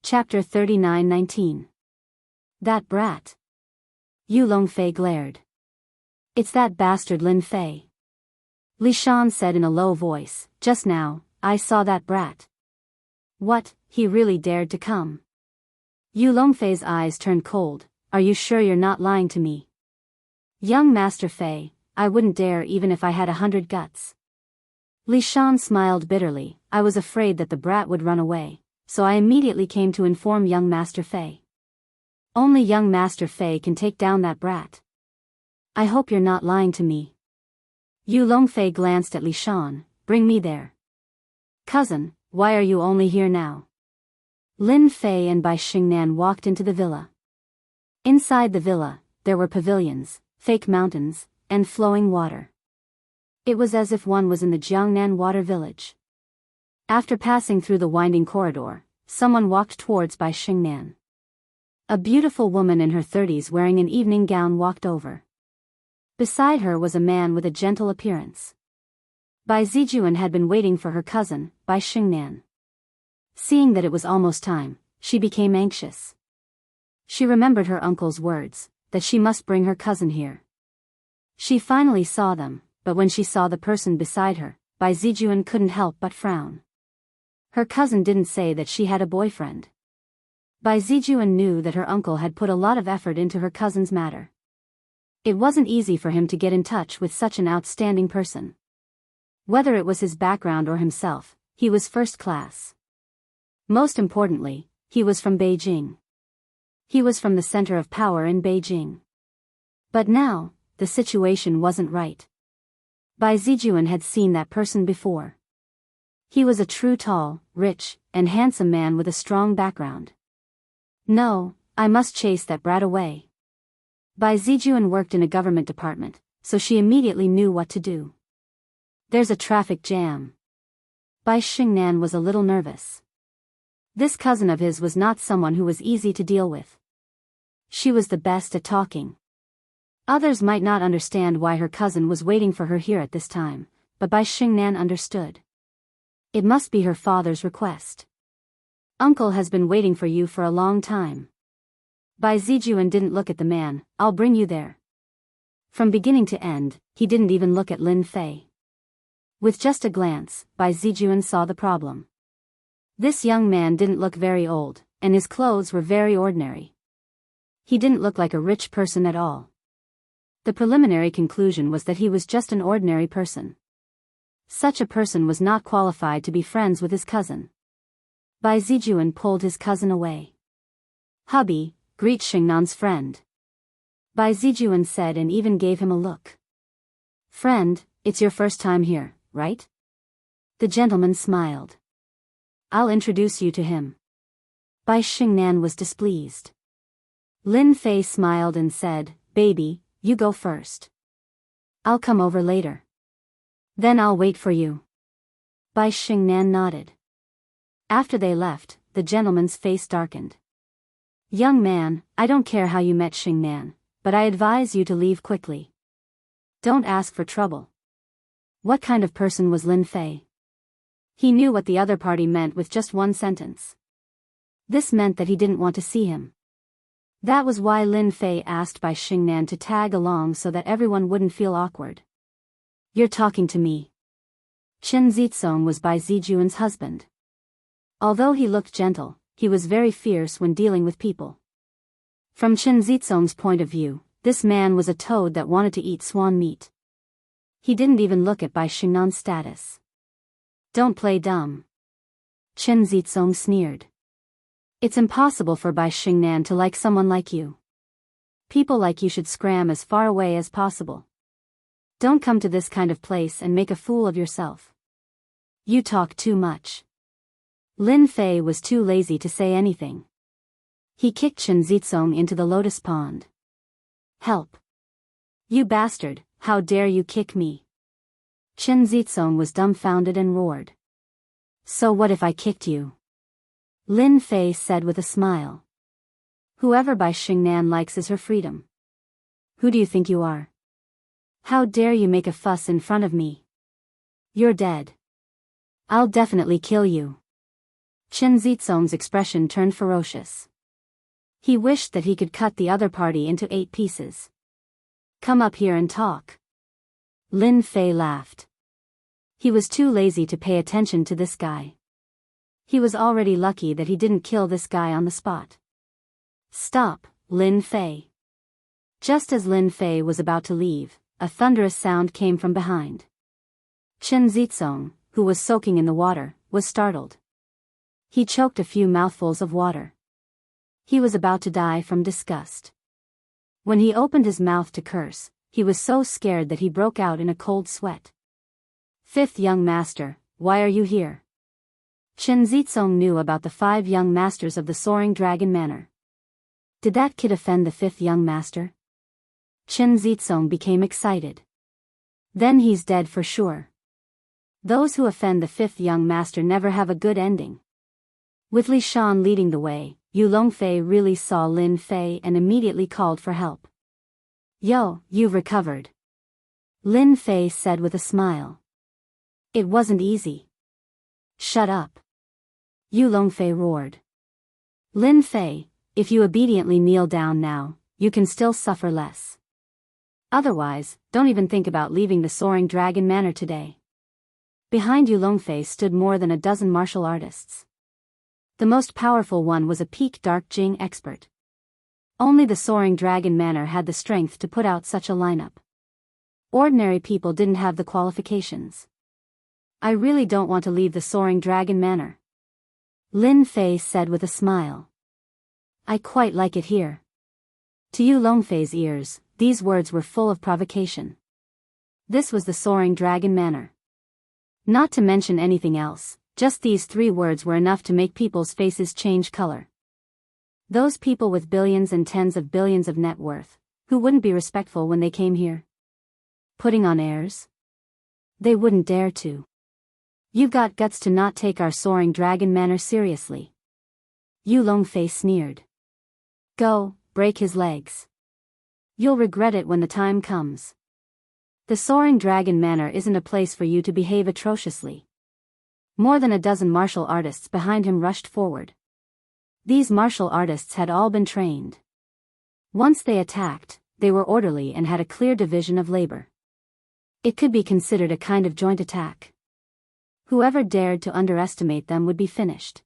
Chapter 39:19. That brat. Yu Longfei glared. It's that bastard Lin Fei. Li Shan said in a low voice, just now, I saw that brat. What, he really dared to come? Yu Longfei's eyes turned cold. Are you sure you're not lying to me? Young Master Fei, I wouldn't dare even if I had 100 guts. Li Shan smiled bitterly. I was afraid that the brat would run away, so I immediately came to inform young Master Fei. Only young Master Fei can take down that brat. I hope you're not lying to me. Yu Longfei glanced at Li Shan. Bring me there. Cousin, why are you only here now? Lin Fei and Bai Xingnan walked into the villa. Inside the villa, there were pavilions, fake mountains, and flowing water. It was as if one was in the Jiangnan water village. After passing through the winding corridor, someone walked towards Bai Xingnan. A beautiful woman in her 30s wearing an evening gown walked over. Beside her was a man with a gentle appearance. Bai Zijuan had been waiting for her cousin, Bai Xingnan. Seeing that it was almost time, she became anxious. She remembered her uncle's words, that she must bring her cousin here. She finally saw them, but when she saw the person beside her, Bai Zijuan couldn't help but frown. Her cousin didn't say that she had a boyfriend. Bai Zijuan knew that her uncle had put a lot of effort into her cousin's matter. It wasn't easy for him to get in touch with such an outstanding person. Whether it was his background or himself, he was first class. Most importantly, he was from Beijing. He was from the center of power in Beijing. But now, the situation wasn't right. Bai Zijuan had seen that person before. He was a true tall, rich, and handsome man with a strong background. No, I must chase that brat away. Bai Zijuan worked in a government department, so she immediately knew what to do. There's a traffic jam. Bai Xingnan was a little nervous. This cousin of his was not someone who was easy to deal with. She was the best at talking. Others might not understand why her cousin was waiting for her here at this time, but Bai Xingnan understood. It must be her father's request. Uncle has been waiting for you for a long time. Bai Zijuan didn't look at the man. I'll bring you there. From beginning to end, he didn't even look at Lin Fei. With just a glance, Bai Zijuan saw the problem. This young man didn't look very old, and his clothes were very ordinary. He didn't look like a rich person at all. The preliminary conclusion was that he was just an ordinary person. Such a person was not qualified to be friends with his cousin. Bai Zijuan pulled his cousin away. Hubby, greet Xingnan's friend. Bai Zijuan said and even gave him a look. Friend, it's your first time here, right? The gentleman smiled. I'll introduce you to him. Bai Xingnan was displeased. Lin Fei smiled and said, Baby, you go first. I'll come over later. Then I'll wait for you. Bai Xingnan nodded. After they left, the gentleman's face darkened. Young man, I don't care how you met Xingnan, but I advise you to leave quickly. Don't ask for trouble. What kind of person was Lin Fei? He knew what the other party meant with just one sentence. This meant that he didn't want to see him. That was why Lin Fei asked Bai Xingnan to tag along so that everyone wouldn't feel awkward. You're talking to me. Chen Zitsong was Bai Zijuan's husband. Although he looked gentle, he was very fierce when dealing with people. From Chen Zitsong's point of view, this man was a toad that wanted to eat swan meat. He didn't even look at Bai Xingnan's status. Don't play dumb. Chen Zitsong sneered. It's impossible for Bai Xingnan to like someone like you. People like you should scram as far away as possible. Don't come to this kind of place and make a fool of yourself. You talk too much. Lin Fei was too lazy to say anything. He kicked Chen Zitsong into the lotus pond. Help! You bastard, how dare you kick me? Chen Zitsong was dumbfounded and roared. So what if I kicked you? Lin Fei said with a smile. Whoever Bai Xingnan likes is her freedom. Who do you think you are? How dare you make a fuss in front of me? You're dead. I'll definitely kill you. Chen Zizong's expression turned ferocious. He wished that he could cut the other party into 8 pieces. Come up here and talk. Lin Fei laughed. He was too lazy to pay attention to this guy. He was already lucky that he didn't kill this guy on the spot. Stop, Lin Fei. Just as Lin Fei was about to leave, a thunderous sound came from behind. Chen Zizong, who was soaking in the water, was startled. He choked a few mouthfuls of water. He was about to die from disgust. When he opened his mouth to curse, he was so scared that he broke out in a cold sweat. Fifth young master, why are you here? Chen Zizong knew about the 5 young masters of the Soaring Dragon Manor. Did that kid offend the 5th young master? Chen Zizong became excited. Then he's dead for sure. Those who offend the 5th young master never have a good ending. With Li Shan leading the way, Yu Longfei really saw Lin Fei and immediately called for help. Yo, you've recovered. Lin Fei said with a smile. It wasn't easy. Shut up. Yu Longfei roared. Lin Fei, if you obediently kneel down now, you can still suffer less. Otherwise, don't even think about leaving the Soaring Dragon Manor today. Behind Yu Longfei stood more than a dozen martial artists. The most powerful one was a peak Dark Jing expert. Only the Soaring Dragon Manor had the strength to put out such a lineup. Ordinary people didn't have the qualifications. I really don't want to leave the Soaring Dragon Manor. Lin Fei said with a smile. I quite like it here. To Yu Longfei's ears, these words were full of provocation. This was the Soaring Dragon Manor. Not to mention anything else, just these 3 words were enough to make people's faces change color. Those people with billions and tens of billions of net worth, who wouldn't be respectful when they came here? Putting on airs? They wouldn't dare to. You've got guts to not take our Soaring Dragon Manor seriously. Yu Longfei sneered. Go, break his legs. You'll regret it when the time comes. The Soaring Dragon Manor isn't a place for you to behave atrociously. More than a dozen martial artists behind him rushed forward. These martial artists had all been trained. Once they attacked, they were orderly and had a clear division of labor. It could be considered a kind of joint attack. Whoever dared to underestimate them would be finished.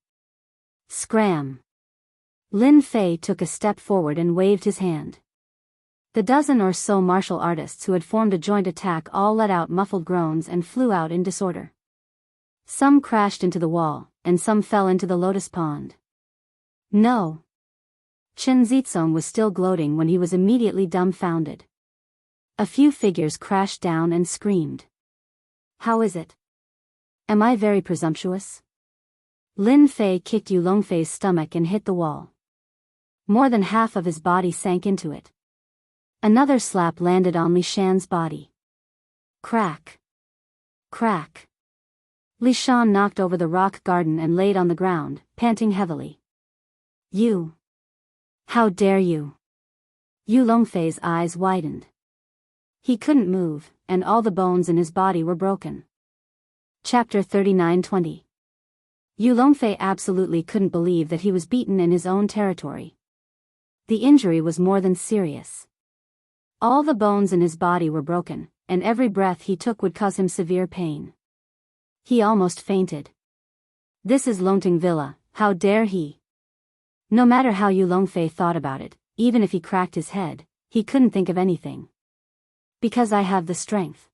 Scram! Lin Fei took a step forward and waved his hand. The dozen or so martial artists who had formed a joint attack all let out muffled groans and flew out in disorder. Some crashed into the wall, and some fell into the lotus pond. No! Chen Zizong was still gloating when he was immediately dumbfounded. A few figures crashed down and screamed. How is it? Am I very presumptuous? Lin Fei kicked Yu Longfei's stomach and hit the wall. More than half of his body sank into it. Another slap landed on Li Shan's body. Crack! Crack! Li Shan knocked over the rock garden and laid on the ground, panting heavily. You! How dare you! Yu Longfei's eyes widened. He couldn't move, and all the bones in his body were broken. Chapter 39-20. Yu Longfei absolutely couldn't believe that he was beaten in his own territory. The injury was more than serious. All the bones in his body were broken, and every breath he took would cause him severe pain. He almost fainted. This is Longting Villa, how dare he? No matter how Yu Longfei thought about it, even if he cracked his head, he couldn't think of anything. Because I have the strength.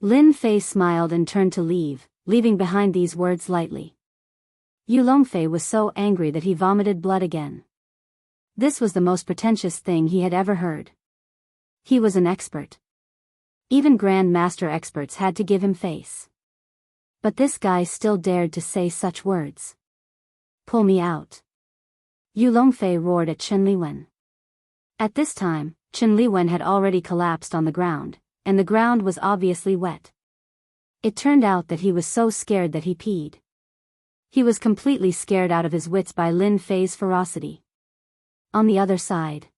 Lin Fei smiled and turned to leave, leaving behind these words lightly. Yu Longfei was so angry that he vomited blood again. This was the most pretentious thing he had ever heard. He was an expert. Even Grand Master experts had to give him face. But this guy still dared to say such words. Pull me out. Yu Longfei roared at Chen Liwen. At this time, Chen Liwen had already collapsed on the ground, and the ground was obviously wet. It turned out that he was so scared that he peed. He was completely scared out of his wits by Lin Fei's ferocity. On the other side.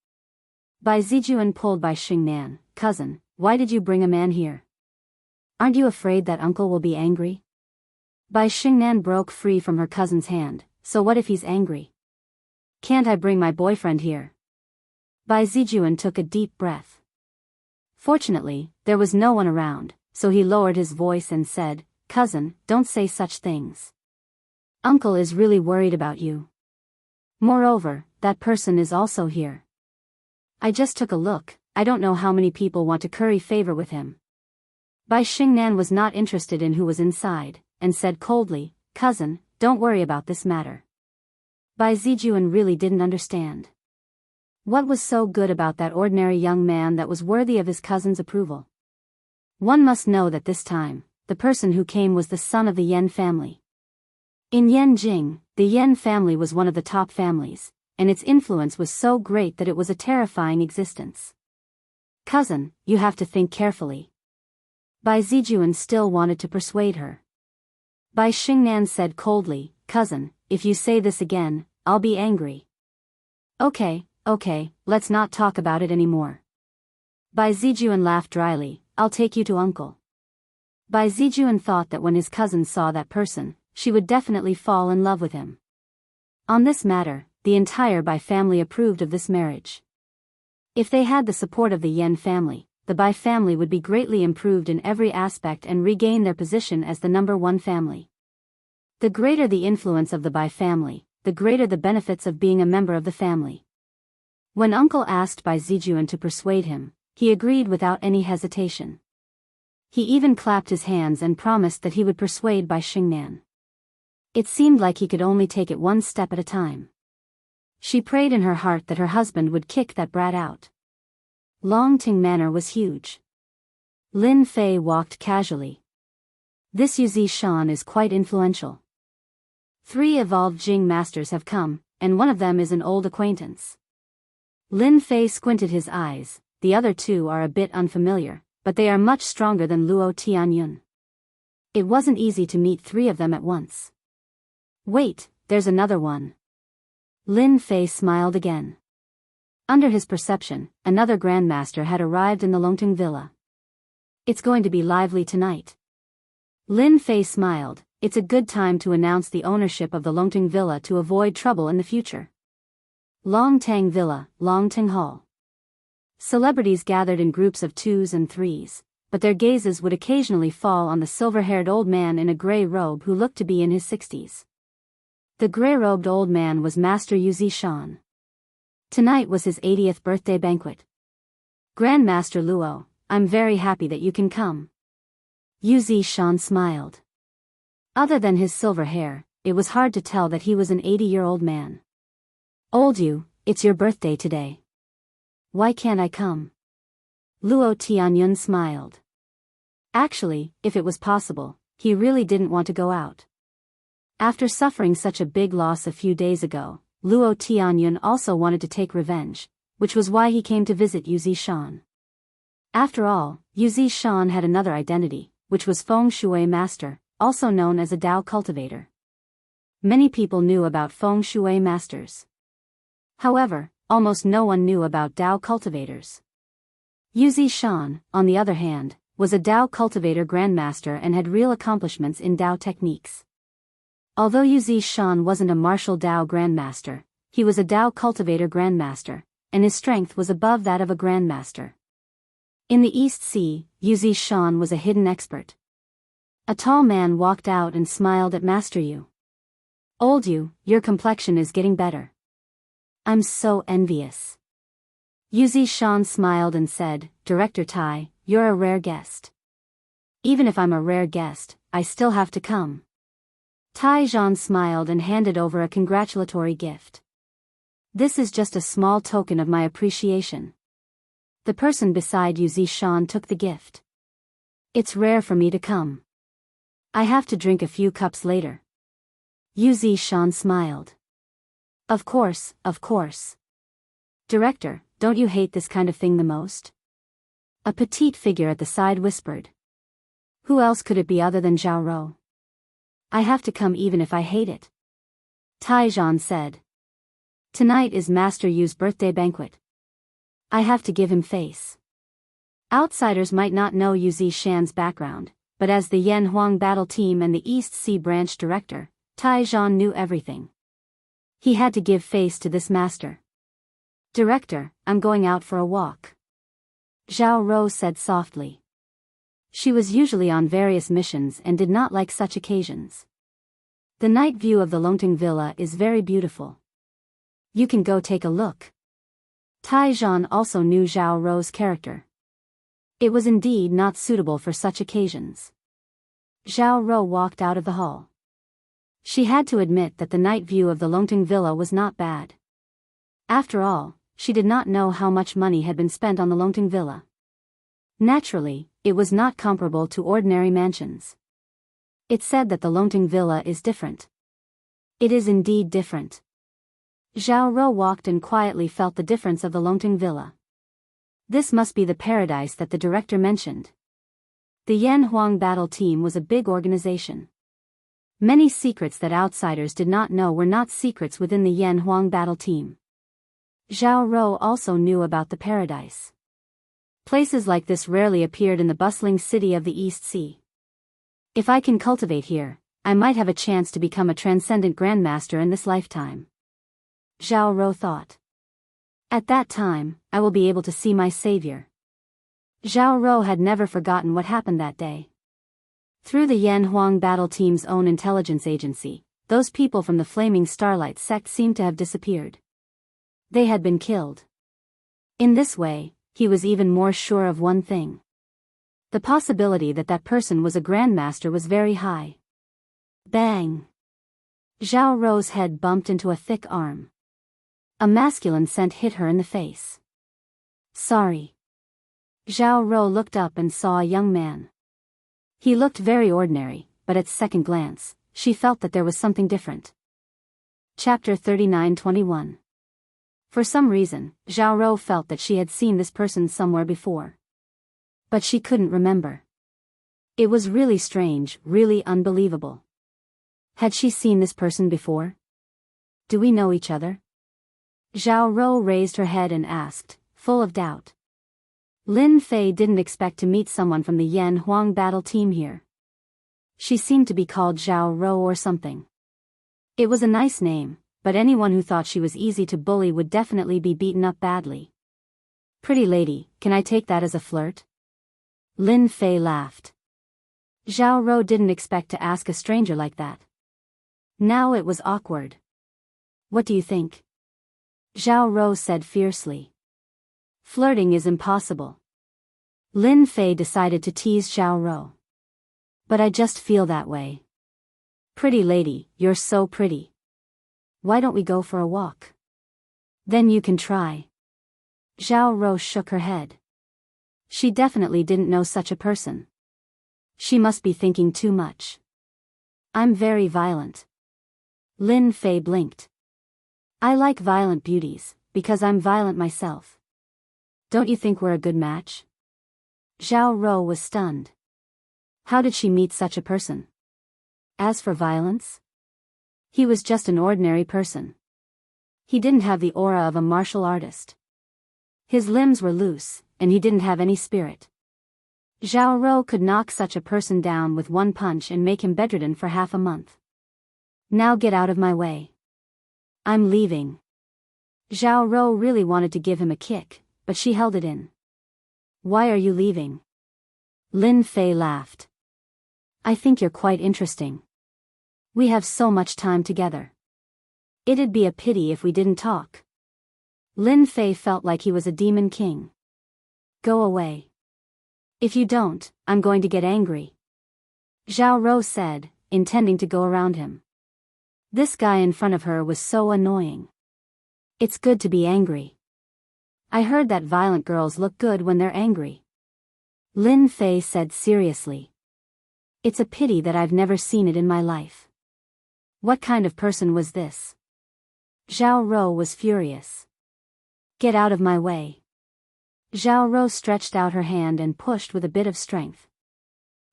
By Zijuan pulled by Xingnan, cousin, why did you bring a man here? Aren't you afraid that uncle will be angry? Bai Xingnan broke free from her cousin's hand. So what if he's angry? Can't I bring my boyfriend here? Bai Zijuan took a deep breath. Fortunately, there was no one around, so he lowered his voice and said, "Cousin, don't say such things. Uncle is really worried about you. Moreover, that person is also here. I just took a look, I don't know how many people want to curry favor with him." Bai Xingnan was not interested in who was inside, and said coldly, "Cousin, don't worry about this matter." Bai Zijuan really didn't understand. What was so good about that ordinary young man that was worthy of his cousin's approval? One must know that this time, the person who came was the son of the Yan family. In Yanjing, the Yan family was one of the top families, and its influence was so great that it was a terrifying existence. "Cousin, you have to think carefully." Bai Zijuan still wanted to persuade her. Bai Xingnan said coldly, "Cousin, if you say this again, I'll be angry." Okay, let's not talk about it anymore." Bai Zijuan laughed dryly, "I'll take you to uncle." Bai Zijuan thought that when his cousin saw that person, she would definitely fall in love with him. On this matter, the entire Bai family approved of this marriage. If they had the support of the Yan family, the Bai family would be greatly improved in every aspect and regain their position as the number one family. The greater the influence of the Bai family, the greater the benefits of being a member of the family. When uncle asked Bai Zijuan to persuade him, he agreed without any hesitation. He even clapped his hands and promised that he would persuade Bai Xingnan. It seemed like he could only take it one step at a time. She prayed in her heart that her husband would kick that brat out. Longting Manor was huge. Lin Fei walked casually. "This Yuzi Shan is quite influential. 3 evolved Jing masters have come, and one of them is an old acquaintance." Lin Fei squinted his eyes. "The other 2 are a bit unfamiliar, but they are much stronger than Luo Tianyun. It wasn't easy to meet 3 of them at once." "Wait, there's another one." Lin Fei smiled again. Under his perception, another grandmaster had arrived in the Longting Villa. "It's going to be lively tonight." Lin Fei smiled. "It's a good time to announce the ownership of the Longting Villa to avoid trouble in the future." Longtang Villa, Longting Hall. Celebrities gathered in groups of 2s and 3s, but their gazes would occasionally fall on the silver-haired old man in a gray robe who looked to be in his 60s. The gray-robed old man was Master Yuzi Shan. Tonight was his 80th birthday banquet. "Grandmaster Luo, I'm very happy that you can come." Yuzi Shan smiled. Other than his silver hair, it was hard to tell that he was an 80-year-old man. "Old Yu, it's your birthday today. Why can't I come?" Luo Tianyun smiled. Actually, if it was possible, he really didn't want to go out. After suffering such a big loss a few days ago, Luo Tianyun also wanted to take revenge, which was why he came to visit Yuzi Shan. After all, Yuzi Shan had another identity, which was Feng Shui Master, also known as a Dao cultivator. Many people knew about Feng Shui Masters. However, almost no one knew about Dao cultivators. Yuzi Shan, on the other hand, was a Dao cultivator grandmaster and had real accomplishments in Dao techniques. Although Yuzi Shan wasn't a martial Dao grandmaster, he was a Dao cultivator grandmaster, and his strength was above that of a grandmaster. In the East Sea, Yuzi Shan was a hidden expert. A tall man walked out and smiled at Master Yu. "Old Yu, your complexion is getting better. I'm so envious." Yuzi Shan smiled and said, "Director Tai, you're a rare guest." "Even if I'm a rare guest, I still have to come." Tai Zhan smiled and handed over a congratulatory gift. "This is just a small token of my appreciation." The person beside Yuzi Shan took the gift. "It's rare for me to come. I have to drink a few cups later." Yuzi Shan smiled. Of course. "Director, don't you hate this kind of thing the most?" A petite figure at the side whispered. "Who else could it be other than Zhao Rou? I have to come even if I hate it." Tai Zhan said. "Tonight is Master Yu's birthday banquet. I have to give him face." Outsiders might not know Yuzi Shan's background, but as the Yan Huang battle team and the East Sea branch director, Tai Zhan knew everything. He had to give face to this master. "Director, I'm going out for a walk," Zhao Rou said softly. She was usually on various missions and did not like such occasions. "The night view of the Longting Villa is very beautiful. You can go take a look." Tai Zhan also knew Zhao Rou's character. It was indeed not suitable for such occasions. Zhao Rou walked out of the hall. She had to admit that the night view of the Longting Villa was not bad. After all, she did not know how much money had been spent on the Longting Villa. Naturally, it was not comparable to ordinary mansions. It said that the Longting Villa is different. It is indeed different. Zhao Rou walked and quietly felt the difference of the Longting Villa. This must be the paradise that the director mentioned. The Yan Huang battle team was a big organization. Many secrets that outsiders did not know were not secrets within the Yan Huang battle team. Zhao Rou also knew about the paradise. Places like this rarely appeared in the bustling city of the East Sea. If I can cultivate here, I might have a chance to become a transcendent grandmaster in this lifetime, Zhao Rou thought. At that time, I will be able to see my savior. Zhao Rou had never forgotten what happened that day. Through the Yan Huang battle team's own intelligence agency, those people from the Flaming Starlight sect seemed to have disappeared. They had been killed. In this way, he was even more sure of one thing. The possibility that that person was a grandmaster was very high. Bang! Zhao Rou's head bumped into a thick arm. A masculine scent hit her in the face. "Sorry." Zhao Rou looked up and saw a young man. He looked very ordinary, but at second glance, she felt that there was something different. Chapter 39-21. For some reason, Zhao Rou felt that she had seen this person somewhere before. But she couldn't remember. It was really strange, really unbelievable. Had she seen this person before? "Do we know each other?" Zhao Rou raised her head and asked, full of doubt. Lin Fei didn't expect to meet someone from the Yan Huang battle team here. She seemed to be called Zhao Rou or something. It was a nice name, but anyone who thought she was easy to bully would definitely be beaten up badly. "Pretty lady, can I take that as a flirt?" Lin Fei laughed. Zhao Rou didn't expect to ask a stranger like that. Now it was awkward. "What do you think?" Zhao Rou said fiercely. "Flirting is impossible." Lin Fei decided to tease Zhao Rou. "But I just feel that way." "Pretty lady, you're so pretty. Why don't we go for a walk? Then you can try." Zhao Rou shook her head. She definitely didn't know such a person. She must be thinking too much. "I'm very violent." Lin Fei blinked. "I like violent beauties, because I'm violent myself. Don't you think we're a good match?" Zhao Rou was stunned. How did she meet such a person? As for violence? He was just an ordinary person. He didn't have the aura of a martial artist. His limbs were loose, and he didn't have any spirit. Zhao Rou could knock such a person down with one punch and make him bedridden for half a month. "Now get out of my way. I'm leaving." Zhao Rou really wanted to give him a kick, but she held it in. "Why are you leaving?" Lin Fei laughed. "I think you're quite interesting. We have so much time together. It'd be a pity if we didn't talk." Lin Fei felt like he was a demon king. "Go away. If you don't, I'm going to get angry," Zhao Rou said, intending to go around him. This guy in front of her was so annoying. It's good to be angry. I heard that violent girls look good when they're angry, Lin Fei said seriously. It's a pity that I've never seen it in my life. What kind of person was this? Zhao Rou was furious. Get out of my way. Zhao Rou stretched out her hand and pushed with a bit of strength.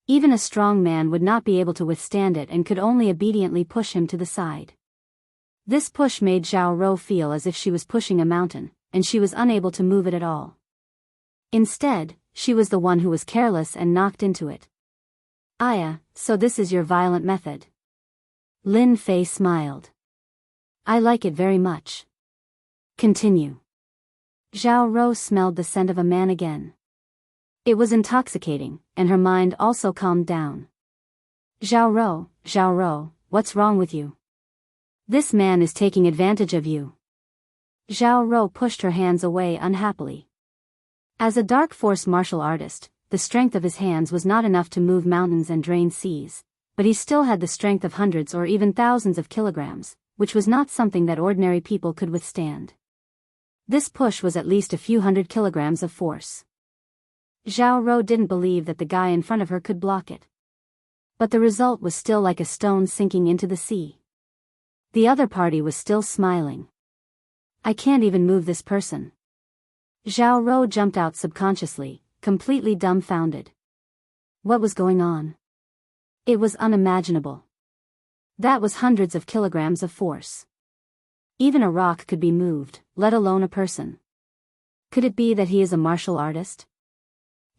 Even a strong man would not be able to withstand it and could only obediently push him to the side. This push made Zhao Rou feel as if she was pushing a mountain, and she was unable to move it at all. Instead, she was the one who was careless and knocked into it. Aya, so this is your violent method. Lin Fei smiled. I like it very much. Continue. Zhao Rou smelled the scent of a man again. It was intoxicating, and her mind also calmed down. Zhao Rou, what's wrong with you? This man is taking advantage of you. Zhao Rou pushed her hands away unhappily. As a dark force martial artist, the strength of his hands was not enough to move mountains and drain seas, but he still had the strength of hundreds or even thousands of kilograms, which was not something that ordinary people could withstand. This push was at least a few hundred kilograms of force. Zhao Rou didn't believe that the guy in front of her could block it. But the result was still like a stone sinking into the sea. The other party was still smiling. I can't even move this person. Zhao Rou jumped out subconsciously, completely dumbfounded. What was going on? It was unimaginable. That was hundreds of kilograms of force. Even a rock could be moved, let alone a person. Could it be that he is a martial artist?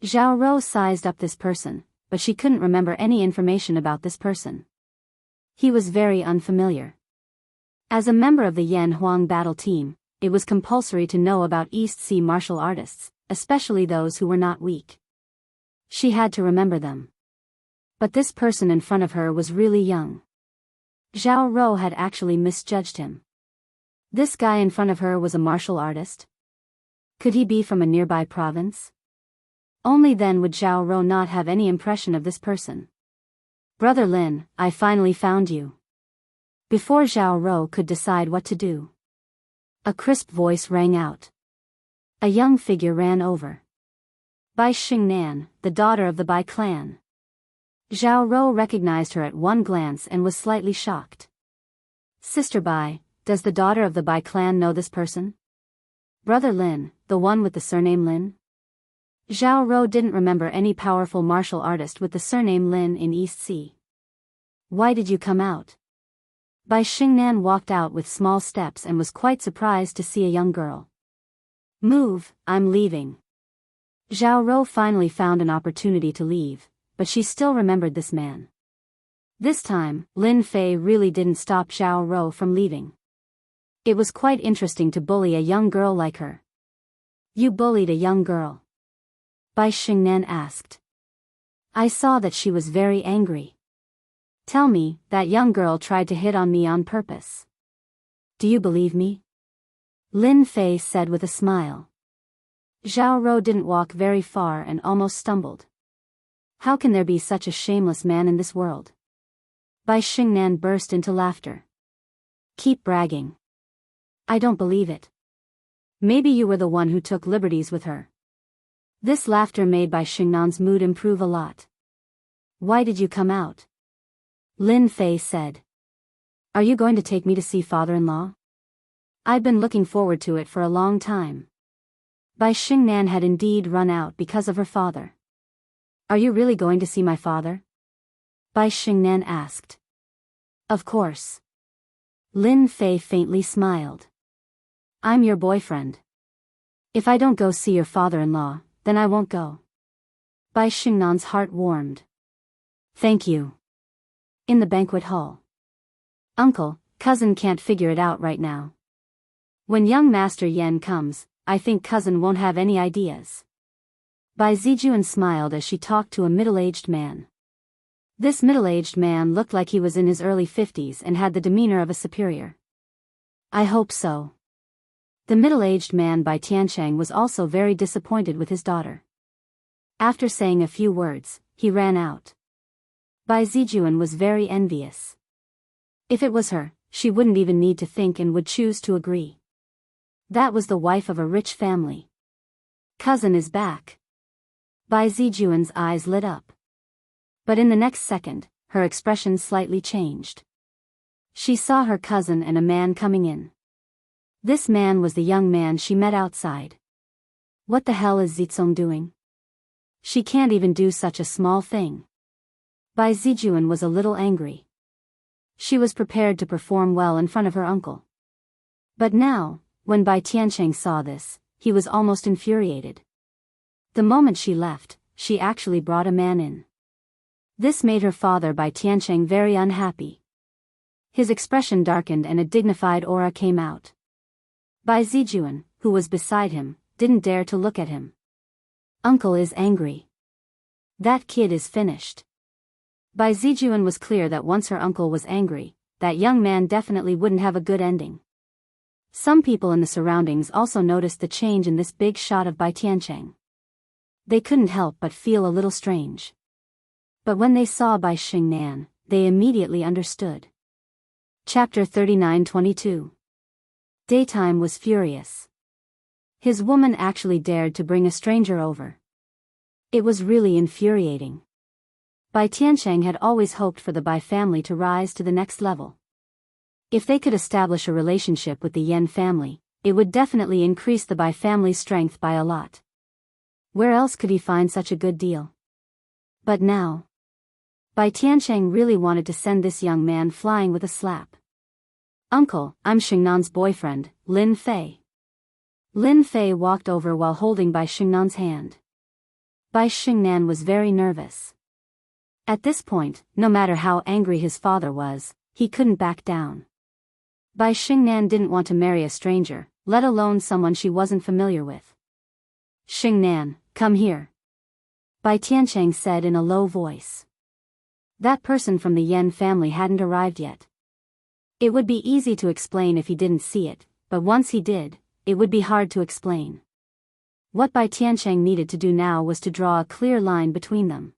Zhao Rou sized up this person, but she couldn't remember any information about this person. He was very unfamiliar. As a member of the Yan Huang battle team, it was compulsory to know about East Sea martial artists, especially those who were not weak. She had to remember them. But this person in front of her was really young. Zhao Rou had actually misjudged him. This guy in front of her was a martial artist? Could he be from a nearby province? Only then would Zhao Rou not have any impression of this person. Brother Lin, I finally found you. Before Zhao Rou could decide what to do, a crisp voice rang out. A young figure ran over. Bai Xingnan, the daughter of the Bai clan. Zhao Rou recognized her at one glance and was slightly shocked. Sister Bai, does the daughter of the Bai clan know this person? Brother Lin, the one with the surname Lin? Zhao Rou didn't remember any powerful martial artist with the surname Lin in East Sea. Why did you come out? Bai Xingnan walked out with small steps and was quite surprised to see a young girl. Move, I'm leaving. Zhao Rou finally found an opportunity to leave, but she still remembered this man. This time, Lin Fei really didn't stop Zhao Rou from leaving. It was quite interesting to bully a young girl like her. You bullied a young girl? Bai Xingnan asked. I saw that she was very angry. Tell me, that young girl tried to hit on me on purpose. Do you believe me? Lin Fei said with a smile. Zhao Rou didn't walk very far and almost stumbled. How can there be such a shameless man in this world? Bai Xingnan burst into laughter. Keep bragging. I don't believe it. Maybe you were the one who took liberties with her. This laughter made Bai Xingnan's mood improve a lot. Why did you come out? Lin Fei said. Are you going to take me to see father-in-law? I've been looking forward to it for a long time. Bai Xingnan had indeed run out because of her father. Are you really going to see my father? Bai Xingnan asked. Of course. Lin Fei faintly smiled. I'm your boyfriend. If I don't go see your father-in-law, then I won't go. Bai Xingnan's heart warmed. Thank you. In the banquet hall. Uncle, cousin can't figure it out right now. When young Master Yan comes, I think cousin won't have any ideas. Bai Zijuan smiled as she talked to a middle-aged man. This middle-aged man looked like he was in his early 50s and had the demeanor of a superior. I hope so. The middle-aged man Bai Tiancheng was also very disappointed with his daughter. After saying a few words, he ran out. Bai Zijuan was very envious. If it was her, she wouldn't even need to think and would choose to agree. That was the wife of a rich family. Cousin is back. Bai Zijuan's eyes lit up. But in the next second, her expression slightly changed. She saw her cousin and a man coming in. This man was the young man she met outside. What the hell is Zizong doing? She can't even do such a small thing. Bai Zijuan was a little angry. She was prepared to perform well in front of her uncle. But now, when Bai Tiancheng saw this, he was almost infuriated. The moment she left, she actually brought a man in. This made her father Bai Tiancheng very unhappy. His expression darkened and a dignified aura came out. Bai Zijuan, who was beside him, didn't dare to look at him. Uncle is angry. That kid is finished. Bai Zijuan was clear that once her uncle was angry, that young man definitely wouldn't have a good ending. Some people in the surroundings also noticed the change in this big shot of Bai Tiancheng. They couldn't help but feel a little strange. But when they saw Bai Xingnan, they immediately understood. Chapter 39-22. Daytime was furious. His woman actually dared to bring a stranger over. It was really infuriating. Bai Tiancheng had always hoped for the Bai family to rise to the next level. If they could establish a relationship with the Yan family, it would definitely increase the Bai family's strength by a lot. Where else could he find such a good deal? But now, Bai Tiancheng really wanted to send this young man flying with a slap. Uncle, I'm Xingnan's boyfriend, Lin Fei. Lin Fei walked over while holding Bai Xingnan's hand. Bai Xingnan was very nervous. At this point, no matter how angry his father was, he couldn't back down. Bai Xingnan didn't want to marry a stranger, let alone someone she wasn't familiar with. Xingnan, come here. Bai Tiancheng said in a low voice. That person from the Yan family hadn't arrived yet. It would be easy to explain if he didn't see it, but once he did, it would be hard to explain. What Bai Tiancheng needed to do now was to draw a clear line between them.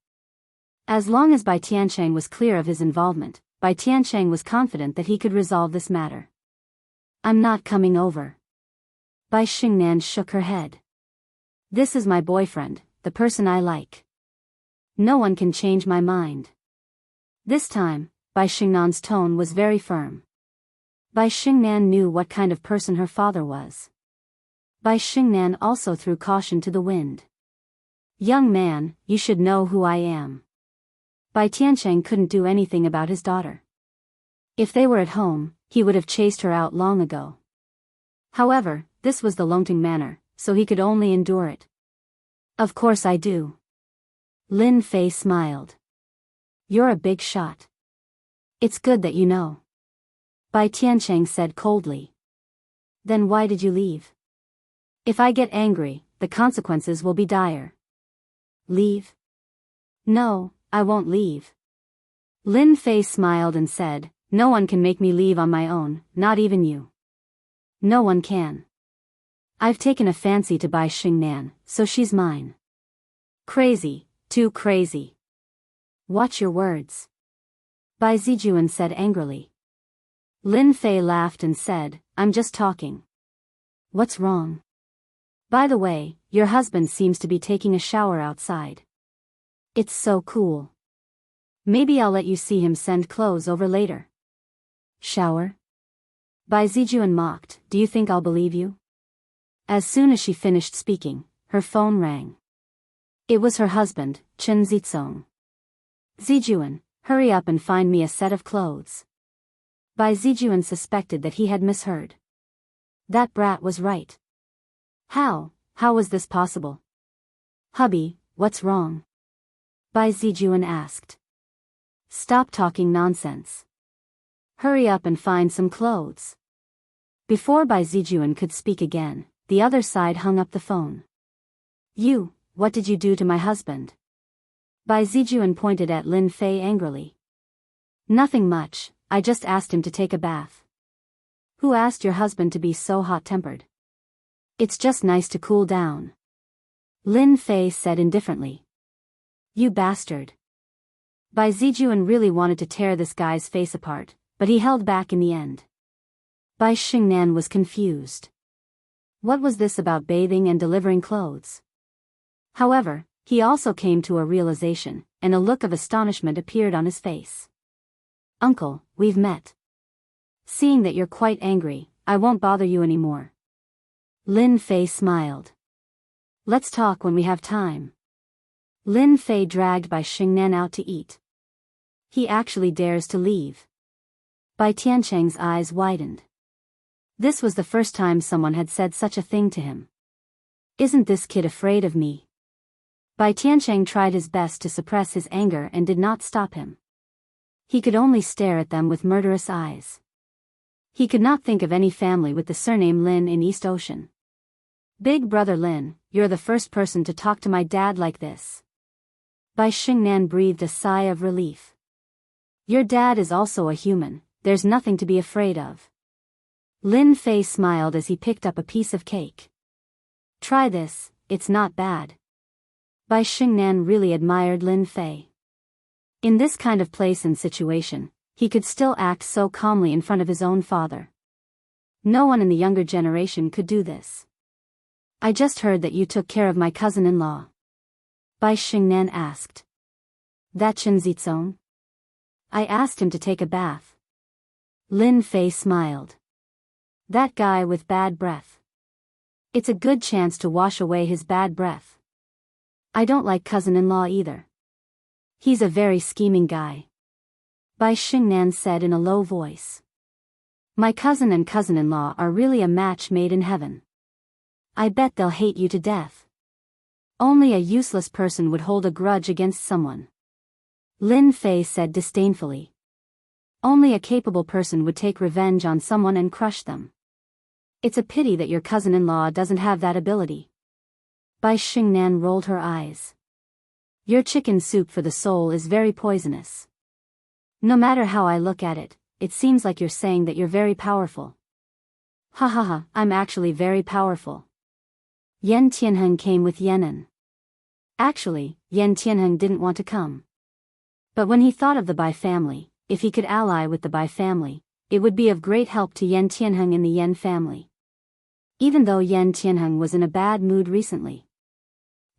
As long as Bai Tiancheng was clear of his involvement, Bai Tiancheng was confident that he could resolve this matter. I'm not coming over. Bai Xingnan shook her head. This is my boyfriend, the person I like. No one can change my mind. This time, Bai Xingnan's tone was very firm. Bai Xingnan knew what kind of person her father was. Bai Xingnan also threw caution to the wind. Young man, you should know who I am. Bai Tiancheng couldn't do anything about his daughter. If they were at home, he would have chased her out long ago. However, this was the Longting manor, so he could only endure it. Of course I do. Lin Fei smiled. You're a big shot. It's good that you know. Bai Tiancheng said coldly. Then why did you leave? If I get angry, the consequences will be dire. Leave? No, I won't leave. Lin Fei smiled and said, no one can make me leave on my own, not even you. No one can. I've taken a fancy to Bai Xingnan, so she's mine. Crazy, too crazy. Watch your words. Bai Zijuan said angrily. Lin Fei laughed and said, I'm just talking. What's wrong? By the way, your husband seems to be taking a shower outside. It's so cool. Maybe I'll let you see him send clothes over later. Shower? Bai Zijuan mocked, do you think I'll believe you? As soon as she finished speaking, her phone rang. It was her husband, Chen Zizong. Zijuan, hurry up and find me a set of clothes. Bai Zijuan suspected that he had misheard. That brat was right. How was this possible? Hubby, what's wrong? Bai Zijuan asked. Stop talking nonsense. Hurry up and find some clothes. Before Bai Zijuan could speak again, the other side hung up the phone. You, what did you do to my husband? Bai Zijuan pointed at Lin Fei angrily. Nothing much, I just asked him to take a bath. Who asked your husband to be so hot-tempered? It's just nice to cool down. Lin Fei said indifferently. You bastard. Bai Zijuan really wanted to tear this guy's face apart, but he held back in the end. Bai Xingnan was confused. What was this about bathing and delivering clothes? However, he also came to a realization, and a look of astonishment appeared on his face. Uncle, we've met. Seeing that you're quite angry, I won't bother you anymore. Lin Fei smiled. Let's talk when we have time. Lin Fei dragged Bai Xingnan out to eat. He actually dares to leave. Bai Tiancheng's eyes widened. This was the first time someone had said such a thing to him. Isn't this kid afraid of me? Bai Tiancheng tried his best to suppress his anger and did not stop him. He could only stare at them with murderous eyes. He could not think of any family with the surname Lin in East Ocean. Big brother Lin, you're the first person to talk to my dad like this. Bai Xingnan breathed a sigh of relief. Your dad is also a human, there's nothing to be afraid of. Lin Fei smiled as he picked up a piece of cake. Try this, it's not bad. Bai Xingnan really admired Lin Fei. In this kind of place and situation, he could still act so calmly in front of his own father. No one in the younger generation could do this. I just heard that you took care of my cousin-in-law. Bai Xingnan asked. That Chen Zizong? I asked him to take a bath. Lin Fei smiled. That guy with bad breath. It's a good chance to wash away his bad breath. I don't like cousin-in-law either. He's a very scheming guy. Bai Xingnan said in a low voice. My cousin and cousin-in-law are really a match made in heaven. I bet they'll hate you to death. Only a useless person would hold a grudge against someone. Lin Fei said disdainfully. Only a capable person would take revenge on someone and crush them. It's a pity that your cousin-in-law doesn't have that ability. Bai Xingnan rolled her eyes. Your chicken soup for the soul is very poisonous. No matter how I look at it, it seems like you're saying that you're very powerful. Ha ha ha, I'm actually very powerful. Yan Tianheng came with Yenan. Actually, Yan Tianheng didn't want to come. But when he thought of the Bai family, if he could ally with the Bai family, it would be of great help to Yan Tianheng in the Yan family. Even though Yan Tianheng was in a bad mood recently.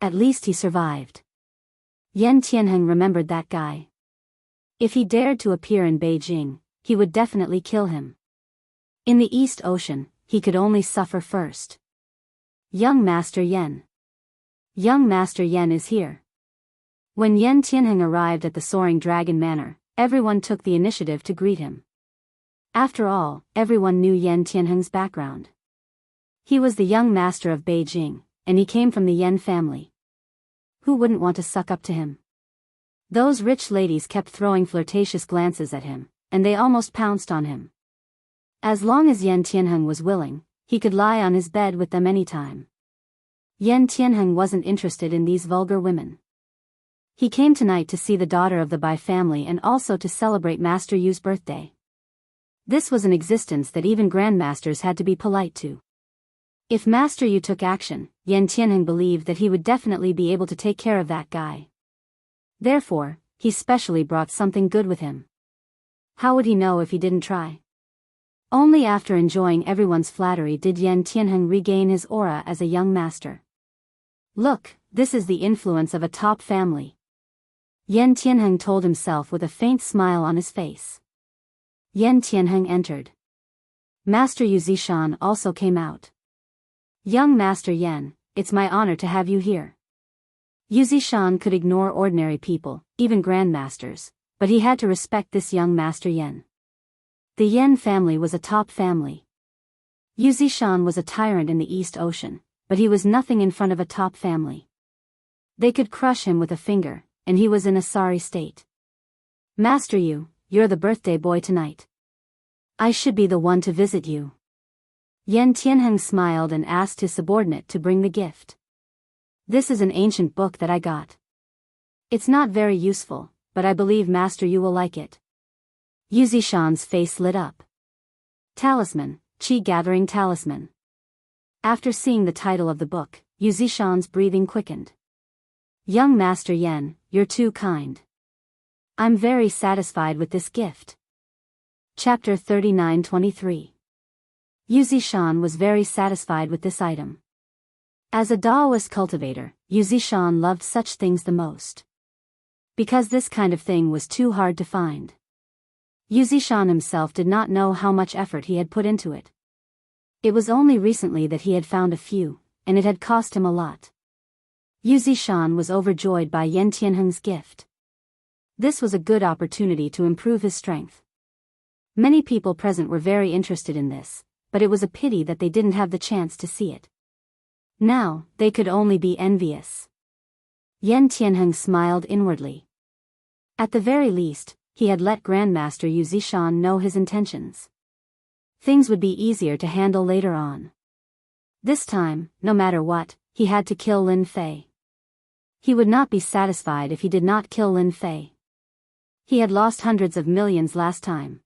At least he survived. Yan Tianheng remembered that guy. If he dared to appear in Beijing, he would definitely kill him. In the East Ocean, he could only suffer first. Young Master Yan. Young Master Yan is here. When Yan Tianheng arrived at the Soaring Dragon Manor, everyone took the initiative to greet him. After all, everyone knew Yan Tianheng's background. He was the young master of Beijing, and he came from the Yan family. Who wouldn't want to suck up to him? Those rich ladies kept throwing flirtatious glances at him, and they almost pounced on him. As long as Yan Tianheng was willing, he could lie on his bed with them anytime. Yan Tianheng wasn't interested in these vulgar women. He came tonight to see the daughter of the Bai family and also to celebrate Master Yu's birthday. This was an existence that even grandmasters had to be polite to. If Master Yu took action, Yan Tianheng believed that he would definitely be able to take care of that guy. Therefore, he specially brought something good with him. How would he know if he didn't try? Only after enjoying everyone's flattery did Yan Tianheng regain his aura as a young master. Look, this is the influence of a top family. Yan Tianheng told himself with a faint smile on his face. Yan Tianheng entered. Master Yu Zishan also came out. Young Master Yan, it's my honor to have you here. Yu Zishan could ignore ordinary people, even grandmasters, but he had to respect this young Master Yan. The Yan family was a top family. Yu Zishan was a tyrant in the East Ocean, but he was nothing in front of a top family. They could crush him with a finger, and he was in a sorry state. Master Yu, you're the birthday boy tonight. I should be the one to visit you. Yan Tianheng smiled and asked his subordinate to bring the gift. This is an ancient book that I got. It's not very useful, but I believe Master Yu will like it. Yu Zishan's face lit up. Talisman, Qi Gathering Talisman. After seeing the title of the book, Yu Zishan's breathing quickened. Young Master Yan, you're too kind. I'm very satisfied with this gift. Chapter 39-23. Yu Zishan was very satisfied with this item. As a Taoist cultivator, Yu Zishan loved such things the most. Because this kind of thing was too hard to find. Yu Zishan himself did not know how much effort he had put into it. It was only recently that he had found a few, and it had cost him a lot. Yu Zishan was overjoyed by Yan Tianheng's gift. This was a good opportunity to improve his strength. Many people present were very interested in this, but it was a pity that they didn't have the chance to see it. Now, they could only be envious. Yan Tianheng smiled inwardly. At the very least, he had let Grandmaster Yu Zishan know his intentions. Things would be easier to handle later on. This time, no matter what, he had to kill Lin Fei. He would not be satisfied if he did not kill Lin Fei. He had lost hundreds of millions last time.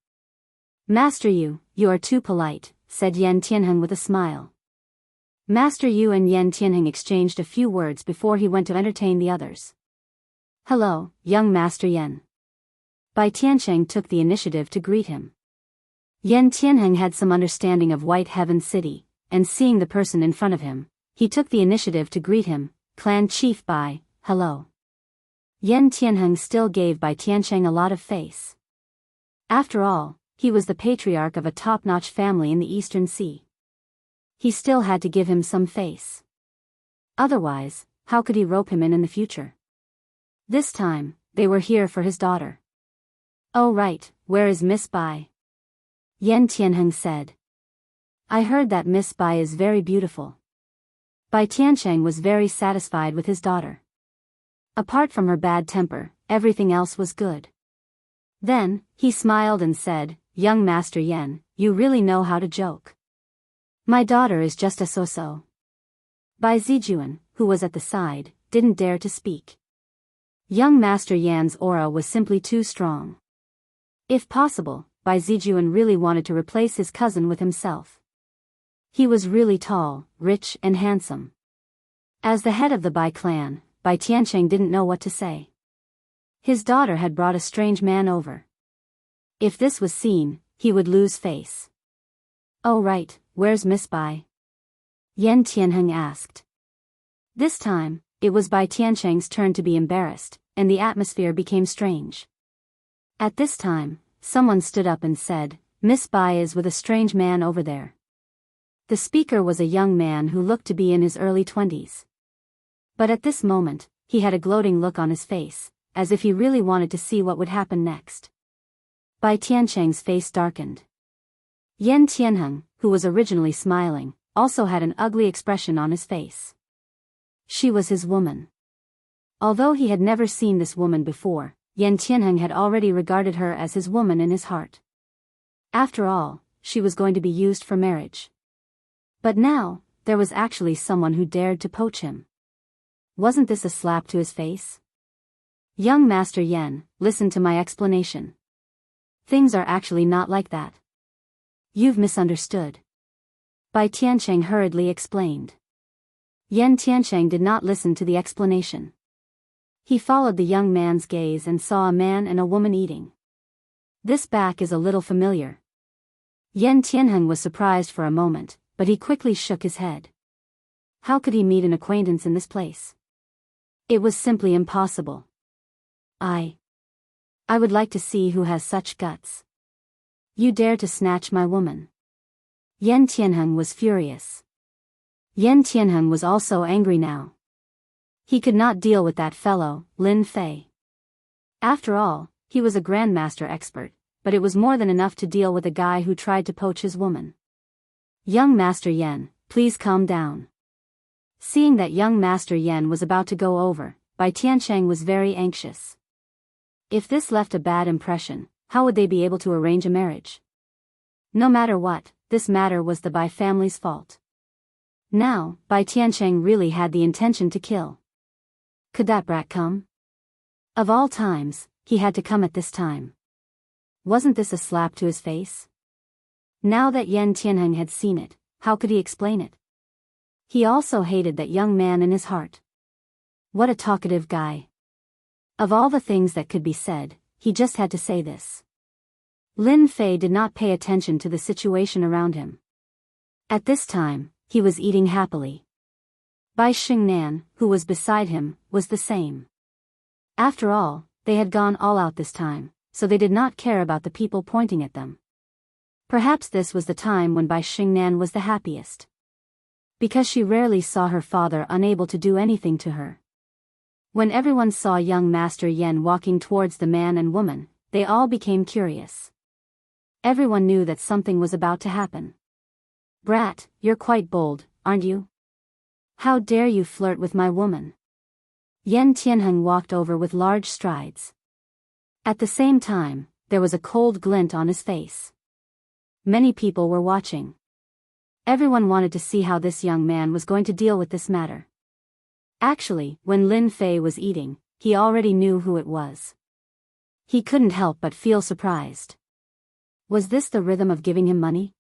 Master Yu, you are too polite, said Yan Tianheng with a smile. Master Yu and Yan Tianheng exchanged a few words before he went to entertain the others. Hello, young Master Yan. Bai Tiancheng took the initiative to greet him. Yan Tianheng had some understanding of White Heaven City, and seeing the person in front of him, he took the initiative to greet him. Clan Chief Bai, hello. Yan Tianheng still gave Bai Tiancheng a lot of face. After all, he was the patriarch of a top-notch family in the Eastern Sea. He still had to give him some face. Otherwise, how could he rope him in the future? This time, they were here for his daughter. Oh right, where is Miss Bai? Yan Tianheng said. I heard that Miss Bai is very beautiful. Bai Tiancheng was very satisfied with his daughter. Apart from her bad temper, everything else was good. Then, he smiled and said, Young Master Yan, you really know how to joke. My daughter is just a so-so. Bai Zijuan, who was at the side, didn't dare to speak. Young Master Yan's aura was simply too strong. If possible, Bai Zijuan really wanted to replace his cousin with himself. He was really tall, rich and handsome. As the head of the Bai clan, Bai Tiancheng didn't know what to say. His daughter had brought a strange man over. If this was seen, he would lose face. Oh right, where's Miss Bai? Yan Tianheng asked. This time, it was Bai Tiancheng's turn to be embarrassed, and the atmosphere became strange. At this time, someone stood up and said, Miss Bai is with a strange man over there. The speaker was a young man who looked to be in his early 20s. But at this moment, he had a gloating look on his face, as if he really wanted to see what would happen next. Bai Tiancheng's face darkened. Yan Tianheng, who was originally smiling, also had an ugly expression on his face. She was his woman. Although he had never seen this woman before, Yan Tianheng had already regarded her as his woman in his heart. After all, she was going to be used for marriage. But now, there was actually someone who dared to poach him. Wasn't this a slap to his face? Young Master Yan, listen to my explanation. Things are actually not like that. You've misunderstood. Bai Tiancheng hurriedly explained. Yan Tiancheng did not listen to the explanation. He followed the young man's gaze and saw a man and a woman eating. This back is a little familiar. Yan Tianheng was surprised for a moment, but he quickly shook his head. How could he meet an acquaintance in this place? It was simply impossible. I would like to see who has such guts. You dare to snatch my woman. Yan Tianheng was furious. Yan Tianheng was also angry now. He could not deal with that fellow, Lin Fei. After all, he was a grandmaster expert, but it was more than enough to deal with a guy who tried to poach his woman. Young Master Yan, please calm down. Seeing that young Master Yan was about to go over, Bai Tiancheng was very anxious. If this left a bad impression, how would they be able to arrange a marriage? No matter what, this matter was the Bai family's fault. Now, Bai Tiancheng really had the intention to kill. Could that brat come? Of all times, he had to come at this time. Wasn't this a slap to his face? Now that Yan Tianheng had seen it, how could he explain it? He also hated that young man in his heart. What a talkative guy. Of all the things that could be said, he just had to say this. Lin Fei did not pay attention to the situation around him. At this time, he was eating happily. Bai Xingnan, who was beside him, was the same. After all, they had gone all out this time, so they did not care about the people pointing at them. Perhaps this was the time when Bai Xingnan was the happiest. Because she rarely saw her father unable to do anything to her. When everyone saw young Master Yan walking towards the man and woman, they all became curious. Everyone knew that something was about to happen. Brat, you're quite bold, aren't you? How dare you flirt with my woman? Yan Tianheng walked over with large strides. At the same time, there was a cold glint on his face. Many people were watching. Everyone wanted to see how this young man was going to deal with this matter. Actually, when Lin Fei was eating, he already knew who it was. He couldn't help but feel surprised. Was this the rhythm of giving him money?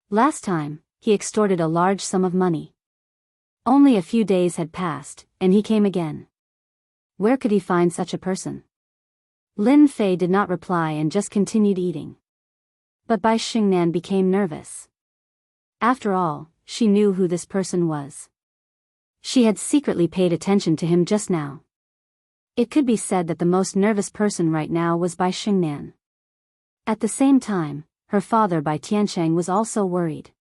Last time, he extorted a large sum of money. Only a few days had passed, and he came again. Where could he find such a person? Lin Fei did not reply and just continued eating. But Bai Xingnan became nervous. After all, she knew who this person was. She had secretly paid attention to him just now. It could be said that the most nervous person right now was Bai Xingnan. At the same time, her father Bai Tiancheng was also worried.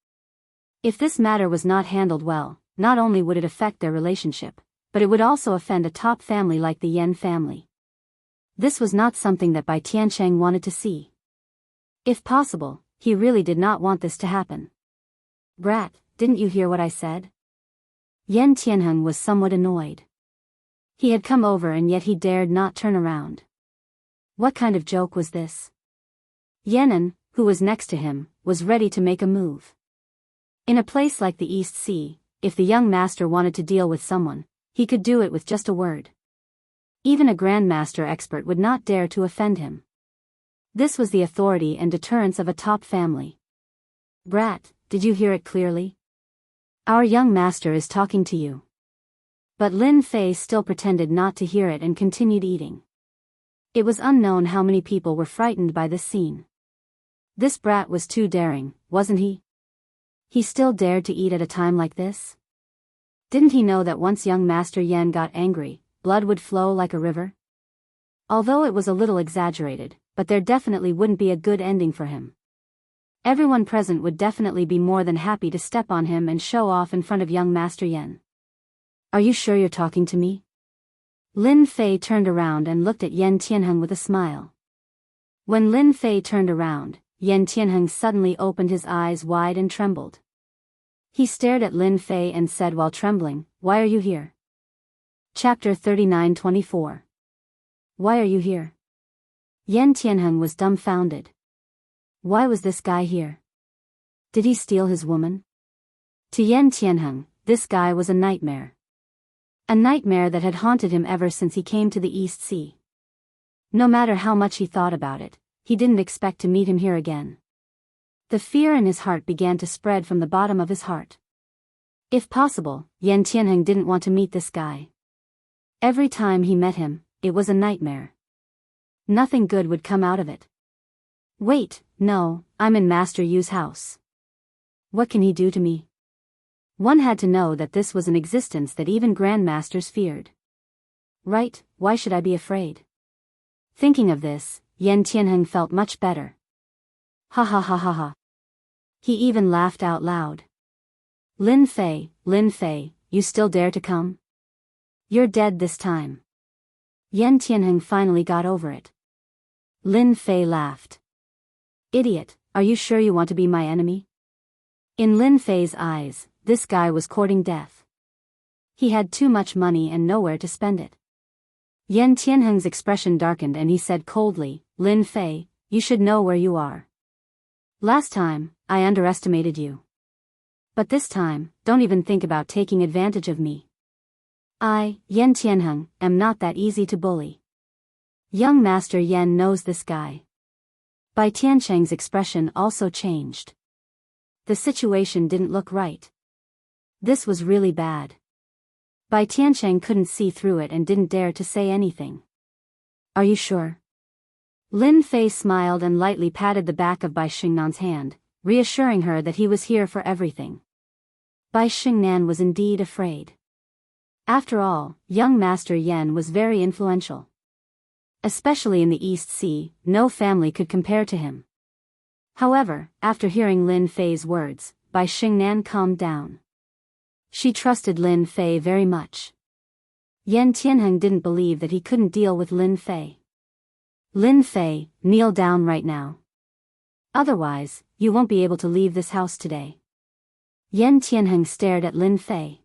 If this matter was not handled well, not only would it affect their relationship, but it would also offend a top family like the Yan family. This was not something that Bai Tiancheng wanted to see. If possible, he really did not want this to happen. Brat, didn't you hear what I said? Yan Tianheng was somewhat annoyed. He had come over and yet he dared not turn around. What kind of joke was this? Yanan, who was next to him, was ready to make a move. In a place like the East Sea, if the young master wanted to deal with someone, he could do it with just a word. Even a grandmaster expert would not dare to offend him. This was the authority and deterrence of a top family. Brat, did you hear it clearly? Our young master is talking to you. But Lin Fei still pretended not to hear it and continued eating. It was unknown how many people were frightened by this scene. This brat was too daring, wasn't he? He still dared to eat at a time like this? Didn't he know that once young Master Yan got angry, blood would flow like a river? Although it was a little exaggerated, but there definitely wouldn't be a good ending for him. Everyone present would definitely be more than happy to step on him and show off in front of young Master Yan. Are you sure you're talking to me? Lin Fei turned around and looked at Yan Tianheng with a smile. When Lin Fei turned around, Yan Tianheng suddenly opened his eyes wide and trembled. He stared at Lin Fei and said while trembling, "Why are you here?" Chapter 39-24. Why are you here? Yan Tianheng was dumbfounded. Why was this guy here? Did he steal his woman? To Yan Tianheng, this guy was a nightmare. A nightmare that had haunted him ever since he came to the East Sea. No matter how much he thought about it, he didn't expect to meet him here again. The fear in his heart began to spread from the bottom of his heart. If possible, Yan Tianheng didn't want to meet this guy. Every time he met him, it was a nightmare. Nothing good would come out of it. Wait, no, I'm in Master Yu's house. What can he do to me? One had to know that this was an existence that even grandmasters feared. Right, why should I be afraid? Thinking of this, Yan Tianheng felt much better. Ha ha ha ha ha. He even laughed out loud. Lin Fei, you still dare to come? You're dead this time. Yan Tianheng finally got over it. Lin Fei laughed. Idiot, are you sure you want to be my enemy? In Lin Fei's eyes, this guy was courting death. He had too much money and nowhere to spend it. Yan Tianheng's expression darkened and he said coldly, Lin Fei, you should know where you are. Last time, I underestimated you. But this time, don't even think about taking advantage of me. I, Yan Tianheng, am not that easy to bully. Young Master Yan knows this guy. Bai Tiancheng's expression also changed. The situation didn't look right. This was really bad. Bai Tiancheng couldn't see through it and didn't dare to say anything. Are you sure? Lin Fei smiled and lightly patted the back of Bai Xingnan's hand, reassuring her that he was here for everything. Bai Xingnan was indeed afraid. After all, young Master Yan was very influential. Especially in the East Sea, no family could compare to him. However, after hearing Lin Fei's words, Bai Xingnan calmed down. She trusted Lin Fei very much. Yan Tianheng didn't believe that he couldn't deal with Lin Fei. Lin Fei, kneel down right now. Otherwise, you won't be able to leave this house today. Yan Tianheng stared at Lin Fei.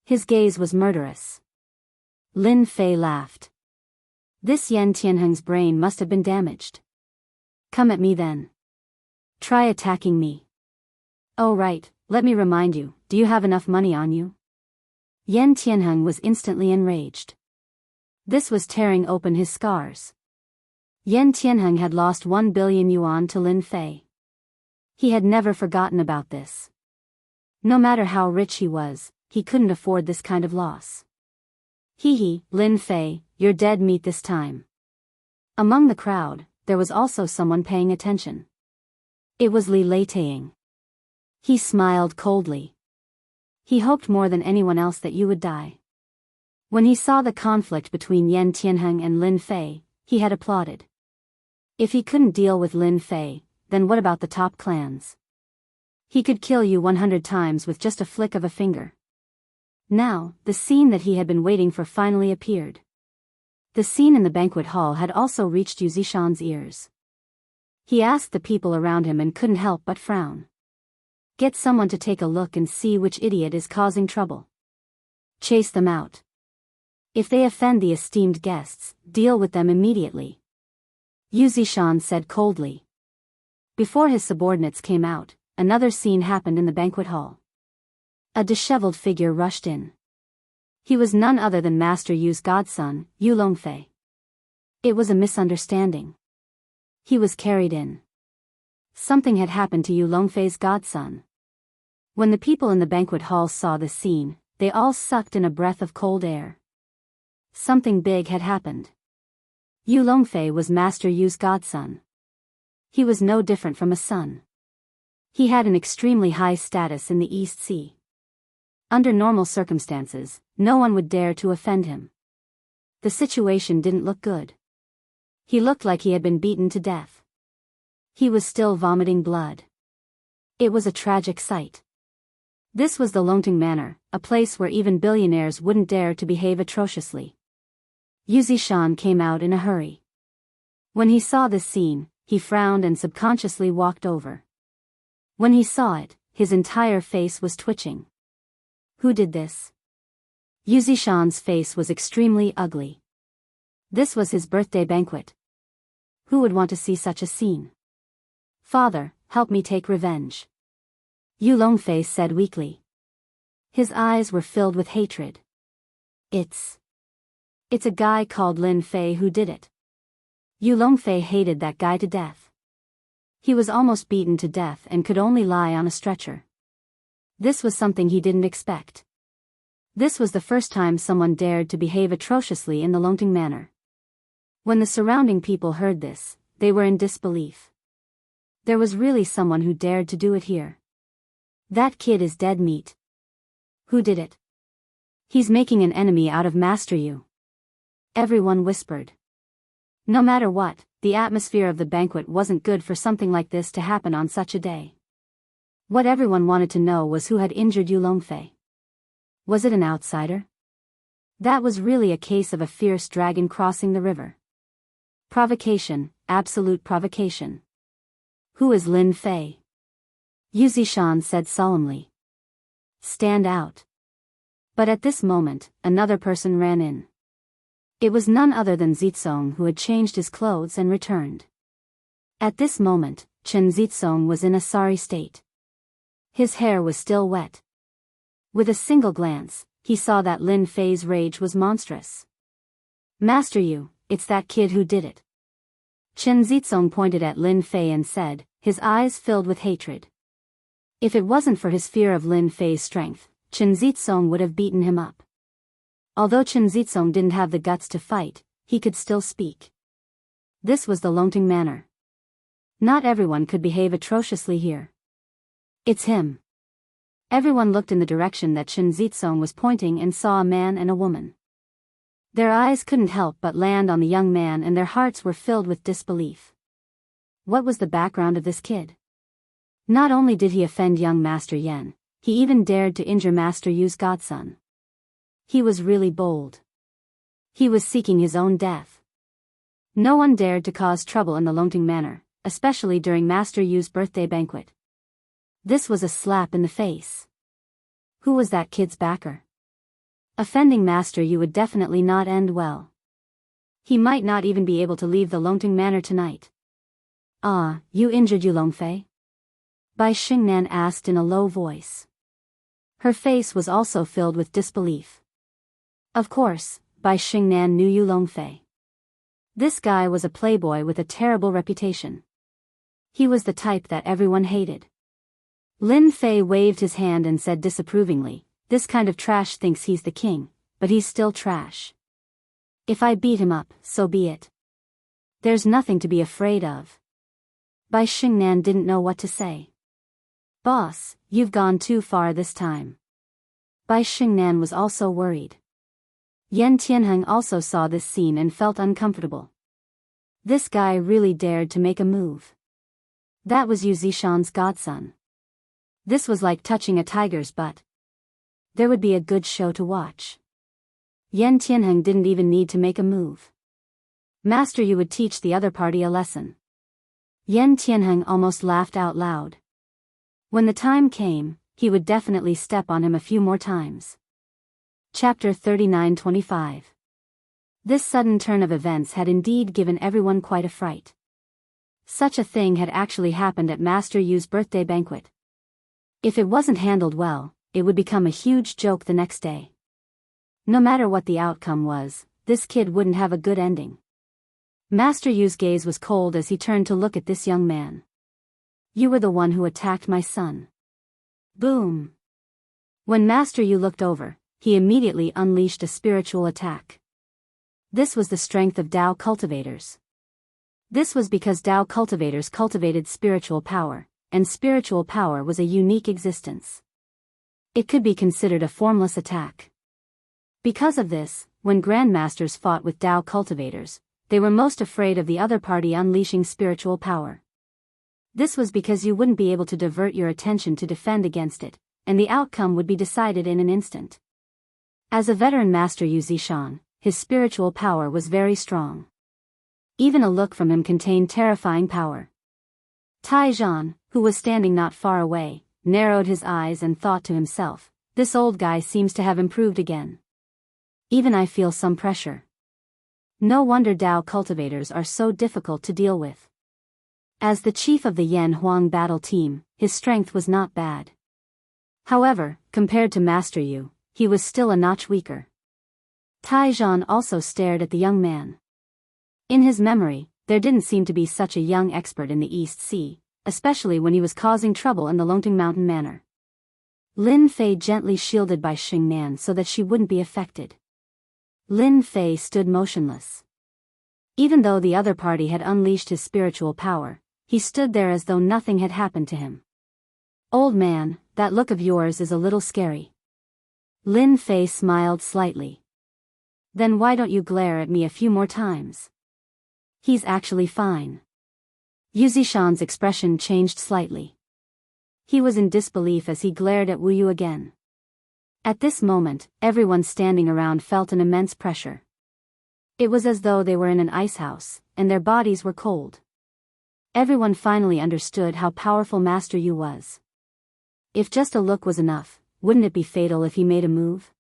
His gaze was murderous. Lin Fei laughed. This Yan Tianheng's brain must have been damaged. Come at me then. Try attacking me. Oh right, let me remind you, do you have enough money on you? Yan Tianheng was instantly enraged. This was tearing open his scars. Yan Tianheng had lost 1 billion yuan to Lin Fei. He had never forgotten about this. No matter how rich he was, he couldn't afford this kind of loss. Hee, Lin Fei, you're dead meat this time. Among the crowd, there was also someone paying attention. It was Li Leiting. He smiled coldly. He hoped more than anyone else that you would die. When he saw the conflict between Yan Tianheng and Lin Fei, he had applauded. If he couldn't deal with Lin Fei, then what about the top clans? He could kill you 100 times with just a flick of a finger. Now, the scene that he had been waiting for finally appeared. The scene in the banquet hall had also reached Yu Zishan's ears. He asked the people around him and couldn't help but frown. Get someone to take a look and see which idiot is causing trouble. Chase them out. If they offend the esteemed guests, deal with them immediately. Yu Zishan said coldly. Before his subordinates came out, another scene happened in the banquet hall. A disheveled figure rushed in. He was none other than Master Yu's godson, Yu Longfei. It was a misunderstanding. He was carried in. Something had happened to Yu Longfei's godson. When the people in the banquet hall saw the scene, they all sucked in a breath of cold air. Something big had happened. Yu Longfei was Master Yu's godson. He was no different from a son. He had an extremely high status in the East Sea. Under normal circumstances, no one would dare to offend him. The situation didn't look good. He looked like he had been beaten to death. He was still vomiting blood. It was a tragic sight. This was the Longting Manor, a place where even billionaires wouldn't dare to behave atrociously. Yu Zishan came out in a hurry. When he saw this scene, he frowned and subconsciously walked over. When he saw it, his entire face was twitching. Who did this? Yu Zishan's face was extremely ugly. This was his birthday banquet. Who would want to see such a scene? Father, help me take revenge. Yu Longfei said weakly. His eyes were filled with hatred. It's a guy called Lin Fei who did it. Yu Longfei hated that guy to death. He was almost beaten to death and could only lie on a stretcher. This was something he didn't expect. This was the first time someone dared to behave atrociously in the Longting Manor. When the surrounding people heard this, they were in disbelief. There was really someone who dared to do it here. That kid is dead meat. Who did it? He's making an enemy out of Master Yu. Everyone whispered. No matter what, the atmosphere of the banquet wasn't good for something like this to happen on such a day. What everyone wanted to know was who had injured Yu Longfei. Was it an outsider? That was really a case of a fierce dragon crossing the river. Provocation, absolute provocation. Who is Lin Fei? Yu Zishan said solemnly. Stand out. But at this moment, another person ran in. It was none other than Zitsong, who had changed his clothes and returned. At this moment, Chen Zitsong was in a sorry state. His hair was still wet. With a single glance, he saw that Lin Fei's rage was monstrous. Master Yu, it's that kid who did it. Chen Zitsong pointed at Lin Fei and said, his eyes filled with hatred. If it wasn't for his fear of Lin Fei's strength, Chen Zitsong would have beaten him up. Although Chen Zitsong didn't have the guts to fight, he could still speak. This was the Longting Manor. Not everyone could behave atrociously here. It's him. Everyone looked in the direction that Chen Zitsong was pointing and saw a man and a woman. Their eyes couldn't help but land on the young man and their hearts were filled with disbelief. What was the background of this kid? Not only did he offend young Master Yan, he even dared to injure Master Yu's godson. He was really bold. He was seeking his own death. No one dared to cause trouble in the Longting Manor, especially during Master Yu's birthday banquet. This was a slap in the face. Who was that kid's backer? Offending Master Yu would definitely not end well. He might not even be able to leave the Longting Manor tonight. Ah, you injured Yu Longfei? Bai Xingnan asked in a low voice. Her face was also filled with disbelief. Of course, Bai Xingnan knew Yu Longfei. This guy was a playboy with a terrible reputation. He was the type that everyone hated. Lin Fei waved his hand and said disapprovingly, "This kind of trash thinks he's the king, but he's still trash. If I beat him up, so be it. There's nothing to be afraid of." Bai Xingnan didn't know what to say. "Boss, you've gone too far this time." Bai Xingnan was also worried. Yan Tianheng also saw this scene and felt uncomfortable. This guy really dared to make a move. That was Yu Zishan's godson. This was like touching a tiger's butt. There would be a good show to watch. Yan Tianheng didn't even need to make a move. Master Yu would teach the other party a lesson. Yan Tianheng almost laughed out loud. When the time came, he would definitely step on him a few more times. Chapter 39-25. This sudden turn of events had indeed given everyone quite a fright. Such a thing had actually happened at Master Yu's birthday banquet. If it wasn't handled well, it would become a huge joke the next day. No matter what the outcome was, this kid wouldn't have a good ending. Master Yu's gaze was cold as he turned to look at this young man. "You were the one who attacked my son." Boom! When Master Yu looked over, he immediately unleashed a spiritual attack. This was the strength of Tao cultivators. This was because Tao cultivators cultivated spiritual power, and spiritual power was a unique existence. It could be considered a formless attack. Because of this, when grandmasters fought with Tao cultivators, they were most afraid of the other party unleashing spiritual power. This was because you wouldn't be able to divert your attention to defend against it, and the outcome would be decided in an instant. As a veteran Master Yu Zishan, his spiritual power was very strong. Even a look from him contained terrifying power. Tai Zhan, who was standing not far away, narrowed his eyes and thought to himself, "This old guy seems to have improved again. Even I feel some pressure." No wonder Tao cultivators are so difficult to deal with. As the chief of the Yan Huang battle team, his strength was not bad. However, compared to Master Yu, he was still a notch weaker. Tai Zhan also stared at the young man. In his memory, there didn't seem to be such a young expert in the East Sea, especially when he was causing trouble in the Longting Mountain Manor. Lin Fei gently shielded Bai Xingnan so that she wouldn't be affected. Lin Fei stood motionless. Even though the other party had unleashed his spiritual power, he stood there as though nothing had happened to him. "Old man, that look of yours is a little scary." Lin Fei smiled slightly. "Then why don't you glare at me a few more times?" "He's actually fine." Yu Zishan's expression changed slightly. He was in disbelief as he glared at Wu Yu again. At this moment, everyone standing around felt an immense pressure. It was as though they were in an ice house, and their bodies were cold. Everyone finally understood how powerful Master Yu was. If just a look was enough, wouldn't it be fatal if he made a move?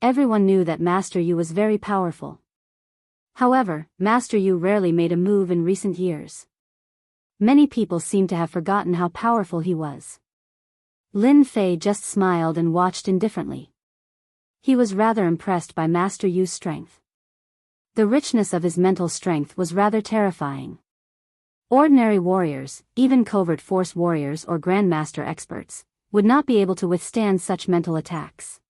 Everyone knew that Master Yu was very powerful. However, Master Yu rarely made a move in recent years. Many people seemed to have forgotten how powerful he was. Lin Fei just smiled and watched indifferently. He was rather impressed by Master Yu's strength. The richness of his mental strength was rather terrifying. Ordinary warriors, even covert force warriors or grandmaster experts, would not be able to withstand such mental attacks.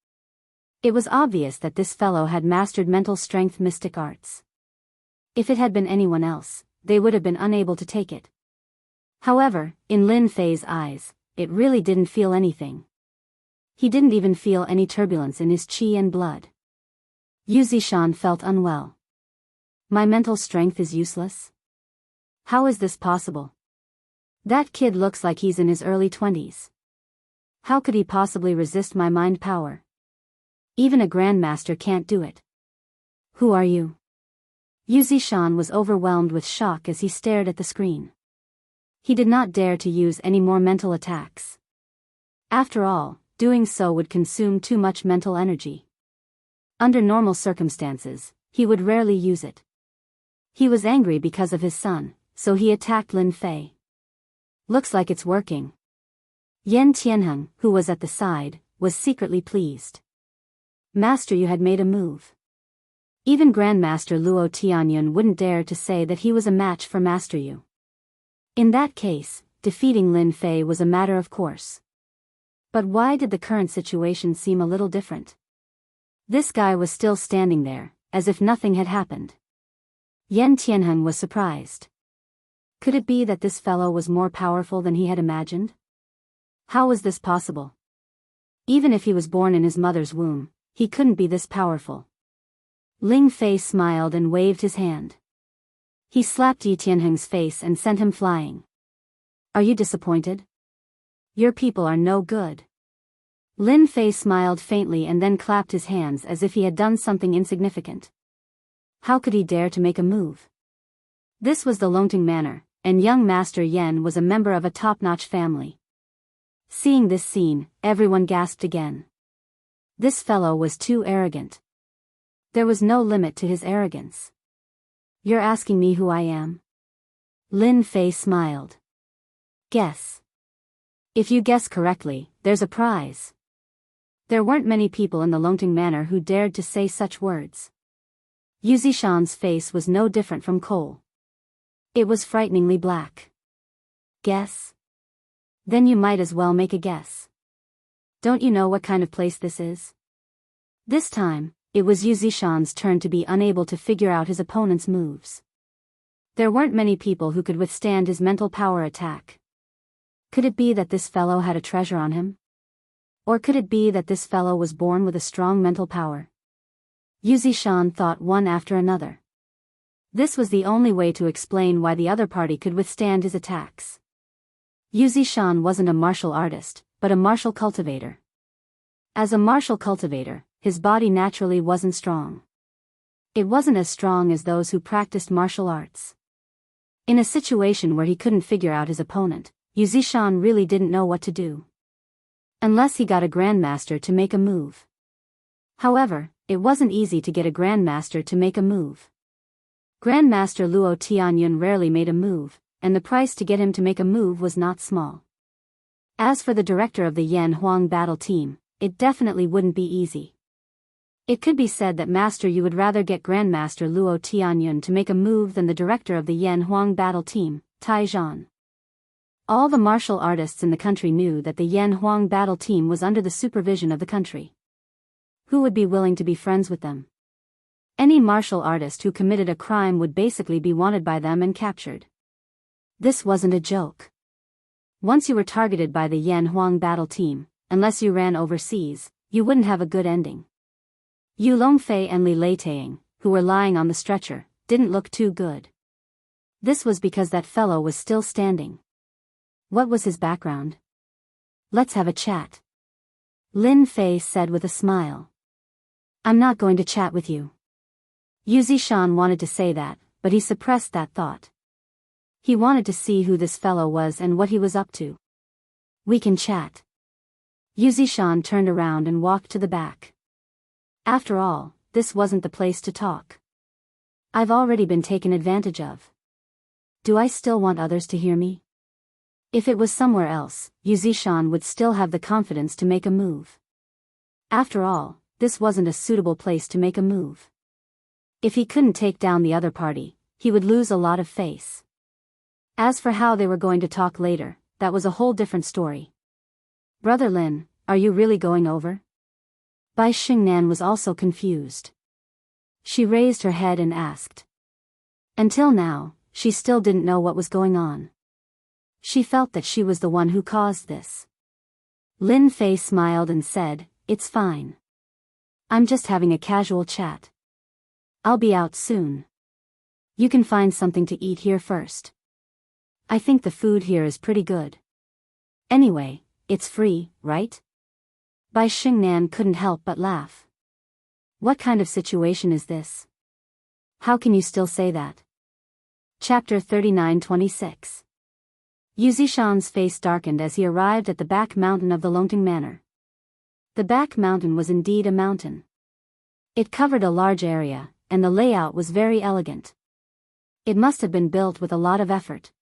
It was obvious that this fellow had mastered mental strength mystic arts. If it had been anyone else, they would have been unable to take it. However, in Lin Fei's eyes, it really didn't feel anything. He didn't even feel any turbulence in his qi and blood. Yu Zishan felt unwell. My mental strength is useless? How is this possible? That kid looks like he's in his early 20s. How could he possibly resist my mind power? Even a grandmaster can't do it. Who are you? Yu Zishan was overwhelmed with shock as he stared at the screen. He did not dare to use any more mental attacks. After all, doing so would consume too much mental energy. Under normal circumstances, he would rarely use it. He was angry because of his son, so he attacked Lin Fei. Looks like it's working. Yan Tianheng, who was at the side, was secretly pleased. Master Yu had made a move. Even Grandmaster Luo Tianyun wouldn't dare to say that he was a match for Master Yu. In that case, defeating Lin Fei was a matter of course. But why did the current situation seem a little different? This guy was still standing there, as if nothing had happened. Yan Tianheng was surprised. Could it be that this fellow was more powerful than he had imagined? How was this possible? Even if he was born in his mother's womb, he couldn't be this powerful. Ling Fei smiled and waved his hand. He slapped Yi Tianheng's face and sent him flying. Are you disappointed? Your people are no good. Lin Fei smiled faintly and then clapped his hands as if he had done something insignificant. How could he dare to make a move? This was the Longting Manor, and young Master Yan was a member of a top-notch family. Seeing this scene, everyone gasped again. This fellow was too arrogant. There was no limit to his arrogance. You're asking me who I am? Lin Fei smiled. Guess. If you guess correctly, there's a prize. There weren't many people in the Longting Manor who dared to say such words. Yu Zishan's face was no different from coal. It was frighteningly black. Guess? Then you might as well make a guess. Don't you know what kind of place this is? This time, it was Yu Zishan's turn to be unable to figure out his opponent's moves. There weren't many people who could withstand his mental power attack. Could it be that this fellow had a treasure on him? Or could it be that this fellow was born with a strong mental power? Yu Zishan thought one after another. This was the only way to explain why the other party could withstand his attacks. Yu Zishan wasn't a martial artist, but a martial cultivator. As a martial cultivator, his body naturally wasn't strong. It wasn't as strong as those who practiced martial arts. In a situation where he couldn't figure out his opponent, Yu Zishan really didn't know what to do. Unless he got a grandmaster to make a move. However, it wasn't easy to get a grandmaster to make a move. Grandmaster Luo Tianyun rarely made a move, and the price to get him to make a move was not small. As for the director of the Yan Huang battle team, it definitely wouldn't be easy. It could be said that Master Yu would rather get Grandmaster Luo Tianyun to make a move than the director of the Yan Huang battle team, Tai Zhan. All the martial artists in the country knew that the Yan Huang battle team was under the supervision of the country. Who would be willing to be friends with them? Any martial artist who committed a crime would basically be wanted by them and captured. This wasn't a joke. Once you were targeted by the Yan Huang battle team, unless you ran overseas, you wouldn't have a good ending. Yu Longfei and Li Leitang, who were lying on the stretcher, didn't look too good. This was because that fellow was still standing. What was his background? Let's have a chat. Lin Fei said with a smile. I'm not going to chat with you. Yu Zishan wanted to say that, but he suppressed that thought. He wanted to see who this fellow was and what he was up to. We can chat. Yu Zishan turned around and walked to the back. After all, this wasn't the place to talk. I've already been taken advantage of. Do I still want others to hear me? If it was somewhere else, Yu Zishan would still have the confidence to make a move. After all, this wasn't a suitable place to make a move. If he couldn't take down the other party, he would lose a lot of face. As for how they were going to talk later, that was a whole different story. Brother Lin, are you really going over? Bai Xingnan was also confused. She raised her head and asked. Until now, she still didn't know what was going on. She felt that she was the one who caused this. Lin Fei smiled and said, It's fine. I'm just having a casual chat. I'll be out soon. You can find something to eat here first. I think the food here is pretty good. Anyway, it's free, right? Bai Xingnan couldn't help but laugh. What kind of situation is this? How can you still say that? Chapter 39-26. Yu Zishan's face darkened as he arrived at the back mountain of the Longting Manor. The back mountain was indeed a mountain. It covered a large area, and the layout was very elegant. It must have been built with a lot of effort.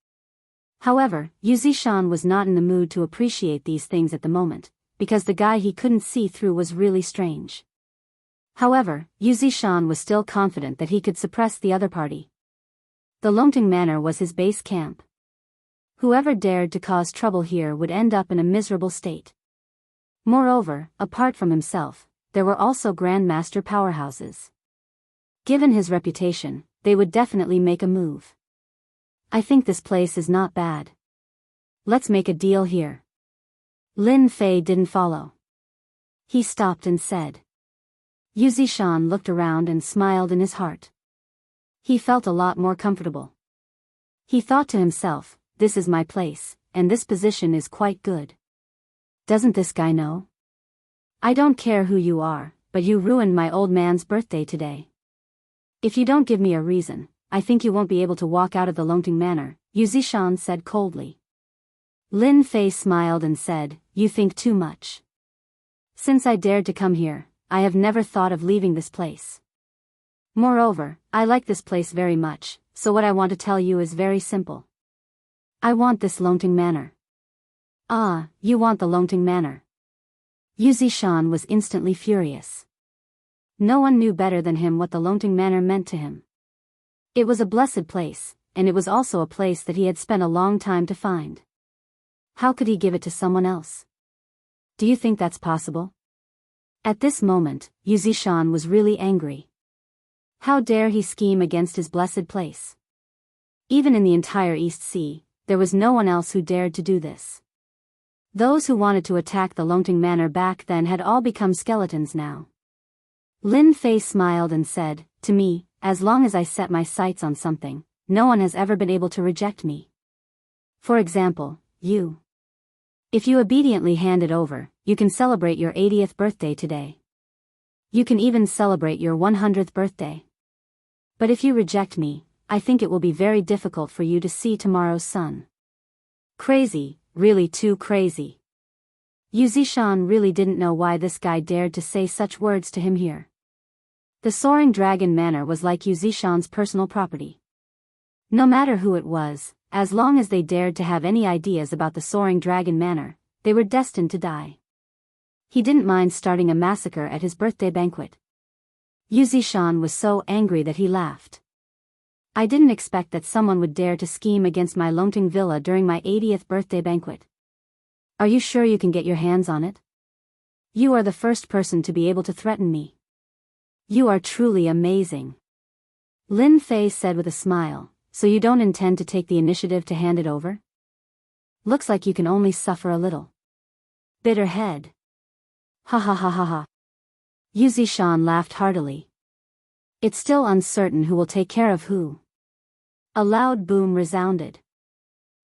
However, Yuzishan was not in the mood to appreciate these things at the moment, because the guy he couldn't see through was really strange. However, Yuzishan was still confident that he could suppress the other party. The Longting Manor was his base camp. Whoever dared to cause trouble here would end up in a miserable state. Moreover, apart from himself, there were also Grandmaster powerhouses. Given his reputation, they would definitely make a move. I think this place is not bad. Let's make a deal here. Lin Fei didn't follow. He stopped and said. Yuzishan looked around and smiled in his heart. He felt a lot more comfortable. He thought to himself, this is my place, and this position is quite good. Doesn't this guy know? I don't care who you are, but you ruined my old man's birthday today. If you don't give me a reason, I think you won't be able to walk out of the Longting Manor, Yuzishan said coldly. Lin Fei smiled and said, you think too much. Since I dared to come here, I have never thought of leaving this place. Moreover, I like this place very much, so what I want to tell you is very simple. I want this Longting Manor. Ah, you want the Longting Manor. Yuzishan was instantly furious. No one knew better than him what the Longting Manor meant to him. It was a blessed place, and it was also a place that he had spent a long time to find. How could he give it to someone else? Do you think that's possible? At this moment, Yuzishan was really angry. How dare he scheme against his blessed place? Even in the entire East Sea, there was no one else who dared to do this. Those who wanted to attack the Longting Manor back then had all become skeletons now. Lin Fei smiled and said, to me, as long as I set my sights on something, no one has ever been able to reject me. For example, you. If you obediently hand it over, you can celebrate your 80th birthday today. You can even celebrate your 100th birthday. But if you reject me, I think it will be very difficult for you to see tomorrow's sun. Crazy, really too crazy. Yuzishan really didn't know why this guy dared to say such words to him here. The Soaring Dragon Manor was like Yuzishan's personal property. No matter who it was, as long as they dared to have any ideas about the Soaring Dragon Manor, they were destined to die. He didn't mind starting a massacre at his birthday banquet. Yuzishan was so angry that he laughed. I didn't expect that someone would dare to scheme against my Longting Villa during my 80th birthday banquet. Are you sure you can get your hands on it? You are the first person to be able to threaten me. You are truly amazing. Lin Fei said with a smile, so you don't intend to take the initiative to hand it over? Looks like you can only suffer a little. Bitter head. Ha ha ha ha ha. Yuzishan laughed heartily. It's still uncertain who will take care of who. A loud boom resounded.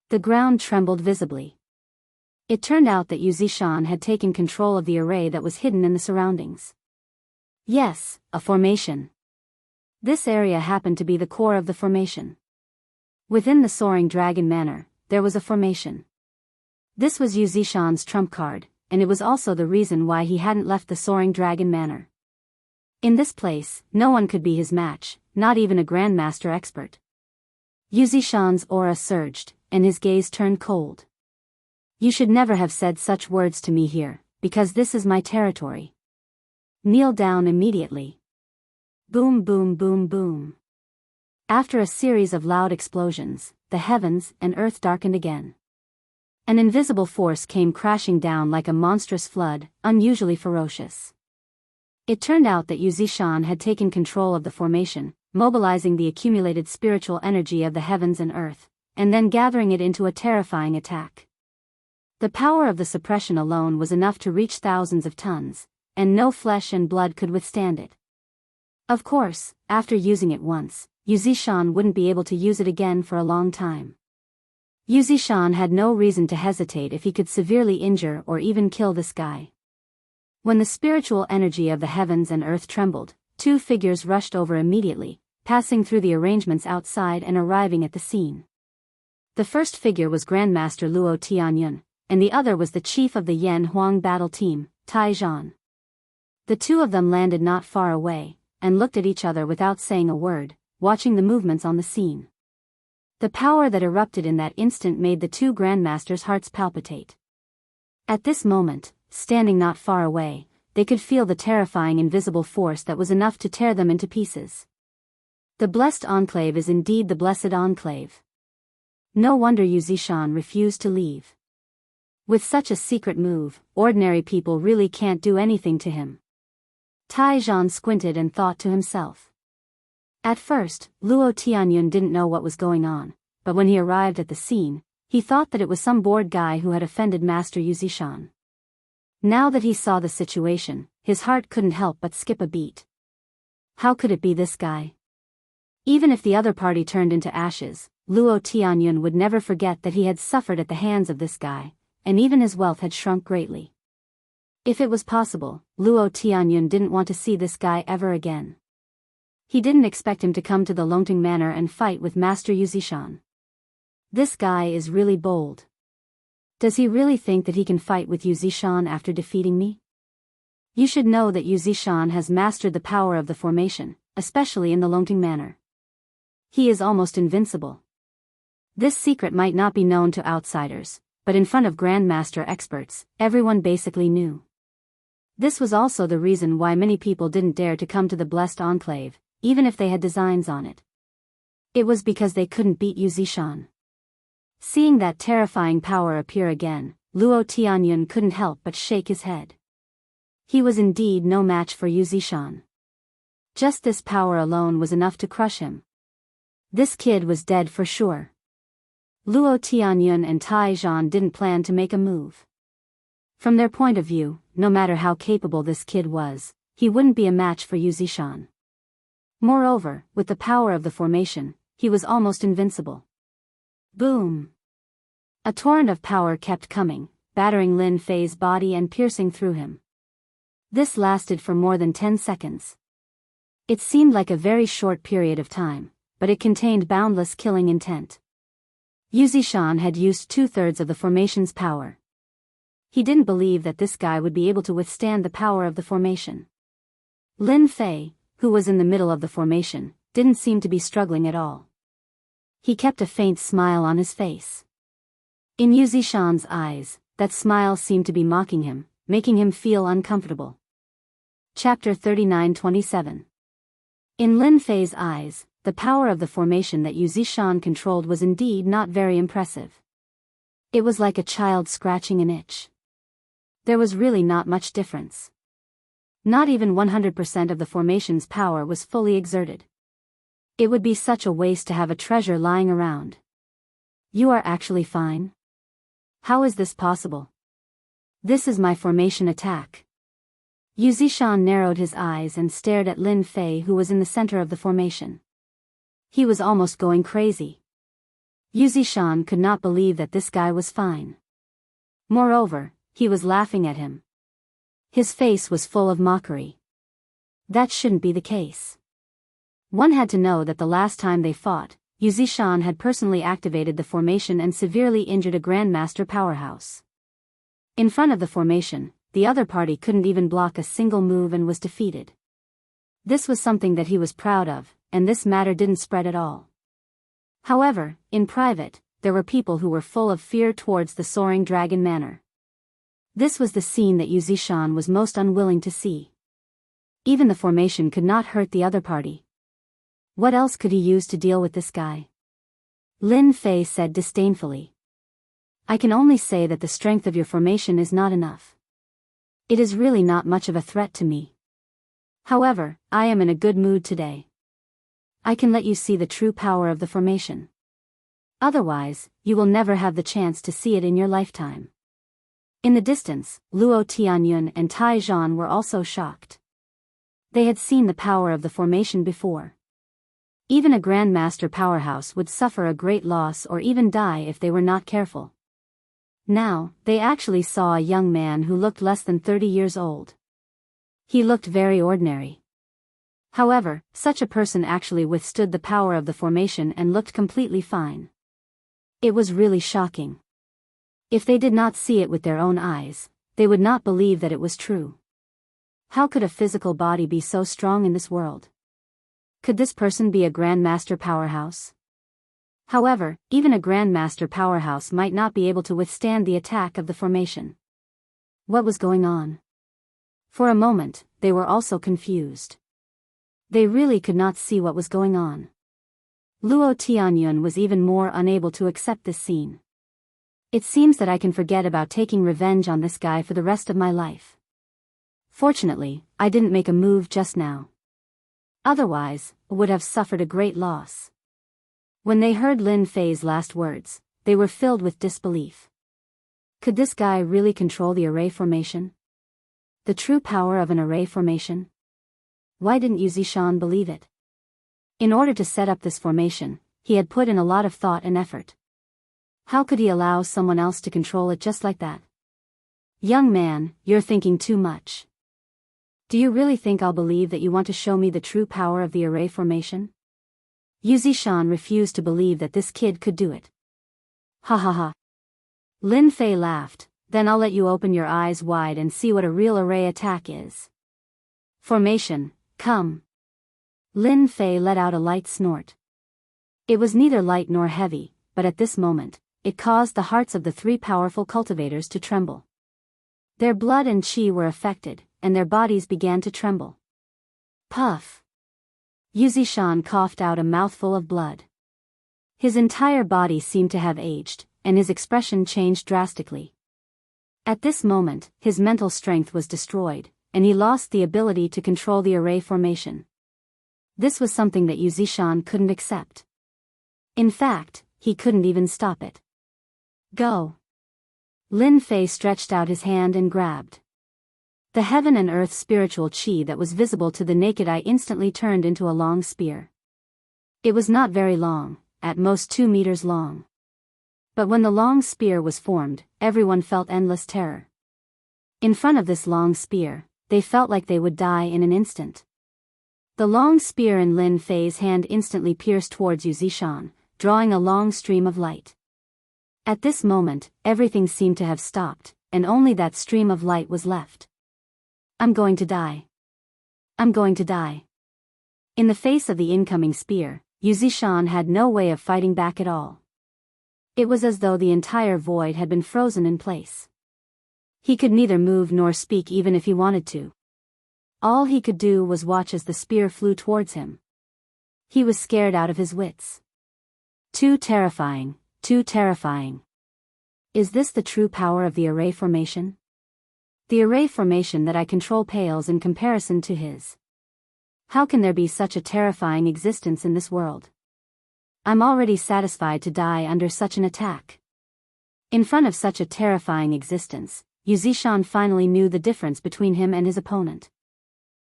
The ground trembled visibly. It turned out that Yuzishan had taken control of the array that was hidden in the surroundings. Yes, a formation. This area happened to be the core of the formation. Within the Soaring Dragon Manor, there was a formation. This was Yuzishan's trump card, and it was also the reason why he hadn't left the Soaring Dragon Manor. In this place, no one could be his match, not even a Grandmaster expert. Yuzishan's aura surged, and his gaze turned cold. You should never have said such words to me here, because this is my territory. Kneel down immediately. Boom boom boom boom. After a series of loud explosions, the heavens and earth darkened again. An invisible force came crashing down like a monstrous flood, unusually ferocious. It turned out that Yuzishan had taken control of the formation, mobilizing the accumulated spiritual energy of the heavens and earth, and then gathering it into a terrifying attack. The power of the suppression alone was enough to reach thousands of tons, and no flesh and blood could withstand it. Of course, after using it once, Yuzishan wouldn't be able to use it again for a long time. Yuzishan had no reason to hesitate if he could severely injure or even kill this guy. When the spiritual energy of the heavens and earth trembled, two figures rushed over immediately, passing through the arrangements outside and arriving at the scene. The first figure was Grandmaster Luo Tianyun, and the other was the chief of the Yan Huang battle team, Tai Zhan. The two of them landed not far away, and looked at each other without saying a word, watching the movements on the scene. The power that erupted in that instant made the two grandmasters' hearts palpitate. At this moment, standing not far away, they could feel the terrifying invisible force that was enough to tear them into pieces. The blessed enclave is indeed the blessed enclave. No wonder Yu Zishan refused to leave. With such a secret move, ordinary people really can't do anything to him. Tai Zhan squinted and thought to himself. At first, Luo Tianyun didn't know what was going on, but when he arrived at the scene, he thought that it was some bored guy who had offended Master Yu Zishan. Now that he saw the situation, his heart couldn't help but skip a beat. How could it be this guy? Even if the other party turned into ashes, Luo Tianyun would never forget that he had suffered at the hands of this guy, and even his wealth had shrunk greatly. If it was possible, Luo Tianyun didn't want to see this guy ever again. He didn't expect him to come to the Longting Manor and fight with Master Yu Zishan. This guy is really bold. Does he really think that he can fight with Yu Zishan after defeating me? You should know that Yu Zishan has mastered the power of the formation, especially in the Longting Manor. He is almost invincible. This secret might not be known to outsiders, but in front of Grandmaster experts, everyone basically knew. This was also the reason why many people didn't dare to come to the Blessed Enclave, even if they had designs on it. It was because they couldn't beat Yu Zishan. Seeing that terrifying power appear again, Luo Tianyun couldn't help but shake his head. He was indeed no match for Yu Zishan. Just this power alone was enough to crush him. This kid was dead for sure. Luo Tianyun and Tai Zhan didn't plan to make a move. From their point of view, no matter how capable this kid was, he wouldn't be a match for Yu Zishan. Moreover, with the power of the formation, he was almost invincible. Boom! A torrent of power kept coming, battering Lin Fei's body and piercing through him. This lasted for more than 10 seconds. It seemed like a very short period of time, but it contained boundless killing intent. Yu Zishan had used 2/3 of the formation's power. He didn't believe that this guy would be able to withstand the power of the formation. Lin Fei, who was in the middle of the formation, didn't seem to be struggling at all. He kept a faint smile on his face. In Yu Zishan's eyes, that smile seemed to be mocking him, making him feel uncomfortable. Chapter 39-27. In Lin Fei's eyes, the power of the formation that Yu Zishan controlled was indeed not very impressive. It was like a child scratching an itch. There was really not much difference. Not even 100% of the formation's power was fully exerted. It would be such a waste to have a treasure lying around. You are actually fine? How is this possible? This is my formation attack. Yu Zishan narrowed his eyes and stared at Lin Fei, who was in the center of the formation. He was almost going crazy. Yu Zishan could not believe that this guy was fine. Moreover, he was laughing at him. His face was full of mockery. That shouldn't be the case. One had to know that the last time they fought, Yu Zishan had personally activated the formation and severely injured a Grandmaster powerhouse. In front of the formation, the other party couldn't even block a single move and was defeated. This was something that he was proud of, and this matter didn't spread at all. However, in private, there were people who were full of fear towards the Soaring Dragon Manor. This was the scene that Yu Zishan was most unwilling to see. Even the formation could not hurt the other party. What else could he use to deal with this guy? Lin Fei said disdainfully. I can only say that the strength of your formation is not enough. It is really not much of a threat to me. However, I am in a good mood today. I can let you see the true power of the formation. Otherwise, you will never have the chance to see it in your lifetime. In the distance, Luo Tianyun and Tai Zhan were also shocked. They had seen the power of the formation before. Even a Grandmaster powerhouse would suffer a great loss or even die if they were not careful. Now, they actually saw a young man who looked less than 30 years old. He looked very ordinary. However, such a person actually withstood the power of the formation and looked completely fine. It was really shocking. If they did not see it with their own eyes, they would not believe that it was true. How could a physical body be so strong in this world? Could this person be a grandmaster powerhouse? However, even a grandmaster powerhouse might not be able to withstand the attack of the formation. What was going on? For a moment, they were also confused. They really could not see what was going on. Luo Tianyun was even more unable to accept this scene. It seems that I can forget about taking revenge on this guy for the rest of my life. Fortunately, I didn't make a move just now. Otherwise, I would have suffered a great loss. When they heard Lin Fei's last words, they were filled with disbelief. Could this guy really control the array formation? The true power of an array formation? Why didn't Yu Zishan believe it? In order to set up this formation, he had put in a lot of thought and effort. How could he allow someone else to control it just like that? Young man, you're thinking too much. Do you really think I'll believe that you want to show me the true power of the array formation? Yu Zishan refused to believe that this kid could do it. Ha ha ha. Lin Fei laughed, then I'll let you open your eyes wide and see what a real array attack is. Formation, come. Lin Fei let out a light snort. It was neither light nor heavy, but at this moment, it caused the hearts of the three powerful cultivators to tremble. Their blood and qi were affected, and their bodies began to tremble. Puff. Yu Zishan coughed out a mouthful of blood. His entire body seemed to have aged, and his expression changed drastically. At this moment, his mental strength was destroyed, and he lost the ability to control the array formation. This was something that Yu Zishan couldn't accept. In fact, he couldn't even stop it. Go. Lin Fei stretched out his hand and grabbed. The heaven and earth spiritual qi that was visible to the naked eye instantly turned into a long spear. It was not very long, at most 2 meters long. But when the long spear was formed, everyone felt endless terror. In front of this long spear, they felt like they would die in an instant. The long spear in Lin Fei's hand instantly pierced towards Yu Zishan, drawing a long stream of light. At this moment, everything seemed to have stopped, and only that stream of light was left. I'm going to die. I'm going to die. In the face of the incoming spear, Yu Zishan had no way of fighting back at all. It was as though the entire void had been frozen in place. He could neither move nor speak even if he wanted to. All he could do was watch as the spear flew towards him. He was scared out of his wits. Too terrifying, too terrifying. Is this the true power of the array formation? The array formation that I control pales in comparison to his. How can there be such a terrifying existence in this world? I'm already satisfied to die under such an attack. In front of such a terrifying existence, Yu Zishan finally knew the difference between him and his opponent.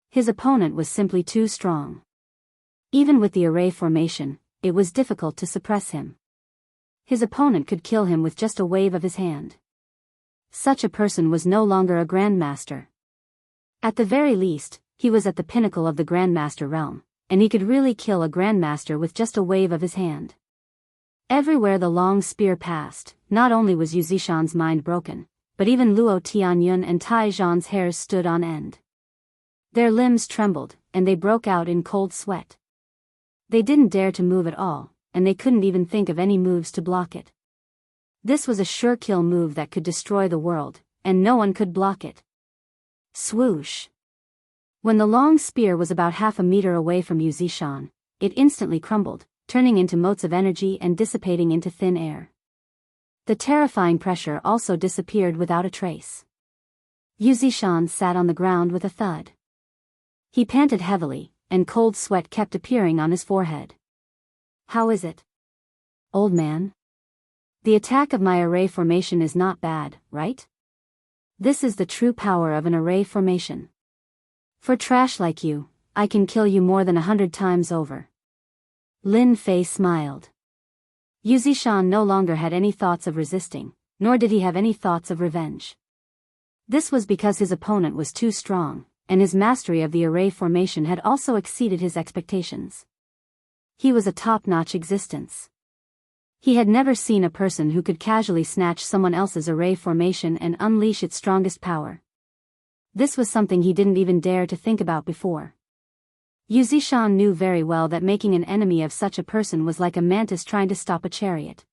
His opponent was simply too strong. Even with the array formation, it was difficult to suppress him. His opponent could kill him with just a wave of his hand. Such a person was no longer a grandmaster. At the very least, he was at the pinnacle of the grandmaster realm, and he could really kill a grandmaster with just a wave of his hand. Everywhere the long spear passed, not only was Yu Zishan's mind broken, but even Luo Tianyun and Tai Zhan's hairs stood on end. Their limbs trembled, and they broke out in cold sweat. They didn't dare to move at all, and they couldn't even think of any moves to block it. This was a sure kill move that could destroy the world, and no one could block it. Swoosh! When the long spear was about half a meter away from Yu Zishan, it instantly crumbled, turning into motes of energy and dissipating into thin air. The terrifying pressure also disappeared without a trace. Yu Zishan sat on the ground with a thud. He panted heavily, and cold sweat kept appearing on his forehead. How is it? Old man? The attack of my array formation is not bad, right? This is the true power of an array formation. For trash like you, I can kill you more than 100 times over. Lin Fei smiled. Yu Zishan no longer had any thoughts of resisting, nor did he have any thoughts of revenge. This was because his opponent was too strong, and his mastery of the array formation had also exceeded his expectations. He was a top-notch existence. He had never seen a person who could casually snatch someone else's array formation and unleash its strongest power. This was something he didn't even dare to think about before. Yu Zishan knew very well that making an enemy of such a person was like a mantis trying to stop a chariot.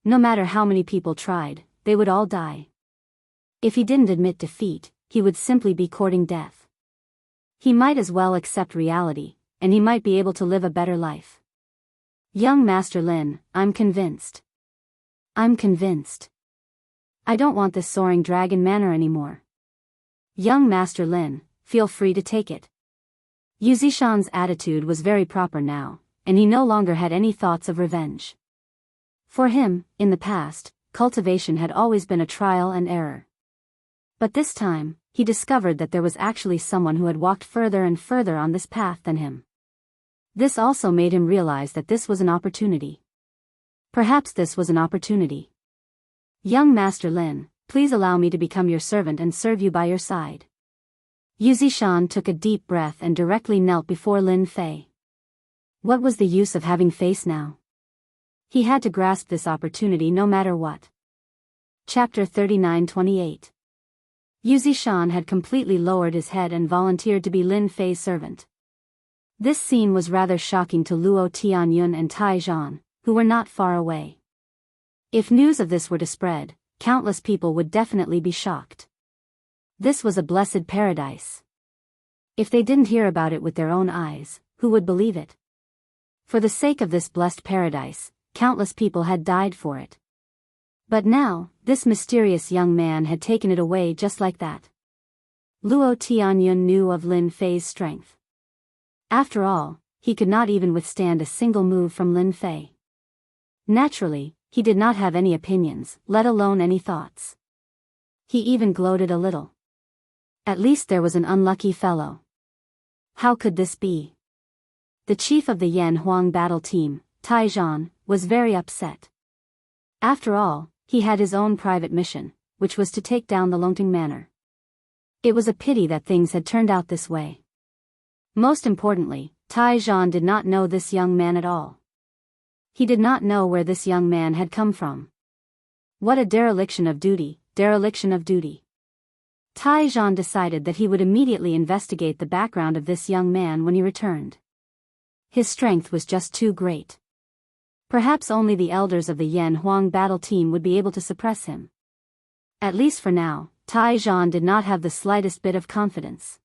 No matter how many people tried, they would all die. If he didn't admit defeat, he would simply be courting death. He might as well accept reality, and he might be able to live a better life. Young Master Lin, I'm convinced. I'm convinced. I don't want this soaring dragon manner anymore. Young Master Lin, feel free to take it. Yu Zishan's attitude was very proper now, and he no longer had any thoughts of revenge. For him, in the past, cultivation had always been a trial and error. But this time, he discovered that there was actually someone who had walked further and further on this path than him. This also made him realize that this was an opportunity. Perhaps this was an opportunity. Young Master Lin, please allow me to become your servant and serve you by your side. Yu Zishan took a deep breath and directly knelt before Lin Fei. What was the use of having face now? He had to grasp this opportunity no matter what. Chapter 39-28. Yu Zishan had completely lowered his head and volunteered to be Lin Fei's servant. This scene was rather shocking to Luo Tianyun and Tai Zhan, who were not far away. If news of this were to spread, countless people would definitely be shocked. This was a blessed paradise. If they didn't hear about it with their own eyes, who would believe it? For the sake of this blessed paradise, countless people had died for it. But now, this mysterious young man had taken it away just like that. Luo Tianyun knew of Lin Fei's strength. After all, he could not even withstand a single move from Lin Fei. Naturally, he did not have any opinions, let alone any thoughts. He even gloated a little. At least there was an unlucky fellow. How could this be? The chief of the Yan Huang battle team, Tai Zhan, was very upset. After all, he had his own private mission, which was to take down the Longting Manor. It was a pity that things had turned out this way. Most importantly, Tai Zhan did not know this young man at all. He did not know where this young man had come from. What a dereliction of duty, dereliction of duty. Tai Zhan decided that he would immediately investigate the background of this young man when he returned. His strength was just too great. Perhaps only the elders of the Yan Huang battle team would be able to suppress him. At least for now, Tai Zhan did not have the slightest bit of confidence.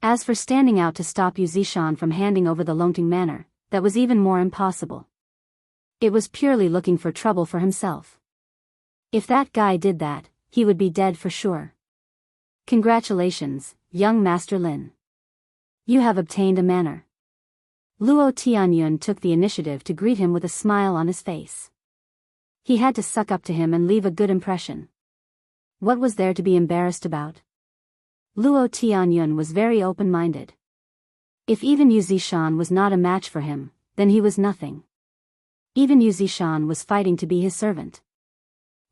As for standing out to stop Yu Zishan from handing over the Longting Manor, that was even more impossible. It was purely looking for trouble for himself. If that guy did that, he would be dead for sure. Congratulations, young Master Lin. You have obtained a manor. Luo Tianyun took the initiative to greet him with a smile on his face. He had to suck up to him and leave a good impression. What was there to be embarrassed about? Luo Tianyun was very open-minded. If even Yu Zishan was not a match for him, then he was nothing. Even Yu Zishan was fighting to be his servant.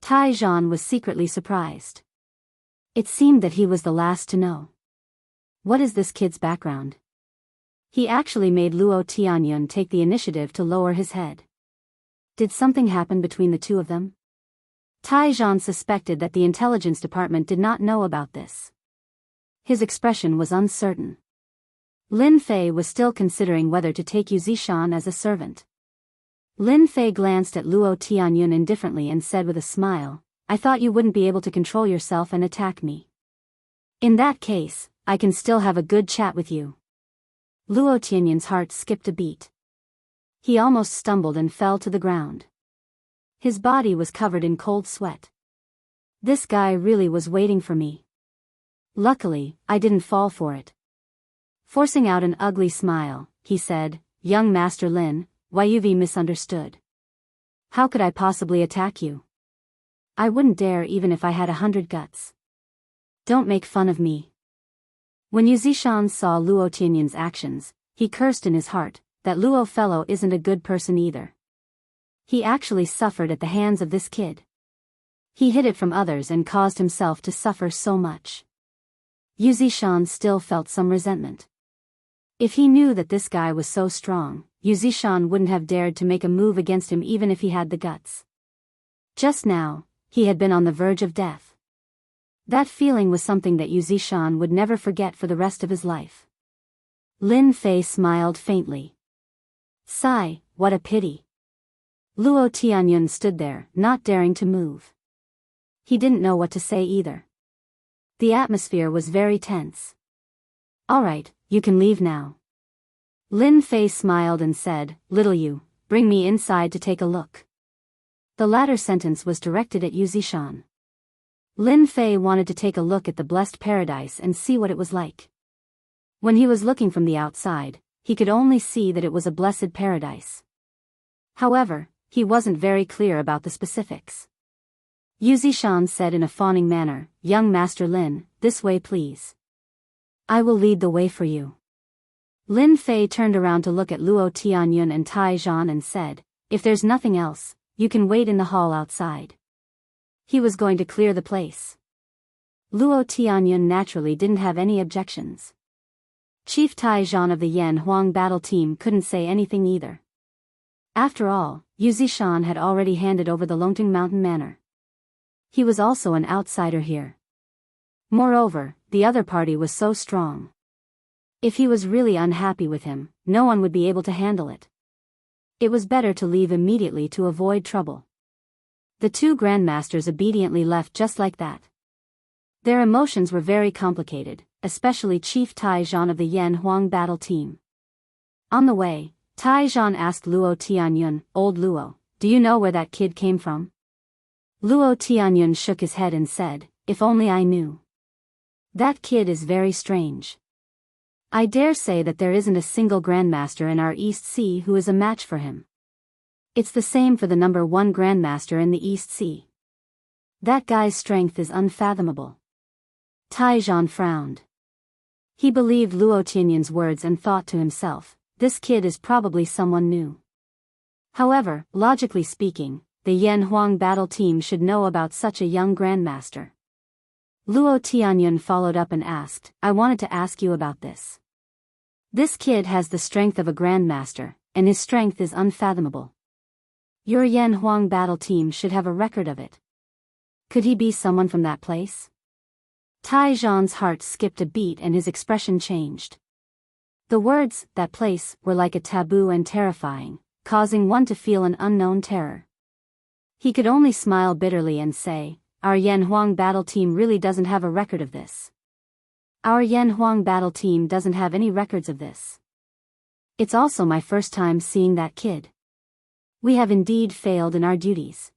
Tai Zhan was secretly surprised. It seemed that he was the last to know. What is this kid's background? He actually made Luo Tianyun take the initiative to lower his head. Did something happen between the two of them? Tai Zhan suspected that the intelligence department did not know about this. His expression was uncertain. Lin Fei was still considering whether to take Yu Zishan as a servant. Lin Fei glanced at Luo Tianyun indifferently and said with a smile, I thought you wouldn't be able to control yourself and attack me. In that case, I can still have a good chat with you. Luo Tianyun's heart skipped a beat. He almost stumbled and fell to the ground. His body was covered in cold sweat. This guy really was waiting for me. Luckily, I didn't fall for it. Forcing out an ugly smile, he said, Young Master Lin, why you've misunderstood. How could I possibly attack you? I wouldn't dare even if I had 100 guts. Don't make fun of me. When Yu Zishan saw Luo Tianyun's actions, he cursed in his heart, that Luo fellow isn't a good person either. He actually suffered at the hands of this kid. He hid it from others and caused himself to suffer so much. Yu Zishan still felt some resentment. If he knew that this guy was so strong, Yu Zishan wouldn't have dared to make a move against him even if he had the guts. Just now, he had been on the verge of death. That feeling was something that Yu Zishan would never forget for the rest of his life. Lin Fei smiled faintly. Sigh, what a pity. Luo Tianyun stood there, not daring to move. He didn't know what to say either. The atmosphere was very tense. All right, you can leave now. Lin Fei smiled and said, Little Yu, bring me inside to take a look. The latter sentence was directed at Yu Zishan. Lin Fei wanted to take a look at the blessed paradise and see what it was like. When he was looking from the outside, he could only see that it was a blessed paradise. However, he wasn't very clear about the specifics. Yu Zishan said in a fawning manner, Young Master Lin, this way please. I will lead the way for you. Lin Fei turned around to look at Luo Tianyun and Tai Zhan and said, If there's nothing else, you can wait in the hall outside. He was going to clear the place. Luo Tianyun naturally didn't have any objections. Chief Tai Zhan of the Yan Huang battle team couldn't say anything either. After all, Yu Zishan had already handed over the Longting Mountain Manor. He was also an outsider here. Moreover, the other party was so strong. If he was really unhappy with him, no one would be able to handle it. It was better to leave immediately to avoid trouble. The two grandmasters obediently left just like that. Their emotions were very complicated, especially Chief Tai Zhan of the Yan Huang battle team. On the way, Tai Zhan asked Luo Tianyun, Old Luo, do you know where that kid came from? Luo Tianyun shook his head and said, If only I knew. That kid is very strange. I dare say that there isn't a single grandmaster in our East Sea who is a match for him. It's the same for the number 1 grandmaster in the East Sea. That guy's strength is unfathomable. Tai Zhan frowned. He believed Luo Tianyun's words and thought to himself, this kid is probably someone new. However, logically speaking, the Yan Huang battle team should know about such a young grandmaster. Luo Tianyun followed up and asked, I wanted to ask you about this. This kid has the strength of a grandmaster, and his strength is unfathomable. Your Yan Huang battle team should have a record of it. Could he be someone from that place? Tai Zhan's heart skipped a beat and his expression changed. The words, that place, were like a taboo and terrifying, causing one to feel an unknown terror. He could only smile bitterly and say, Our Yan Huang battle team really doesn't have a record of this. Our Yan Huang battle team doesn't have any records of this. It's also my first time seeing that kid. We have indeed failed in our duties.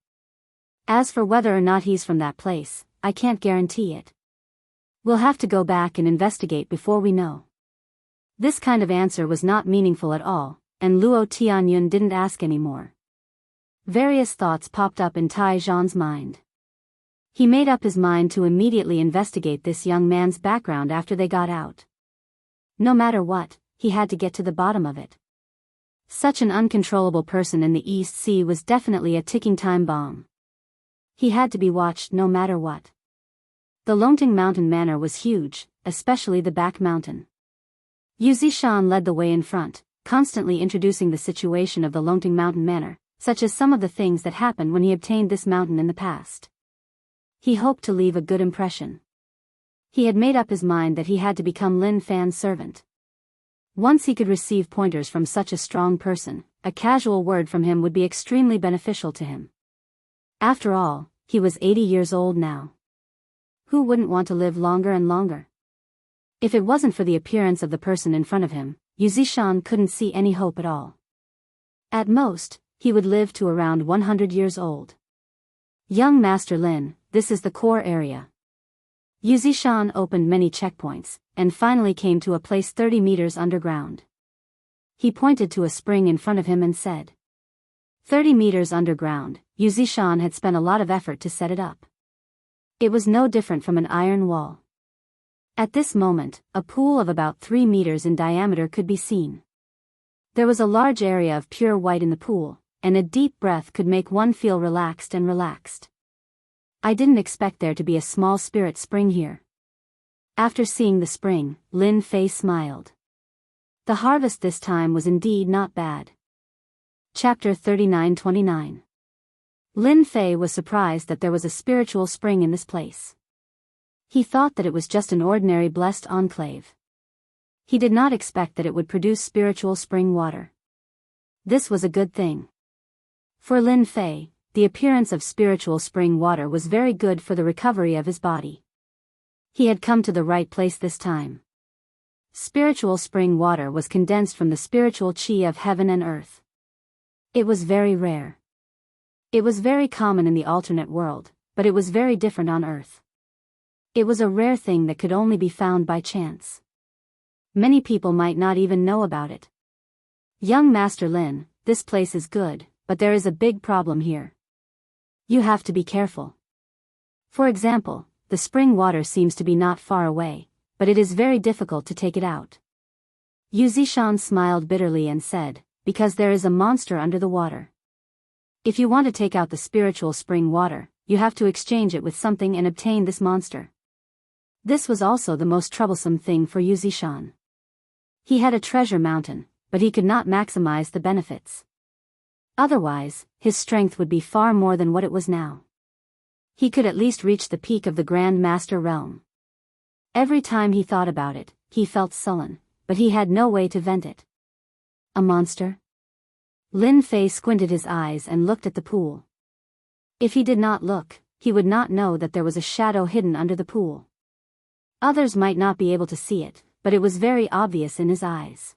As for whether or not he's from that place, I can't guarantee it. We'll have to go back and investigate before we know. This kind of answer was not meaningful at all, and Luo Tianyun didn't ask any more. Various thoughts popped up in Tai Zhan's mind. He made up his mind to immediately investigate this young man's background after they got out. No matter what, he had to get to the bottom of it. Such an uncontrollable person in the East Sea was definitely a ticking time bomb. He had to be watched no matter what. The Longting Mountain Manor was huge, especially the back mountain. Yu Zishan led the way in front, constantly introducing the situation of the Longting Mountain Manor, such as some of the things that happened when he obtained this mountain in the past. He hoped to leave a good impression. He had made up his mind that he had to become Lin Fan's servant. Once he could receive pointers from such a strong person, a casual word from him would be extremely beneficial to him. After all, he was 80 years old now. Who wouldn't want to live longer and longer? If it wasn't for the appearance of the person in front of him, Yu Zishan couldn't see any hope at all. At most, he would live to around 100 years old. Young Master Lin, this is the core area. Yu Zishan opened many checkpoints, and finally came to a place 30 meters underground. He pointed to a spring in front of him and said, 30 meters underground. Yu Zishan had spent a lot of effort to set it up. It was no different from an iron wall. At this moment, a pool of about 3 meters in diameter could be seen. There was a large area of pure white in the pool, and a deep breath could make one feel relaxed and relaxed. I didn't expect there to be a small spirit spring here. After seeing the spring, Lin Fei smiled. The harvest this time was indeed not bad. Chapter 39-29. Lin Fei was surprised that there was a spiritual spring in this place. He thought that it was just an ordinary blessed enclave. He did not expect that it would produce spiritual spring water. This was a good thing. For Lin Fei, the appearance of spiritual spring water was very good for the recovery of his body. He had come to the right place this time. Spiritual spring water was condensed from the spiritual chi of heaven and earth. It was very rare. It was very common in the alternate world, but it was very different on Earth. It was a rare thing that could only be found by chance. Many people might not even know about it. Young Master Lin, this place is good, but there is a big problem here. You have to be careful. For example, the spring water seems to be not far away, but it is very difficult to take it out. Yu Zishan smiled bitterly and said, because there is a monster under the water. If you want to take out the spiritual spring water, you have to exchange it with something and obtain this monster. This was also the most troublesome thing for Yu Zishan. He had a treasure mountain, but he could not maximize the benefits. Otherwise, his strength would be far more than what it was now. He could at least reach the peak of the Grand Master realm. Every time he thought about it, he felt sullen, but he had no way to vent it. A monster? Lin Fei squinted his eyes and looked at the pool. If he did not look, he would not know that there was a shadow hidden under the pool. Others might not be able to see it, but it was very obvious in his eyes.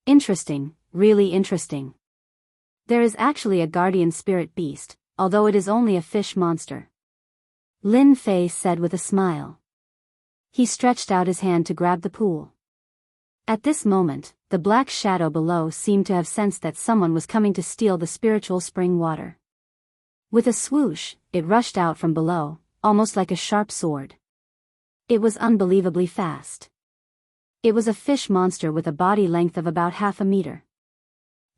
Interesting, really interesting. There is actually a guardian spirit beast, although it is only a fish monster. Lin Fei said with a smile. He stretched out his hand to grab the pool. At this moment, the black shadow below seemed to have sensed that someone was coming to steal the spiritual spring water. With a swoosh, it rushed out from below, almost like a sharp sword. It was unbelievably fast. It was a fish monster with a body length of about half a meter.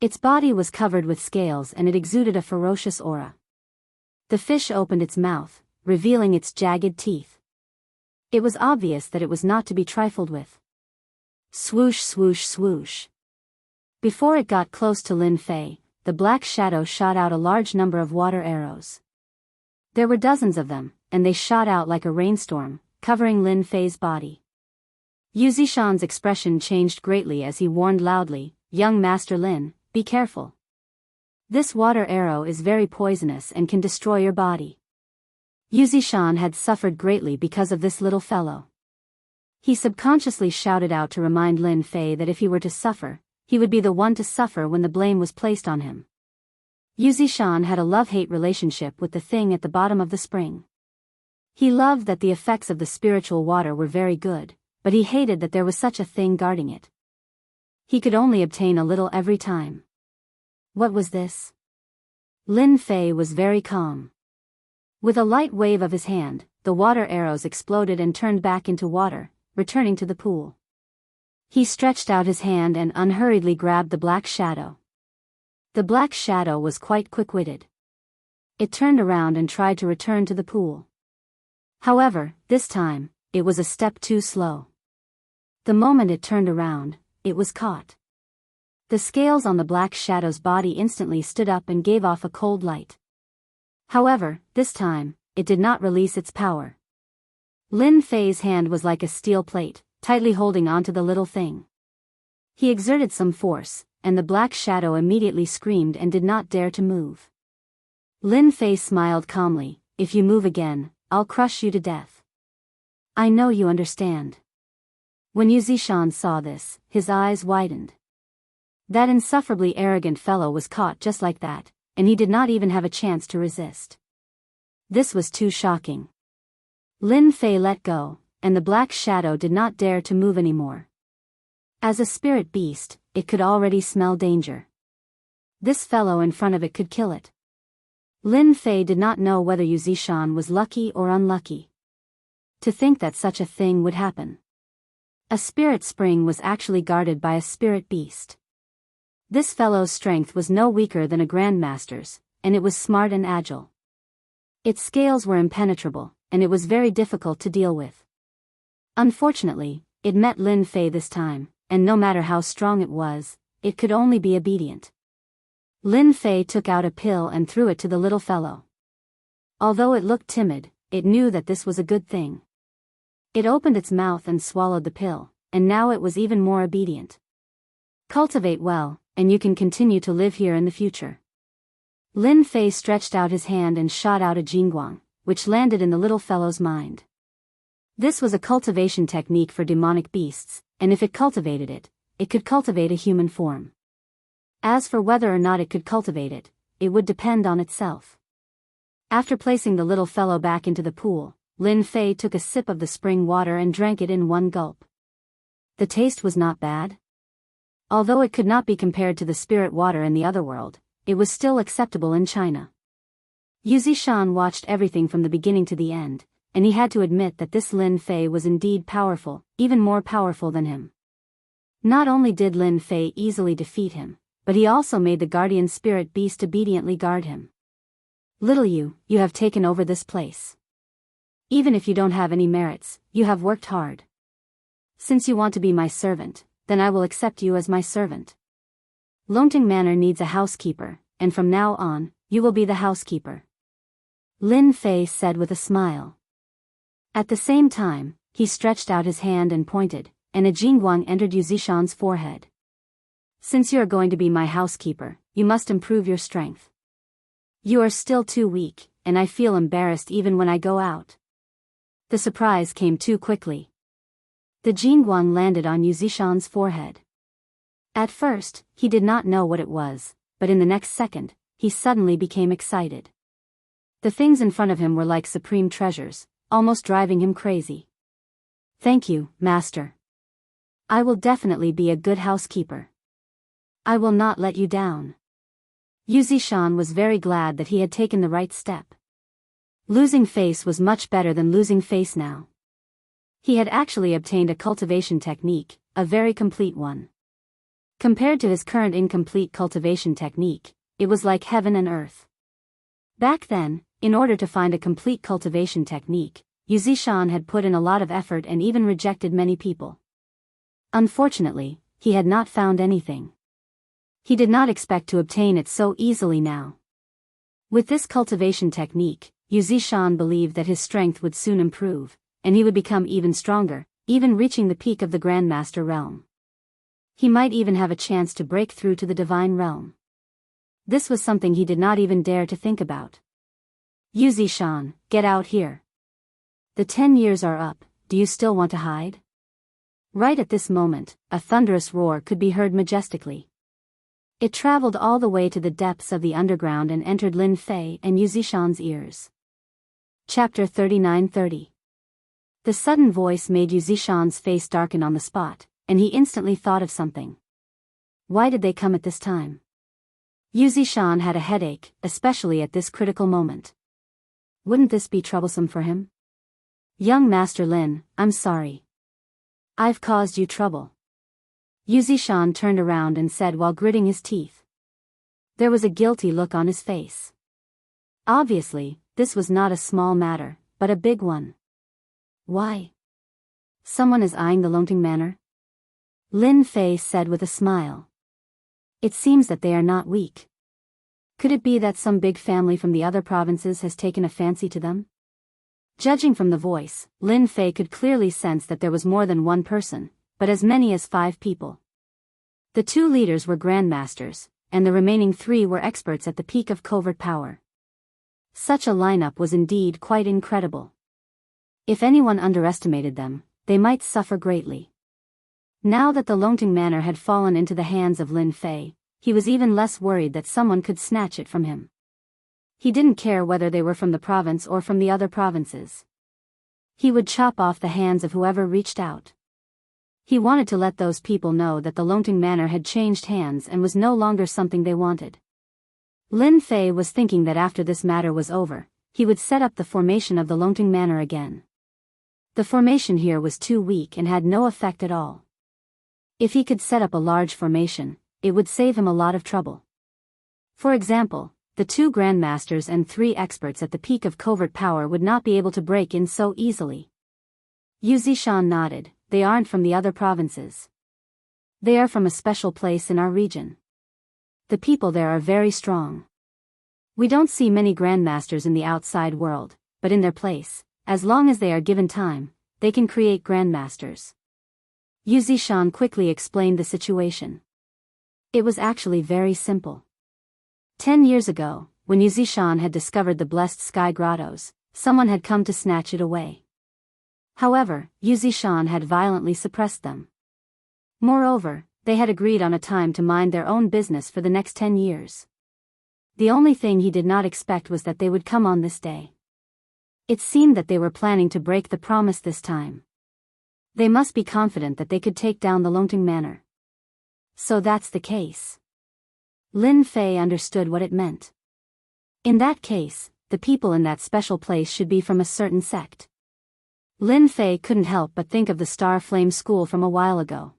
Its body was covered with scales and it exuded a ferocious aura. The fish opened its mouth, revealing its jagged teeth. It was obvious that it was not to be trifled with. Swoosh, swoosh, swoosh. Before it got close to Lin Fei, the black shadow shot out a large number of water arrows. There were dozens of them, and they shot out like a rainstorm, covering Lin Fei's body. Yu Zishan's expression changed greatly as he warned loudly, "Young Master Lin, be careful. This water arrow is very poisonous and can destroy your body." Yu Zishan had suffered greatly because of this little fellow. He subconsciously shouted out to remind Lin Fei that if he were to suffer, he would be the one to suffer when the blame was placed on him. Yu Zishan had a love-hate relationship with the thing at the bottom of the spring. He loved that the effects of the spiritual water were very good, but he hated that there was such a thing guarding it. He could only obtain a little every time. What was this? Lin Fei was very calm. With a light wave of his hand, the water arrows exploded and turned back into water, returning to the pool. He stretched out his hand and unhurriedly grabbed the black shadow. The black shadow was quite quick-witted. It turned around and tried to return to the pool. However, this time, it was a step too slow. The moment it turned around, it was caught. The scales on the black shadow's body instantly stood up and gave off a cold light. However, this time, it did not release its power. Lin Fei's hand was like a steel plate, tightly holding onto the little thing. He exerted some force, and the black shadow immediately screamed and did not dare to move. Lin Fei smiled calmly, "If you move again, I'll crush you to death. I know you understand." When Yu Zishan saw this, his eyes widened. That insufferably arrogant fellow was caught just like that, and he did not even have a chance to resist. This was too shocking. Lin Fei let go, and the black shadow did not dare to move anymore. As a spirit beast, it could already smell danger. This fellow in front of it could kill it. Lin Fei did not know whether Yu Zishan was lucky or unlucky. To think that such a thing would happen. A spirit spring was actually guarded by a spirit beast. This fellow's strength was no weaker than a grandmaster's, and it was smart and agile. Its scales were impenetrable, and it was very difficult to deal with. Unfortunately, it met Lin Fei this time, and no matter how strong it was, it could only be obedient. Lin Fei took out a pill and threw it to the little fellow. Although it looked timid, it knew that this was a good thing. It opened its mouth and swallowed the pill, and now it was even more obedient. Cultivate well, and you can continue to live here in the future. Lin Fei stretched out his hand and shot out a jingguang, which landed in the little fellow's mind. This was a cultivation technique for demonic beasts, and if it cultivated it, it could cultivate a human form. As for whether or not it could cultivate it, it would depend on itself. After placing the little fellow back into the pool, Lin Fei took a sip of the spring water and drank it in one gulp. The taste was not bad. Although it could not be compared to the spirit water in the other world, it was still acceptable in China. Yu Zishan watched everything from the beginning to the end, and he had to admit that this Lin Fei was indeed powerful, even more powerful than him. Not only did Lin Fei easily defeat him, but he also made the guardian spirit beast obediently guard him. Little you have taken over this place. Even if you don't have any merits, you have worked hard. Since you want to be my servant, then I will accept you as my servant. Longting Manor needs a housekeeper, and from now on, you will be the housekeeper. Lin Fei said with a smile. At the same time, he stretched out his hand and pointed, and a jingguang entered Yu Zishan's forehead. Since you are going to be my housekeeper, you must improve your strength. You are still too weak, and I feel embarrassed even when I go out. The surprise came too quickly. The jingguang landed on Yu Zishan's forehead. At first, he did not know what it was, but in the next second, he suddenly became excited. The things in front of him were like supreme treasures, almost driving him crazy. Thank you, Master. I will definitely be a good housekeeper. I will not let you down. Yu Zishan was very glad that he had taken the right step. Losing face was much better than losing face now. He had actually obtained a cultivation technique, a very complete one. Compared to his current incomplete cultivation technique, it was like heaven and earth. Back then, in order to find a complete cultivation technique, Yu Zishan had put in a lot of effort and even rejected many people. Unfortunately, he had not found anything. He did not expect to obtain it so easily now. With this cultivation technique, Yu Zishan believed that his strength would soon improve, and he would become even stronger, even reaching the peak of the Grandmaster realm. He might even have a chance to break through to the divine realm. This was something he did not even dare to think about. Yu Zishan, get out here. The 10 years are up, do you still want to hide? Right at this moment, a thunderous roar could be heard majestically. It traveled all the way to the depths of the underground and entered Lin Fei and Yu Zishan's ears. Chapter 39:30. The sudden voice made Yu Zishan's face darken on the spot, and he instantly thought of something. Why did they come at this time? Yu Zishan had a headache, especially at this critical moment. Wouldn't this be troublesome for him? Young Master Lin, I'm sorry. I've caused you trouble. Yu Zishan turned around and said while gritting his teeth. There was a guilty look on his face. Obviously, this was not a small matter, but a big one. Why? Someone is eyeing the Longting Manor? Lin Fei said with a smile. It seems that they are not weak. Could it be that some big family from the other provinces has taken a fancy to them? Judging from the voice, Lin Fei could clearly sense that there was more than one person, but as many as 5 people. The 2 leaders were grandmasters, and the remaining 3 were experts at the peak of covert power. Such a lineup was indeed quite incredible. If anyone underestimated them, they might suffer greatly. Now that the Longting Manor had fallen into the hands of Lin Fei, he was even less worried that someone could snatch it from him. He didn't care whether they were from the province or from the other provinces. He would chop off the hands of whoever reached out. He wanted to let those people know that the Longting Manor had changed hands and was no longer something they wanted. Lin Fei was thinking that after this matter was over, he would set up the formation of the Longting Manor again. The formation here was too weak and had no effect at all. If he could set up a large formation, it would save him a lot of trouble. For example, the 2 grandmasters and 3 experts at the peak of covert power would not be able to break in so easily. Yu Zishan nodded. They aren't from the other provinces. They are from a special place in our region. The people there are very strong. We don't see many grandmasters in the outside world, but in their place, as long as they are given time, they can create grandmasters. Yu Zishan quickly explained the situation. It was actually very simple. 10 years ago, when Yu Zishan had discovered the blessed sky grottos, someone had come to snatch it away. However, Yu Zishan had violently suppressed them. Moreover, they had agreed on a time to mind their own business for the next 10 years. The only thing he did not expect was that they would come on this day. It seemed that they were planning to break the promise this time. They must be confident that they could take down the Longting Manor. So that's the case. Lin Fei understood what it meant. In that case, the people in that special place should be from a certain sect. Lin Fei couldn't help but think of the Star Flame School from a while ago.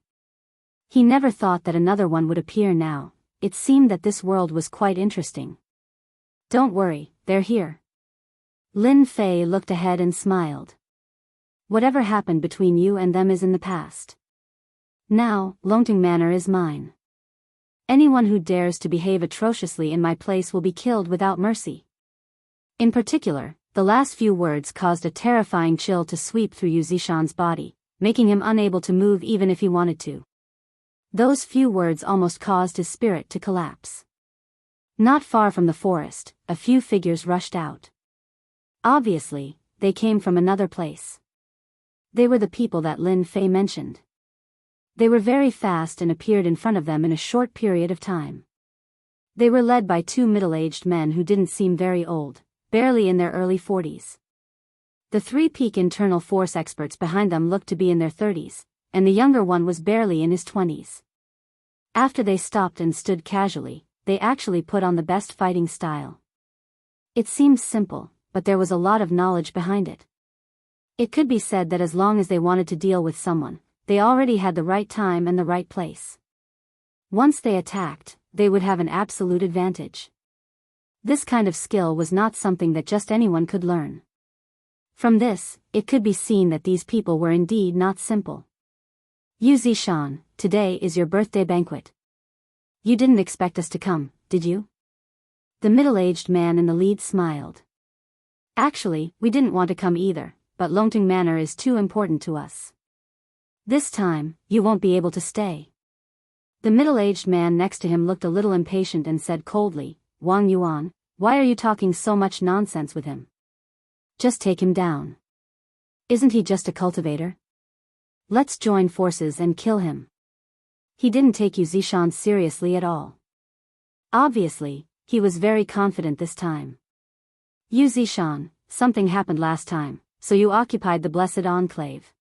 He never thought that another one would appear now. It seemed that this world was quite interesting. Don't worry, they're here. Lin Fei looked ahead and smiled. Whatever happened between you and them is in the past. Now, Longting Manor is mine. Anyone who dares to behave atrociously in my place will be killed without mercy. In particular, the last few words caused a terrifying chill to sweep through Yu Zishan's body, making him unable to move even if he wanted to. Those few words almost caused his spirit to collapse. Not far from the forest, a few figures rushed out. Obviously, they came from another place. They were the people that Lin Fei mentioned. They were very fast and appeared in front of them in a short period of time. They were led by two middle-aged men who didn't seem very old, barely in their early 40s. The three peak internal force experts behind them looked to be in their 30s, and the younger one was barely in his 20s. After they stopped and stood casually, they actually put on the best fighting style. It seemed simple, but there was a lot of knowledge behind it. It could be said that as long as they wanted to deal with someone, they already had the right time and the right place. Once they attacked, they would have an absolute advantage. This kind of skill was not something that just anyone could learn. From this, it could be seen that these people were indeed not simple. Yu Zishan, today is your birthday banquet. You didn't expect us to come, did you? The middle-aged man in the lead smiled. Actually, we didn't want to come either, but Longting Manor is too important to us. This time, you won't be able to stay. The middle-aged man next to him looked a little impatient and said coldly, Wang Yuan, why are you talking so much nonsense with him? Just take him down. Isn't he just a cultivator? Let's join forces and kill him. He didn't take Yu Zishan seriously at all. Obviously, he was very confident this time. Yu Zishan, something happened last time, so you occupied the Blessed Enclave.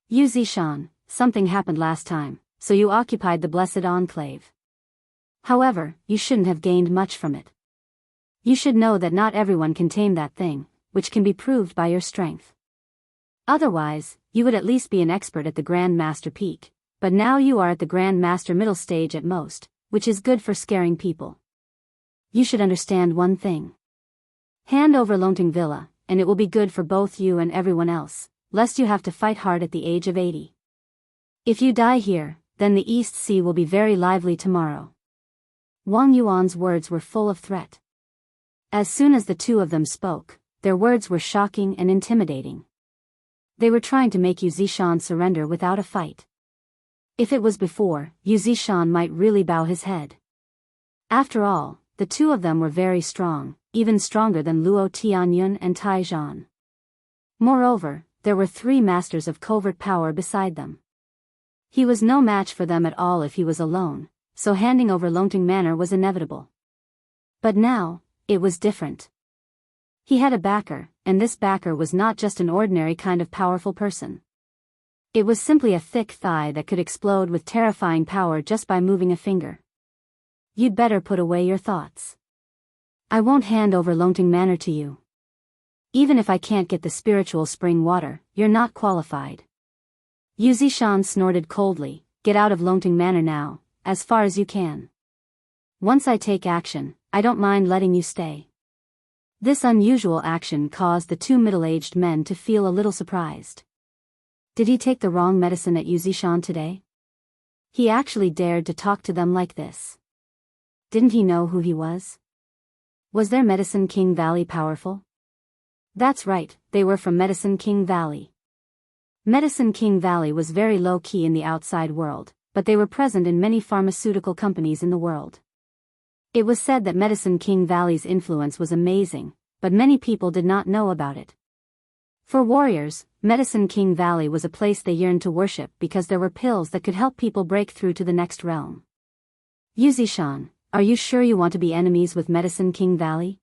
Yu Zishan, something happened last time, so you occupied the Blessed Enclave. However, you shouldn't have gained much from it. You should know that not everyone can tame that thing, which can be proved by your strength. Otherwise, you would at least be an expert at the Grand Master peak, but now you are at the Grand Master middle stage at most, which is good for scaring people. You should understand one thing. Hand over Longting Villa, and it will be good for both you and everyone else, lest you have to fight hard at the age of 80. If you die here, then the East Sea will be very lively tomorrow. Wang Yuan's words were full of threat. As soon as the two of them spoke, their words were shocking and intimidating. They were trying to make Yu Zishan surrender without a fight. If it was before, Yu Zishan might really bow his head. After all, the two of them were very strong, even stronger than Luo Tianyun and Tai Zhan. Moreover, there were three masters of covert power beside them. He was no match for them at all if he was alone, so handing over Longting Manor was inevitable. But now, it was different. He had a backer, and this backer was not just an ordinary kind of powerful person. It was simply a thick thigh that could explode with terrifying power just by moving a finger. You'd better put away your thoughts. I won't hand over Longting Manor to you. Even if I can't get the spiritual spring water, you're not qualified. Yu Zishan snorted coldly, get out of Longting Manor now, as far as you can. Once I take action, I don't mind letting you stay. This unusual action caused the two middle-aged men to feel a little surprised. Did he take the wrong medicine at Yu Zishan today? He actually dared to talk to them like this. Didn't he know who he was? Was their Medicine King Valley powerful? That's right, they were from Medicine King Valley. Medicine King Valley was very low-key in the outside world, but they were present in many pharmaceutical companies in the world. It was said that Medicine King Valley's influence was amazing, but many people did not know about it. For warriors, Medicine King Valley was a place they yearned to worship because there were pills that could help people break through to the next realm. Yuzi-shan, are you sure you want to be enemies with Medicine King Valley?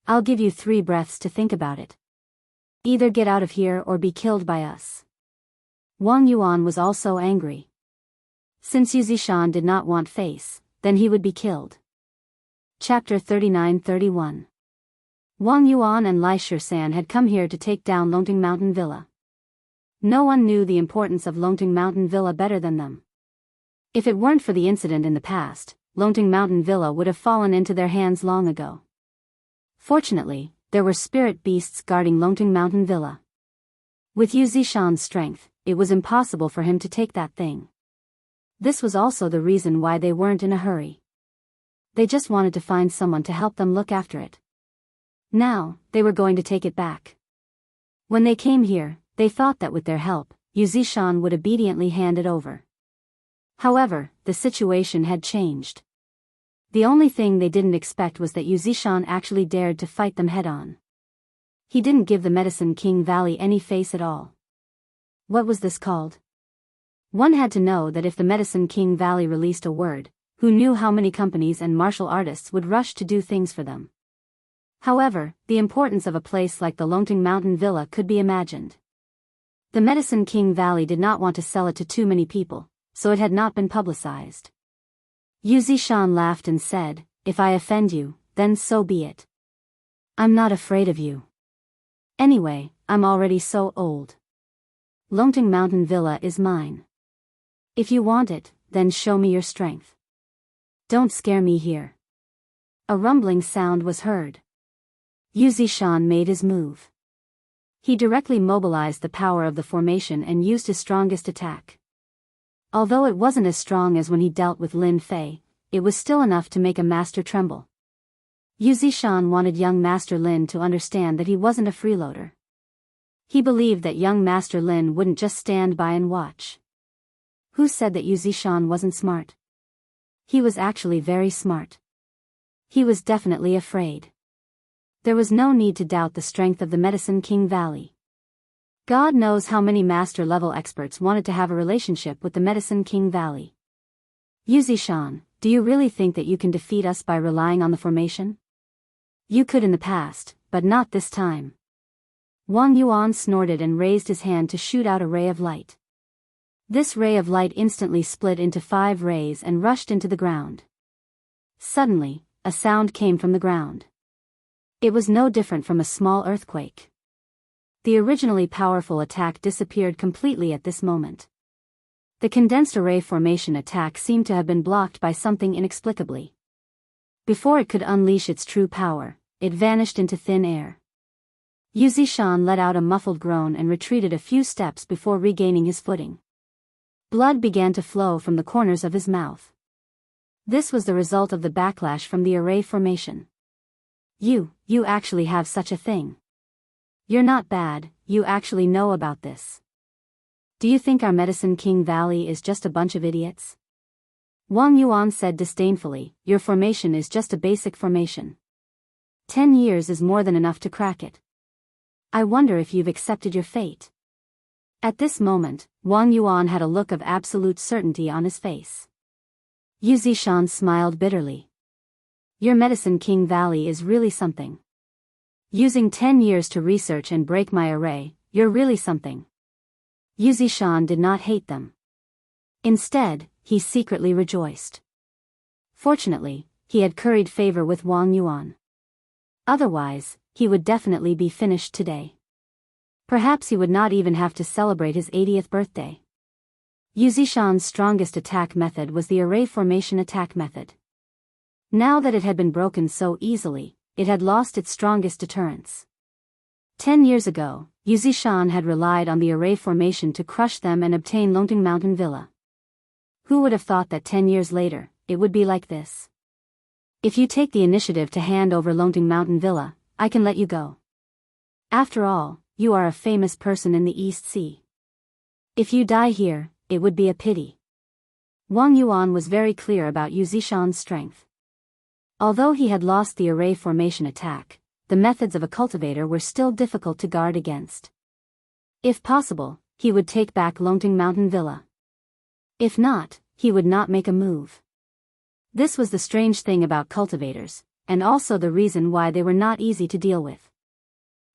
I'll give you 3 breaths to think about it. Either get out of here or be killed by us. Wang Yuan was also angry. Since Yuzi-shan did not want face, then he would be killed. Chapter 39-31. Wang Yuan and Lai Shisan had come here to take down Longting Mountain Villa. No one knew the importance of Longting Mountain Villa better than them. If it weren't for the incident in the past, Longting Mountain Villa would have fallen into their hands long ago. Fortunately, there were spirit beasts guarding Longting Mountain Villa. With Yuzi-shan's strength, it was impossible for him to take that thing. This was also the reason why they weren't in a hurry. They just wanted to find someone to help them look after it. Now, they were going to take it back. When they came here, they thought that with their help, Yuzi-shan would obediently hand it over. However, the situation had changed. The only thing they didn't expect was that Yuzi-shan actually dared to fight them head-on. He didn't give the Medicine King Valley any face at all. What was this called? One had to know that if the Medicine King Valley released a word, who knew how many companies and martial artists would rush to do things for them. However, the importance of a place like the Longting Mountain Villa could be imagined. The Medicine King Valley did not want to sell it to too many people, so it had not been publicized. Yuzi-shan laughed and said, "If I offend you, then so be it. I'm not afraid of you. Anyway, I'm already so old. Longting Mountain Villa is mine. If you want it, then show me your strength. Don't scare me here." A rumbling sound was heard. Yuzi-shan made his move. He directly mobilized the power of the formation and used his strongest attack. Although it wasn't as strong as when he dealt with Lin Fei, it was still enough to make a master tremble. Yuzi-shan wanted young Master Lin to understand that he wasn't a freeloader. He believed that young Master Lin wouldn't just stand by and watch. Who said that Yuzi-shan wasn't smart? He was actually very smart. He was definitely afraid. There was no need to doubt the strength of the Medicine King Valley. God knows how many master-level experts wanted to have a relationship with the Medicine King Valley. Yuzi-shan, do you really think that you can defeat us by relying on the formation? You could in the past, but not this time. Wang Yuan snorted and raised his hand to shoot out a ray of light. This ray of light instantly split into 5 rays and rushed into the ground. Suddenly, a sound came from the ground. It was no different from a small earthquake. The originally powerful attack disappeared completely at this moment. The condensed array formation attack seemed to have been blocked by something inexplicably. Before it could unleash its true power, it vanished into thin air. Yuzi-shan let out a muffled groan and retreated a few steps before regaining his footing. Blood began to flow from the corners of his mouth. This was the result of the backlash from the array formation. You actually have such a thing. You're not bad, you actually know about this. Do you think our Medicine King Valley is just a bunch of idiots? Wang Yuan said disdainfully, your formation is just a basic formation. 10 years is more than enough to crack it. I wonder if you've accepted your fate. At this moment, Wang Yuan had a look of absolute certainty on his face. Yuzi-shan smiled bitterly. Your Medicine King Valley is really something. Using 10 years to research and break my array, you're really something. Yuzi-shan did not hate them. Instead, he secretly rejoiced. Fortunately, he had curried favor with Wang Yuan. Otherwise, he would definitely be finished today. Perhaps he would not even have to celebrate his 80th birthday. Yuzi-shan's strongest attack method was the array formation attack method. Now that it had been broken so easily, it had lost its strongest deterrence. 10 years ago, Yuzi-shan had relied on the array formation to crush them and obtain Longting Mountain Villa. Who would have thought that 10 years later, it would be like this? If you take the initiative to hand over Longting Mountain Villa, I can let you go. After all, you are a famous person in the East Sea. If you die here, it would be a pity. Wang Yuan was very clear about Yu Zishan's strength. Although he had lost the array formation attack, the methods of a cultivator were still difficult to guard against. If possible, he would take back Longting Mountain Villa. If not, he would not make a move. This was the strange thing about cultivators, and also the reason why they were not easy to deal with.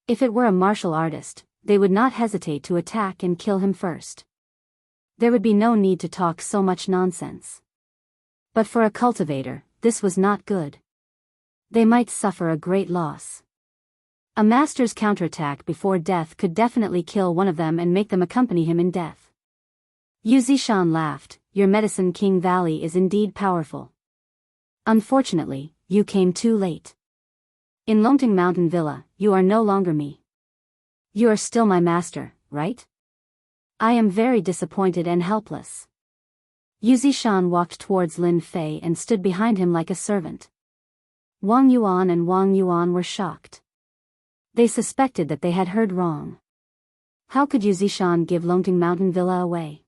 If it were a martial artist, they would not hesitate to attack and kill him first. There would be no need to talk so much nonsense. But for a cultivator, this was not good. They might suffer a great loss. A master's counterattack before death could definitely kill one of them and make them accompany him in death. Yu Zishan laughed. Your Medicine King Valley is indeed powerful. Unfortunately, you came too late. In Longting Mountain Villa, you are no longer me. You are still my master, right? I am very disappointed and helpless. Yu Zishan walked towards Lin Fei and stood behind him like a servant. Wang Yuan were shocked. They suspected that they had heard wrong. How could Yu Zishan give Longting Mountain Villa away?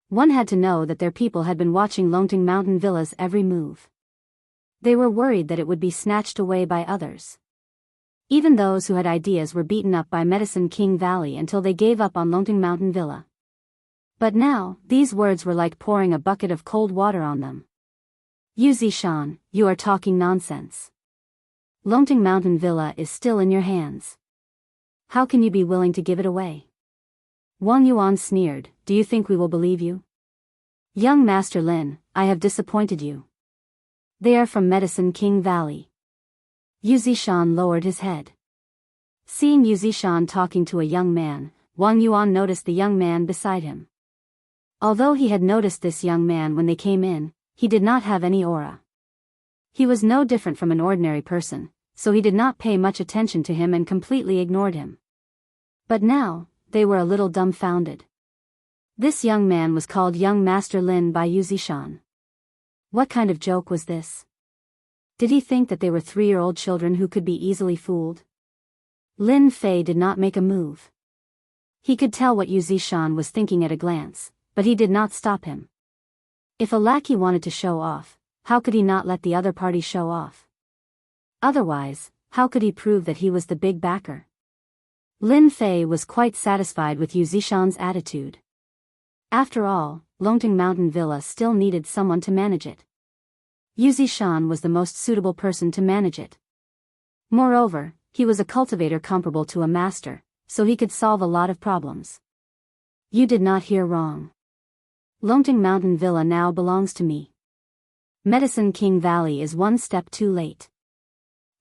One had to know that their people had been watching Longting Mountain Villa's every move. They were worried that it would be snatched away by others. Even those who had ideas were beaten up by Medicine King Valley until they gave up on Longting Mountain Villa. But now, these words were like pouring a bucket of cold water on them. Yu Zishan, you are talking nonsense. Longting Mountain Villa is still in your hands. How can you be willing to give it away? Wang Yuan sneered, do you think we will believe you? Young Master Lin, I have disappointed you. They are from Medicine King Valley. Yu Zishan lowered his head. Seeing Yu Zishan talking to a young man, Wang Yuan noticed the young man beside him. Although he had noticed this young man when they came in, he did not have any aura. He was no different from an ordinary person, so he did not pay much attention to him and completely ignored him. But now, they were a little dumbfounded. This young man was called Young Master Lin by Yu Zishan. What kind of joke was this? Did he think that they were 3-year-old children who could be easily fooled? Lin Fei did not make a move. He could tell what Yu Zishan was thinking at a glance, but he did not stop him. If a lackey wanted to show off, how could he not let the other party show off? Otherwise, how could he prove that he was the big backer? Lin Fei was quite satisfied with Yu Zishan's attitude. After all, Longting Mountain Villa still needed someone to manage it. Yu Zishan was the most suitable person to manage it. Moreover, he was a cultivator comparable to a master, so he could solve a lot of problems. You did not hear wrong. Longting Mountain Villa now belongs to me. Medicine King Valley is one step too late.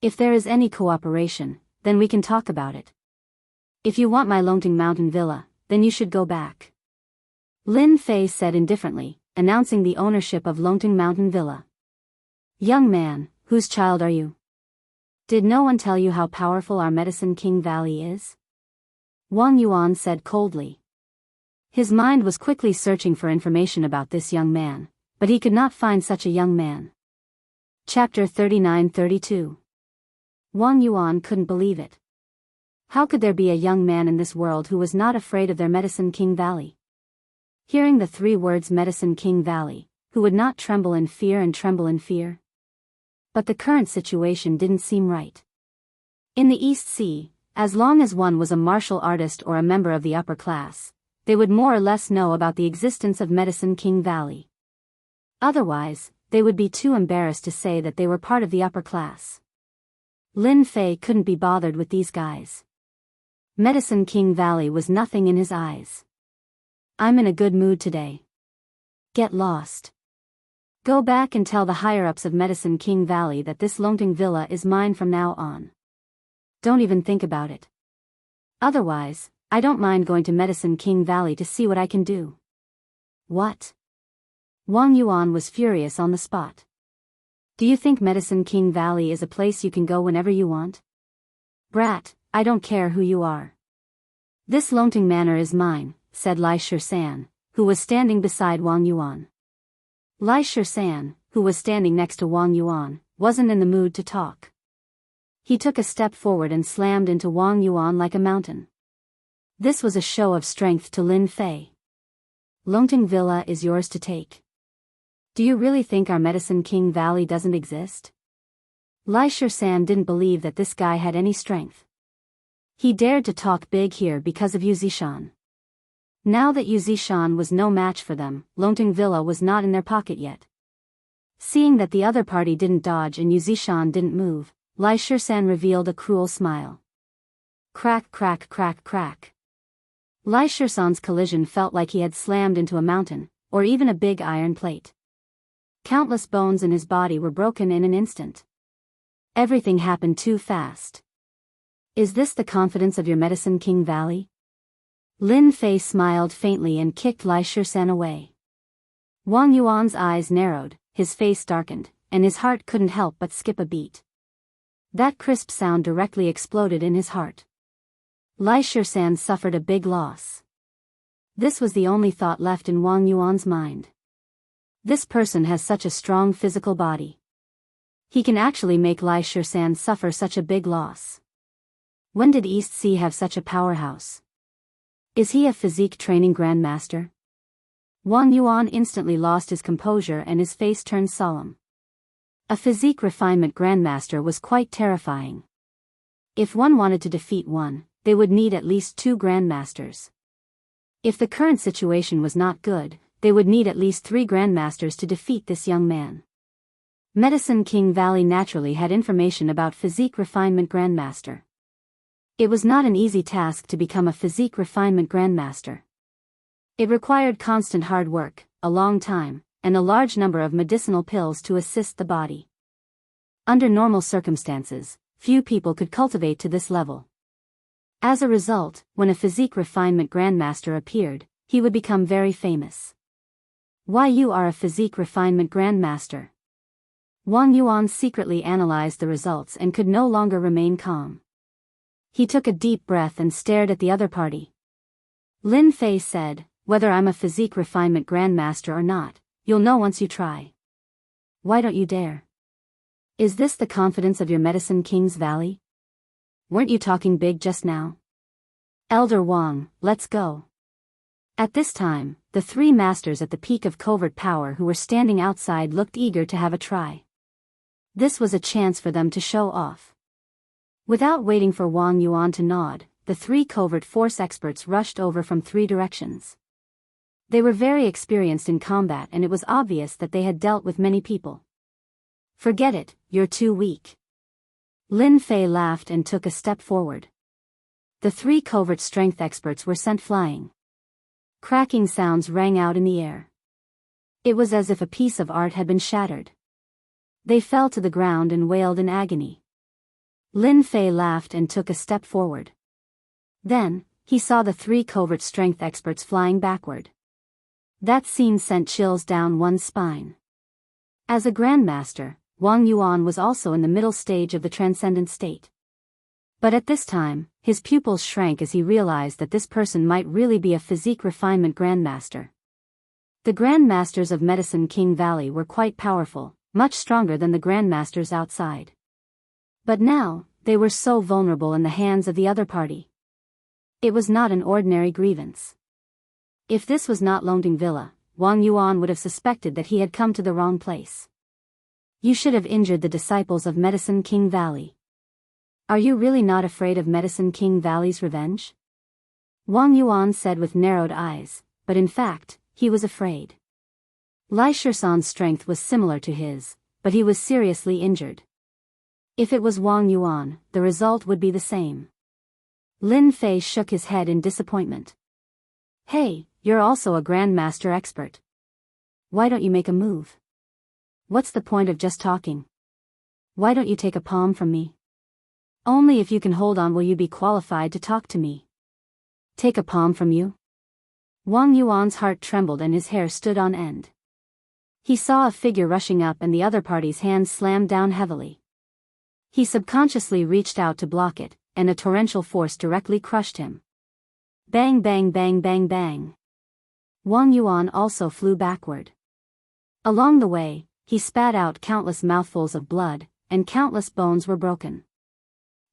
If there is any cooperation, then we can talk about it. If you want my Longting Mountain Villa, then you should go back. Lin Fei said indifferently, announcing the ownership of Longting Mountain Villa. Young man, whose child are you? Did no one tell you how powerful our Medicine King Valley is? Wang Yuan said coldly. His mind was quickly searching for information about this young man, but he could not find such a young man. Chapter 39-32. Wang Yuan couldn't believe it. How could there be a young man in this world who was not afraid of their Medicine King Valley? Hearing the 3 words Medicine King Valley, who would not tremble in fear and tremble in fear? But the current situation didn't seem right. In the East Sea, as long as one was a martial artist or a member of the upper class, they would more or less know about the existence of Medicine King Valley. Otherwise, they would be too embarrassed to say that they were part of the upper class. Lin Fei couldn't be bothered with these guys. Medicine King Valley was nothing in his eyes. I'm in a good mood today. Get lost. Go back and tell the higher-ups of Medicine King Valley that this Longting Villa is mine from now on. Don't even think about it. Otherwise, I don't mind going to Medicine King Valley to see what I can do. What? Wang Yuan was furious on the spot. Do you think Medicine King Valley is a place you can go whenever you want? Brat, I don't care who you are. This Longting Manor is mine, said Lai Shisan, who was standing beside Wang Yuan. Lai Shisan, who was standing next to Wang Yuan, wasn't in the mood to talk. He took a step forward and slammed into Wang Yuan like a mountain. This was a show of strength to Lin Fei. Longting Villa is yours to take. Do you really think our Medicine King Valley doesn't exist? Lai Shirshan didn't believe that this guy had any strength. He dared to talk big here because of Yu Zishan. Now that Yu Zishan was no match for them, Longting Villa was not in their pocket yet. Seeing that the other party didn't dodge and Yu Zishan didn't move, Lai Shirshan revealed a cruel smile. Crack, crack, crack, crack. Lai Shirshan's collision felt like he had slammed into a mountain, or even a big iron plate. Countless bones in his body were broken in an instant. Everything happened too fast. Is this the confidence of your Medicine King Valley? Lin Fei smiled faintly and kicked Lai Shirshan away. Wang Yuan's eyes narrowed, his face darkened, and his heart couldn't help but skip a beat. That crisp sound directly exploded in his heart. Lai Shirshan suffered a big loss. This was the only thought left in Wang Yuan's mind. This person has such a strong physical body. He can actually make Lai Shirshan suffer such a big loss. When did East Sea have such a powerhouse? Is he a physique training grandmaster? Wang Yuan instantly lost his composure and his face turned solemn. A physique refinement grandmaster was quite terrifying. If one wanted to defeat one, they would need at least 2 grandmasters. If the current situation was not good, they would need at least 3 grandmasters to defeat this young man. Medicine King Valley naturally had information about physique refinement grandmaster. It was not an easy task to become a physique refinement grandmaster. It required constant hard work, a long time, and a large number of medicinal pills to assist the body. Under normal circumstances, few people could cultivate to this level. As a result, when a physique refinement grandmaster appeared, he would become very famous. Why you are a physique refinement grandmaster? Wang Yuan secretly analyzed the results and could no longer remain calm. He took a deep breath and stared at the other party. Lin Fei said, whether I'm a physique refinement grandmaster or not, you'll know once you try. Why don't you dare? Is this the confidence of your Medicine King's Valley? Weren't you talking big just now? Elder Wang, let's go. At this time, the 3 masters at the peak of covert power who were standing outside looked eager to have a try. This was a chance for them to show off. Without waiting for Wang Yuan to nod, the 3 covert force experts rushed over from 3 directions. They were very experienced in combat and it was obvious that they had dealt with many people. Forget it, you're too weak. Lin Fei laughed and took a step forward. The 3 covert strength experts were sent flying. Cracking sounds rang out in the air. It was as if a piece of art had been shattered. They fell to the ground and wailed in agony. Lin Fei laughed and took a step forward. Then, he saw the 3 covert strength experts flying backward. That scene sent chills down one's spine. As a grandmaster, Wang Yuan was also in the middle stage of the transcendent state. But at this time, his pupils shrank as he realized that this person might really be a physique refinement grandmaster. The grandmasters of Medicine King Valley were quite powerful, much stronger than the grandmasters outside. But now, they were so vulnerable in the hands of the other party. It was not an ordinary grievance. If this was not Longting Villa, Wang Yuan would have suspected that he had come to the wrong place. You should have injured the disciples of Medicine King Valley. Are you really not afraid of Medicine King Valley's revenge? Wang Yuan said with narrowed eyes, but in fact, he was afraid. Lai Shirshan's strength was similar to his, but he was seriously injured. If it was Wang Yuan, the result would be the same. Lin Fei shook his head in disappointment. Hey, you're also a grandmaster expert. Why don't you make a move? What's the point of just talking? Why don't you take a palm from me? Only if you can hold on will you be qualified to talk to me. Take a palm from you? Wang Yuan's heart trembled and his hair stood on end. He saw a figure rushing up and the other party's hands slammed down heavily. He subconsciously reached out to block it, and a torrential force directly crushed him. Bang bang bang bang bang. Wang Yuan also flew backward. Along the way, he spat out countless mouthfuls of blood, and countless bones were broken.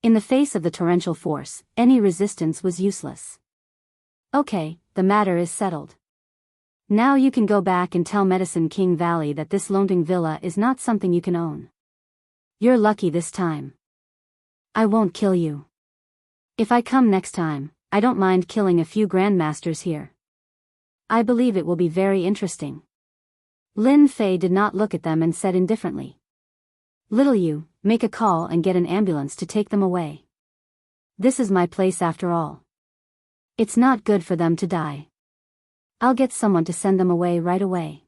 In the face of the torrential force, any resistance was useless. Okay, the matter is settled. Now you can go back and tell Medicine King Valley that this Lonting Villa is not something you can own. You're lucky this time. I won't kill you. If I come next time, I don't mind killing a few grandmasters here. I believe it will be very interesting. Lin Fei did not look at them and said indifferently. Little you, make a call and get an ambulance to take them away. This is my place after all. It's not good for them to die. I'll get someone to send them away right away.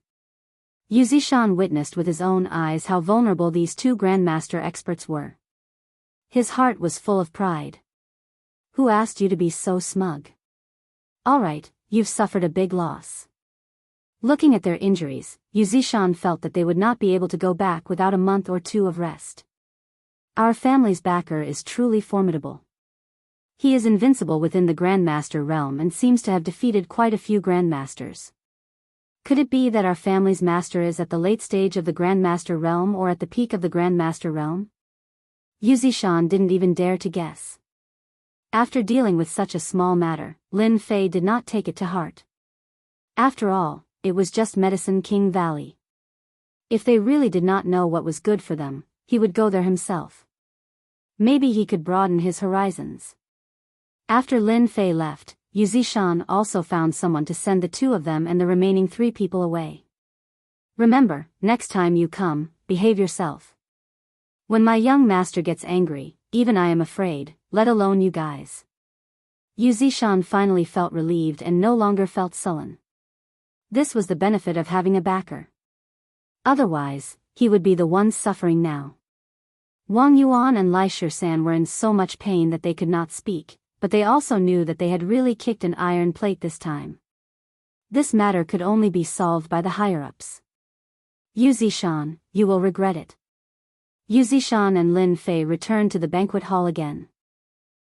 Yu Zishan witnessed with his own eyes how vulnerable these two grandmaster experts were. His heart was full of pride. Who asked you to be so smug? Alright, you've suffered a big loss. Looking at their injuries, Yu Zishan felt that they would not be able to go back without a month or two of rest. Our family's backer is truly formidable. He is invincible within the Grandmaster realm and seems to have defeated quite a few Grandmasters. Could it be that our family's master is at the late stage of the Grandmaster realm or at the peak of the Grandmaster realm? Yu Zishan didn't even dare to guess. After dealing with such a small matter, Lin Fei did not take it to heart. After all, it was just Medicine King Valley. If they really did not know what was good for them, he would go there himself. Maybe he could broaden his horizons. After Lin Fei left, Yu Zishan also found someone to send the two of them and the remaining 3 people away. Remember, next time you come, behave yourself. When my young master gets angry, even I am afraid, let alone you guys. Yu Zishan finally felt relieved and no longer felt sullen. This was the benefit of having a backer. Otherwise, he would be the one suffering now. Wang Yuan and Lai Shisan were in so much pain that they could not speak, but they also knew that they had really kicked an iron plate this time. This matter could only be solved by the higher-ups. Yu Zishan, you will regret it. Yu Zishan and Lin Fei returned to the banquet hall again.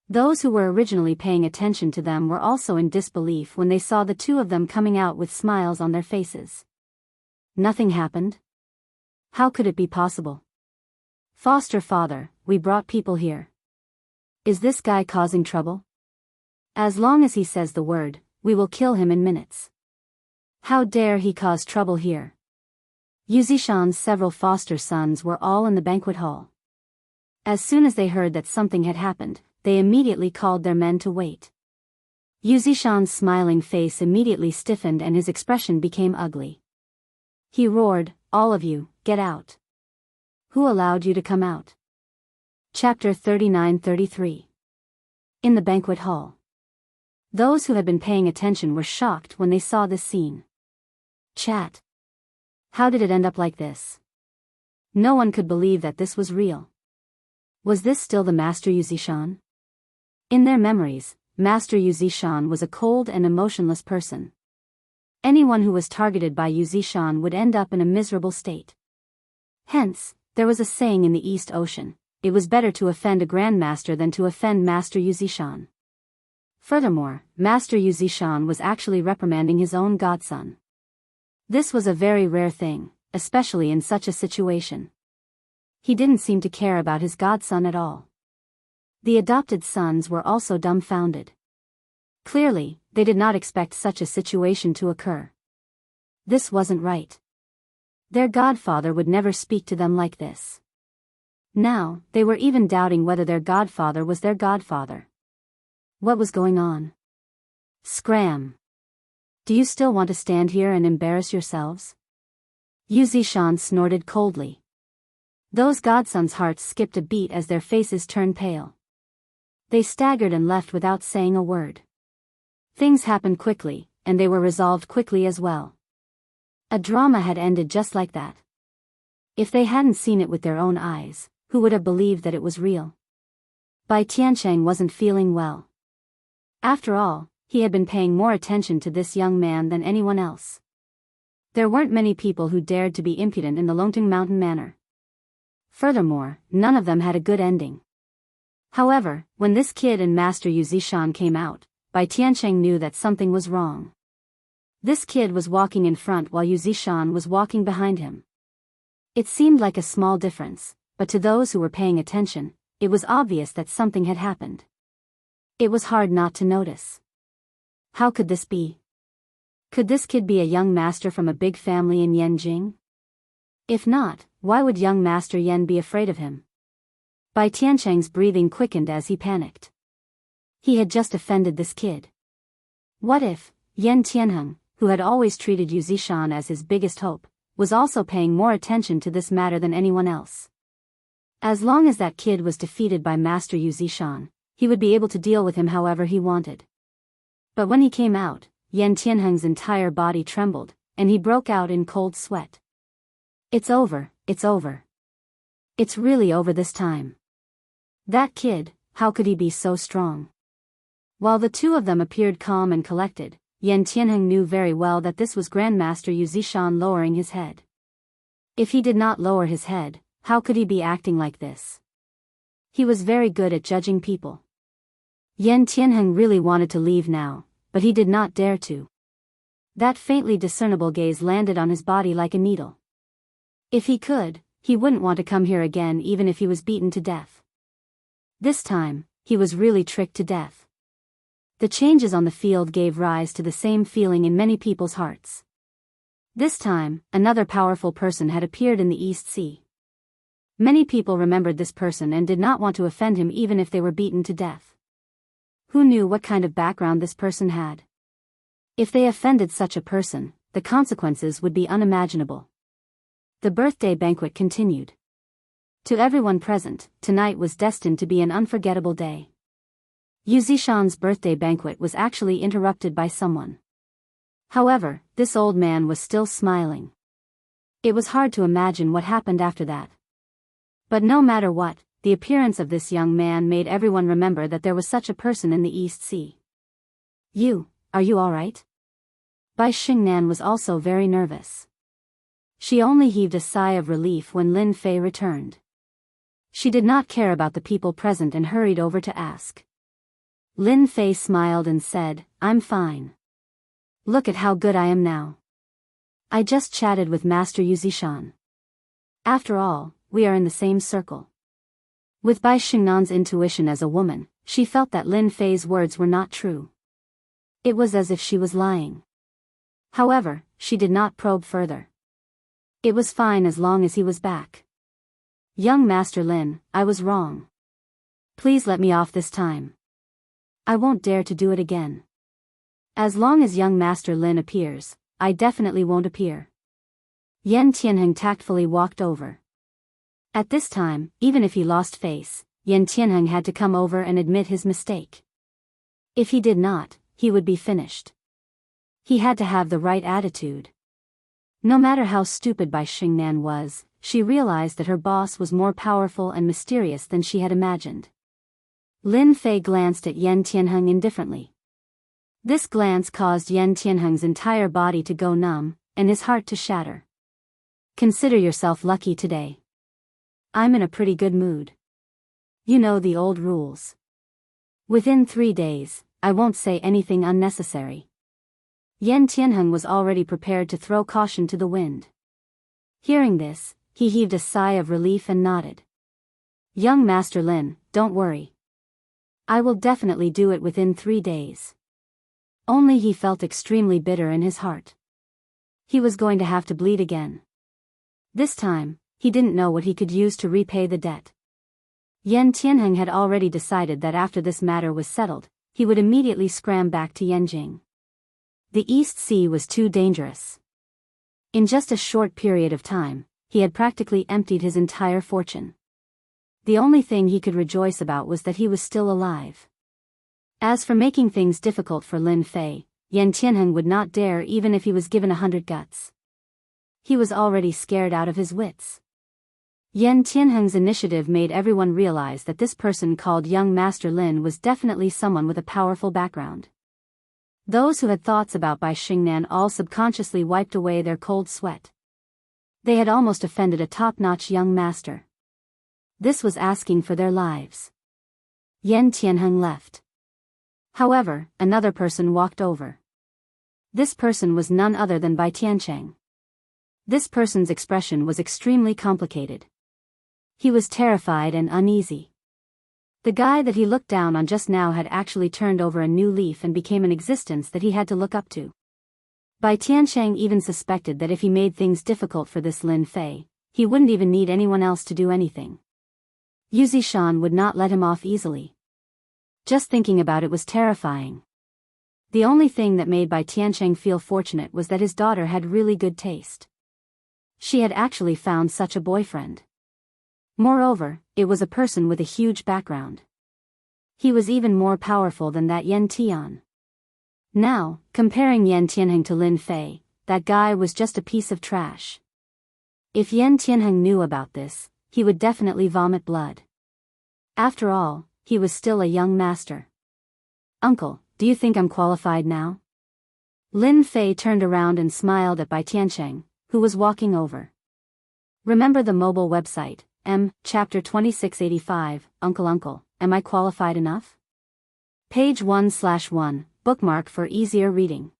Those who were originally paying attention to them were also in disbelief when they saw the two of them coming out with smiles on their faces. Nothing happened? How could it be possible? Foster father, we brought people here. Is this guy causing trouble? As long as he says the word, we will kill him in minutes. How dare he cause trouble here? Yu Zishan's several foster sons were all in the banquet hall. As soon as they heard that something had happened, they immediately called their men to wait. Yu Zishan's smiling face immediately stiffened and his expression became ugly. He roared, all of you, get out. Who allowed you to come out? Chapter 39-33. In the banquet hall. Those who had been paying attention were shocked when they saw this scene. Chat. How did it end up like this? No one could believe that this was real. Was this still the Master Yu Zishan? In their memories, Master Yu Zishan was a cold and emotionless person. Anyone who was targeted by Yu Zishan would end up in a miserable state. Hence, there was a saying in the East Ocean, it was better to offend a grandmaster than to offend Master Yu Zishan. Furthermore, Master Yu Zishan was actually reprimanding his own godson. This was a very rare thing, especially in such a situation. He didn't seem to care about his godson at all. The adopted sons were also dumbfounded. Clearly, they did not expect such a situation to occur. This wasn't right. Their godfather would never speak to them like this. Now, they were even doubting whether their godfather was their godfather. What was going on? Scram! Do you still want to stand here and embarrass yourselves? Yu Zishan snorted coldly. Those godsons' hearts skipped a beat as their faces turned pale. They staggered and left without saying a word. Things happened quickly, and they were resolved quickly as well. A drama had ended just like that. If they hadn't seen it with their own eyes, who would have believed that it was real? Bai Tiancheng wasn't feeling well. After all, he had been paying more attention to this young man than anyone else. There weren't many people who dared to be impudent in the Longting Mountain manner. Furthermore, none of them had a good ending. However, when this kid and Master Yu Zishan came out, Bai Tiancheng knew that something was wrong. This kid was walking in front while Yu Zishan was walking behind him. It seemed like a small difference, but to those who were paying attention, it was obvious that something had happened. It was hard not to notice. How could this be? Could this kid be a young master from a big family in Yanjing? If not, why would young Master Yen be afraid of him? Bai Tiancheng's breathing quickened as he panicked. He had just offended this kid. What if Yen Tianheng, who had always treated Yu Zishan as his biggest hope, was also paying more attention to this matter than anyone else? As long as that kid was defeated by Master Yu Zishan, he would be able to deal with him however he wanted. But when he came out, Yen Tianheng's entire body trembled, and he broke out in cold sweat. It's over, it's over. It's really over this time. That kid, how could he be so strong? While the two of them appeared calm and collected, Yen Tianheng knew very well that this was Grandmaster Yu Zishan lowering his head. If he did not lower his head, how could he be acting like this? He was very good at judging people. Yen Tianheng really wanted to leave now, but he did not dare to. That faintly discernible gaze landed on his body like a needle. If he could, he wouldn't want to come here again even if he was beaten to death. This time, he was really tricked to death. The changes on the field gave rise to the same feeling in many people's hearts. This time, another powerful person had appeared in the East Sea. Many people remembered this person and did not want to offend him even if they were beaten to death. Who knew what kind of background this person had? If they offended such a person, the consequences would be unimaginable. The birthday banquet continued. To everyone present, tonight was destined to be an unforgettable day. Yu Zishan's birthday banquet was actually interrupted by someone. However, this old man was still smiling. It was hard to imagine what happened after that. But no matter what, the appearance of this young man made everyone remember that there was such a person in the East Sea. Are you alright? Bai Xingnan was also very nervous. She only heaved a sigh of relief when Lin Fei returned. She did not care about the people present and hurried over to ask. Lin Fei smiled and said, I'm fine. Look at how good I am now. I just chatted with Master Yu Zishan. After all, we are in the same circle. With Bai Xingnan's intuition as a woman, she felt that Lin Fei's words were not true. It was as if she was lying. However, she did not probe further. It was fine as long as he was back. Young Master Lin, I was wrong. Please let me off this time. I won't dare to do it again. As long as young Master Lin appears, I definitely won't appear. Yen Tianheng tactfully walked over. At this time, even if he lost face, Yen Tianheng had to come over and admit his mistake. If he did not, he would be finished. He had to have the right attitude. No matter how stupid Bai Xingnan was, she realized that her boss was more powerful and mysterious than she had imagined. Lin Fei glanced at Yen Tianheng indifferently. This glance caused Yen Tianheng's entire body to go numb, and his heart to shatter. Consider yourself lucky today. I'm in a pretty good mood. You know the old rules. Within 3 days, I won't say anything unnecessary. Yen Tianheng was already prepared to throw caution to the wind. Hearing this, he heaved a sigh of relief and nodded. Young Master Lin, don't worry. I will definitely do it within 3 days. Only he felt extremely bitter in his heart. He was going to have to bleed again. This time, he didn't know what he could use to repay the debt. Yen Tianheng had already decided that after this matter was settled, he would immediately scram back to Yanjing. The East Sea was too dangerous. In just a short period of time, he had practically emptied his entire fortune. The only thing he could rejoice about was that he was still alive. As for making things difficult for Lin Fei, Yen Tianheng would not dare even if he was given 100 guts. He was already scared out of his wits. Yen Tianheng's initiative made everyone realize that this person called young Master Lin was definitely someone with a powerful background. Those who had thoughts about Bai Xingnan all subconsciously wiped away their cold sweat. They had almost offended a top-notch young master. This was asking for their lives. Yen Tianheng left. However, another person walked over. This person was none other than Bai Tiancheng. This person's expression was extremely complicated. He was terrified and uneasy. The guy that he looked down on just now had actually turned over a new leaf and became an existence that he had to look up to. Bai Tiancheng even suspected that if he made things difficult for this Lin Fei, he wouldn't even need anyone else to do anything. Yu Zishan would not let him off easily. Just thinking about it was terrifying. The only thing that made Bai Tiancheng feel fortunate was that his daughter had really good taste. She had actually found such a boyfriend. Moreover, it was a person with a huge background. He was even more powerful than that Yan Tian. Now, comparing Yan Tianheng to Lin Fei, that guy was just a piece of trash. If Yan Tianheng knew about this, he would definitely vomit blood. After all, he was still a young master. Uncle, do you think I'm qualified now? Lin Fei turned around and smiled at Bai Tiancheng, who was walking over. Remember the mobile website, Chapter 2685, Uncle, am I qualified enough? Page 1/1, bookmark for easier reading.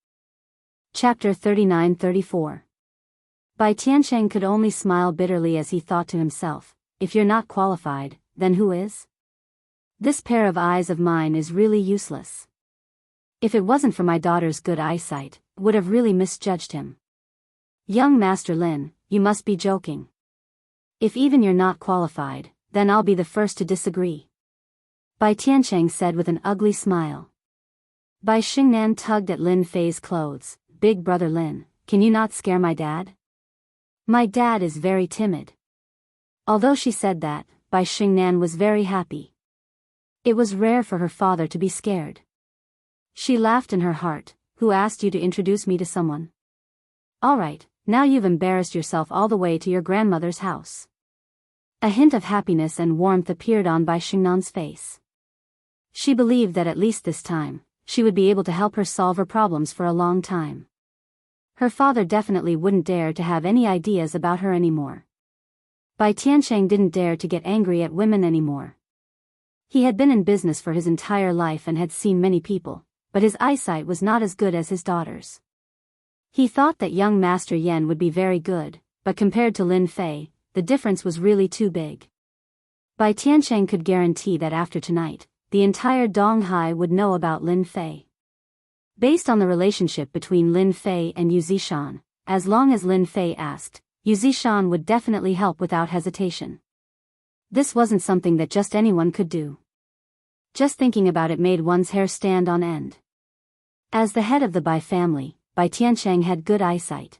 Chapter 39-34. Bai Tiancheng could only smile bitterly as he thought to himself, if you're not qualified, then who is? This pair of eyes of mine is really useless. If it wasn't for my daughter's good eyesight, would have really misjudged him. Young Master Lin, you must be joking. If even you're not qualified, then I'll be the first to disagree. Bai Tiancheng said with an ugly smile. Bai Xingnan tugged at Lin Fei's clothes. Big brother Lin, can you not scare my dad? My dad is very timid. Although she said that, Bai Xingnan was very happy. It was rare for her father to be scared. She laughed in her heart. Who asked you to introduce me to someone? Alright, now you've embarrassed yourself all the way to your grandmother's house. A hint of happiness and warmth appeared on Bai Xingnan's face. She believed that at least this time, she would be able to help her solve her problems for a long time. Her father definitely wouldn't dare to have any ideas about her anymore. Bai Tiancheng didn't dare to get angry at women anymore. He had been in business for his entire life and had seen many people, but his eyesight was not as good as his daughter's. He thought that young Master Yan would be very good, but compared to Lin Fei, the difference was really too big. Bai Tiancheng could guarantee that after tonight, the entire Donghai would know about Lin Fei. Based on the relationship between Lin Fei and Yu Zishan, as long as Lin Fei asked, Yu Zishan would definitely help without hesitation. This wasn't something that just anyone could do. Just thinking about it made one's hair stand on end. As the head of the Bai family, Bai Tiancheng had good eyesight.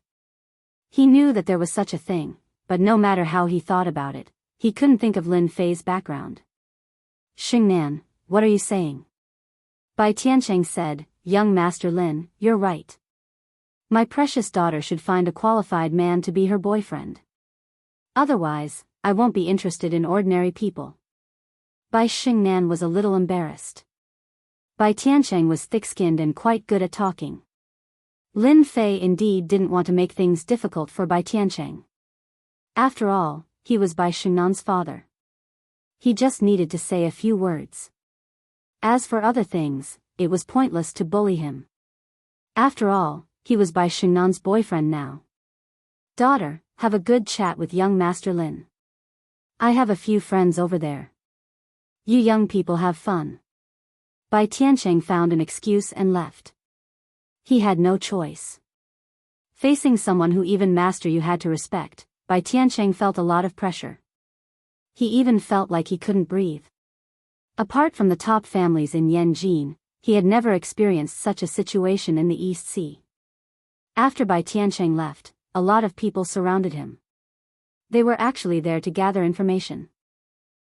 He knew that there was such a thing, but no matter how he thought about it, he couldn't think of Lin Fei's background. Xingnan, what are you saying? Bai Tiancheng said, Young Master Lin, you're right. My precious daughter should find a qualified man to be her boyfriend. Otherwise, I won't be interested in ordinary people. Bai Xingnan was a little embarrassed. Bai Tiancheng was thick-skinned and quite good at talking. Lin Fei indeed didn't want to make things difficult for Bai Tiancheng. After all, he was Bai Xingnan's father. He just needed to say a few words. As for other things, it was pointless to bully him. After all, he was Bai Xingnan's boyfriend now. Daughter, have a good chat with young Master Lin. I have a few friends over there. You young people have fun. Bai Tiancheng found an excuse and left. He had no choice. Facing someone who even Master Yu had to respect, Bai Tiancheng felt a lot of pressure. He even felt like he couldn't breathe. Apart from the top families in Yanjin, he had never experienced such a situation in the East Sea. After Bai Tiancheng left, a lot of people surrounded him. They were actually there to gather information.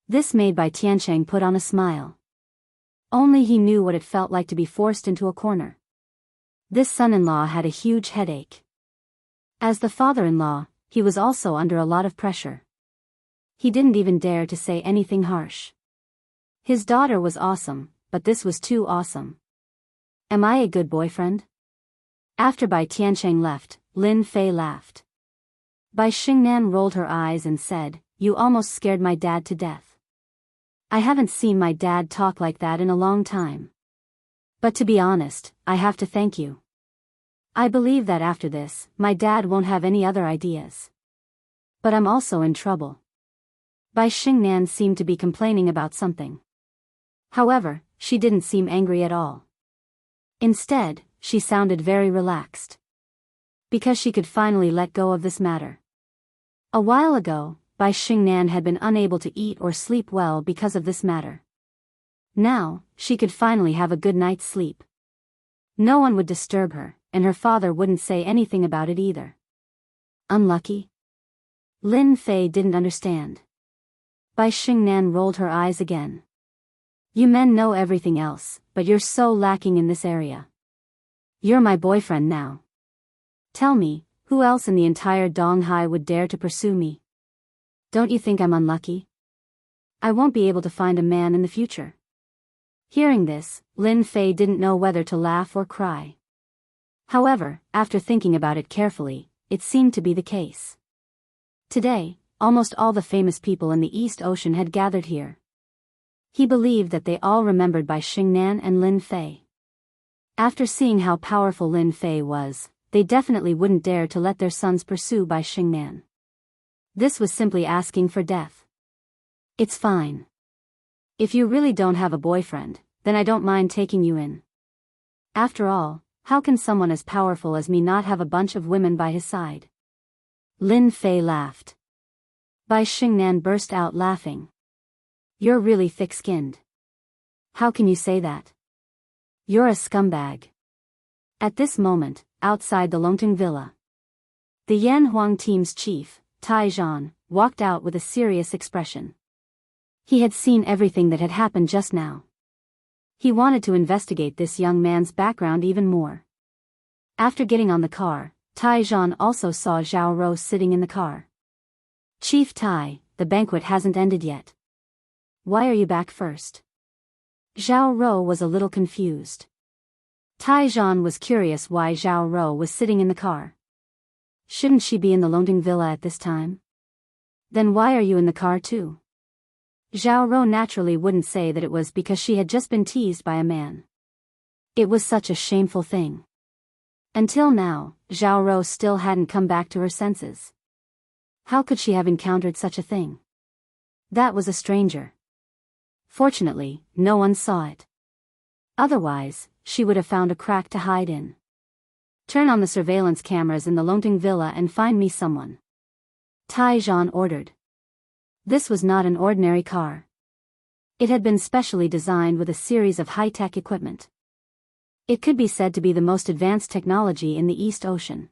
This made Bai Tiancheng put on a smile. Only he knew what it felt like to be forced into a corner. This son-in-law had a huge headache. As the father-in-law, he was also under a lot of pressure. He didn't even dare to say anything harsh. His daughter was awesome, but this was too awesome. Am I a good boyfriend? After Bai Tiancheng left, Lin Fei laughed. Bai Xingnan rolled her eyes and said, You almost scared my dad to death. I haven't seen my dad talk like that in a long time. But to be honest, I have to thank you. I believe that after this, my dad won't have any other ideas. But I'm also in trouble. Bai Xingnan seemed to be complaining about something. However, she didn't seem angry at all. Instead, she sounded very relaxed. Because she could finally let go of this matter. A while ago, Bai Xingnan had been unable to eat or sleep well because of this matter. Now, she could finally have a good night's sleep. No one would disturb her, and her father wouldn't say anything about it either. Unlucky? Lin Fei didn't understand. Bai Xingnan rolled her eyes again. You men know everything else, but you're so lacking in this area. You're my boyfriend now. Tell me, who else in the entire Donghai would dare to pursue me? Don't you think I'm unlucky? I won't be able to find a man in the future. Hearing this, Lin Fei didn't know whether to laugh or cry. However, after thinking about it carefully, it seemed to be the case. Today, almost all the famous people in the East Ocean had gathered here. He believed that they all remembered Bai Xingnan and Lin Fei. After seeing how powerful Lin Fei was, they definitely wouldn't dare to let their sons pursue Bai Xingnan. This was simply asking for death. It's fine. If you really don't have a boyfriend, then I don't mind taking you in. After all, how can someone as powerful as me not have a bunch of women by his side? Lin Fei laughed. Bai Xingnan burst out laughing. You're really thick-skinned. How can you say that? You're a scumbag. At this moment, outside the Longting Villa, the Yan Huang team's chief, Tai Zhan, walked out with a serious expression. He had seen everything that had happened just now. He wanted to investigate this young man's background even more. After getting on the car, Tai Zhan also saw Zhao Rou sitting in the car. Chief Tai, the banquet hasn't ended yet. Why are you back first? Zhao Rou was a little confused. Tai Zhan was curious why Zhao Rou was sitting in the car. Shouldn't she be in the Longting Villa at this time? Then why are you in the car too? Zhao Rou naturally wouldn't say that it was because she had just been teased by a man. It was such a shameful thing. Until now, Zhao Rou still hadn't come back to her senses. How could she have encountered such a thing? That was a stranger. Fortunately, no one saw it. Otherwise, she would have found a crack to hide in. Turn on the surveillance cameras in the Longting Villa and find me someone. Tai Zhan ordered. This was not an ordinary car. It had been specially designed with a series of high-tech equipment. It could be said to be the most advanced technology in the East Ocean.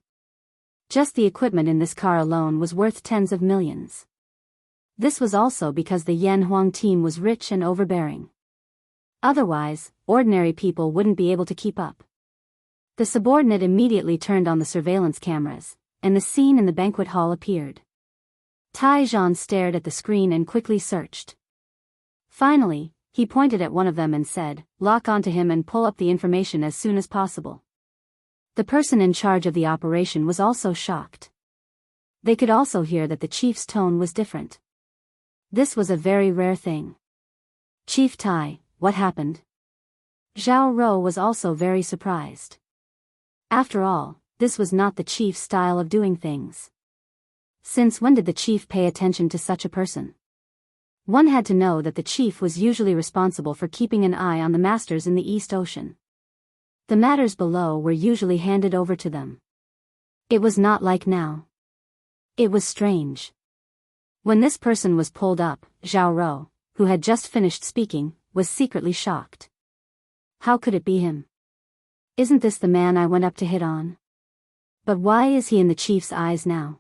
Just the equipment in this car alone was worth tens of millions. This was also because the Yan Huang team was rich and overbearing. Otherwise, ordinary people wouldn't be able to keep up. The subordinate immediately turned on the surveillance cameras, and the scene in the banquet hall appeared. Tai Zhan stared at the screen and quickly searched. Finally, he pointed at one of them and said, "Lock onto him and pull up the information as soon as possible." The person in charge of the operation was also shocked. They could also hear that the chief's tone was different. This was a very rare thing. Chief Tai, what happened? Zhao Rou was also very surprised. After all, this was not the chief's style of doing things. Since when did the chief pay attention to such a person? One had to know that the chief was usually responsible for keeping an eye on the masters in the East Ocean. The matters below were usually handed over to them. It was not like now. It was strange. When this person was pulled up, Zhao Rou, who had just finished speaking, was secretly shocked. How could it be him? Isn't this the man I went up to hit on? But why is he in the chief's eyes now?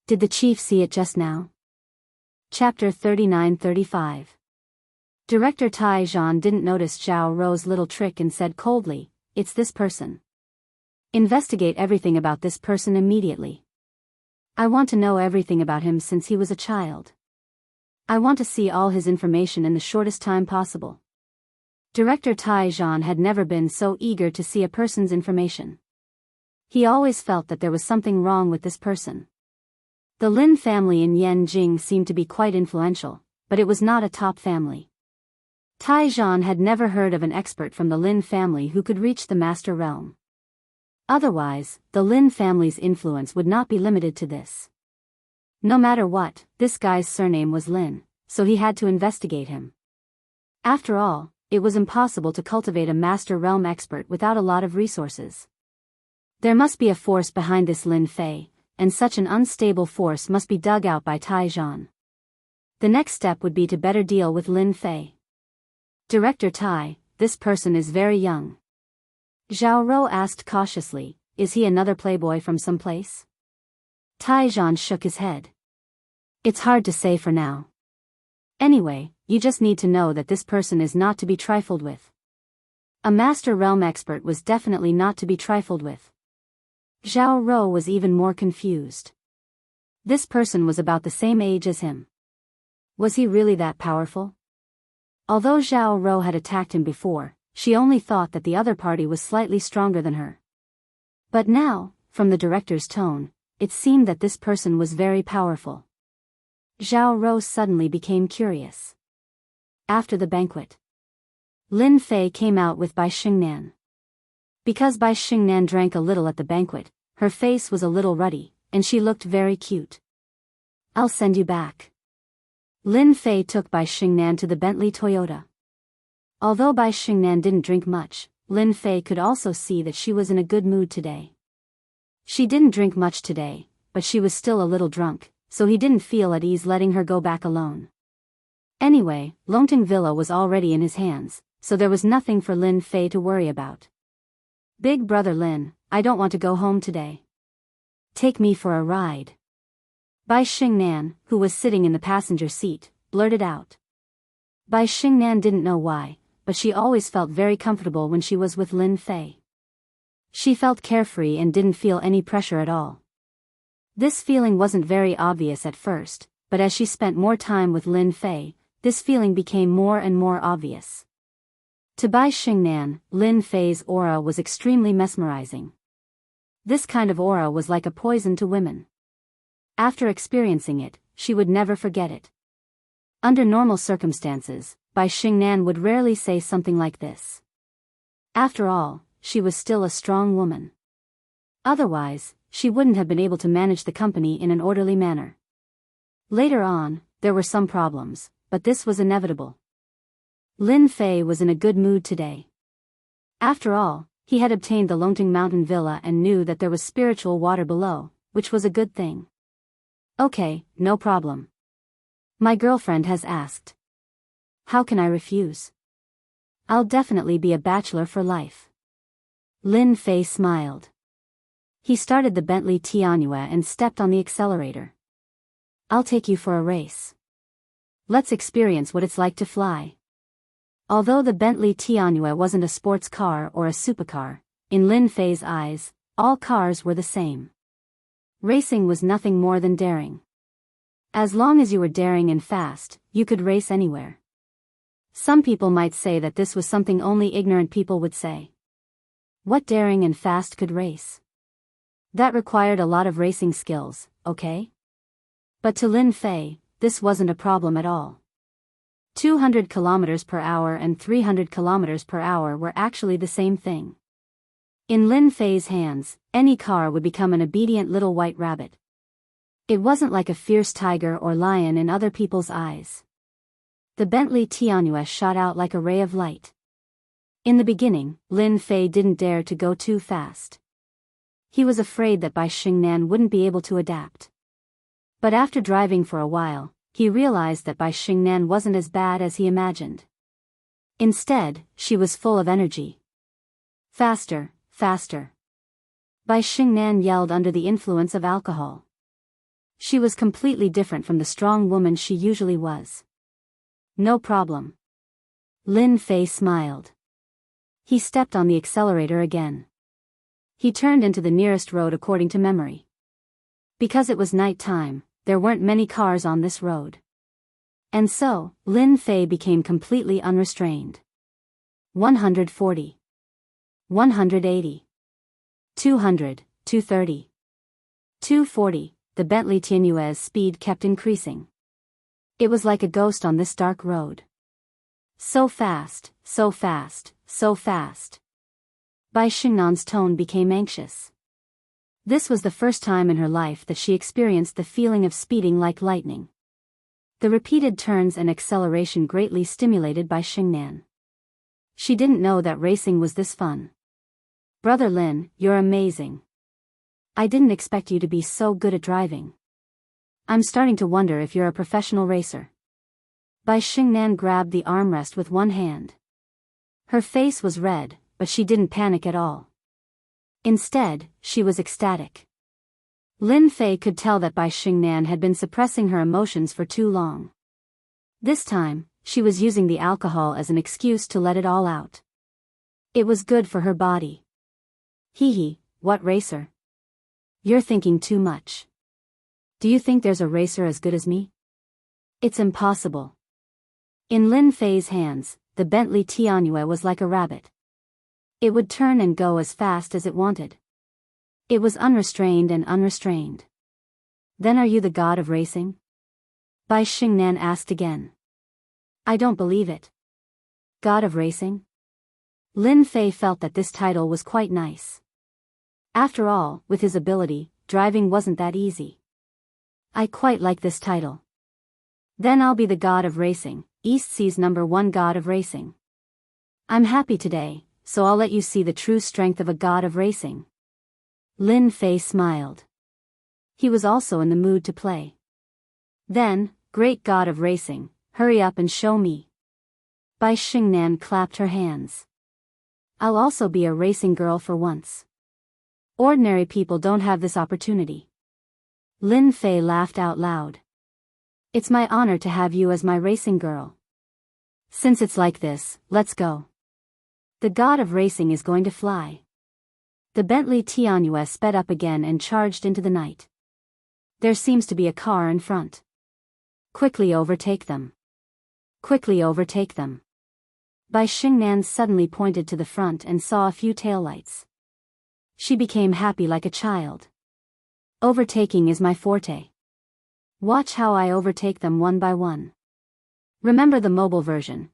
Did the chief see it just now? Chapter 39-35. Director Tai Zhan didn't notice Zhao Rou's little trick and said coldly, "It's this person. Investigate everything about this person immediately. I want to know everything about him since he was a child. I want to see all his information in the shortest time possible." Director Tai Zhan had never been so eager to see a person's information. He always felt that there was something wrong with this person. The Lin family in Yanjing seemed to be quite influential, but it was not a top family. Tai Zhan had never heard of an expert from the Lin family who could reach the Master Realm. Otherwise, the Lin family's influence would not be limited to this. No matter what, this guy's surname was Lin, so he had to investigate him. After all, it was impossible to cultivate a Master Realm expert without a lot of resources. There must be a force behind this Lin Fei, and such an unstable force must be dug out by Tai Zhan. The next step would be to better deal with Lin Fei. Director Tai, this person is very young. Zhao Rou asked cautiously, is he another playboy from someplace? Tai Zhan shook his head. It's hard to say for now. Anyway, you just need to know that this person is not to be trifled with. A Master Realm expert was definitely not to be trifled with. Zhao Rou was even more confused. This person was about the same age as him. Was he really that powerful? Although Zhao Rou had attacked him before, she only thought that the other party was slightly stronger than her. But now, from the director's tone, it seemed that this person was very powerful. Zhao Rou suddenly became curious. After the banquet, Lin Fei came out with Bai Xingnan. Because Bai Xingnan drank a little at the banquet, her face was a little ruddy, and she looked very cute. I'll send you back. Lin Fei took Bai Xingnan to the Bentley Toyota. Although Bai Xingnan didn't drink much, Lin Fei could also see that she was in a good mood today. She didn't drink much today, but she was still a little drunk, so he didn't feel at ease letting her go back alone. Anyway, Longting Villa was already in his hands, so there was nothing for Lin Fei to worry about. Big brother Lin, I don't want to go home today. Take me for a ride. Bai Xingnan, who was sitting in the passenger seat, blurted out. Bai Xingnan didn't know why, but she always felt very comfortable when she was with Lin Fei. She felt carefree and didn't feel any pressure at all. This feeling wasn't very obvious at first, but as she spent more time with Lin Fei, this feeling became more and more obvious. To Bai Xingnan, Lin Fei's aura was extremely mesmerizing. This kind of aura was like a poison to women. After experiencing it, she would never forget it. Under normal circumstances, Bai Xingnan would rarely say something like this. After all, she was still a strong woman. Otherwise, she wouldn't have been able to manage the company in an orderly manner. Later on, there were some problems, but this was inevitable. Lin Fei was in a good mood today. After all, he had obtained the Longting Mountain Villa and knew that there was spiritual water below, which was a good thing. Okay, no problem. My girlfriend has asked. How can I refuse? I'll definitely be a bachelor for life. Lin Fei smiled. He started the Bentley Tianhua and stepped on the accelerator. I'll take you for a race. Let's experience what it's like to fly. Although the Bentley Tianhua wasn't a sports car or a supercar, in Lin Fei's eyes, all cars were the same. Racing was nothing more than daring. As long as you were daring and fast, you could race anywhere. Some people might say that this was something only ignorant people would say. What daring and fast could race? That required a lot of racing skills, okay? But to Lin Fei, this wasn't a problem at all. 200 kilometers per hour and 300 kilometers per hour were actually the same thing. In Lin Fei's hands, any car would become an obedient little white rabbit. It wasn't like a fierce tiger or lion in other people's eyes. The Bentley Tianhua shot out like a ray of light. In the beginning, Lin Fei didn't dare to go too fast. He was afraid that Bai Xingnan wouldn't be able to adapt. But after driving for a while, he realized that Bai Xingnan wasn't as bad as he imagined. Instead, she was full of energy. Faster, faster. Bai Xingnan yelled under the influence of alcohol. She was completely different from the strong woman she usually was. No problem. Lin Fei smiled. He stepped on the accelerator again. He turned into the nearest road according to memory. Because it was night time, there weren't many cars on this road. And so, Lin Fei became completely unrestrained. 140. 180. 200, 230. 240, the Bentley Tianhua's speed kept increasing. It was like a ghost on this dark road. So fast, so fast, so fast. Bai Xingnan's tone became anxious. This was the first time in her life that she experienced the feeling of speeding like lightning. The repeated turns and acceleration greatly stimulated Bai Xingnan. She didn't know that racing was this fun. Brother Lin, you're amazing. I didn't expect you to be so good at driving. I'm starting to wonder if you're a professional racer. Bai Xingnan grabbed the armrest with one hand. Her face was red, but she didn't panic at all. Instead, she was ecstatic. Lin Fei could tell that Bai Xingnan had been suppressing her emotions for too long. This time, she was using the alcohol as an excuse to let it all out. It was good for her body. Hee, what racer? You're thinking too much. Do you think there's a racer as good as me? It's impossible. In Lin Fei's hands, the Bentley Tianyue was like a rabbit. It would turn and go as fast as it wanted. It was unrestrained and unrestrained. Then are you the god of racing? Bai Xingnan asked again. I don't believe it. God of racing? Lin Fei felt that this title was quite nice. After all, with his ability, driving wasn't that easy. I quite like this title. Then I'll be the god of racing, East Sea's #1 god of racing. I'm happy today, so I'll let you see the true strength of a god of racing. Lin Fei smiled. He was also in the mood to play. Then, great god of racing, hurry up and show me. Bai Xingnan clapped her hands. I'll also be a racing girl for once. Ordinary people don't have this opportunity. Lin Fei laughed out loud. It's my honor to have you as my racing girl. Since it's like this, let's go. The god of racing is going to fly. The Bentley Tianyue sped up again and charged into the night. There seems to be a car in front. Quickly overtake them. Quickly overtake them. Bai Xingnan suddenly pointed to the front and saw a few taillights. She became happy like a child. Overtaking is my forte. Watch how I overtake them one by one. Remember the mobile version,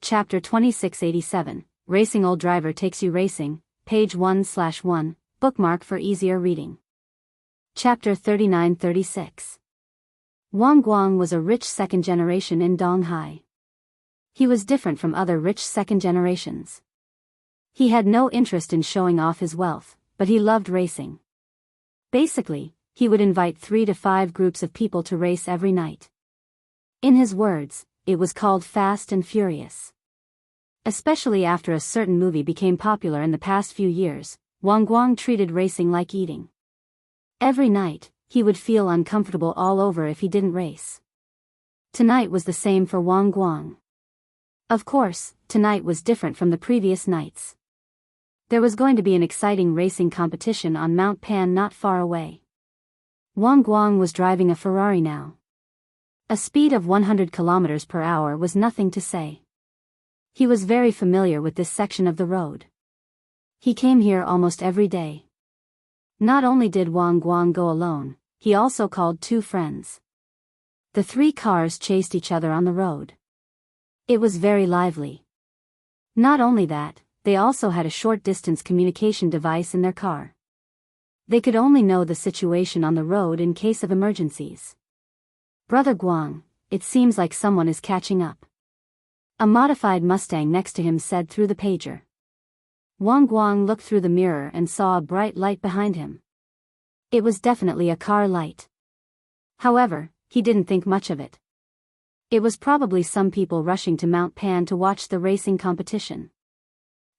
Chapter 2687, Racing Old Driver Takes You Racing, page 1/1, bookmark for easier reading. Chapter 3936. Wang Guang was a rich second generation in Donghai. He was different from other rich second generations. He had no interest in showing off his wealth, but he loved racing. Basically, he would invite 3 to 5 groups of people to race every night. In his words, it was called Fast and Furious. Especially after a certain movie became popular in the past few years, Wang Guang treated racing like eating. Every night, he would feel uncomfortable all over if he didn't race. Tonight was the same for Wang Guang. Of course, tonight was different from the previous nights. There was going to be an exciting racing competition on Mount Pan not far away. Wang Guang was driving a Ferrari now. A speed of 100 kilometers per hour was nothing to say. He was very familiar with this section of the road. He came here almost every day. Not only did Wang Guang go alone, he also called 2 friends. The 3 cars chased each other on the road. It was very lively. Not only that, they also had a short-distance communication device in their car. They could only know the situation on the road in case of emergencies. Brother Guang, it seems like someone is catching up. A modified Mustang next to him said through the pager. Wang Guang looked through the mirror and saw a bright light behind him. It was definitely a car light. However, he didn't think much of it. It was probably some people rushing to Mount Pan to watch the racing competition.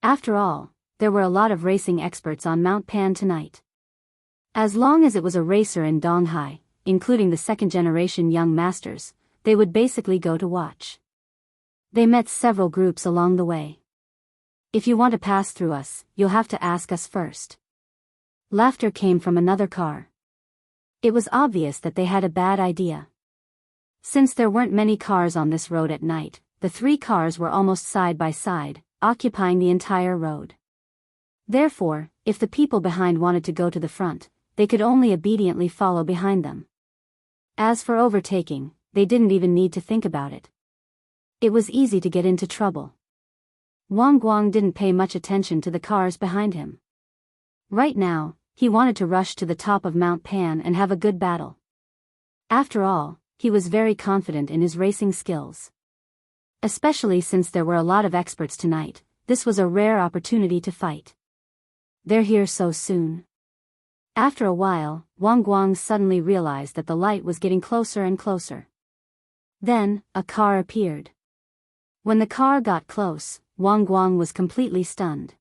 After all, there were a lot of racing experts on Mount Pan tonight. As long as it was a racer in Donghai, including the second-generation young masters, they would basically go to watch. They met several groups along the way. If you want to pass through us, you'll have to ask us first. Laughter came from another car. It was obvious that they had a bad idea. Since there weren't many cars on this road at night, the 3 cars were almost side by side, occupying the entire road. Therefore, if the people behind wanted to go to the front, they could only obediently follow behind them. As for overtaking, they didn't even need to think about it. It was easy to get into trouble. Wang Guang didn't pay much attention to the cars behind him. Right now, he wanted to rush to the top of Mount Pan and have a good battle. After all, he was very confident in his racing skills. Especially since there were a lot of experts tonight, this was a rare opportunity to fight. They're here so soon. After a while, Wang Guang suddenly realized that the light was getting closer and closer. Then, a car appeared. When the car got close, Wang Guang was completely stunned.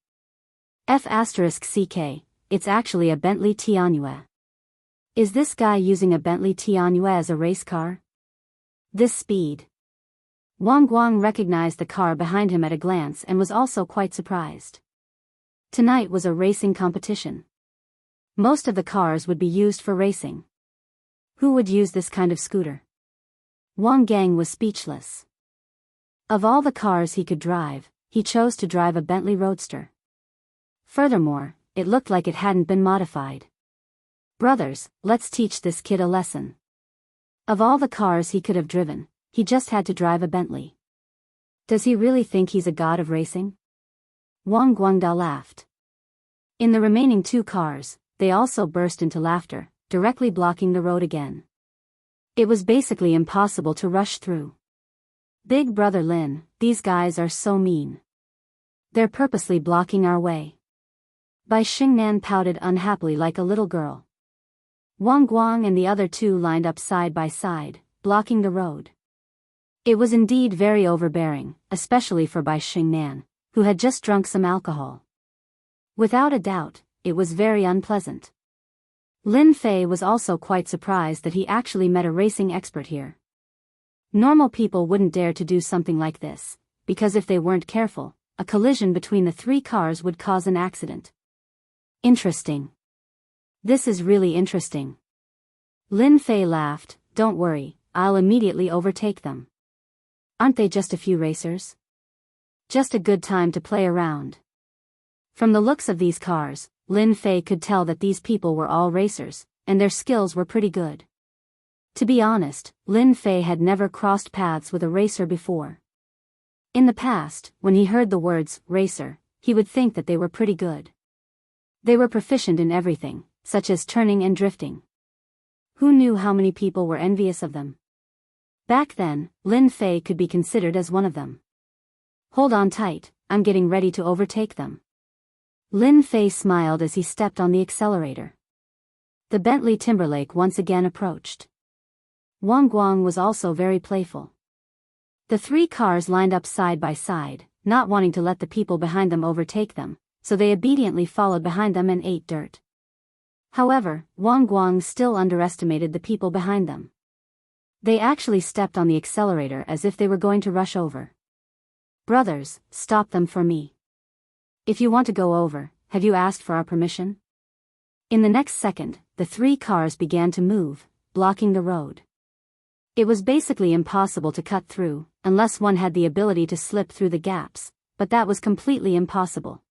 F***ck, it's actually a Bentley Tianyu. Is this guy using a Bentley Tianyu as a race car? This speed. Wang Guang recognized the car behind him at a glance and was also quite surprised. Tonight was a racing competition. Most of the cars would be used for racing. Who would use this kind of scooter? Wang Gang was speechless. Of all the cars he could drive, he chose to drive a Bentley Roadster. Furthermore, it looked like it hadn't been modified. Brothers, let's teach this kid a lesson. Of all the cars he could have driven, he just had to drive a Bentley. Does he really think he's a god of racing? Wang Guangda laughed. In the remaining 2 cars, they also burst into laughter, directly blocking the road again. It was basically impossible to rush through. Big brother Lin, these guys are so mean. They're purposely blocking our way. Bai Xingnan pouted unhappily like a little girl. Wang Guang and the other 2 lined up side by side, blocking the road. It was indeed very overbearing, especially for Bai Xingnan, who had just drunk some alcohol. Without a doubt, it was very unpleasant. Lin Fei was also quite surprised that he actually met a racing expert here. Normal people wouldn't dare to do something like this, because if they weren't careful, a collision between the 3 cars would cause an accident. Interesting. This is really interesting. Lin Fei laughed, don't worry, I'll immediately overtake them. Aren't they just a few racers? Just a good time to play around. From the looks of these cars, Lin Fei could tell that these people were all racers, and their skills were pretty good. To be honest, Lin Fei had never crossed paths with a racer before. In the past, when he heard the words, racer, he would think that they were pretty good. They were proficient in everything, such as turning and drifting. Who knew how many people were envious of them? Back then, Lin Fei could be considered as one of them. Hold on tight, I'm getting ready to overtake them. Lin Fei smiled as he stepped on the accelerator. The Bentley Timberlake once again approached. Wang Guang was also very playful. The 3 cars lined up side by side, not wanting to let the people behind them overtake them, so they obediently followed behind them and ate dirt. However, Wang Guang still underestimated the people behind them. They actually stepped on the accelerator as if they were going to rush over. Brothers, stop them for me. If you want to go over, have you asked for our permission? In the next second, the 3 cars began to move, blocking the road. It was basically impossible to cut through, unless one had the ability to slip through the gaps, but that was completely impossible.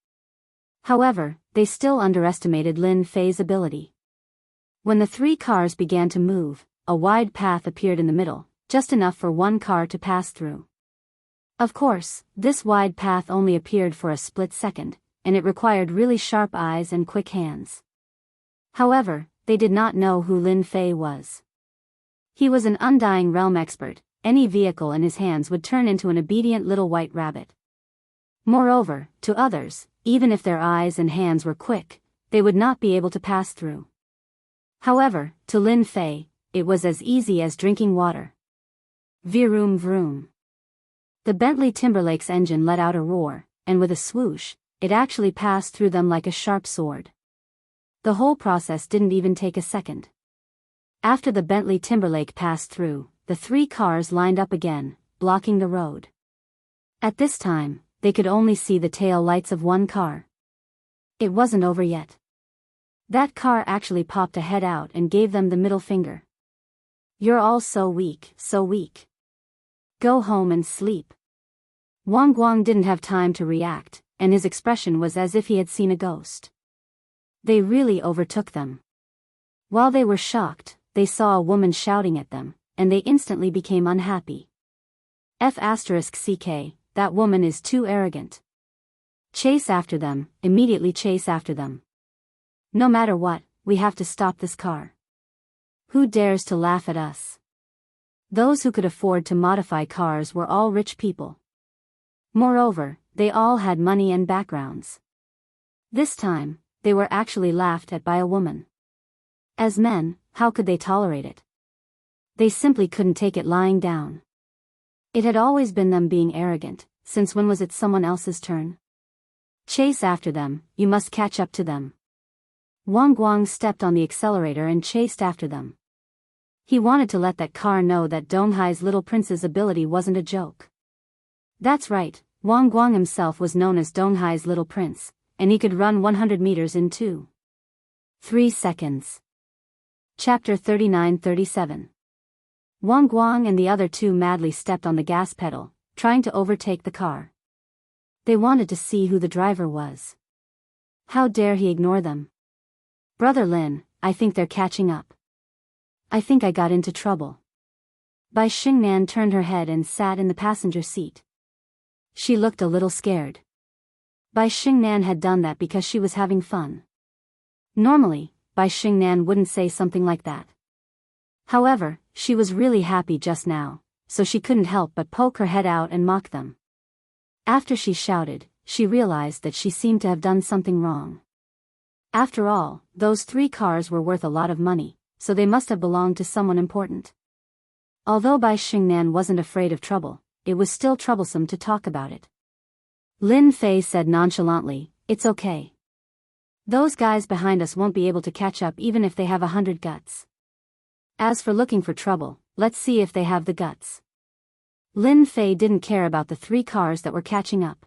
However, they still underestimated Lin Fei's ability. When the 3 cars began to move, a wide path appeared in the middle, just enough for 1 car to pass through. Of course, this wide path only appeared for a split second, and it required really sharp eyes and quick hands. However, they did not know who Lin Fei was. He was an Undying Realm expert, any vehicle in his hands would turn into an obedient little white rabbit. Moreover, to others, even if their eyes and hands were quick, they would not be able to pass through. However, to Lin Fei, it was as easy as drinking water. Vroom vroom. The Bentley Timberlake's engine let out a roar, and with a swoosh, it actually passed through them like a sharp sword. The whole process didn't even take a second. After the Bentley Timberlake passed through, the 3 cars lined up again, blocking the road. At this time, they could only see the tail lights of 1 car. It wasn't over yet. That car actually popped a head out and gave them the middle finger. You're all so weak, so weak. Go home and sleep. Wang Guang didn't have time to react, and his expression was as if he had seen a ghost. They really overtook them. While they were shocked, they saw a woman shouting at them, and they instantly became unhappy. F***ck, that woman is too arrogant. Chase after them, immediately chase after them. No matter what, we have to stop this car. Who dares to laugh at us? Those who could afford to modify cars were all rich people. Moreover, they all had money and backgrounds. This time, they were actually laughed at by a woman. As men, how could they tolerate it? They simply couldn't take it lying down. It had always been them being arrogant. Since when was it someone else's turn? Chase after them, you must catch up to them. Wang Guang stepped on the accelerator and chased after them. He wanted to let that car know that Donghai's little prince's ability wasn't a joke. That's right, Wang Guang himself was known as Donghai's little prince, and he could run 100 meters in 2.3 seconds. Chapter 39-37. Wang Guang and the other two madly stepped on the gas pedal, trying to overtake the car. They wanted to see who the driver was. How dare he ignore them? Brother Lin, I think they're catching up. I think I got into trouble. Bai Xingnan turned her head and sat in the passenger seat. She looked a little scared. Bai Xingnan had done that because she was having fun. Normally, Bai Xingnan wouldn't say something like that. However, she was really happy just now, so she couldn't help but poke her head out and mock them. After she shouted, she realized that she seemed to have done something wrong. After all, those 3 cars were worth a lot of money, so they must have belonged to someone important. Although Bai Xingnan wasn't afraid of trouble, it was still troublesome to talk about it. Lin Fei said nonchalantly, "It's okay. Those guys behind us won't be able to catch up even if they have 100 guts. As for looking for trouble, let's see if they have the guts." Lin Fei didn't care about the 3 cars that were catching up.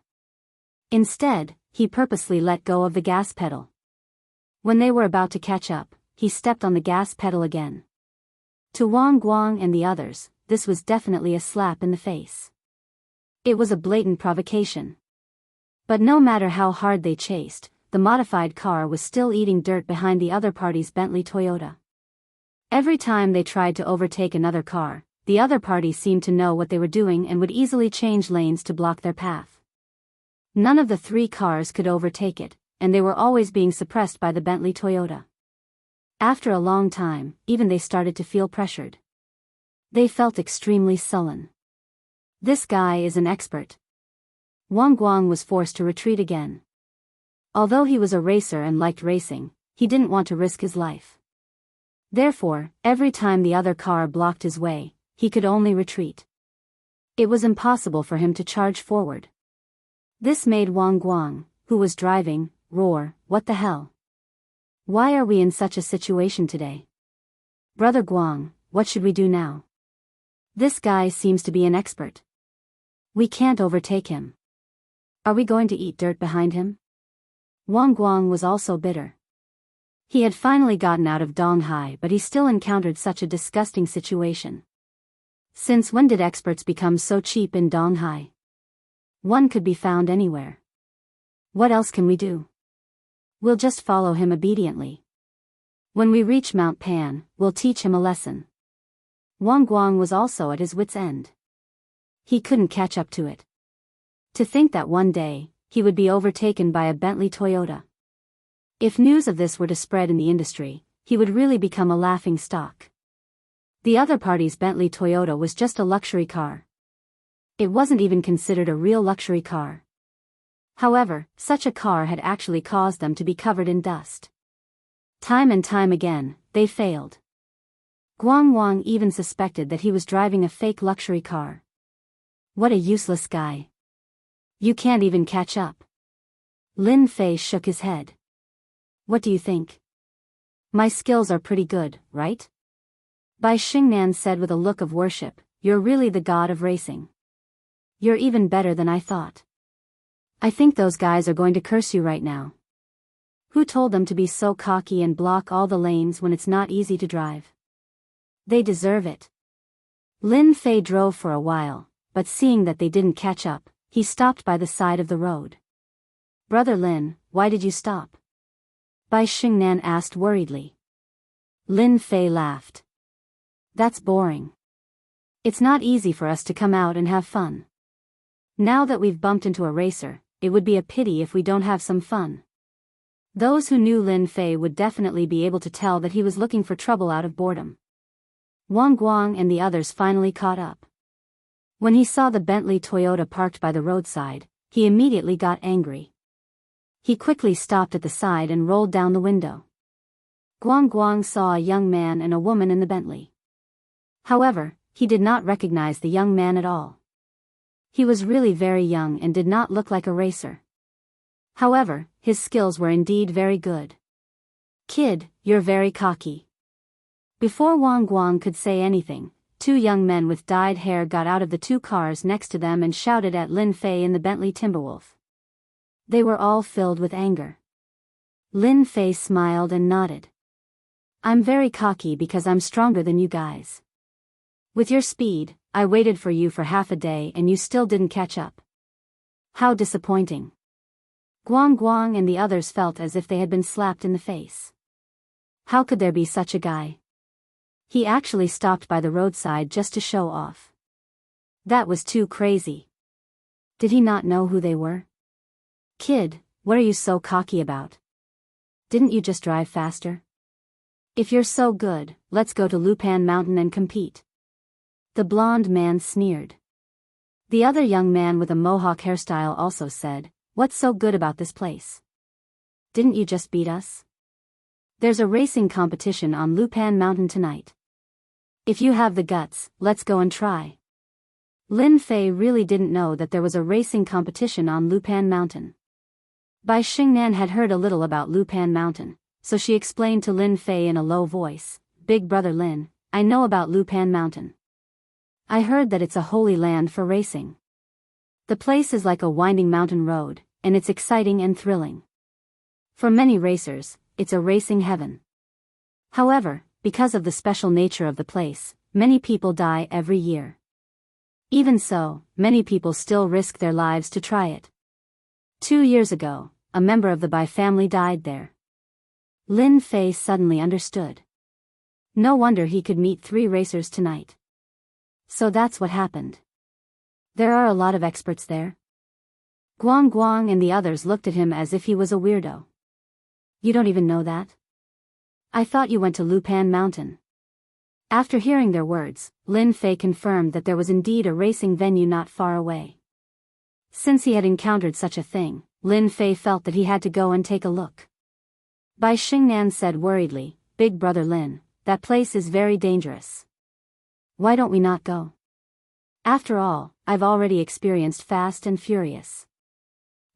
Instead, he purposely let go of the gas pedal. When they were about to catch up, he stepped on the gas pedal again. To Wang Guang and the others, this was definitely a slap in the face. It was a blatant provocation. But no matter how hard they chased, the modified car was still eating dirt behind the other party's Bentley Toyota. Every time they tried to overtake another car, the other party seemed to know what they were doing and would easily change lanes to block their path. None of the 3 cars could overtake it, and they were always being suppressed by the Bentley Toyota. After a long time, even they started to feel pressured. They felt extremely sullen. This guy is an expert. Wang Guang was forced to retreat again. Although he was a racer and liked racing, he didn't want to risk his life. Therefore, every time the other car blocked his way, he could only retreat. It was impossible for him to charge forward. This made Wang Guang, who was driving, roar, "What the hell? Why are we in such a situation today? Brother Guang, what should we do now? This guy seems to be an expert. We can't overtake him. Are we going to eat dirt behind him?" Wang Guang was also bitter. He had finally gotten out of Donghai, but he still encountered such a disgusting situation. Since when did experts become so cheap in Donghai? One could be found anywhere. What else can we do? We'll just follow him obediently. When we reach Mount Pan, we'll teach him a lesson. Wang Guang was also at his wit's end. He couldn't catch up to it. To think that one day, he would be overtaken by a Bentley Toyota. If news of this were to spread in the industry, he would really become a laughing stock. The other party's Bentley Toyota was just a luxury car. It wasn't even considered a real luxury car. However, such a car had actually caused them to be covered in dust. Time and time again, they failed. Guang Wang even suspected that he was driving a fake luxury car. What a useless guy. You can't even catch up. Lin Fei shook his head. What do you think? My skills are pretty good, right? Bai Xingnan said with a look of worship, "You're really the god of racing. You're even better than I thought. I think those guys are going to curse you right now. Who told them to be so cocky and block all the lanes when it's not easy to drive? They deserve it." Lin Fei drove for a while, but seeing that they didn't catch up, he stopped by the side of the road. "Brother Lin, why did you stop?" Bai Xingnan asked worriedly. Lin Fei laughed. "That's boring. It's not easy for us to come out and have fun. Now that we've bumped into a racer, it would be a pity if we don't have some fun." Those who knew Lin Fei would definitely be able to tell that he was looking for trouble out of boredom. Wang Guang and the others finally caught up. When he saw the Bentley Toyota parked by the roadside, he immediately got angry. He quickly stopped at the side and rolled down the window. Guang Guang saw a young man and a woman in the Bentley. However, he did not recognize the young man at all. He was really very young and did not look like a racer. However, his skills were indeed very good. "Kid, you're very cocky." Before Wang Guang could say anything, two young men with dyed hair got out of the two cars next to them and shouted at Lin Fei in the Bentley Timberwolf. They were all filled with anger. Lin Fei smiled and nodded. "I'm very cocky because I'm stronger than you guys. With your speed, I waited for you for half a day and you still didn't catch up. How disappointing." Guang Guang and the others felt as if they had been slapped in the face. How could there be such a guy? He actually stopped by the roadside just to show off. That was too crazy. Did he not know who they were? "Kid, what are you so cocky about? Didn't you just drive faster? If you're so good, let's go to Lupan Mountain and compete." The blonde man sneered. The other young man with a mohawk hairstyle also said, "What's so good about this place? Didn't you just beat us? There's a racing competition on Lupan Mountain tonight. If you have the guts, let's go and try." Lin Fei really didn't know that there was a racing competition on Lupan Mountain. Bai Xingnan had heard a little about Lupan Mountain, so she explained to Lin Fei in a low voice, "Big brother Lin, I know about Lupan Mountain. I heard that it's a holy land for racing. The place is like a winding mountain road, and it's exciting and thrilling. For many racers, it's a racing heaven. However, because of the special nature of the place, many people die every year. Even so, many people still risk their lives to try it. 2 years ago, a member of the Bai family died there." Lin Fei suddenly understood. No wonder he could meet 3 racers tonight. So that's what happened. There are a lot of experts there. Guang Guang and the others looked at him as if he was a weirdo. "You don't even know that? I thought you went to Lupan Mountain." After hearing their words, Lin Fei confirmed that there was indeed a racing venue not far away. Since he had encountered such a thing, Lin Fei felt that he had to go and take a look. Bai Xingnan said worriedly, "Big brother Lin, that place is very dangerous. Why don't we not go? After all, I've already experienced Fast and Furious."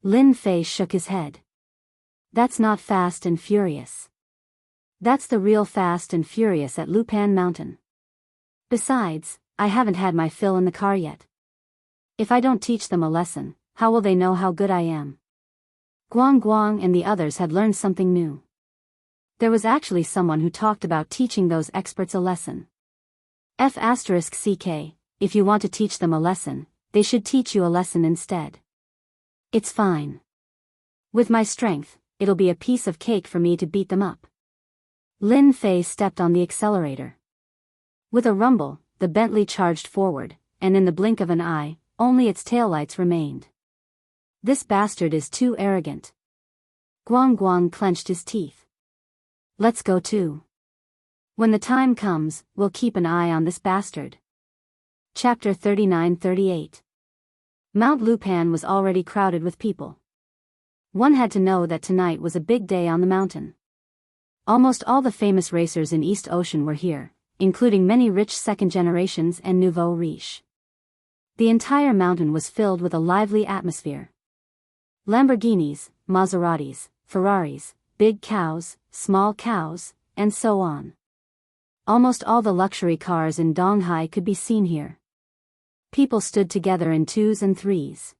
Lin Fei shook his head. "That's not Fast and Furious. That's the real Fast and Furious at Lupan Mountain. Besides, I haven't had my fill in the car yet. If I don't teach them a lesson, how will they know how good I am?" Guang Guang and the others had learned something new. There was actually someone who talked about teaching those experts a lesson. F***ck, if you want to teach them a lesson, they should teach you a lesson instead. It's fine. With my strength, it'll be a piece of cake for me to beat them up. Lin Fei stepped on the accelerator. With a rumble, the Bentley charged forward, and in the blink of an eye, only its taillights remained. "This bastard is too arrogant." Guang Guang clenched his teeth. "Let's go too. When the time comes, we'll keep an eye on this bastard." Chapter 39-38. Mount Lupan was already crowded with people. One had to know that tonight was a big day on the mountain. Almost all the famous racers in East Ocean were here, including many rich second generations and nouveau riche. The entire mountain was filled with a lively atmosphere. Lamborghinis, Maseratis, Ferraris, big cows, small cows, and so on. Almost all the luxury cars in Donghai could be seen here. People stood together in 2s and 3s.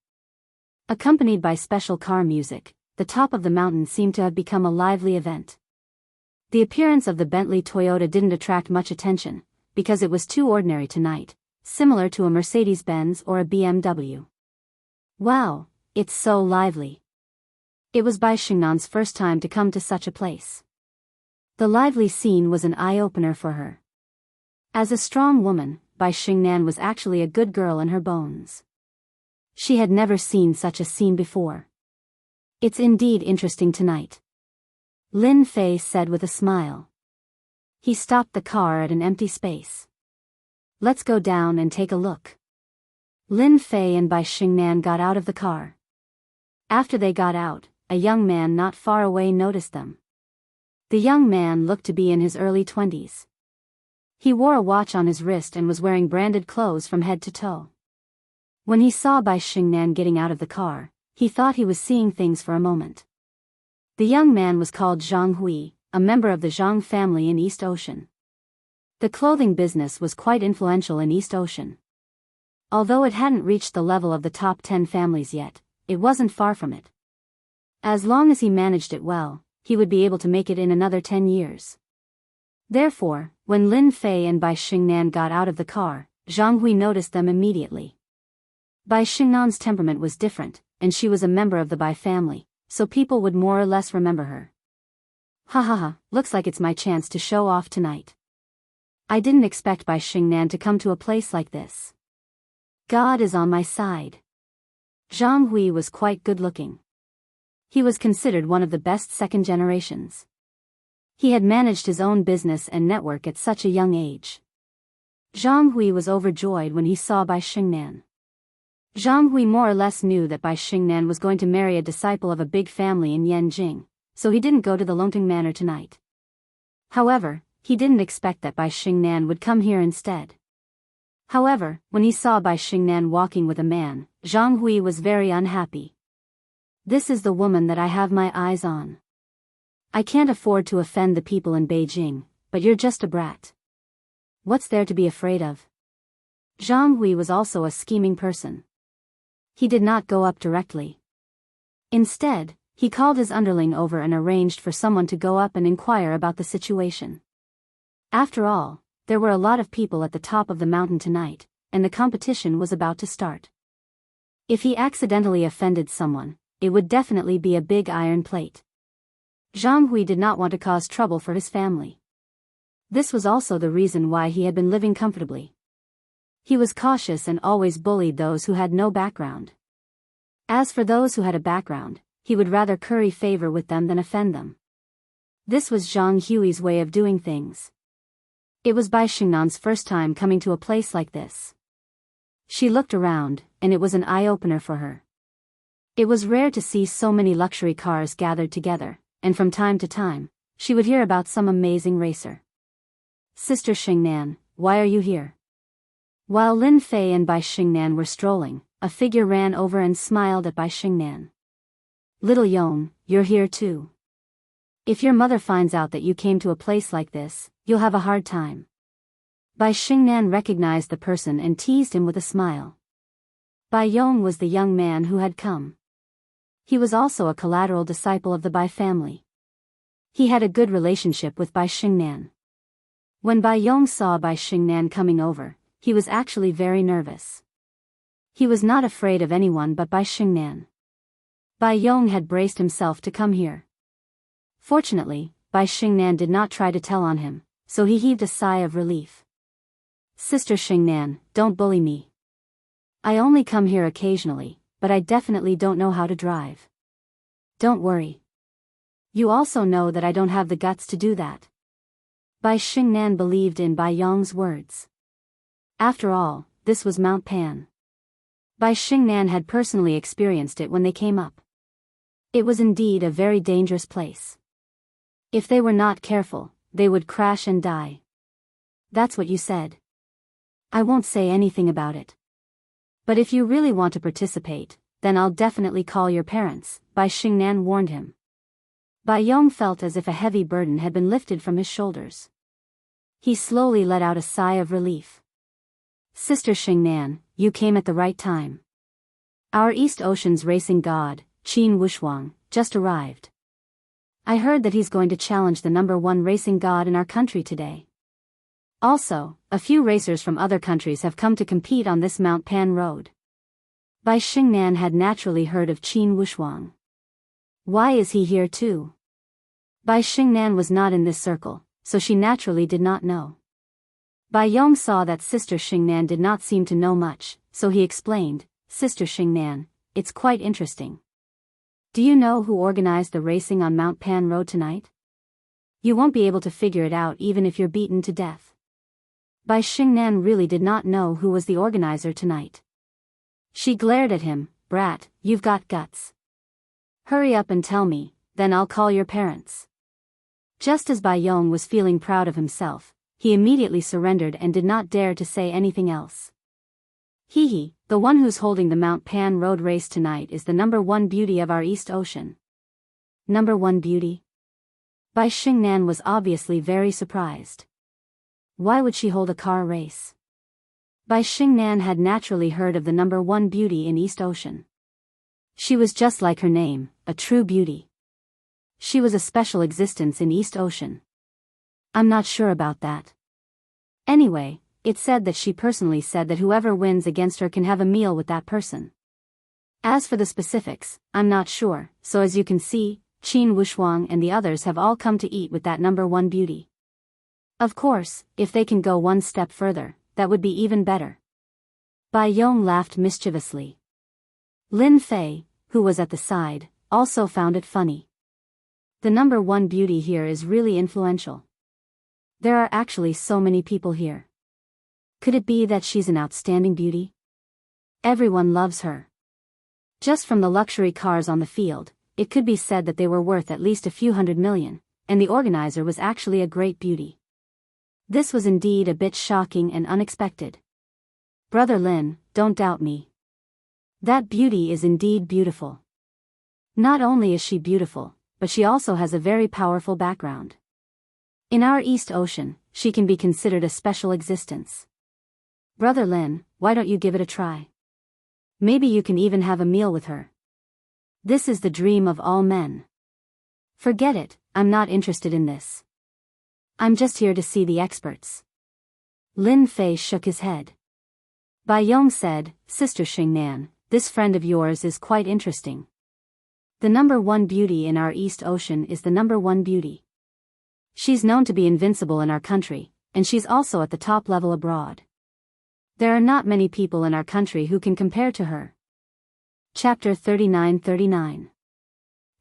Accompanied by special car music, the top of the mountain seemed to have become a lively event. The appearance of the Bentley Toyota didn't attract much attention, because it was too ordinary tonight, similar to a Mercedes-Benz or a BMW. Wow, it's so lively. It was Bai Xingnan's first time to come to such a place. The lively scene was an eye-opener for her. As a strong woman, Bai Xingnan was actually a good girl in her bones. She had never seen such a scene before. "It's indeed interesting tonight," Lin Fei said with a smile. He stopped the car at an empty space. "Let's go down and take a look." Lin Fei and Bai Xingnan got out of the car. After they got out, a young man not far away noticed them. The young man looked to be in his early 20s. He wore a watch on his wrist and was wearing branded clothes from head to toe. When he saw Bai Xingnan getting out of the car, he thought he was seeing things for a moment. The young man was called Zhang Hui, a member of the Zhang family in East Ocean. The clothing business was quite influential in East Ocean. Although it hadn't reached the level of the top 10 families yet, it wasn't far from it. As long as he managed it well, he would be able to make it in another 10 years. Therefore, when Lin Fei and Bai Xingnan got out of the car, Zhang Hui noticed them immediately. Bai Xingnan's temperament was different, and she was a member of the Bai family, so people would more or less remember her. Ha ha ha, looks like it's my chance to show off tonight. I didn't expect Bai Xingnan to come to a place like this. God is on my side. Zhang Hui was quite good-looking. He was considered one of the best second generations. He had managed his own business and network at such a young age. Zhang Hui was overjoyed when he saw Bai Xingnan. Zhang Hui more or less knew that Bai Xingnan was going to marry a disciple of a big family in Yanjing, so he didn't go to the Longting Manor tonight. However, he didn't expect that Bai Xingnan would come here instead. However, when he saw Bai Xingnan walking with a man, Zhang Hui was very unhappy. This is the woman that I have my eyes on. I can't afford to offend the people in Beijing, but you're just a brat. What's there to be afraid of? Zhang Hui was also a scheming person. He did not go up directly. Instead, he called his underling over and arranged for someone to go up and inquire about the situation. After all, there were a lot of people at the top of the mountain tonight, and the competition was about to start. If he accidentally offended someone, it would definitely be a big iron plate. Zhang Hui did not want to cause trouble for his family. This was also the reason why he had been living comfortably. He was cautious and always bullied those who had no background. As for those who had a background, he would rather curry favor with them than offend them. This was Zhang Hui's way of doing things. It was Bai Xingnan's first time coming to a place like this. She looked around, and it was an eye-opener for her. It was rare to see so many luxury cars gathered together, and from time to time, she would hear about some amazing racer. Sister Xingnan, why are you here? While Lin Fei and Bai Xingnan were strolling, a figure ran over and smiled at Bai Xingnan. Little Yong, you're here too. If your mother finds out that you came to a place like this, you'll have a hard time. Bai Xingnan recognized the person and teased him with a smile. Bai Yong was the young man who had come. He was also a collateral disciple of the Bai family. He had a good relationship with Bai Xingnan. When Bai Yong saw Bai Xingnan coming over, he was actually very nervous. He was not afraid of anyone but Bai Xingnan. Bai Yong had braced himself to come here. Fortunately, Bai Xingnan did not try to tell on him, so he heaved a sigh of relief. Sister Xingnan, don't bully me. I only come here occasionally, but I definitely don't know how to drive. Don't worry. You also know that I don't have the guts to do that. Bai Xingnan believed in Bai Yong's words. After all, this was Mount Pan. Bai Xingnan had personally experienced it when they came up. It was indeed a very dangerous place. If they were not careful, they would crash and die. That's what you said. I won't say anything about it. But if you really want to participate, then I'll definitely call your parents, Bai Xingnan warned him. Bai Yong felt as if a heavy burden had been lifted from his shoulders. He slowly let out a sigh of relief. Sister Xingnan, you came at the right time. Our East Ocean's racing god, Qin Wushuang, just arrived. I heard that he's going to challenge the #1 racing god in our country today. Also, a few racers from other countries have come to compete on this Mount Pan road. Bai Xingnan had naturally heard of Qin Wushuang. Why is he here too? Bai Xingnan was not in this circle, so she naturally did not know. Bai Yong saw that Sister Xingnan did not seem to know much, so he explained, Sister Xingnan, it's quite interesting. Do you know who organized the racing on Mount Pan Road tonight? You won't be able to figure it out even if you're beaten to death. Bai Xingnan really did not know who was the organizer tonight. She glared at him, brat, you've got guts. Hurry up and tell me, then I'll call your parents. Just as Bai Yong was feeling proud of himself, he immediately surrendered and did not dare to say anything else. Hee, the one who's holding the Mount Pan Road race tonight is the number one beauty of our East Ocean. Number one beauty? Bai Xingnan was obviously very surprised. Why would she hold a car race? Bai Xingnan had naturally heard of the number one beauty in East Ocean. She was just like her name, a true beauty. She was a special existence in East Ocean. I'm not sure about that. Anyway, it said that she personally said that whoever wins against her can have a meal with that person. As for the specifics, I'm not sure, so as you can see, Qin Wushuang and the others have all come to eat with that number one beauty. Of course, if they can go one step further, that would be even better. Bai Yong laughed mischievously. Lin Fei, who was at the side, also found it funny. The number one beauty here is really influential. There are actually so many people here. Could it be that she's an outstanding beauty? Everyone loves her. Just from the luxury cars on the field, it could be said that they were worth at least a few $100 million, and the organizer was actually a great beauty. This was indeed a bit shocking and unexpected. Brother Lin, don't doubt me. That beauty is indeed beautiful. Not only is she beautiful, but she also has a very powerful background. In our East Ocean, she can be considered a special existence. Brother Lin, why don't you give it a try? Maybe you can even have a meal with her. This is the dream of all men. Forget it, I'm not interested in this. I'm just here to see the experts. Lin Fei shook his head. Bai Yong said, Sister Xingnan, this friend of yours is quite interesting. The number one beauty in our East Ocean is the number one beauty. She's known to be invincible in our country, and she's also at the top level abroad. There are not many people in our country who can compare to her. Chapter 39:39.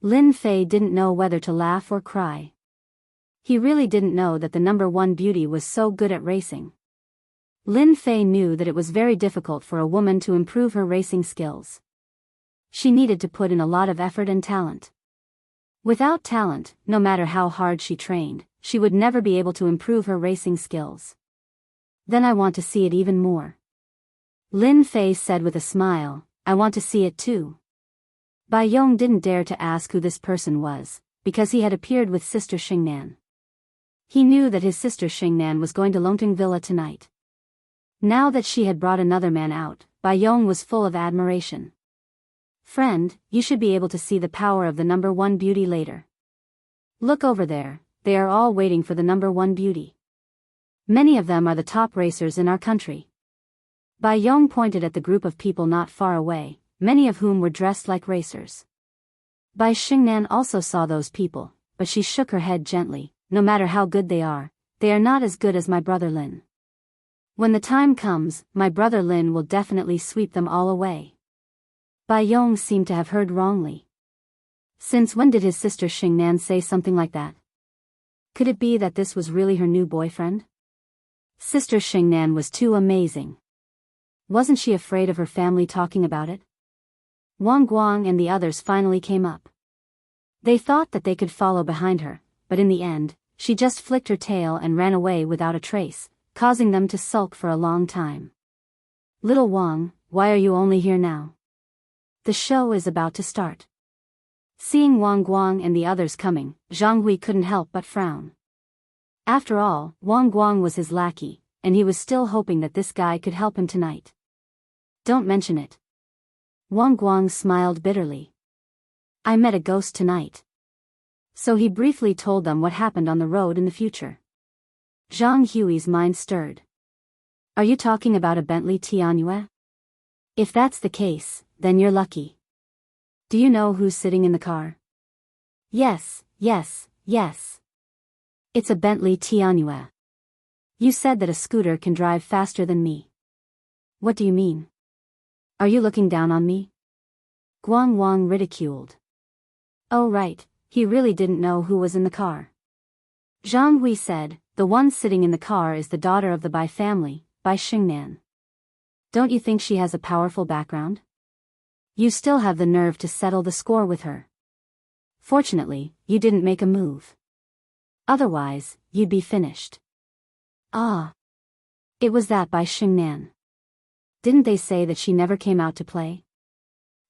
Lin Fei didn't know whether to laugh or cry. He really didn't know that the number one beauty was so good at racing. Lin Fei knew that it was very difficult for a woman to improve her racing skills. She needed to put in a lot of effort and talent. Without talent, no matter how hard she trained, she would never be able to improve her racing skills. Then I want to see it even more. Lin Fei said with a smile, I want to see it too. Bai Yong didn't dare to ask who this person was, because he had appeared with Sister Xingnan. He knew that his sister Xingnan was going to Longting Villa tonight. Now that she had brought another man out, Bai Yong was full of admiration. Friend, you should be able to see the power of the number one beauty later. Look over there, they are all waiting for the number one beauty. Many of them are the top racers in our country. Bai Yong pointed at the group of people not far away, many of whom were dressed like racers. Bai Xingnan also saw those people, but she shook her head gently. No matter how good they are not as good as my brother Lin. When the time comes, my brother Lin will definitely sweep them all away. Bai Yong seemed to have heard wrongly. Since when did his sister Xingnan say something like that? Could it be that this was really her new boyfriend? Sister Xingnan was too amazing. Wasn't she afraid of her family talking about it? Wang Guang and the others finally came up. They thought that they could follow behind her, but in the end, she just flicked her tail and ran away without a trace, causing them to sulk for a long time. Little Wang, why are you only here now? The show is about to start. Seeing Wang Guang and the others coming, Zhang Hui couldn't help but frown. After all, Wang Guang was his lackey, and he was still hoping that this guy could help him tonight. Don't mention it. Wang Guang smiled bitterly. I met a ghost tonight. So he briefly told them what happened on the road in the future. Zhang Hui's mind stirred. Are you talking about a Bentley Tianhua? If that's the case, then you're lucky. Do you know who's sitting in the car? Yes. It's a Bentley Tianhua. You said that a scooter can drive faster than me. What do you mean? Are you looking down on me? Guang Wang ridiculed. Oh right, he really didn't know who was in the car. Zhang Hui said, the one sitting in the car is the daughter of the Bai family, Bai Xingnan. Don't you think she has a powerful background? You still have the nerve to settle the score with her. Fortunately, you didn't make a move. Otherwise, you'd be finished. Ah. It was that by Xingnan. Didn't they say that she never came out to play?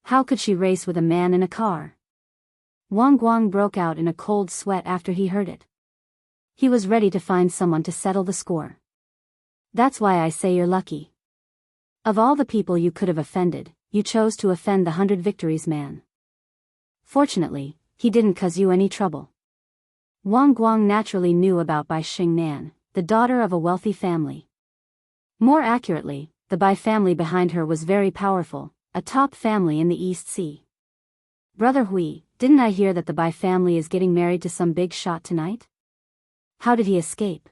How could she race with a man in a car? Wang Guang broke out in a cold sweat after he heard it. He was ready to find someone to settle the score. That's why I say you're lucky. Of all the people you could have offended, you chose to offend the 100 Victories man. Fortunately, he didn't cause you any trouble. Wang Guang naturally knew about Bai Xingnan, the daughter of a wealthy family. More accurately, the Bai family behind her was very powerful, a top family in the East Sea. Brother Hui, didn't I hear that the Bai family is getting married to some big shot tonight? How did he escape?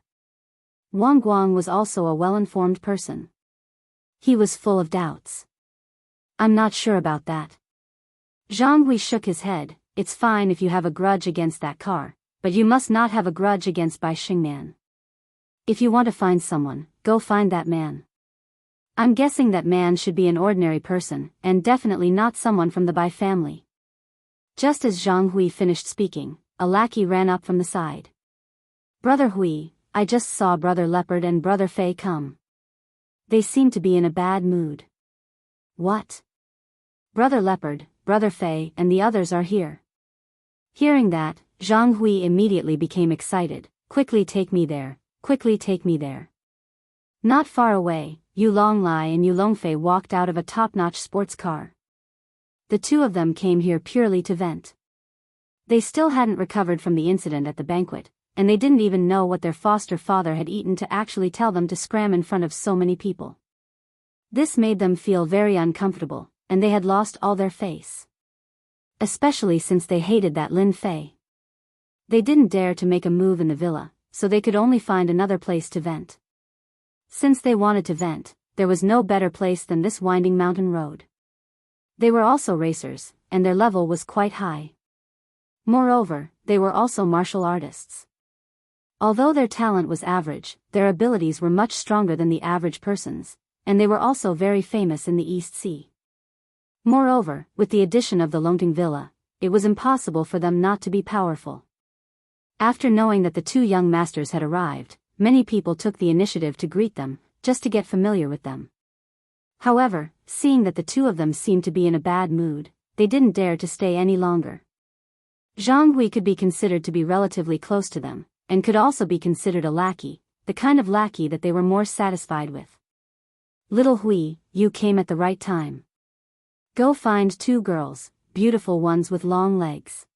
Wang Guang was also a well-informed person. He was full of doubts. I'm not sure about that. Zhang Hui shook his head. It's fine if you have a grudge against that car, but you must not have a grudge against Bai Xingnan. If you want to find someone, go find that man. I'm guessing that man should be an ordinary person, and definitely not someone from the Bai family. Just as Zhang Hui finished speaking, a lackey ran up from the side. Brother Hui, I just saw Brother Leopard and Brother Fei come. They seem to be in a bad mood. What? Brother Leopard, Brother Fei, and the others are here. Hearing that, Zhang Hui immediately became excited. Quickly take me there, quickly take me there. Not far away, Yu Longlai and Yu Longfei walked out of a top-notch sports car. The two of them came here purely to vent. They still hadn't recovered from the incident at the banquet, and they didn't even know what their foster father had eaten to actually tell them to scram in front of so many people. This made them feel very uncomfortable, and they had lost all their face. Especially since they hated that Lin Fei. They didn't dare to make a move in the villa, so they could only find another place to vent. Since they wanted to vent, there was no better place than this winding mountain road. They were also racers, and their level was quite high. Moreover, they were also martial artists. Although their talent was average, their abilities were much stronger than the average person's, and they were also very famous in the East Sea. Moreover, with the addition of the Longting Villa, it was impossible for them not to be powerful. After knowing that the two young masters had arrived, many people took the initiative to greet them, just to get familiar with them. However, seeing that the two of them seemed to be in a bad mood, they didn't dare to stay any longer. Zhang Hui could be considered to be relatively close to them, and could also be considered a lackey, the kind of lackey that they were more satisfied with. Little Hui, you came at the right time. Go find two girls, beautiful ones with long legs.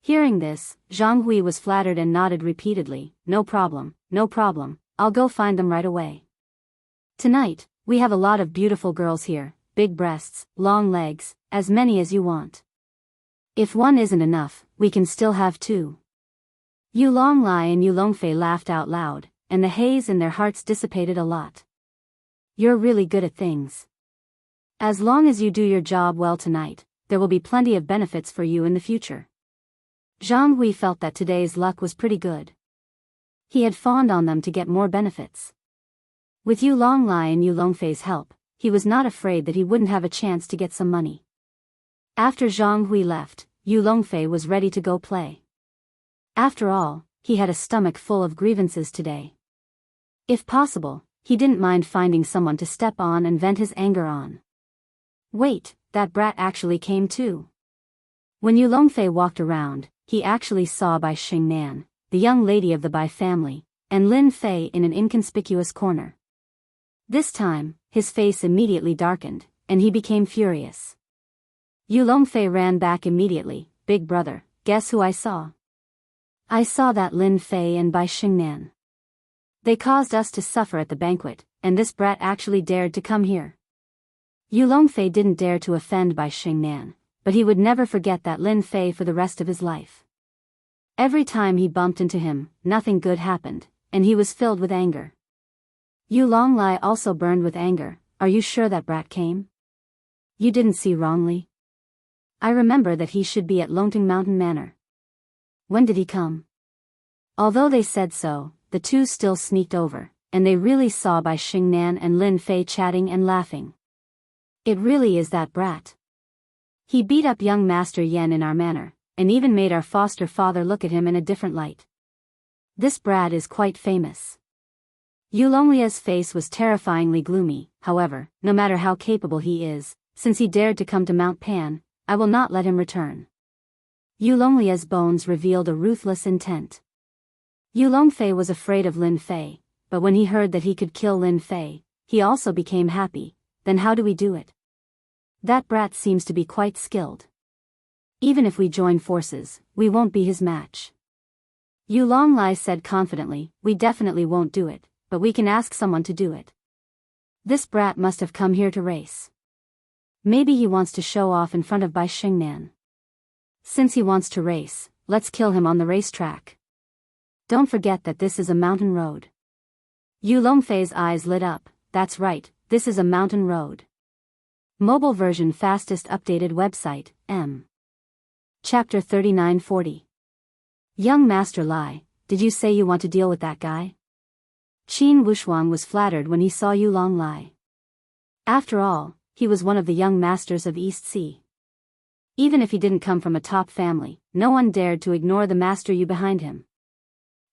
Hearing this, Zhang Hui was flattered and nodded repeatedly. No problem, I'll go find them right away. Tonight, we have a lot of beautiful girls here, big breasts, long legs, as many as you want. If one isn't enough, we can still have two. Yu Longlai and Yu Longfei laughed out loud, and the haze in their hearts dissipated a lot. You're really good at things. As long as you do your job well tonight, there will be plenty of benefits for you in the future. Zhang Hui felt that today's luck was pretty good. He had fawned on them to get more benefits. With Yu Longlai and Yu Longfei's help, he was not afraid that he wouldn't have a chance to get some money. After Zhang Hui left, Yu Longfei was ready to go play. After all, he had a stomach full of grievances today. If possible, he didn't mind finding someone to step on and vent his anger on. Wait, that brat actually came too. When Yu Longfei walked around, he actually saw Bai Xingnan, the young lady of the Bai family, and Lin Fei in an inconspicuous corner. This time, his face immediately darkened, and he became furious. Yu Longfei ran back immediately. Big brother, guess who I saw? I saw that Lin Fei and Bai Xingnan. They caused us to suffer at the banquet, and this brat actually dared to come here. Yu Longfei didn't dare to offend Bai Xingnan, but he would never forget that Lin Fei for the rest of his life. Every time he bumped into him, nothing good happened, and he was filled with anger. Yu Longlai also burned with anger. Are you sure that brat came? You didn't see wrongly? I remember that he should be at Longting Mountain Manor. When did he come? Although they said so, the two still sneaked over, and they really saw Bai Xingnan and Lin Fei chatting and laughing. It really is that brat. He beat up young Master Yen in our manor, and even made our foster father look at him in a different light. This brat is quite famous. Yulonglia's face was terrifyingly gloomy. However, no matter how capable he is, since he dared to come to Mount Pan, I will not let him return. Yulonglia's bones revealed a ruthless intent. Yulongfei was afraid of Lin Fei, but when he heard that he could kill Lin Fei, he also became happy. Then how do we do it? That brat seems to be quite skilled. Even if we join forces, we won't be his match. Yulonglai said confidently, we definitely won't do it, but we can ask someone to do it. This brat must have come here to race. Maybe he wants to show off in front of Bai Xingnan. Since he wants to race, let's kill him on the racetrack. Don't forget that this is a mountain road. Yulongfei's eyes lit up. That's right, this is a mountain road. Mobile version fastest updated website, M. Chapter 3940. Young Master Lai, did you say you want to deal with that guy? Qin Wushuang was flattered when he saw Yulong Lai. After all, he was one of the young masters of East Sea. Even if he didn't come from a top family, no one dared to ignore the Master Yu behind him.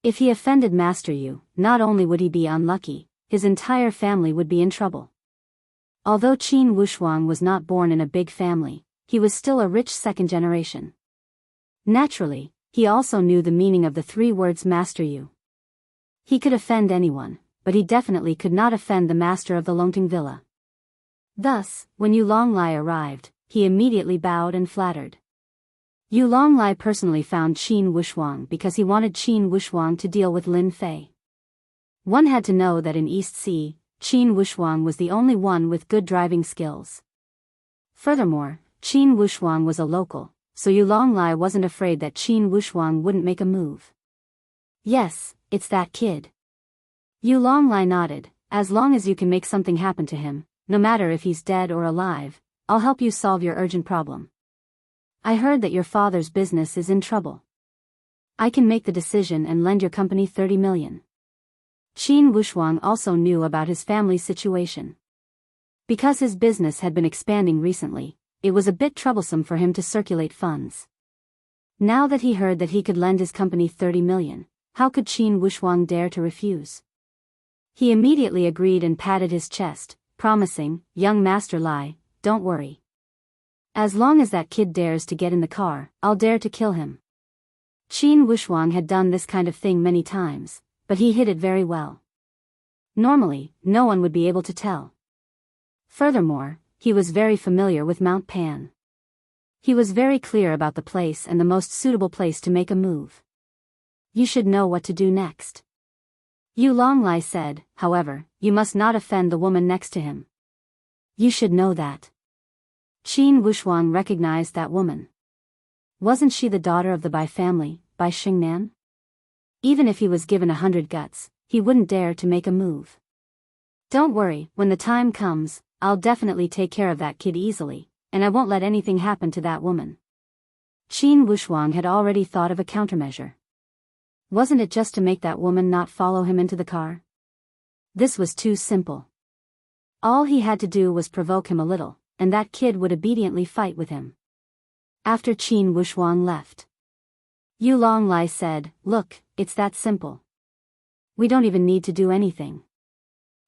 If he offended Master Yu, not only would he be unlucky, his entire family would be in trouble. Although Qin Wushuang was not born in a big family, he was still a rich second generation. Naturally, he also knew the meaning of the 3 words Master Yu. He could offend anyone, but he definitely could not offend the master of the Longting Villa. Thus, when Yulong Lai arrived, he immediately bowed and flattered. Yulong Lai personally found Qin Wushuang because he wanted Qin Wushuang to deal with Lin Fei. One had to know that in East Sea, Qin Wushuang was the only one with good driving skills. Furthermore, Qin Wushuang was a local, so Yulong Lai wasn't afraid that Qin Wushuang wouldn't make a move. Yes, it's that kid. Yulong Lai nodded. As long as you can make something happen to him, no matter if he's dead or alive, I'll help you solve your urgent problem. I heard that your father's business is in trouble. I can make the decision and lend your company 30 million. Qin Wushuang also knew about his family's situation. Because his business had been expanding recently, it was a bit troublesome for him to circulate funds. Now that he heard that he could lend his company 30 million, how could Qin Wushuang dare to refuse? He immediately agreed and patted his chest, promising, young Master Lai, don't worry. As long as that kid dares to get in the car, I'll dare to kill him. Qin Wushuang had done this kind of thing many times, but he hid it very well. Normally, no one would be able to tell. Furthermore, he was very familiar with Mount Pan. He was very clear about the place and the most suitable place to make a move. You should know what to do next. Yulong Lai said, however, you must not offend the woman next to him. You should know that. Qin Wushuang recognized that woman. Wasn't she the daughter of the Bai family, Bai Xingnan? Even if he was given 100 guts, he wouldn't dare to make a move. Don't worry, when the time comes, I'll definitely take care of that kid easily, and I won't let anything happen to that woman. Qin Wushuang had already thought of a countermeasure. Wasn't it just to make that woman not follow him into the car? This was too simple. All he had to do was provoke him a little, and that kid would obediently fight with him. After Qin Wushuang left, Yulong Lai said, look, it's that simple. We don't even need to do anything.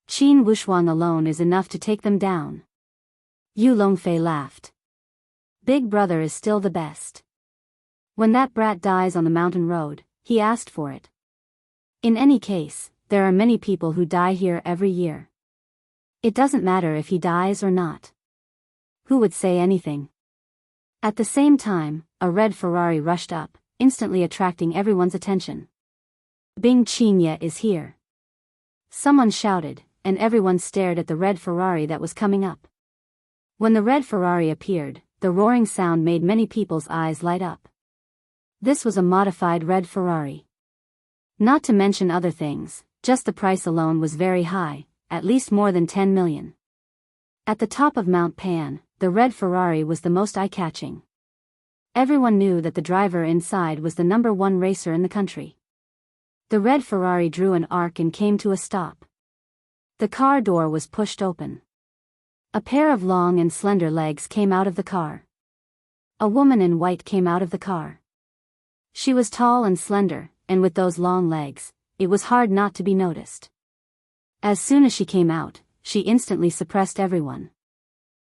Qin Wushuang alone is enough to take them down. Yulongfei laughed. Big brother is still the best. When that brat dies on the mountain road, he asked for it. In any case, there are many people who die here every year. It doesn't matter if he dies or not. Who would say anything? At the same time, a red Ferrari rushed up, instantly attracting everyone's attention. Bing Qianye is here. Someone shouted, and everyone stared at the red Ferrari that was coming up. When the red Ferrari appeared, the roaring sound made many people's eyes light up. This was a modified red Ferrari. Not to mention other things, just the price alone was very high, at least more than 10 million. At the top of Mount Pan, the red Ferrari was the most eye-catching. Everyone knew that the driver inside was the #1 racer in the country. The red Ferrari drew an arc and came to a stop. The car door was pushed open. A pair of long and slender legs came out of the car. A woman in white came out of the car. She was tall and slender, and with those long legs, it was hard not to be noticed. As soon as she came out, she instantly suppressed everyone.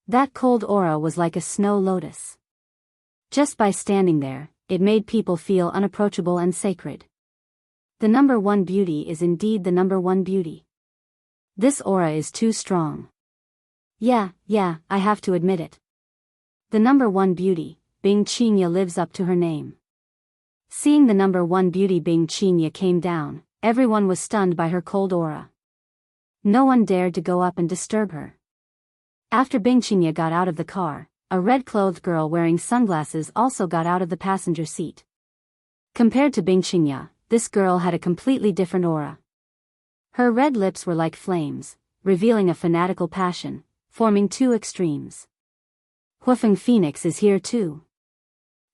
That cold aura was like a snow lotus. Just by standing there, it made people feel unapproachable and sacred. The number one beauty is indeed the number one beauty. This aura is too strong. Yeah, I have to admit it. The number one beauty, Bing Qinya, lives up to her name. Seeing the number one beauty Bing Qinya came down, everyone was stunned by her cold aura. No one dared to go up and disturb her. After Bing Qinya got out of the car, a red-clothed girl wearing sunglasses also got out of the passenger seat. Compared to Bing Qinya, this girl had a completely different aura. Her red lips were like flames, revealing a fanatical passion, forming two extremes. Huafeng Phoenix is here too.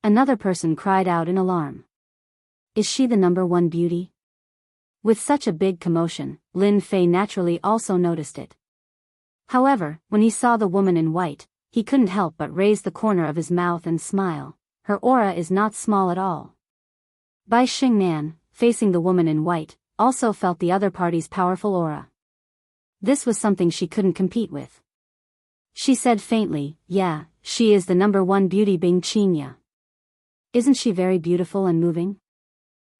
Another person cried out in alarm. Is she the number one beauty? With such a big commotion, Lin Fei naturally also noticed it. However, when he saw the woman in white, he couldn't help but raise the corner of his mouth and smile. Her aura is not small at all. Bai Xingnan, facing the woman in white, also felt the other party's powerful aura. This was something she couldn't compete with. She said faintly, "Yeah, she is the number one beauty Bing Qinya. Isn't she very beautiful and moving?"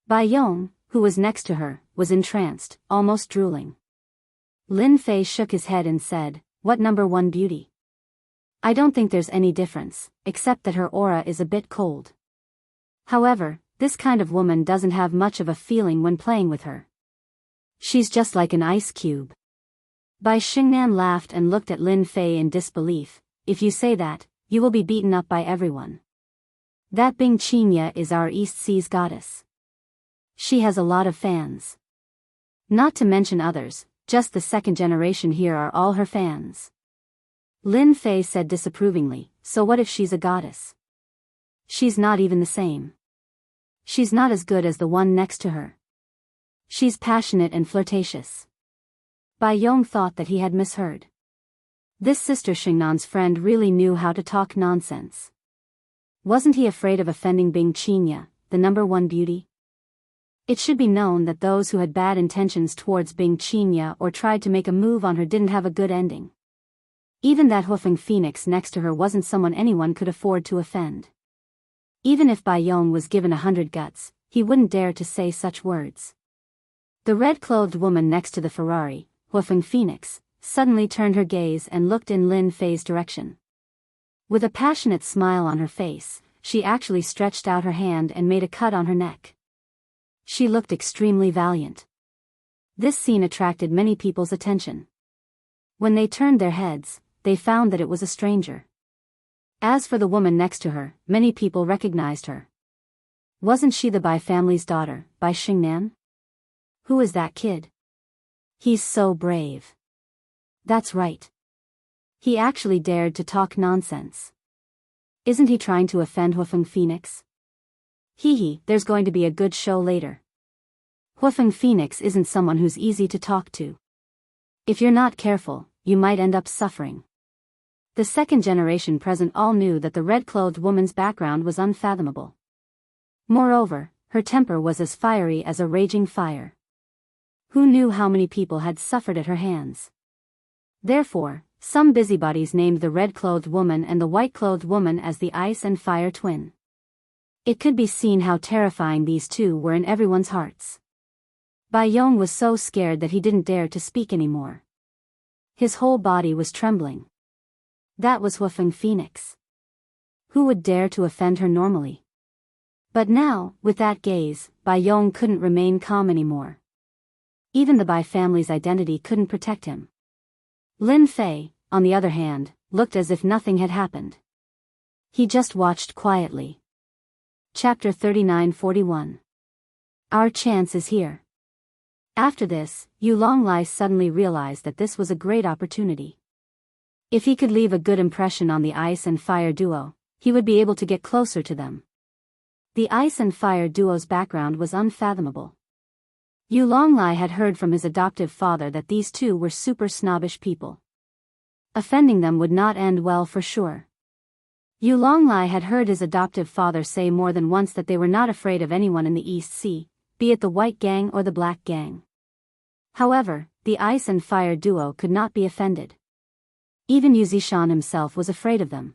Bai Yong, who was next to her, was entranced, almost drooling. Lin Fei shook his head and said, "What number one beauty? I don't think there's any difference, except that her aura is a bit cold. However, this kind of woman doesn't have much of a feeling when playing with her. She's just like an ice cube." Bai Xingnan laughed and looked at Lin Fei in disbelief. "If you say that, you will be beaten up by everyone. That Bing Qinya is our East Sea's goddess. She has a lot of fans. Not to mention others, just the second generation here are all her fans." Lin Fei said disapprovingly, "So what if she's a goddess? She's not even the same. She's not as good as the one next to her. She's passionate and flirtatious." Bai Yong thought that he had misheard. This sister Xingnan's friend really knew how to talk nonsense. Wasn't he afraid of offending Bing Qinya, the number one beauty? It should be known that those who had bad intentions towards Bing Qinya or tried to make a move on her didn't have a good ending. Even that Huafeng Phoenix next to her wasn't someone anyone could afford to offend. Even if Bai Yong was given 100 guts, he wouldn't dare to say such words. The red-clothed woman next to the Ferrari, Huafeng Phoenix, suddenly turned her gaze and looked in Lin Fei's direction. With a passionate smile on her face, she actually stretched out her hand and made a cut on her neck. She looked extremely valiant. This scene attracted many people's attention. When they turned their heads, they found that it was a stranger. As for the woman next to her, many people recognized her. Wasn't she the Bai family's daughter, Bai Xingnan? Who is that kid? He's so brave. That's right. He actually dared to talk nonsense. Isn't he trying to offend Huafeng Phoenix? There's going to be a good show later. Huafeng Phoenix isn't someone who's easy to talk to. If you're not careful, you might end up suffering." The second generation present all knew that the red-clothed woman's background was unfathomable. Moreover, her temper was as fiery as a raging fire. Who knew how many people had suffered at her hands? Therefore, some busybodies named the red-clothed woman and the white-clothed woman as the ice and fire twin. It could be seen how terrifying these two were in everyone's hearts. Bai Yong was so scared that he didn't dare to speak anymore. His whole body was trembling. That was Huafeng Phoenix. Who would dare to offend her normally? But now, with that gaze, Bai Yong couldn't remain calm anymore. Even the Bai family's identity couldn't protect him. Lin Fei, on the other hand, looked as if nothing had happened. He just watched quietly. Chapter 39-41. Our chance is here. After this, Yu Longlai suddenly realized that this was a great opportunity. If he could leave a good impression on the ice and fire duo, he would be able to get closer to them. The ice and fire duo's background was unfathomable. Yu Longlai had heard from his adoptive father that these two were super snobbish people. Offending them would not end well for sure. Yu Longlai had heard his adoptive father say more than once that they were not afraid of anyone in the East Sea, be it the white gang or the black gang. However, the ice and fire duo could not be offended. Even Yu Zishan himself was afraid of them.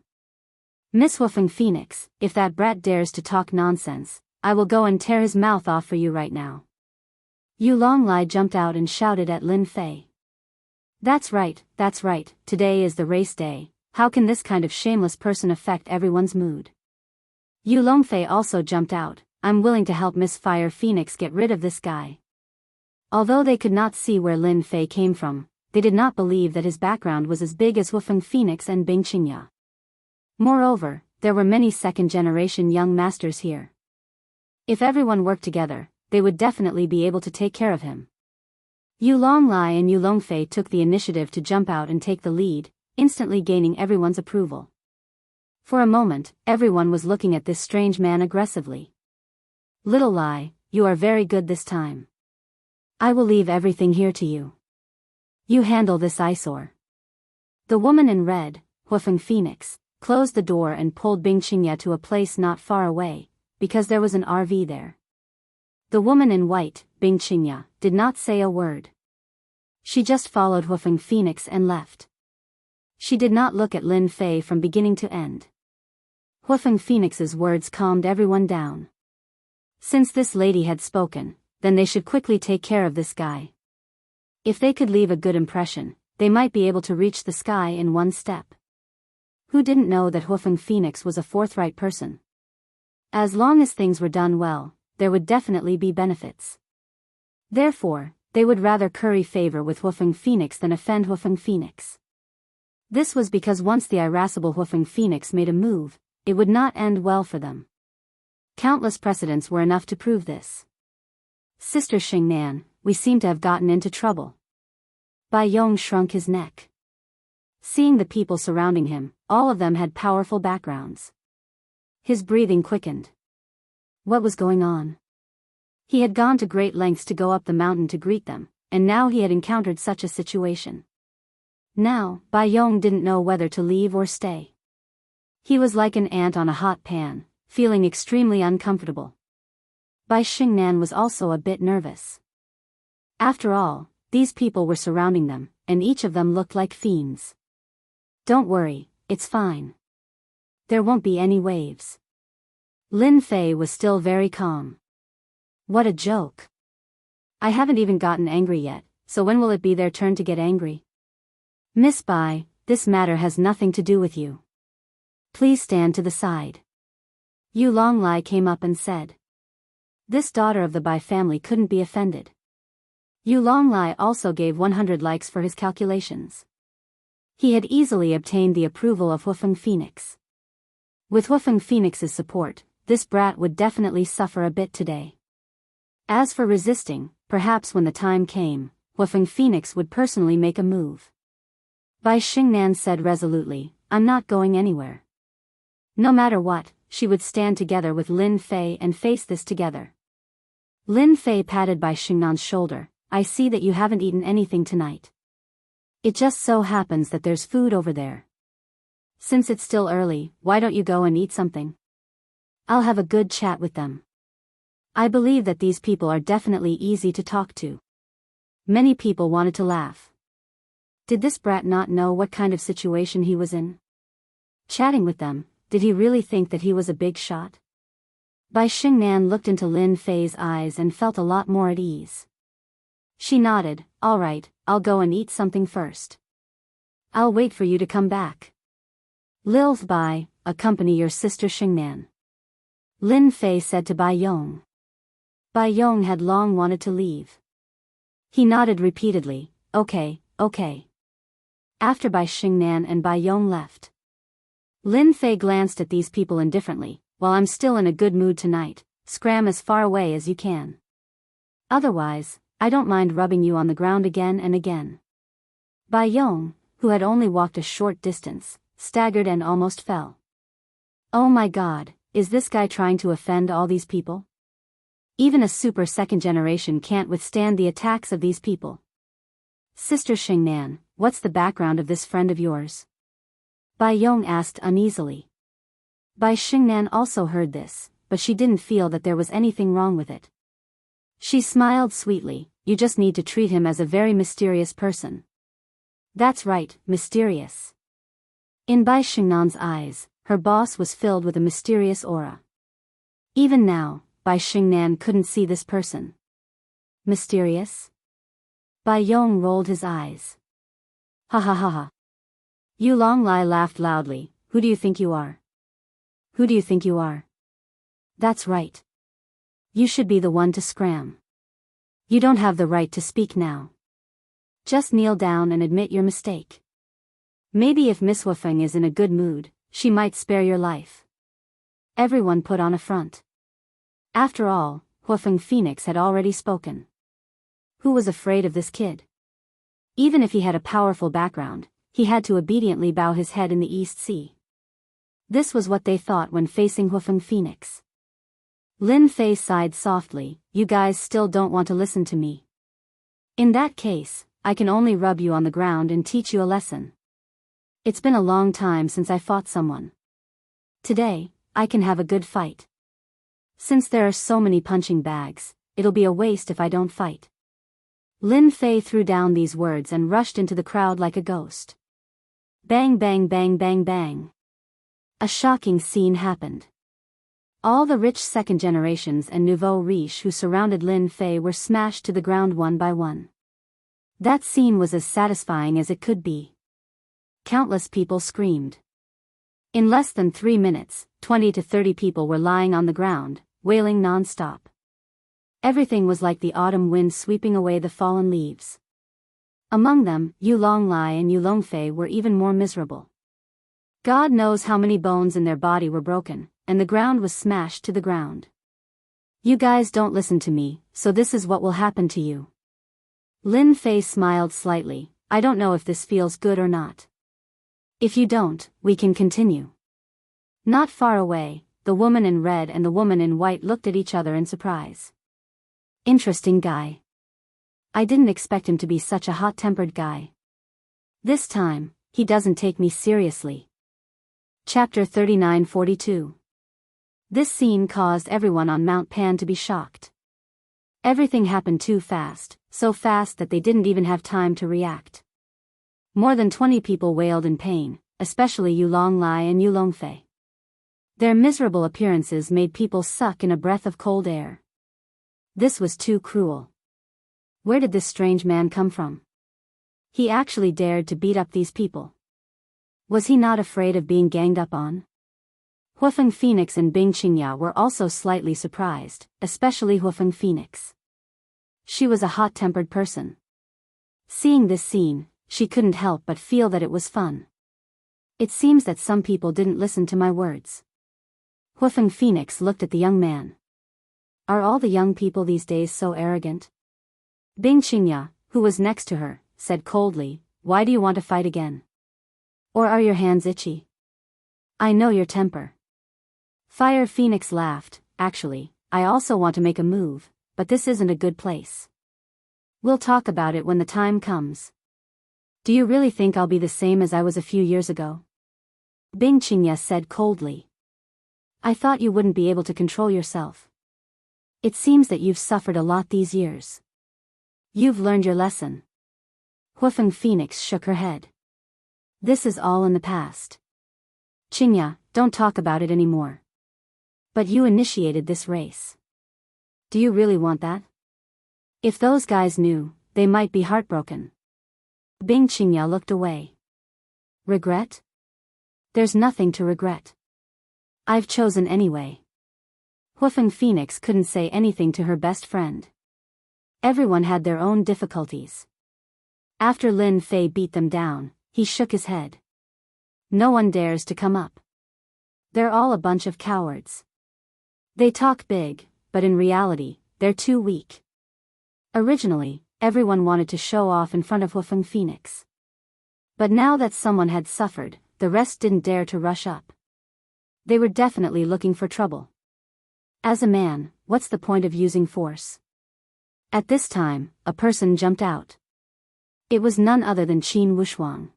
Miss Woofing Phoenix, if that brat dares to talk nonsense, I will go and tear his mouth off for you right now. Yu Longlai jumped out and shouted at Lin Fei. That's right, today is the race day, how can this kind of shameless person affect everyone's mood? Yu Longfei also jumped out, I'm willing to help Miss Fire Phoenix get rid of this guy. Although they could not see where Lin Fei came from, they did not believe that his background was as big as Woofing Phoenix and Bing Qingya. Moreover, there were many second-generation young masters here. If everyone worked together, they would definitely be able to take care of him. Yu Longlai and Yu Longfei took the initiative to jump out and take the lead, instantly gaining everyone's approval. For a moment, everyone was looking at this strange man aggressively. Little Lai, you are very good this time. I will leave everything here to you. You handle this eyesore. The woman in red, Woofing Phoenix, closed the door and pulled Bing Qingya to a place not far away, because there was an RV there. The woman in white, Bing Qingya, did not say a word. She just followed Woofing Phoenix and left. She did not look at Lin Fei from beginning to end. Woofing Phoenix's words calmed everyone down. Since this lady had spoken, then they should quickly take care of this guy. If they could leave a good impression, they might be able to reach the sky in one step. Who didn't know that Woofing Phoenix was a forthright person? As long as things were done well, there would definitely be benefits. Therefore, they would rather curry favor with Woofing Phoenix than offend Woofing Phoenix. This was because once the irascible Woofing Phoenix made a move, it would not end well for them. Countless precedents were enough to prove this. Sister Xingnan, we seem to have gotten into trouble. Bai Yong shrunk his neck. Seeing the people surrounding him, all of them had powerful backgrounds. His breathing quickened. What was going on? He had gone to great lengths to go up the mountain to greet them, and now he had encountered such a situation. Now, Bai Yong didn't know whether to leave or stay. He was like an ant on a hot pan, feeling extremely uncomfortable. Bai Xingnan was also a bit nervous. After all, these people were surrounding them, and each of them looked like fiends. Don't worry, it's fine. There won't be any waves. Lin Fei was still very calm. What a joke. I haven't even gotten angry yet, so when will it be their turn to get angry? Miss Bai, this matter has nothing to do with you. Please stand to the side. Yu Longlai came up and said. This daughter of the Bai family couldn't be offended. Yu Longlai also gave 100 likes for his calculations. He had easily obtained the approval of Woofing Phoenix. With Woofing Phoenix's support, this brat would definitely suffer a bit today. As for resisting, perhaps when the time came, Woofing Phoenix would personally make a move. Bai Xingnan said resolutely, I'm not going anywhere. No matter what, she would stand together with Lin Fei and face this together. Lin Fei patted Bai Xingnan's shoulder, I see that you haven't eaten anything tonight. It just so happens that there's food over there. Since it's still early, why don't you go and eat something? I'll have a good chat with them. I believe that these people are definitely easy to talk to. Many people wanted to laugh. Did this brat not know what kind of situation he was in? Chatting with them, did he really think that he was a big shot? Bai Xingnan looked into Lin Fei's eyes and felt a lot more at ease. She nodded, all right, I'll go and eat something first. I'll wait for you to come back. Lil Bai, accompany your sister Xingnan. Lin Fei said to Bai Yong. Bai Yong had long wanted to leave. He nodded repeatedly, okay. After Bai Xingnan and Bai Yong left, Lin Fei glanced at these people indifferently, while I'm still in a good mood tonight, scram as far away as you can. Otherwise, I don't mind rubbing you on the ground again and again. Bai Yong, who had only walked a short distance, staggered and almost fell. Oh my god, is this guy trying to offend all these people? Even a super second generation can't withstand the attacks of these people. Sister Xingnan, what's the background of this friend of yours? Bai Yong asked uneasily. Bai Xingnan also heard this, but she didn't feel that there was anything wrong with it. She smiled sweetly. You just need to treat him as a very mysterious person. That's right, mysterious. In Bai Xingnan's eyes, her boss was filled with a mysterious aura. Even now, Bai Xingnan couldn't see this person. Mysterious? Bai Yong rolled his eyes. Ha ha ha ha. Yu Longlai laughed loudly. Who do you think you are? Who do you think you are? That's right. You should be the one to scram. You don't have the right to speak now. Just kneel down and admit your mistake. Maybe if Miss Wufeng is in a good mood, she might spare your life. Everyone put on a front. After all, Wufeng Phoenix had already spoken. Who was afraid of this kid? Even if he had a powerful background, he had to obediently bow his head in the East Sea. This was what they thought when facing Wufeng Phoenix. Lin Fei sighed softly. You guys still don't want to listen to me. In that case, I can only rub you on the ground and teach you a lesson. It's been a long time since I fought someone. Today, I can have a good fight. Since there are so many punching bags, it'll be a waste if I don't fight. Lin Fei threw down these words and rushed into the crowd like a ghost. Bang bang bang bang bang. A shocking scene happened. All the rich second generations and nouveau riche who surrounded Lin Fei were smashed to the ground one by one. That scene was as satisfying as it could be. Countless people screamed. In less than 3 minutes, 20 to 30 people were lying on the ground, wailing non-stop. Everything was like the autumn wind sweeping away the fallen leaves. Among them, Yu Longlai and Yu Longfei were even more miserable. God knows how many bones in their body were broken, and the ground was smashed to the ground. You guys don't listen to me, so this is what will happen to you. Lin Fei smiled slightly. I don't know if this feels good or not. If you don't, we can continue. Not far away, the woman in red and the woman in white looked at each other in surprise. Interesting guy. I didn't expect him to be such a hot-tempered guy. This time, he doesn't take me seriously. Chapter 39-42. This scene caused everyone on Mount Pan to be shocked. Everything happened too fast, so fast that they didn't even have time to react. More than 20 people wailed in pain, especially Yu Longlai and Yu Longfei. Their miserable appearances made people suck in a breath of cold air. This was too cruel. Where did this strange man come from? He actually dared to beat up these people. Was he not afraid of being ganged up on? Wufeng Phoenix and Bing Qingya were also slightly surprised, especially Wufeng Phoenix. She was a hot-tempered person. Seeing this scene, she couldn't help but feel that it was fun. It seems that some people didn't listen to my words. Wufeng Phoenix looked at the young man. Are all the young people these days so arrogant? Bing Qingya, who was next to her, said coldly, why do you want to fight again? Or are your hands itchy? I know your temper. Fire Phoenix laughed. Actually, I also want to make a move, but this isn't a good place. We'll talk about it when the time comes. Do you really think I'll be the same as I was a few years ago? Bing Qingya said coldly. I thought you wouldn't be able to control yourself. It seems that you've suffered a lot these years. You've learned your lesson. Wufeng Phoenix shook her head. This is all in the past. Qingya, don't talk about it anymore. But you initiated this race. Do you really want that? If those guys knew, they might be heartbroken. Bing Qingya looked away. Regret? There's nothing to regret. I've chosen anyway. Wufeng Phoenix couldn't say anything to her best friend. Everyone had their own difficulties. After Lin Fei beat them down, he shook his head. No one dares to come up. They're all a bunch of cowards. They talk big, but in reality, they're too weak. Originally, everyone wanted to show off in front of Wufeng Phoenix. But now that someone had suffered, the rest didn't dare to rush up. They were definitely looking for trouble. As a man, what's the point of using force? At this time, a person jumped out. It was none other than Qin Wushuang.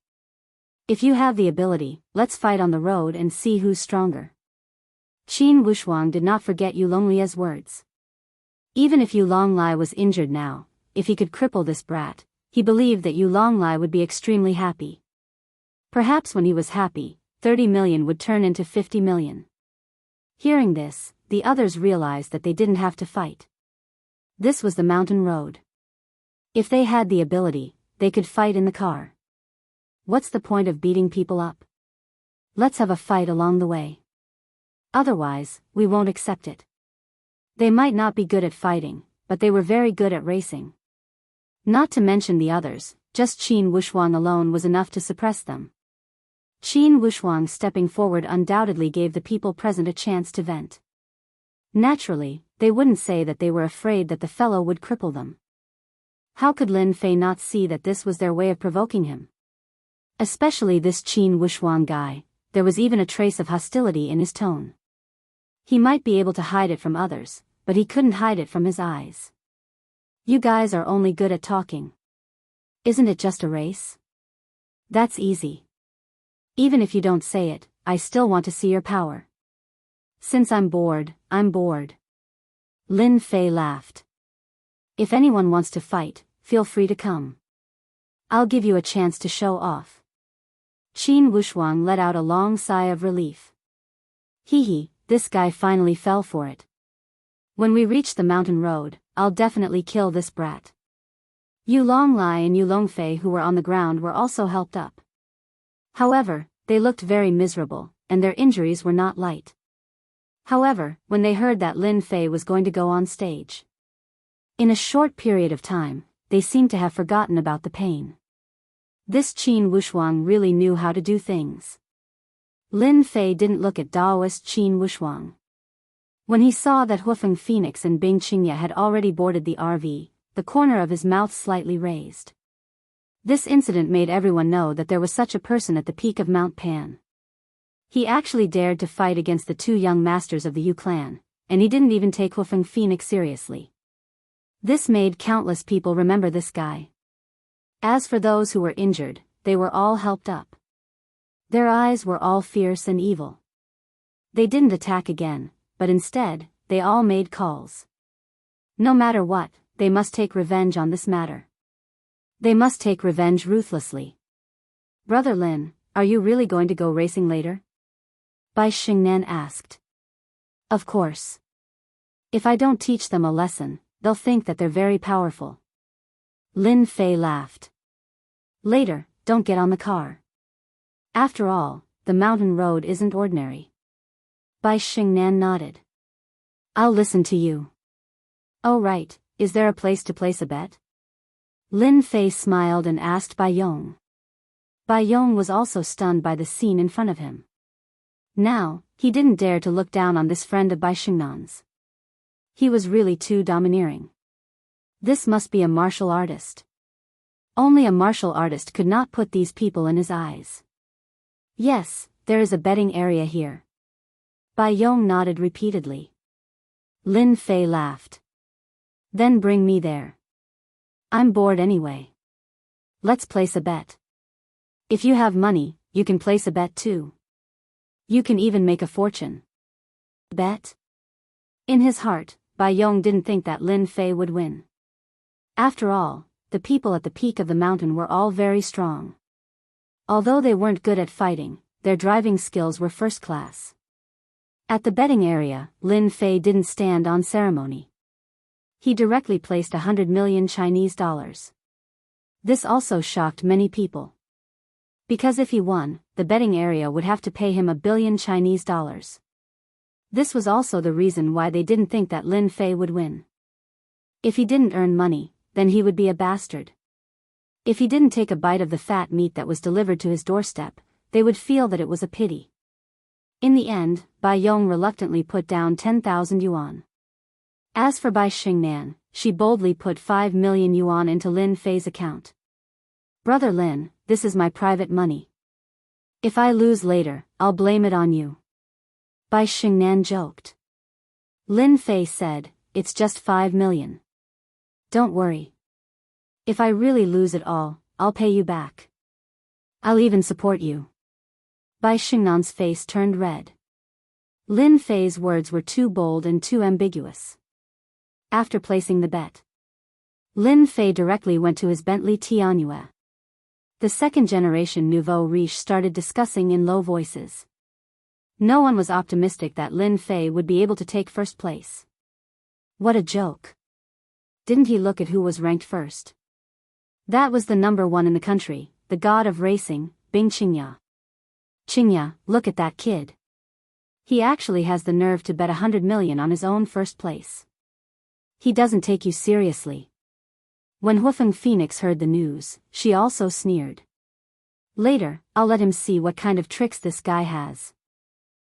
If you have the ability, let's fight on the road and see who's stronger. Qin Wushuang did not forget Yu Longlia's words. Even if Yu Longlai was injured now, if he could cripple this brat, he believed that Yu Longlai would be extremely happy. Perhaps when he was happy, 30 million would turn into 50 million. Hearing this, the others realized that they didn't have to fight. This was the mountain road. If they had the ability, they could fight in the car. What's the point of beating people up? Let's have a fight along the way. Otherwise, we won't accept it. They might not be good at fighting, but they were very good at racing. Not to mention the others, just Qin Wushuang alone was enough to suppress them. Qin Wushuang stepping forward undoubtedly gave the people present a chance to vent. Naturally, they wouldn't say that they were afraid that the fellow would cripple them. How could Lin Fei not see that this was their way of provoking him? Especially this Qin Wushuang guy, there was even a trace of hostility in his tone. He might be able to hide it from others, but he couldn't hide it from his eyes. You guys are only good at talking. Isn't it just a race? That's easy. Even if you don't say it, I still want to see your power. Since I'm bored, I'm bored. Lin Fei laughed. If anyone wants to fight, feel free to come. I'll give you a chance to show off. Qin Wushuang let out a long sigh of relief. Hee, this guy finally fell for it. When we reach the mountain road, I'll definitely kill this brat. Yu Longlai and Yu Longfei who were on the ground were also helped up. However, they looked very miserable, and their injuries were not light. However, when they heard that Lin Fei was going to go on stage, in a short period of time, they seemed to have forgotten about the pain. This Qin Wushuang really knew how to do things. Lin Fei didn't look at Daoist Qin Wushuang. When he saw that Hufeng Phoenix and Bing Qingya had already boarded the RV, the corner of his mouth slightly raised. This incident made everyone know that there was such a person at the peak of Mount Pan. He actually dared to fight against the two young masters of the Yu clan, and he didn't even take Hufeng Phoenix seriously. This made countless people remember this guy. As for those who were injured, they were all helped up. Their eyes were all fierce and evil. They didn't attack again, but instead, they all made calls. No matter what, they must take revenge on this matter. They must take revenge ruthlessly. Brother Lin, are you really going to go racing later? Bai Xingnan asked. Of course. If I don't teach them a lesson, they'll think that they're very powerful. Lin Fei laughed. Later, don't get on the car. After all, the mountain road isn't ordinary. Bai Xingnan nodded. I'll listen to you. Oh right, is there a place to place a bet? Lin Fei smiled and asked Bai Yong. Bai Yong was also stunned by the scene in front of him. Now, he didn't dare to look down on this friend of Bai Xingnan's. He was really too domineering. This must be a martial artist. Only a martial artist could not put these people in his eyes. Yes, there is a betting area here. Bai Yong nodded repeatedly. Lin Fei laughed. Then bring me there. I'm bored anyway. Let's place a bet. If you have money, you can place a bet too. You can even make a fortune. Bet? In his heart, Bai Yong didn't think that Lin Fei would win. After all, the people at the peak of the mountain were all very strong. Although they weren't good at fighting, their driving skills were first class. At the betting area, Lin Fei didn't stand on ceremony. He directly placed 100 million Chinese dollars. This also shocked many people. Because if he won, the betting area would have to pay him 1 billion Chinese dollars. This was also the reason why they didn't think that Lin Fei would win. If he didn't earn money, then he would be a bastard. If he didn't take a bite of the fat meat that was delivered to his doorstep, they would feel that it was a pity. In the end, Bai Yong reluctantly put down 10,000 yuan. As for Bai Xingnan, she boldly put 5 million yuan into Lin Fei's account. Brother Lin, this is my private money. If I lose later, I'll blame it on you. Bai Xingnan joked. Lin Fei said, it's just 5 million. Don't worry. If I really lose it all, I'll pay you back. I'll even support you. Bai Xingnan's face turned red. Lin Fei's words were too bold and too ambiguous. After placing the bet, Lin Fei directly went to his Bentley Tianhua. The second-generation nouveau riche started discussing in low voices. No one was optimistic that Lin Fei would be able to take first place. What a joke. Didn't he look at who was ranked first? That was the number one in the country, the god of racing, Bing Qingya. Qingya, look at that kid. He actually has the nerve to bet 100 million on his own first place. He doesn't take you seriously. When Huifeng Phoenix heard the news, she also sneered. Later, I'll let him see what kind of tricks this guy has.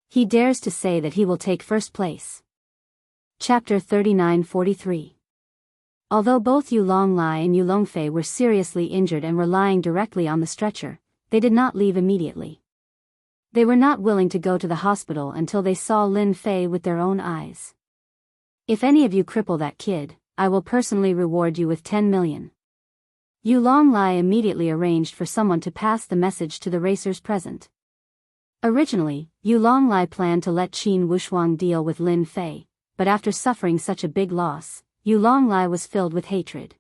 He dares to say that he will take first place. Chapter 39-43. Although both Yu Longlai and Yu Longfei were seriously injured and were lying directly on the stretcher, they did not leave immediately. They were not willing to go to the hospital until they saw Lin Fei with their own eyes. If any of you cripple that kid, I will personally reward you with 10 million. Yu Longlai immediately arranged for someone to pass the message to the racers present. Originally, Yu Longlai planned to let Qin Wushuang deal with Lin Fei, but after suffering such a big loss, Yu Longlai was filled with hatred.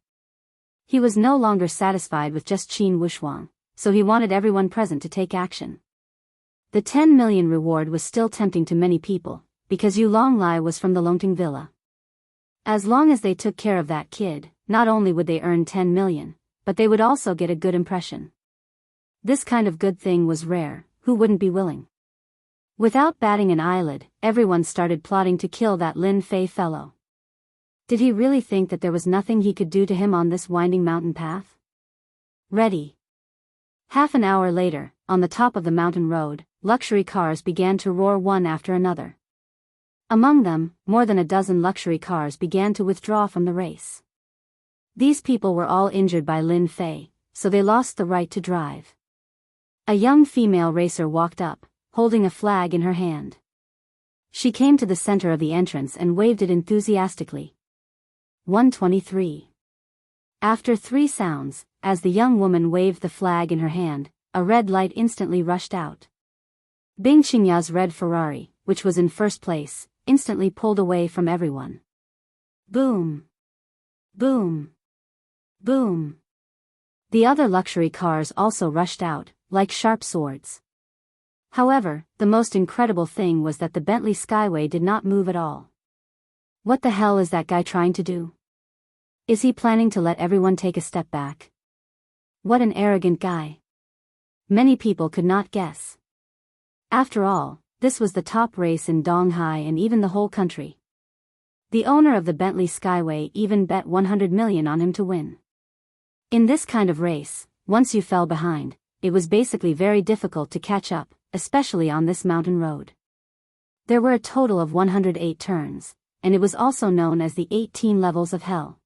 He was no longer satisfied with just Qin Wushuang, so he wanted everyone present to take action. The 10 million reward was still tempting to many people, because Yu Longlai was from the Longting Villa. As long as they took care of that kid, not only would they earn 10 million, but they would also get a good impression. This kind of good thing was rare, who wouldn't be willing? Without batting an eyelid, everyone started plotting to kill that Lin Fei fellow. Did he really think that there was nothing he could do to him on this winding mountain path? Ready. Half an hour later, on the top of the mountain road, luxury cars began to roar one after another. Among them, more than a dozen luxury cars began to withdraw from the race. These people were all injured by Lin Fei, so they lost the right to drive. A young female racer walked up, holding a flag in her hand. She came to the center of the entrance and waved it enthusiastically. 123. After 3 sounds, as the young woman waved the flag in her hand, a red light instantly rushed out. Bing Qingya's red Ferrari, which was in first place, instantly pulled away from everyone. Boom! Boom! Boom! The other luxury cars also rushed out, like sharp swords. However, the most incredible thing was that the Bentley Skyway did not move at all. What the hell is that guy trying to do? Is he planning to let everyone take a step back? What an arrogant guy. Many people could not guess. After all, this was the top race in Donghai and even the whole country. The owner of the Bentley Skyway even bet 100 million on him to win. In this kind of race, once you fell behind, it was basically very difficult to catch up, especially on this mountain road. There were a total of 108 turns, and it was also known as the 18 levels of hell.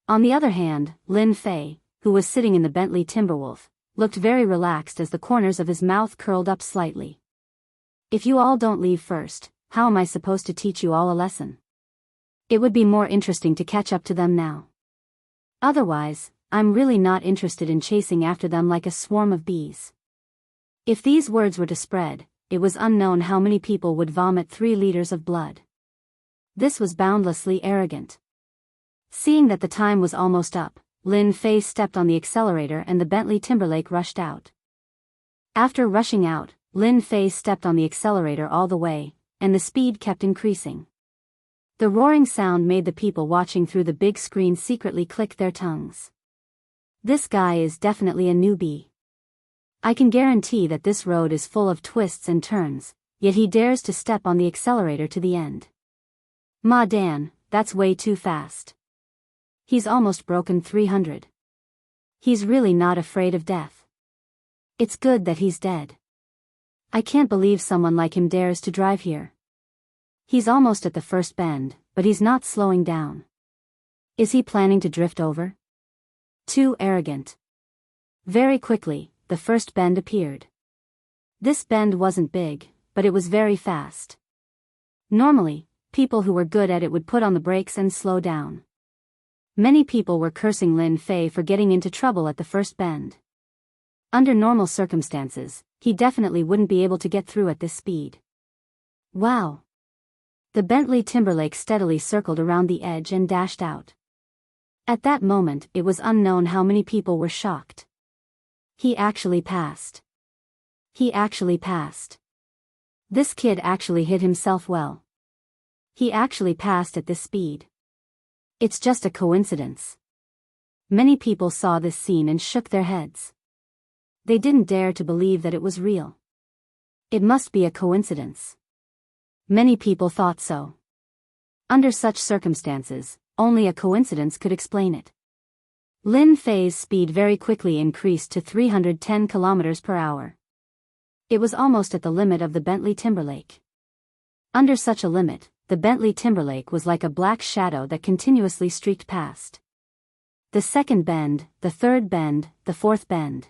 On the other hand, Lin Fei, who was sitting in the Bentley Timberwolf, looked very relaxed as the corners of his mouth curled up slightly. If you all don't leave first, how am I supposed to teach you all a lesson? It would be more interesting to catch up to them now. Otherwise, I'm really not interested in chasing after them like a swarm of bees. If these words were to spread, it was unknown how many people would vomit 3 liters of blood. This was boundlessly arrogant. Seeing that the time was almost up, Lin Fei stepped on the accelerator and the Bentley Timberlake rushed out. After rushing out, Lin Fei stepped on the accelerator all the way, and the speed kept increasing. The roaring sound made the people watching through the big screen secretly click their tongues. This guy is definitely a newbie. I can guarantee that this road is full of twists and turns, yet he dares to step on the accelerator to the end. Ma Dan, that's way too fast. He's almost broken 300. He's really not afraid of death. It's good that he's dead. I can't believe someone like him dares to drive here. He's almost at the first bend, but he's not slowing down. Is he planning to drift over? Too arrogant. Very quickly, the first bend appeared. This bend wasn't big, but it was very fast. Normally, people who were good at it would put on the brakes and slow down. Many people were cursing Lin Fei for getting into trouble at the first bend. Under normal circumstances, he definitely wouldn't be able to get through at this speed. Wow! The Bentley Timberlake steadily circled around the edge and dashed out. At that moment, it was unknown how many people were shocked. He actually passed. He actually passed. This kid actually hit himself well. He actually passed at this speed. It's just a coincidence. Many people saw this scene and shook their heads. They didn't dare to believe that it was real. It must be a coincidence. Many people thought so. Under such circumstances, only a coincidence could explain it. Lin Fei's speed very quickly increased to 310 kilometers per hour. It was almost at the limit of the Bentley Timberlake. Under such a limit, the Bentley Timberlake was like a black shadow that continuously streaked past. The second bend, the third bend, the fourth bend.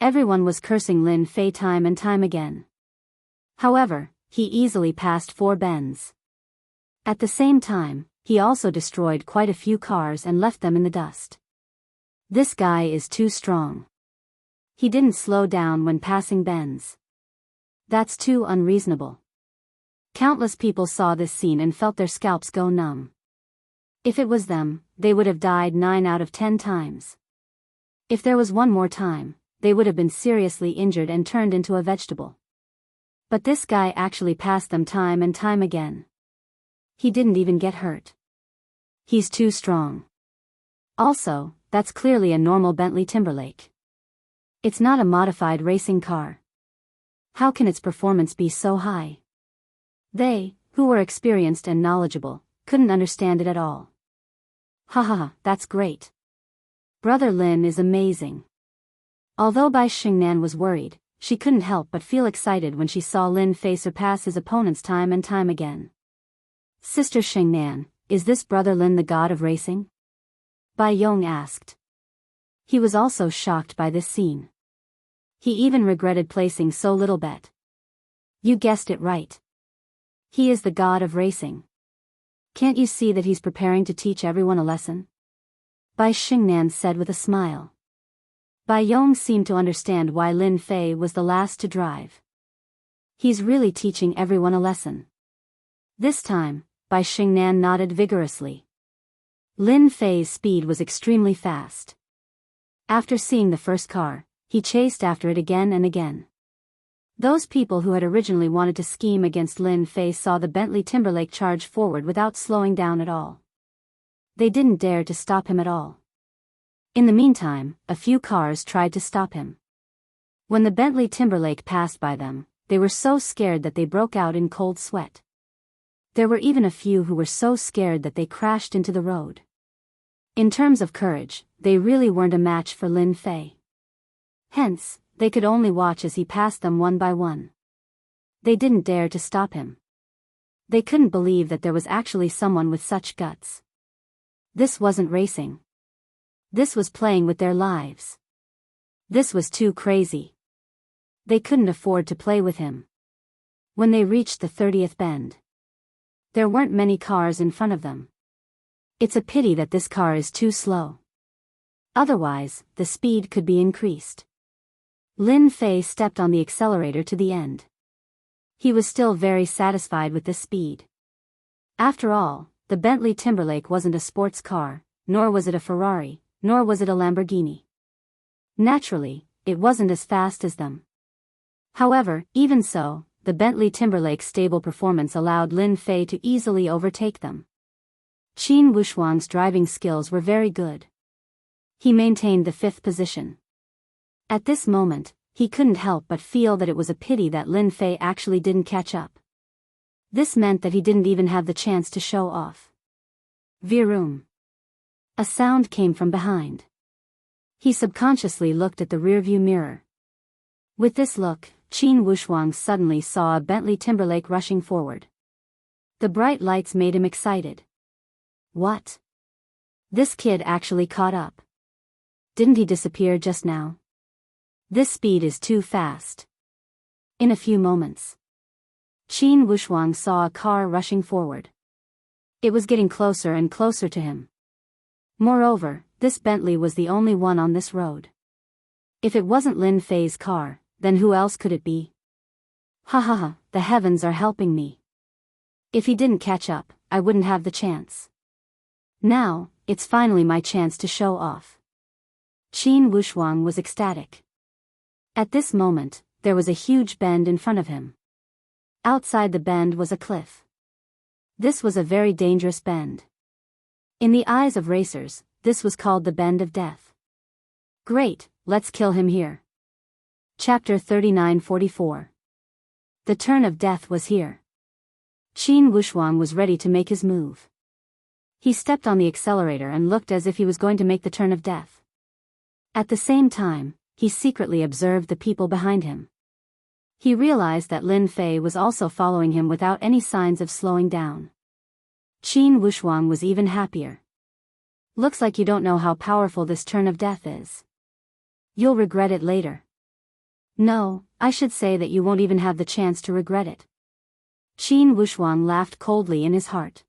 Everyone was cursing Lin Fei time and time again. However, he easily passed 4 bends. At the same time, he also destroyed quite a few cars and left them in the dust. This guy is too strong. He didn't slow down when passing bends. That's too unreasonable. Countless people saw this scene and felt their scalps go numb. If it was them, they would have died 9 out of 10 times. If there was one more time, they would have been seriously injured and turned into a vegetable. But this guy actually passed them time and time again. He didn't even get hurt. He's too strong. Also, that's clearly a normal Bentley Timberlake. It's not a modified racing car. How can its performance be so high? They, who were experienced and knowledgeable, couldn't understand it at all. Haha, that's great. Brother Lin is amazing. Although Bai Xingnan was worried, she couldn't help but feel excited when she saw Lin Fei surpass his opponents time and time again. Sister Xingnan, is this Brother Lin the god of racing? Bai Yong asked. He was also shocked by this scene. He even regretted placing so little bet. You guessed it right. He is the god of racing. Can't you see that he's preparing to teach everyone a lesson? Bai Xingnan said with a smile. Bai Yong seemed to understand why Lin Fei was the last to drive. He's really teaching everyone a lesson. This time, Bai Xingnan nodded vigorously. Lin Fei's speed was extremely fast. After seeing the first car, he chased after it again and again. Those people who had originally wanted to scheme against Lin Fei saw the Bentley Timberlake charge forward without slowing down at all. They didn't dare to stop him at all. In the meantime, a few cars tried to stop him. When the Bentley Timberlake passed by them, they were so scared that they broke out in cold sweat. There were even a few who were so scared that they crashed into the road. In terms of courage, they really weren't a match for Lin Fei. Hence, they could only watch as he passed them one by one. They didn't dare to stop him. They couldn't believe that there was actually someone with such guts. This wasn't racing. This was playing with their lives. This was too crazy. They couldn't afford to play with him. When they reached the 30th bend, there weren't many cars in front of them. It's a pity that this car is too slow. Otherwise, the speed could be increased. Lin Fei stepped on the accelerator to the end. He was still very satisfied with this speed. After all, the Bentley Timberlake wasn't a sports car, nor was it a Ferrari, nor was it a Lamborghini. Naturally, it wasn't as fast as them. However, even so, the Bentley Timberlake's stable performance allowed Lin Fei to easily overtake them. Qin Wushuang's driving skills were very good. He maintained the 5th position. At this moment, he couldn't help but feel that it was a pity that Lin Fei actually didn't catch up. This meant that he didn't even have the chance to show off. Virum. A sound came from behind. He subconsciously looked at the rearview mirror. With this look, Qin Wushuang suddenly saw a Bentley Timberlake rushing forward. The bright lights made him excited. What? This kid actually caught up. Didn't he disappear just now? This speed is too fast. In a few moments, Qin Wushuang saw a car rushing forward. It was getting closer and closer to him. Moreover, this Bentley was the only one on this road. If it wasn't Lin Fei's car, then who else could it be? Ha ha ha, the heavens are helping me. If he didn't catch up, I wouldn't have the chance. Now, it's finally my chance to show off. Qin Wushuang was ecstatic. At this moment, there was a huge bend in front of him. Outside the bend was a cliff. This was a very dangerous bend. In the eyes of racers, this was called the Bend of Death. Great, let's kill him here. Chapter 39-44. The turn of death was here. Qin Wushuang was ready to make his move. He stepped on the accelerator and looked as if he was going to make the turn of death. At the same time, he secretly observed the people behind him. He realized that Lin Fei was also following him without any signs of slowing down. Qin Wushuang was even happier. Looks like you don't know how powerful this turn of death is. You'll regret it later. No, I should say that you won't even have the chance to regret it. Qin Wushuang laughed coldly in his heart.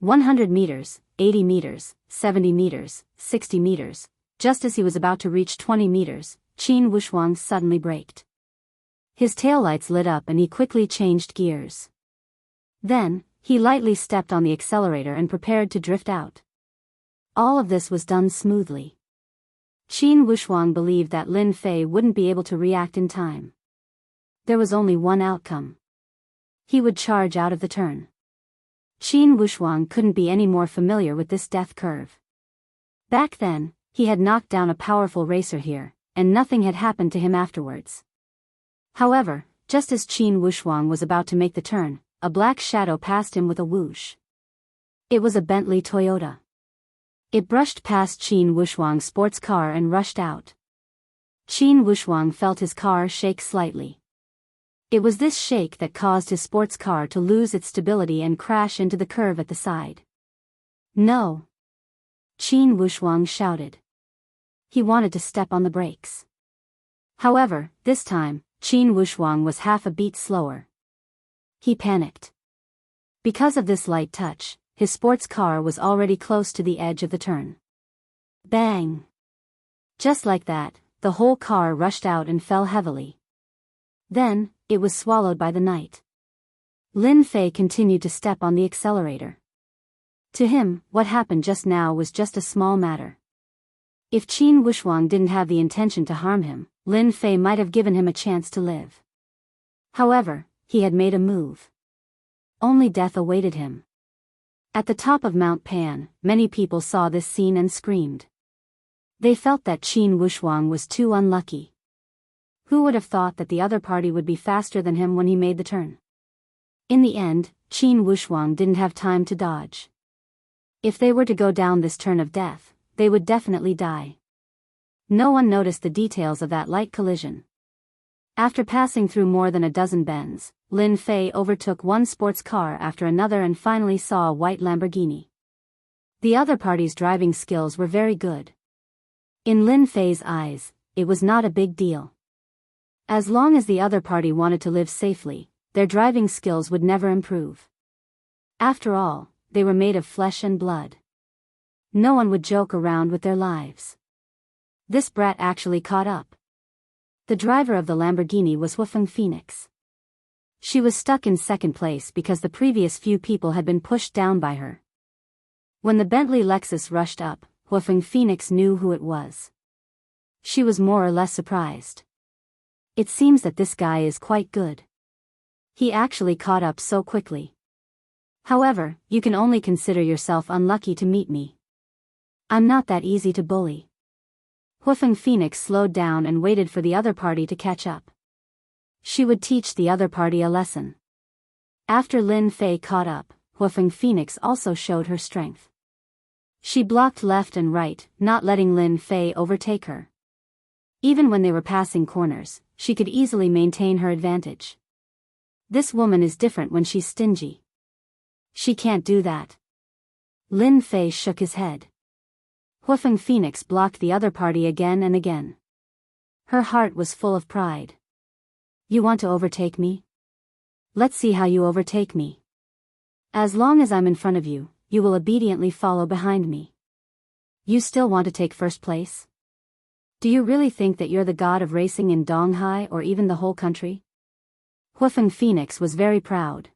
100 meters, 80 meters, 70 meters, 60 meters. Just as he was about to reach 20 meters, Qin Wushuang suddenly braked. His taillights lit up and he quickly changed gears. Then, he lightly stepped on the accelerator and prepared to drift out. All of this was done smoothly. Qin Wushuang believed that Lin Fei wouldn't be able to react in time. There was only one outcome. He would charge out of the turn. Qin Wushuang couldn't be any more familiar with this death curve. Back then, he had knocked down a powerful racer here, and nothing had happened to him afterwards. However, just as Qin Wushuang was about to make the turn, a black shadow passed him with a whoosh. It was a Bentley Toyota. It brushed past Qin Wushuang's sports car and rushed out. Qin Wushuang felt his car shake slightly. It was this shake that caused his sports car to lose its stability and crash into the curve at the side. No! Qin Wushuang shouted. He wanted to step on the brakes. However, this time, Qin Wushuang was half a beat slower. He panicked. Because of this light touch, his sports car was already close to the edge of the turn. Bang! Just like that, the whole car rushed out and fell heavily. Then, it was swallowed by the night. Lin Fei continued to step on the accelerator. To him, what happened just now was just a small matter. If Qin Wushuang didn't have the intention to harm him, Lin Fei might have given him a chance to live. However, he had made a move. Only death awaited him. At the top of Mount Pan, many people saw this scene and screamed. They felt that Qin Wushuang was too unlucky. Who would have thought that the other party would be faster than him when he made the turn? In the end, Qin Wushuang didn't have time to dodge. If they were to go down this turn of death, they would definitely die. No one noticed the details of that light collision. After passing through more than a dozen bends, Lin Fei overtook one sports car after another and finally saw a white Lamborghini. The other party's driving skills were very good. In Lin Fei's eyes, it was not a big deal. As long as the other party wanted to live safely, their driving skills would never improve. After all, they were made of flesh and blood. No one would joke around with their lives. This brat actually caught up. The driver of the Lamborghini was Huafeng Phoenix. She was stuck in second place because the previous few people had been pushed down by her. When the Bentley Lexus rushed up, Huafeng Phoenix knew who it was. She was more or less surprised. It seems that this guy is quite good. He actually caught up so quickly. However, you can only consider yourself unlucky to meet me. I'm not that easy to bully. Huafeng Phoenix slowed down and waited for the other party to catch up. She would teach the other party a lesson. After Lin Fei caught up, Huafeng Phoenix also showed her strength. She blocked left and right, not letting Lin Fei overtake her. Even when they were passing corners, she could easily maintain her advantage. This woman is different when she's stingy. She can't do that. Lin Fei shook his head. Huafeng Phoenix blocked the other party again and again. Her heart was full of pride. You want to overtake me? Let's see how you overtake me. As long as I'm in front of you, you will obediently follow behind me. You still want to take first place? Do you really think that you're the god of racing in Donghai or even the whole country? Huafeng Phoenix was very proud.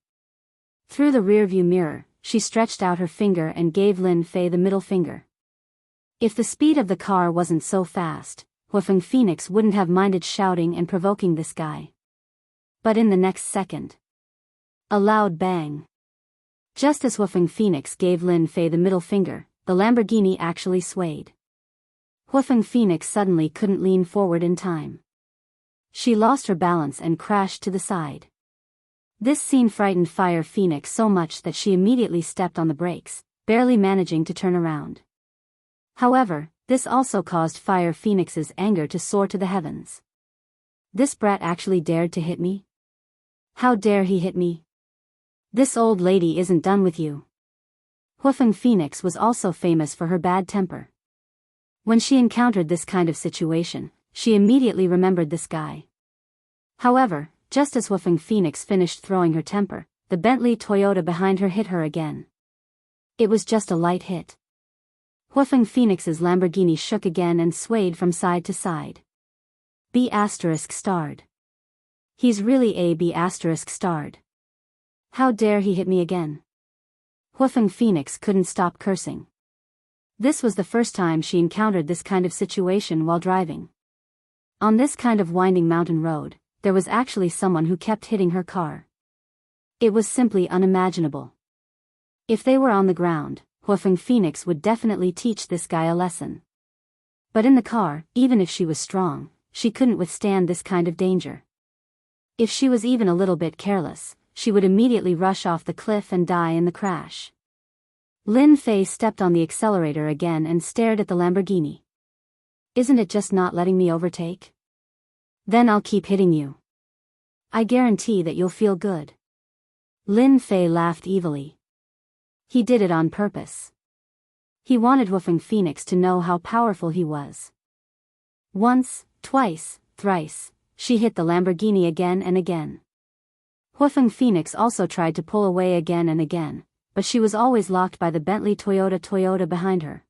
Through the rearview mirror, she stretched out her finger and gave Lin Fei the middle finger. If the speed of the car wasn't so fast, Woofing Phoenix wouldn't have minded shouting and provoking this guy. But in the next second, a loud bang. Just as Woofing Phoenix gave Lin Fei the middle finger, the Lamborghini actually swayed. Woofing Phoenix suddenly couldn't lean forward in time. She lost her balance and crashed to the side. This scene frightened Fire Phoenix so much that she immediately stepped on the brakes, barely managing to turn around. However, this also caused Fire Phoenix's anger to soar to the heavens. This brat actually dared to hit me? How dare he hit me? This old lady isn't done with you. Woofing Phoenix was also famous for her bad temper. When she encountered this kind of situation, she immediately remembered this guy. However, just as Woofing Phoenix finished throwing her temper, the Bentley Toyota behind her hit her again. It was just a light hit. Woofing Phoenix's Lamborghini shook again and swayed from side to side. B** starred. He's really a B** starred. How dare he hit me again? Woofing Phoenix couldn't stop cursing. This was the first time she encountered this kind of situation while driving. On this kind of winding mountain road, there was actually someone who kept hitting her car. It was simply unimaginable. If they were on the ground, Woofing Phoenix would definitely teach this guy a lesson. But in the car, even if she was strong, she couldn't withstand this kind of danger. If she was even a little bit careless, she would immediately rush off the cliff and die in the crash. Lin Fei stepped on the accelerator again and stared at the Lamborghini. Isn't it just not letting me overtake? Then I'll keep hitting you. I guarantee that you'll feel good. Lin Fei laughed evilly. He did it on purpose. He wanted Woofing Phoenix to know how powerful he was. Once, twice, thrice, she hit the Lamborghini again and again. Woofing Phoenix also tried to pull away again and again, but she was always locked by the Bentley Toyota behind her.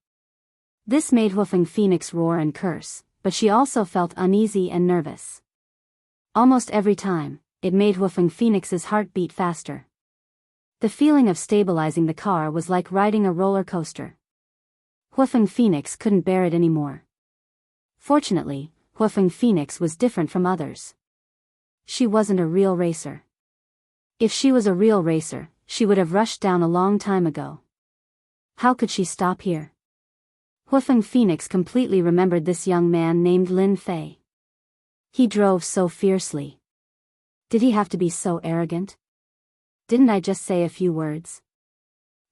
This made Woofing Phoenix roar and curse, but she also felt uneasy and nervous. Almost every time, it made Woofing Phoenix's heart beat faster. The feeling of stabilizing the car was like riding a roller coaster. Woofing Phoenix couldn't bear it anymore. Fortunately, Woofing Phoenix was different from others. She wasn't a real racer. If she was a real racer, she would have rushed down a long time ago. How could she stop here? Woofing Phoenix completely remembered this young man named Lin Fei. He drove so fiercely. Did he have to be so arrogant? Didn't I just say a few words?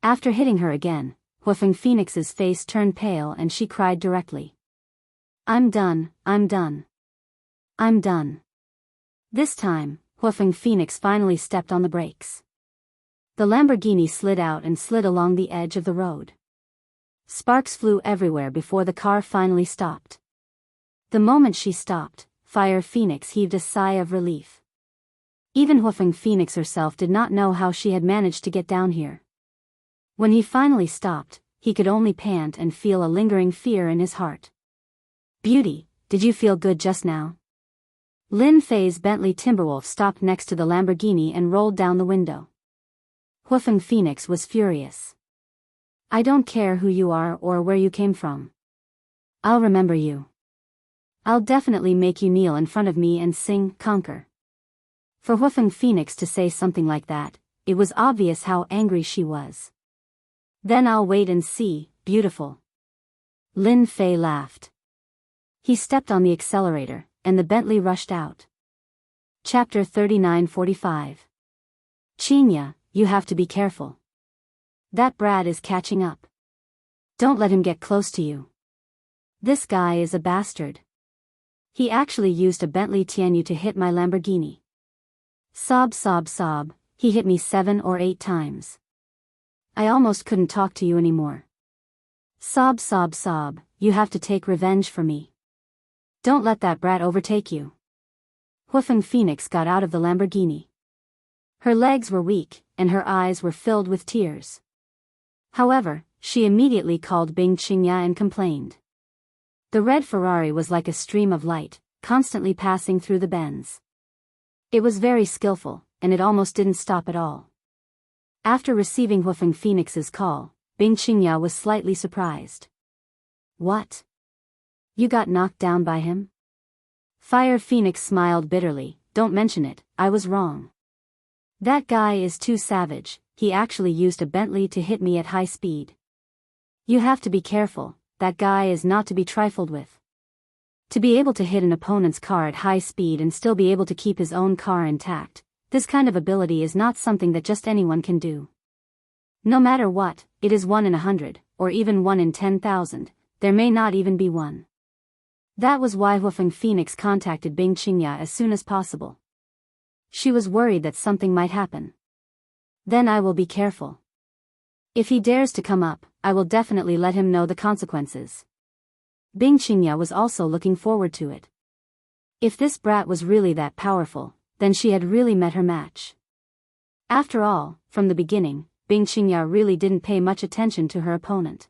After hitting her again, Woofing Phoenix's face turned pale and she cried directly. I'm done, I'm done. I'm done. This time, Woofing Phoenix finally stepped on the brakes. The Lamborghini slid out and slid along the edge of the road. Sparks flew everywhere before the car finally stopped. The moment she stopped, Fire Phoenix heaved a sigh of relief. Even Woofing Phoenix herself did not know how she had managed to get down here. When he finally stopped, he could only pant and feel a lingering fear in his heart. Beauty, did you feel good just now? Lin Fei's Bentley Timberwolf stopped next to the Lamborghini and rolled down the window. Woofing Phoenix was furious. I don't care who you are or where you came from. I'll remember you. I'll definitely make you kneel in front of me and sing Conquer. For Woofing Phoenix to say something like that, it was obvious how angry she was. Then I'll wait and see, beautiful. Lin Fei laughed. He stepped on the accelerator, and the Bentley rushed out. Chapter 39:45. Chinya, you have to be careful. That Brad is catching up. Don't let him get close to you. This guy is a bastard. He actually used a Bentley Tianyu to hit my Lamborghini. Sob sob sob, he hit me 7 or 8 times. I almost couldn't talk to you anymore. Sob sob sob, you have to take revenge for me. Don't let that brat overtake you. Woofing Phoenix got out of the Lamborghini. Her legs were weak, and her eyes were filled with tears. However, she immediately called Bing Qingya and complained. The red Ferrari was like a stream of light, constantly passing through the bends. It was very skillful, and it almost didn't stop at all. After receiving Huafeng Phoenix's call, Bing Qingya was slightly surprised. What? You got knocked down by him? Fire Phoenix smiled bitterly. Don't mention it, I was wrong. That guy is too savage, he actually used a Bentley to hit me at high speed. You have to be careful, that guy is not to be trifled with. To be able to hit an opponent's car at high speed and still be able to keep his own car intact, this kind of ability is not something that just anyone can do. No matter what, it is 1 in 100, or even 1 in 10,000, there may not even be one. That was why Huafeng Phoenix contacted Bing Qingya as soon as possible. She was worried that something might happen. Then I will be careful. If he dares to come up, I will definitely let him know the consequences. Bing Qingya was also looking forward to it. If this brat was really that powerful, then she had really met her match. After all, from the beginning, Bing Qingya really didn't pay much attention to her opponent.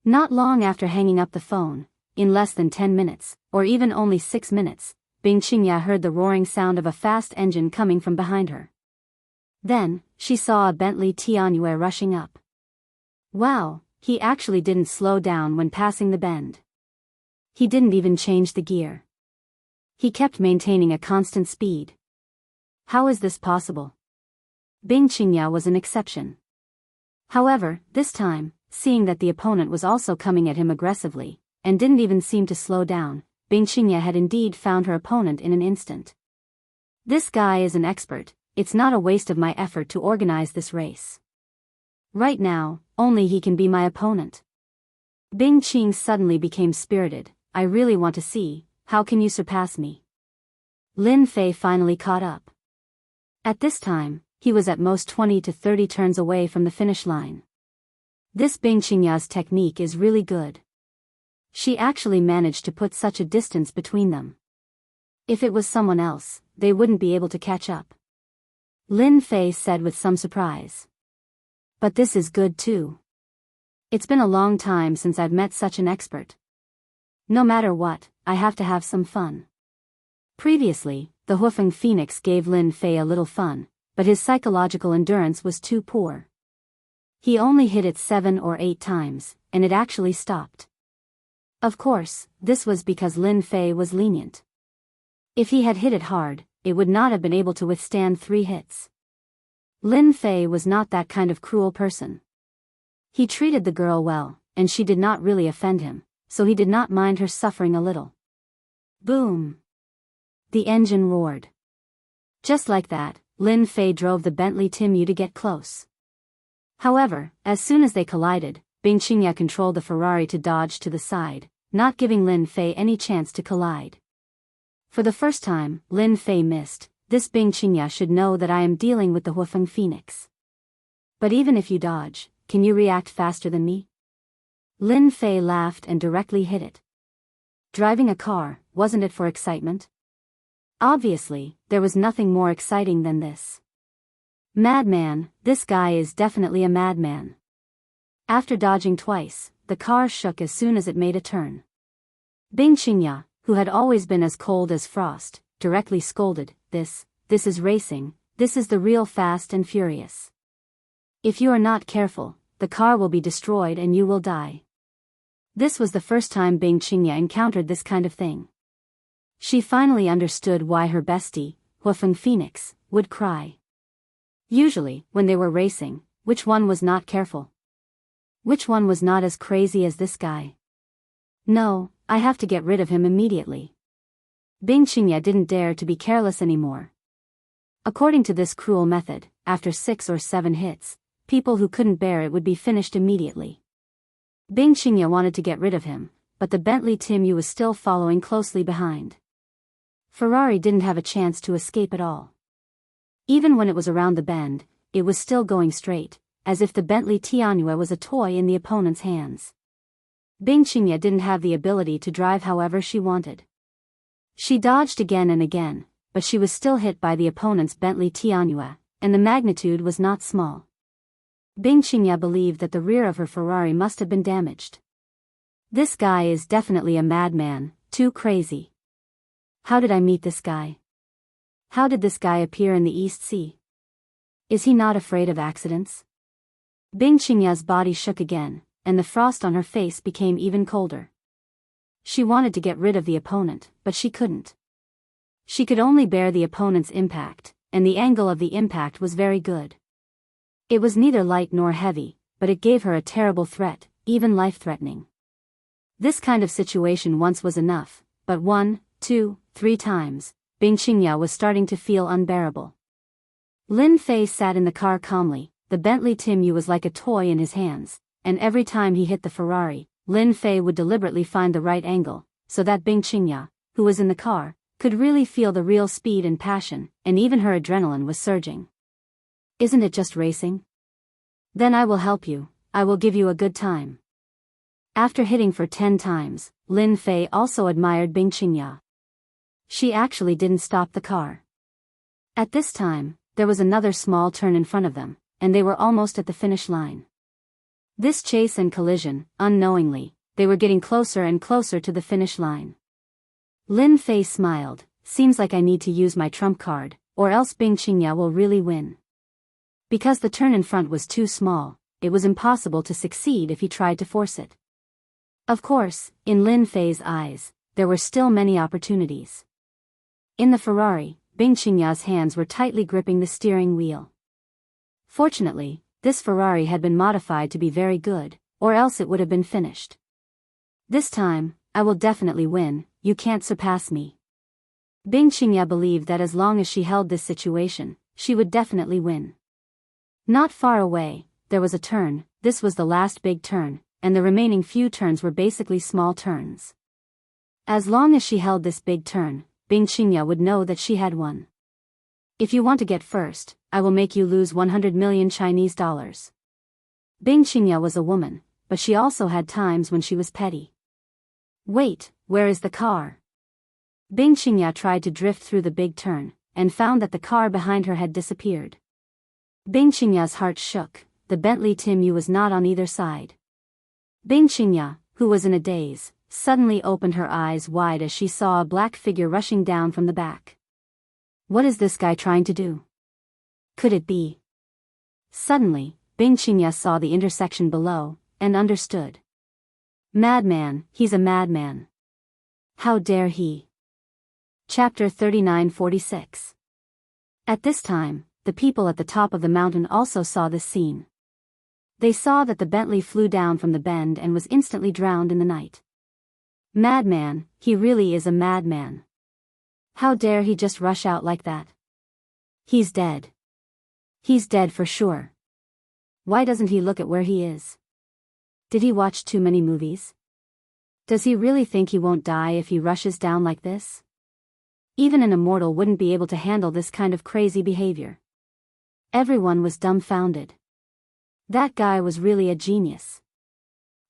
Not long after hanging up the phone, in less than 10 minutes, or even only 6 minutes, Bing Qingya heard the roaring sound of a fast engine coming from behind her. Then, she saw a Bentley Tianyu rushing up. Wow, he actually didn't slow down when passing the bend. He didn't even change the gear. He kept maintaining a constant speed. How is this possible? Bing Qingya was an exception. However, this time, seeing that the opponent was also coming at him aggressively, and didn't even seem to slow down, Bing Qingya had indeed found her opponent in an instant. This guy is an expert, it's not a waste of my effort to organize this race. Right now, only he can be my opponent. Bing Qing suddenly became spirited. I really want to see, how can you surpass me? Lin Fei finally caught up. At this time, he was at most 20 to 30 turns away from the finish line. This Bing Qingya's technique is really good. She actually managed to put such a distance between them. If it was someone else, they wouldn't be able to catch up. Lin Fei said with some surprise. But this is good too. It's been a long time since I've met such an expert. No matter what, I have to have some fun. Previously, the Huafeng Phoenix gave Lin Fei a little fun, but his psychological endurance was too poor. He only hit it 7 or 8 times, and it actually stopped. Of course, this was because Lin Fei was lenient. If he had hit it hard, it would not have been able to withstand 3 hits. Lin Fei was not that kind of cruel person. He treated the girl well, and she did not really offend him, so he did not mind her suffering a little. Boom! The engine roared. Just like that, Lin Fei drove the Bentley Tianyu to get close. However, as soon as they collided, Bing Qingya controlled the Ferrari to dodge to the side, not giving Lin Fei any chance to collide. For the first time, Lin Fei missed. This Bing Qingya should know that I am dealing with the Huafeng Phoenix. But even if you dodge, can you react faster than me? Lin Fei laughed and directly hit it. Driving a car, wasn't it for excitement? Obviously, there was nothing more exciting than this. Madman, this guy is definitely a madman. After dodging twice, the car shook as soon as it made a turn. Bing Qingya, who had always been as cold as frost, directly scolded, This is racing, this is the real Fast and Furious. If you are not careful, the car will be destroyed and you will die. This was the first time Bing Qingya encountered this kind of thing. She finally understood why her bestie, Huafeng Phoenix, would cry. Usually, when they were racing, which one was not careful? Which one was not as crazy as this guy? No, I have to get rid of him immediately. Bing Qingya didn't dare to be careless anymore. According to this cruel method, after 6 or 7 hits, people who couldn't bear it would be finished immediately. Bing Qingya wanted to get rid of him, but the Bentley Tianyu was still following closely behind. Ferrari didn't have a chance to escape at all. Even when it was around the bend, it was still going straight, as if the Bentley Tianyu was a toy in the opponent's hands. Bing Qingya didn't have the ability to drive however she wanted. She dodged again and again, but she was still hit by the opponent's Bentley Tianyu, and the magnitude was not small. Bing Qingya believed that the rear of her Ferrari must have been damaged. This guy is definitely a madman, too crazy. How did I meet this guy? How did this guy appear in the East Sea? Is he not afraid of accidents? Bing Qingya's body shook again, and the frost on her face became even colder. She wanted to get rid of the opponent, but she couldn't. She could only bear the opponent's impact, and the angle of the impact was very good. It was neither light nor heavy, but it gave her a terrible threat, even life-threatening. This kind of situation once was enough, but 1, 2, 3 times, Bing Qingya was starting to feel unbearable. Lin Fei sat in the car calmly. The Bentley Timu was like a toy in his hands, and every time he hit the Ferrari, Lin Fei would deliberately find the right angle, so that Bing Qingya, who was in the car, could really feel the real speed and passion, and even her adrenaline was surging. Isn't it just racing? Then I will help you, I will give you a good time. After hitting for 10 times, Lin Fei also admired Bing Qingya. She actually didn't stop the car. At this time, there was another small turn in front of them, and they were almost at the finish line. This chase and collision, unknowingly, they were getting closer and closer to the finish line. Lin Fei smiled. Seems like I need to use my trump card, or else Bing Qingya will really win. Because the turn in front was too small, it was impossible to succeed if he tried to force it. Of course, in Lin Fei's eyes, there were still many opportunities. In the Ferrari, Bing Qingya's hands were tightly gripping the steering wheel. Fortunately, this Ferrari had been modified to be very good, or else it would have been finished. This time, I will definitely win, you can't surpass me. Bing Qingya believed that as long as she held this situation, she would definitely win. Not far away, there was a turn. This was the last big turn, and the remaining few turns were basically small turns. As long as she held this big turn, Bing Qingya would know that she had won. If you want to get first, I will make you lose 100 million Chinese dollars. Bing Qingya was a woman, but she also had times when she was petty. Wait, where is the car? Bing Qingya tried to drift through the big turn, and found that the car behind her had disappeared. Bing Qingya's heart shook. The Bentley Timu was not on either side. Bing Qingya, who was in a daze, suddenly opened her eyes wide as she saw a black figure rushing down from the back. What is this guy trying to do? Could it be? Suddenly, Bing Qingya saw the intersection below, and understood. Madman, he's a madman. How dare he? Chapter 39:46. At this time, the people at the top of the mountain also saw this scene. They saw that the Bentley flew down from the bend and was instantly drowned in the night. Madman, he really is a madman. How dare he just rush out like that? He's dead. He's dead for sure. Why doesn't he look at where he is? Did he watch too many movies? Does he really think he won't die if he rushes down like this? Even an immortal wouldn't be able to handle this kind of crazy behavior. Everyone was dumbfounded. That guy was really a genius.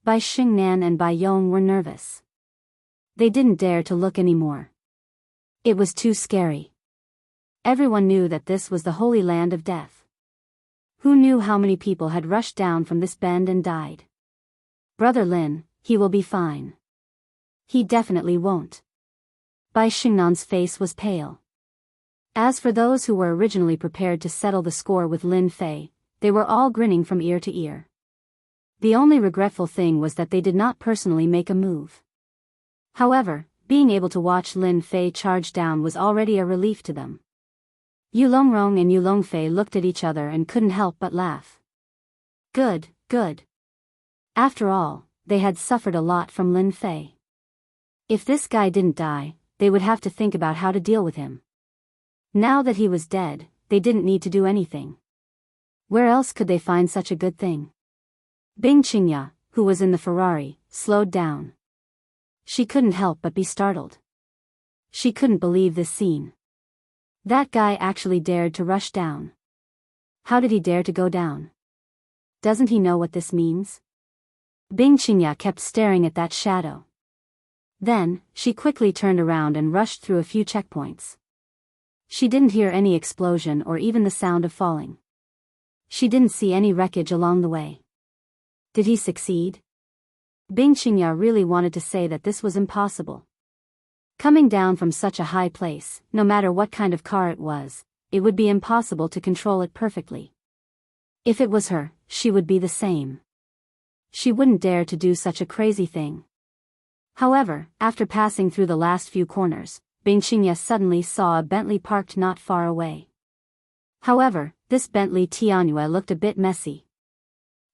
Bai Xingnan and Bai Yong were nervous. They didn't dare to look anymore. It was too scary. Everyone knew that this was the holy land of death. Who knew how many people had rushed down from this bend and died? Brother Lin, he will be fine. He definitely won't. Bai Xingnan's face was pale. As for those who were originally prepared to settle the score with Lin Fei, they were all grinning from ear to ear. The only regretful thing was that they did not personally make a move. However, being able to watch Lin Fei charge down was already a relief to them. Yu Longrong and Yu Longfei looked at each other and couldn't help but laugh. Good, good. After all, they had suffered a lot from Lin Fei. If this guy didn't die, they would have to think about how to deal with him. Now that he was dead, they didn't need to do anything. Where else could they find such a good thing? Bing Qingya, who was in the Ferrari, slowed down. She couldn't help but be startled. She couldn't believe this scene. That guy actually dared to rush down. How did he dare to go down? Doesn't he know what this means? Bing Qingya kept staring at that shadow. Then, she quickly turned around and rushed through a few checkpoints. She didn't hear any explosion or even the sound of falling. She didn't see any wreckage along the way. Did he succeed? Bing Qingya really wanted to say that this was impossible. Coming down from such a high place, no matter what kind of car it was, it would be impossible to control it perfectly. If it was her, she would be the same. She wouldn't dare to do such a crazy thing. However, after passing through the last few corners, Bing Qingye suddenly saw a Bentley parked not far away. However, this Bentley Tianhua looked a bit messy.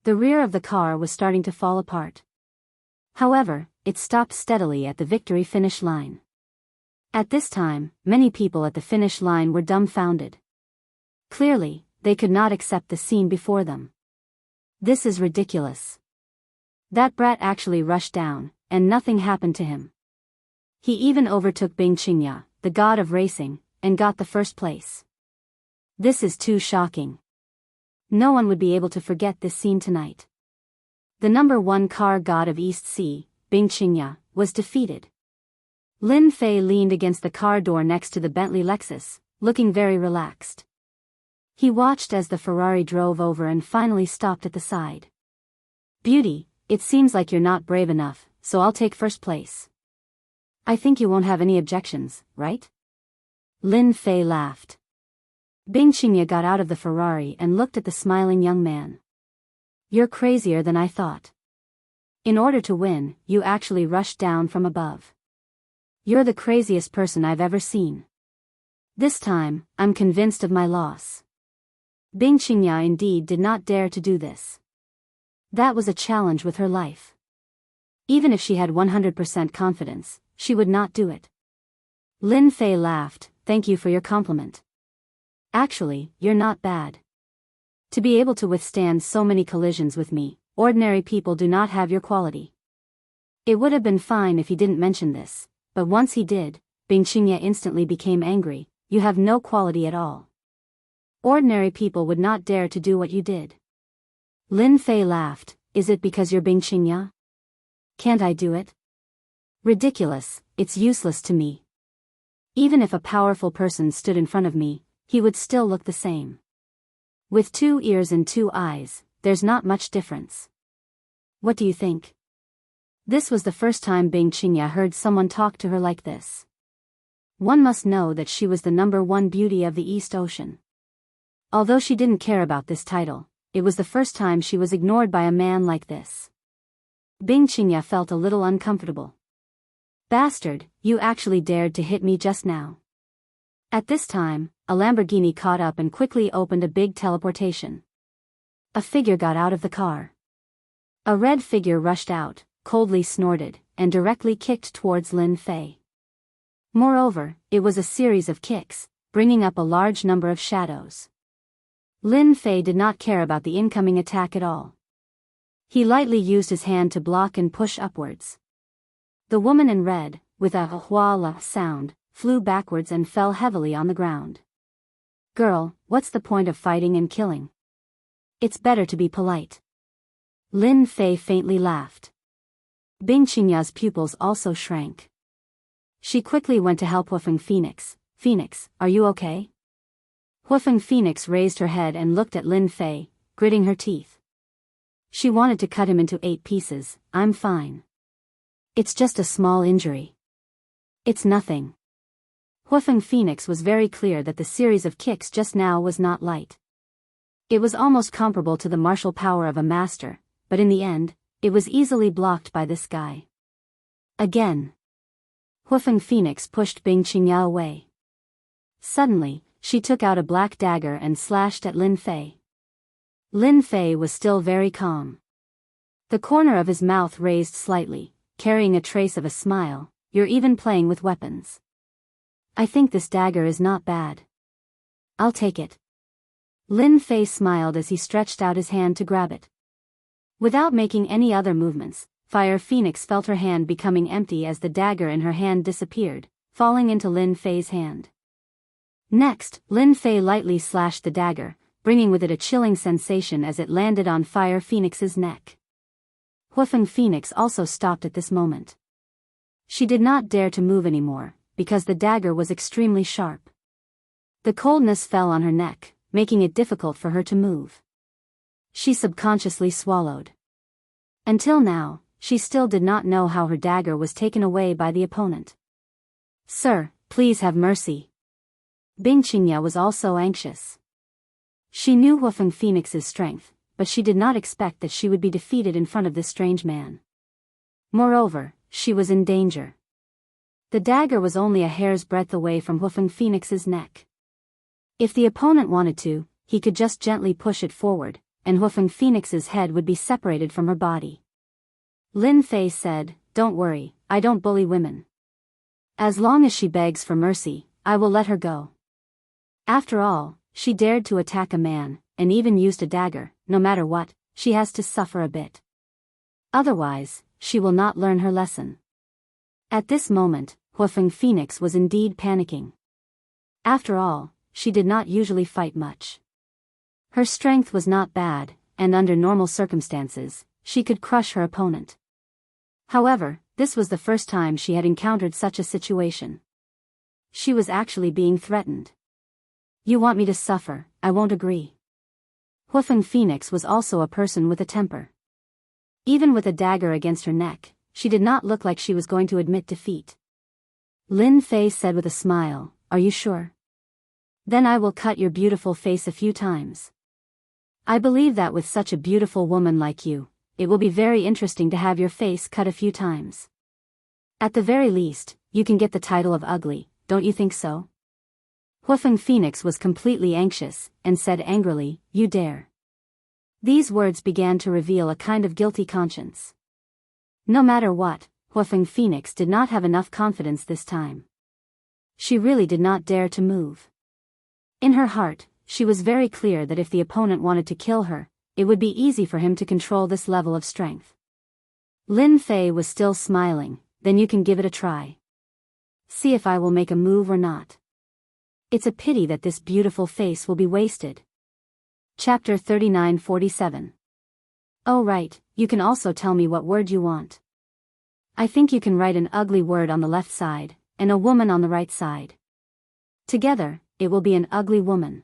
The rear of the car was starting to fall apart. However, it stopped steadily at the victory finish line. At this time, many people at the finish line were dumbfounded. Clearly, they could not accept the scene before them. This is ridiculous. That brat actually rushed down, and nothing happened to him. He even overtook Bing Qingye, the god of racing, and got the first place. This is too shocking. No one would be able to forget this scene tonight. The number 1 car god of East Sea, Bing Qingye, was defeated. Lin Fei leaned against the car door next to the Bentley Lexus, looking very relaxed. He watched as the Ferrari drove over and finally stopped at the side. "Beauty, it seems like you're not brave enough, so I'll take first place. I think you won't have any objections, right?" Lin Fei laughed. Bing Qingye got out of the Ferrari and looked at the smiling young man. "You're crazier than I thought. In order to win, you actually rushed down from above. You're the craziest person I've ever seen. This time, I'm convinced of my loss." Bing Qingye indeed did not dare to do this. That was a challenge with her life. Even if she had 100% confidence, she would not do it. Lin Fei laughed. "Thank you for your compliment. Actually, you're not bad. To be able to withstand so many collisions with me, ordinary people do not have your quality." It would have been fine if he didn't mention this, but once he did, Bing Qingye instantly became angry. "You have no quality at all. Ordinary people would not dare to do what you did." Lin Fei laughed. "Is it because you're Bing Qingye? Can't I do it?" "Ridiculous, it's useless to me. Even if a powerful person stood in front of me, he would still look the same. With 2 ears and 2 eyes, there's not much difference. What do you think?" This was the first time Bing Qingye heard someone talk to her like this. One must know that she was the number 1 beauty of the East Ocean. Although she didn't care about this title, it was the first time she was ignored by a man like this. Bing Qingye felt a little uncomfortable. "Bastard, you actually dared to hit me just now." At this time, a Lamborghini caught up and quickly opened a big teleportation. A figure got out of the car. A red figure rushed out, coldly snorted, and directly kicked towards Lin Fei. Moreover, it was a series of kicks, bringing up a large number of shadows. Lin Fei did not care about the incoming attack at all. He lightly used his hand to block and push upwards. The woman in red, with a hua-la sound, flew backwards and fell heavily on the ground. "Girl, what's the point of fighting and killing? It's better to be polite." Lin Fei faintly laughed. Bing Qingye's pupils also shrank. She quickly went to help Huafeng Phoenix. "Phoenix, are you okay?" Huafeng Phoenix raised her head and looked at Lin Fei, gritting her teeth. She wanted to cut him into 8 pieces. "I'm fine. It's just a small injury. It's nothing." Huafeng Phoenix was very clear that the series of kicks just now was not light. It was almost comparable to the martial power of a master, but in the end, it was easily blocked by this guy. Again. Huafeng Phoenix pushed Bing Qingye away. Suddenly, she took out a black dagger and slashed at Lin Fei. Lin Fei was still very calm. The corner of his mouth raised slightly, carrying a trace of a smile. "You're even playing with weapons. I think this dagger is not bad. I'll take it." Lin Fei smiled as he stretched out his hand to grab it. Without making any other movements, Fire Phoenix felt her hand becoming empty as the dagger in her hand disappeared, falling into Lin Fei's hand. Next, Lin Fei lightly slashed the dagger, bringing with it a chilling sensation as it landed on Fire Phoenix's neck. Huafeng Phoenix also stopped at this moment. She did not dare to move anymore, because the dagger was extremely sharp. The coldness fell on her neck, making it difficult for her to move. She subconsciously swallowed. Until now, she still did not know how her dagger was taken away by the opponent. "Sir, please have mercy. Bing Qingya was also anxious. She knew Huafeng Phoenix's strength, but she did not expect that she would be defeated in front of this strange man. Moreover, she was in danger. The dagger was only a hair's breadth away from Huafeng Phoenix's neck. If the opponent wanted to, he could just gently push it forward, and Huafeng Phoenix's head would be separated from her body. Lin Fei said, "Don't worry, I don't bully women. As long as she begs for mercy, I will let her go." After all, she dared to attack a man, and even used a dagger. No matter what, she has to suffer a bit. Otherwise, she will not learn her lesson. At this moment, Huafeng Phoenix was indeed panicking. After all, she did not usually fight much. Her strength was not bad, and under normal circumstances, she could crush her opponent. However, this was the first time she had encountered such a situation. She was actually being threatened. "You want me to suffer, I won't agree." Huafeng Phoenix was also a person with a temper. Even with a dagger against her neck, she did not look like she was going to admit defeat. Lin Fei said with a smile, "Are you sure? Then I will cut your beautiful face a few times. I believe that with such a beautiful woman like you, it will be very interesting to have your face cut a few times. At the very least, you can get the title of ugly, don't you think so?" Huafeng Phoenix was completely anxious, and said angrily, "You dare." These words began to reveal a kind of guilty conscience. No matter what, Huafeng Phoenix did not have enough confidence this time. She really did not dare to move. In her heart, she was very clear that if the opponent wanted to kill her, it would be easy for him to control this level of strength. Lin Fei was still smiling. "Then you can give it a try. See if I will make a move or not. It's a pity that this beautiful face will be wasted." Chapter 39-47. "Oh right, you can also tell me what word you want. I think you can write an ugly word on the left side, and a woman on the right side. Together, it will be an ugly woman.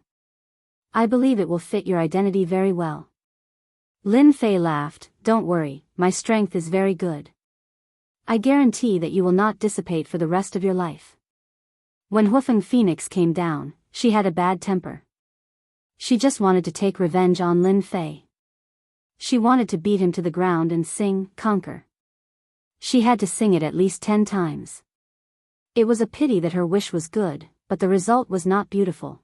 I believe it will fit your identity very well." Lin Fei laughed, "Don't worry, my strength is very good. I guarantee that you will not dissipate for the rest of your life." When Huafeng Phoenix came down, she had a bad temper. She just wanted to take revenge on Lin Fei. She wanted to beat him to the ground and sing, "Conquer." She had to sing it at least 10 times. It was a pity that her wish was good, but the result was not beautiful.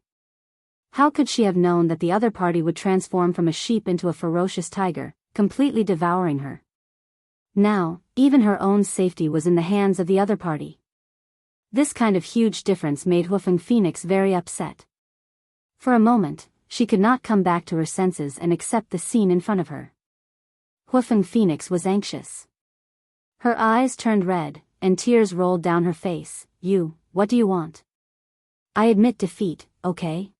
How could she have known that the other party would transform from a sheep into a ferocious tiger, completely devouring her? Now, even her own safety was in the hands of the other party. This kind of huge difference made Huafeng Phoenix very upset. For a moment, she could not come back to her senses and accept the scene in front of her. Huafeng Phoenix was anxious. Her eyes turned red, and tears rolled down her face. What do you want? I admit defeat, okay?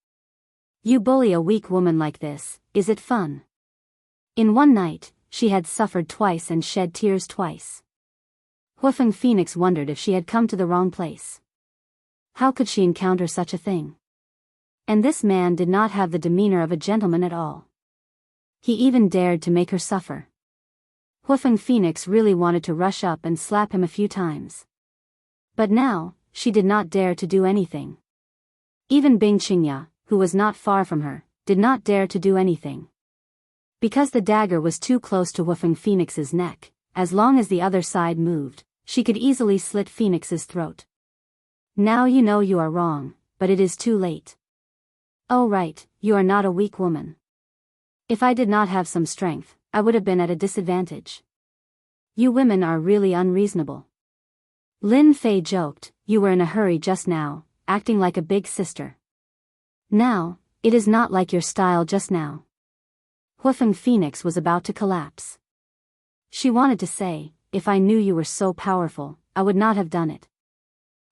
You bully a weak woman like this, is it fun?" In one night, she had suffered twice and shed tears twice. Huafeng Phoenix wondered if she had come to the wrong place. How could she encounter such a thing? And this man did not have the demeanor of a gentleman at all. He even dared to make her suffer. Huafeng Phoenix really wanted to rush up and slap him a few times. But now, she did not dare to do anything. Even Bing Qingya, who was not far from her, did not dare to do anything. Because the dagger was too close to Huafeng Phoenix's neck, as long as the other side moved, she could easily slit Phoenix's throat. Now you know you are wrong, but it is too late. Oh right, you are not a weak woman. If I did not have some strength, I would have been at a disadvantage. You women are really unreasonable. Lin Fei joked, "You were in a hurry just now, acting like a big sister. Now, it is not like your style just now." Huafeng Phoenix was about to collapse. She wanted to say, "If I knew you were so powerful, I would not have done it.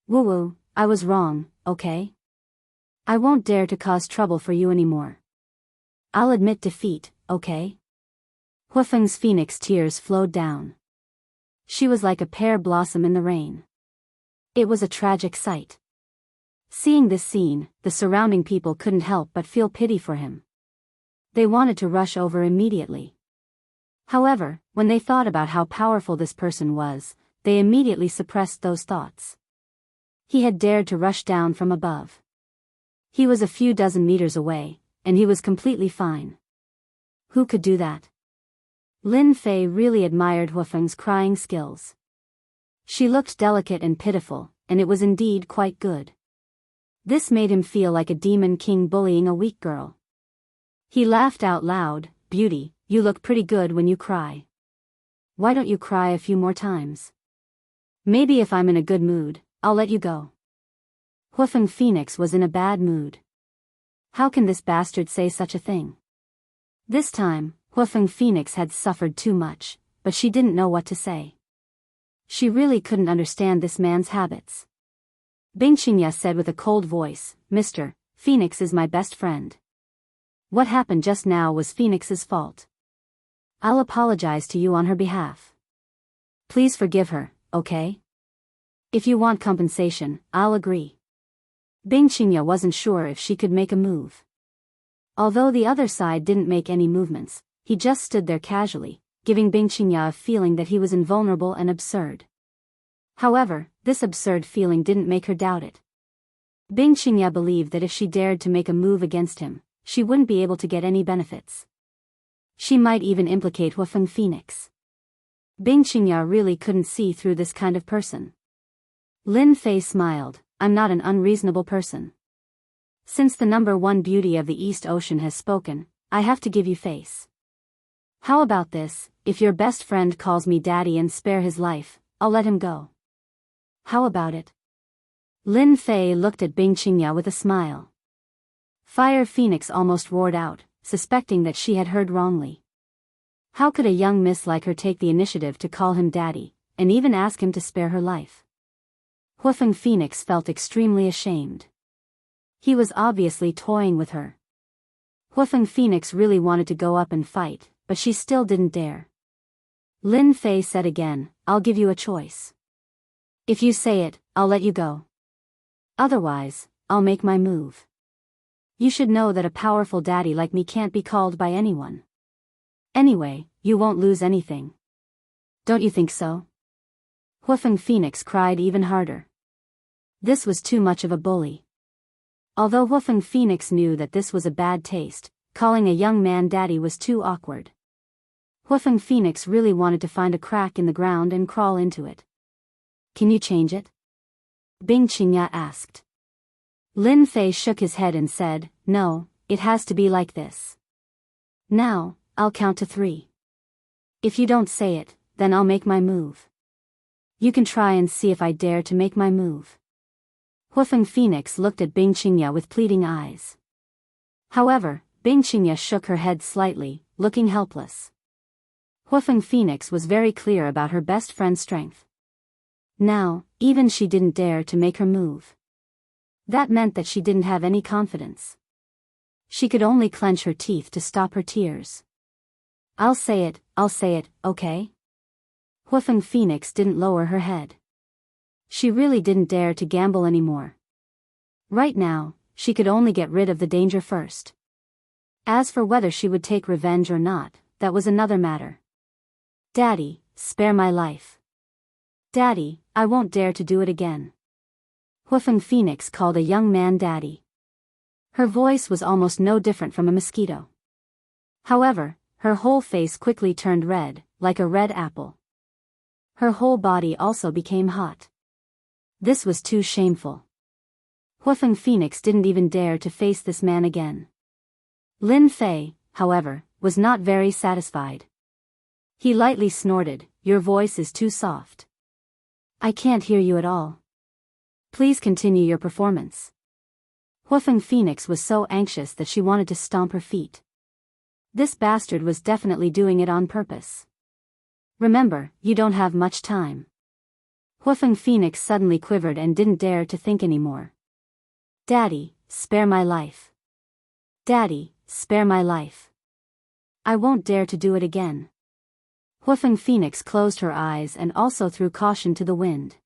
Woo-woo, I was wrong, okay? I won't dare to cause trouble for you anymore. I'll admit defeat, okay?" Huafeng Phoenix's tears flowed down. She was like a pear blossom in the rain. It was a tragic sight. Seeing this scene, the surrounding people couldn't help but feel pity for him. They wanted to rush over immediately. However, when they thought about how powerful this person was, they immediately suppressed those thoughts. He had dared to rush down from above. He was a few dozen meters away, and he was completely fine. Who could do that? Lin Fei really admired Huafeng's crying skills. She looked delicate and pitiful, and it was indeed quite good. This made him feel like a demon king bullying a weak girl. He laughed out loud. Beauty, you look pretty good when you cry. Why don't you cry a few more times? Maybe if I'm in a good mood, I'll let you go. Huafeng Phoenix was in a bad mood. How can this bastard say such a thing? This time, Huafeng Phoenix had suffered too much, but she didn't know what to say. She really couldn't understand this man's habits. Bing Qingya said with a cold voice, Mr. Phoenix is my best friend. What happened just now was Phoenix's fault. I'll apologize to you on her behalf. Please forgive her, okay? If you want compensation, I'll agree. Bing Qingya wasn't sure if she could make a move. Although the other side didn't make any movements, he just stood there casually, giving Bing Qingya a feeling that he was invulnerable and absurd. However, this absurd feeling didn't make her doubt it. Bing Qingya believed that if she dared to make a move against him, she wouldn't be able to get any benefits. She might even implicate Huafeng Phoenix. Bing Qingya really couldn't see through this kind of person. Lin Fei smiled, I'm not an unreasonable person. Since the number one beauty of the East Ocean has spoken, I have to give you face. How about this, if your best friend calls me daddy and spare his life, I'll let him go. How about it? Lin Fei looked at Bing Qingya with a smile. Fire Phoenix almost roared out, suspecting that she had heard wrongly. How could a young miss like her take the initiative to call him daddy, and even ask him to spare her life? Huafeng Phoenix felt extremely ashamed. He was obviously toying with her. Huafeng Phoenix really wanted to go up and fight, but she still didn't dare. Lin Fei said again, I'll give you a choice. If you say it, I'll let you go. Otherwise, I'll make my move. You should know that a powerful daddy like me can't be called by anyone. Anyway, you won't lose anything. Don't you think so? Huafeng Phoenix cried even harder. This was too much of a bully. Although Huafeng Phoenix knew that this was a bad taste, calling a young man daddy was too awkward. Huafeng Phoenix really wanted to find a crack in the ground and crawl into it. Can you change it? Bing Qingya asked. Lin Fei shook his head and said, no, it has to be like this. Now, I'll count to 3. If you don't say it, then I'll make my move. You can try and see if I dare to make my move. Huafeng Phoenix looked at Bing Qingya with pleading eyes. However, Bing Qingya shook her head slightly, looking helpless. Huafeng Phoenix was very clear about her best friend's strength. Now, even she didn't dare to make her move. That meant that she didn't have any confidence. She could only clench her teeth to stop her tears. I'll say it, okay? Huafeng Phoenix didn't lower her head. She really didn't dare to gamble anymore. Right now, she could only get rid of the danger first. As for whether she would take revenge or not, that was another matter. Daddy, spare my life. Daddy, I won't dare to do it again. Huafeng Phoenix called a young man daddy. Her voice was almost no different from a mosquito. However, her whole face quickly turned red, like a red apple. Her whole body also became hot. This was too shameful. Huafeng Phoenix didn't even dare to face this man again. Lin Fei, however, was not very satisfied. He lightly snorted, your voice is too soft. I can't hear you at all. Please continue your performance. Huafeng Phoenix was so anxious that she wanted to stomp her feet. This bastard was definitely doing it on purpose. Remember, you don't have much time. Huafeng Phoenix suddenly quivered and didn't dare to think anymore. Daddy, spare my life. Daddy, spare my life. I won't dare to do it again. Huafeng Phoenix closed her eyes and also threw caution to the wind.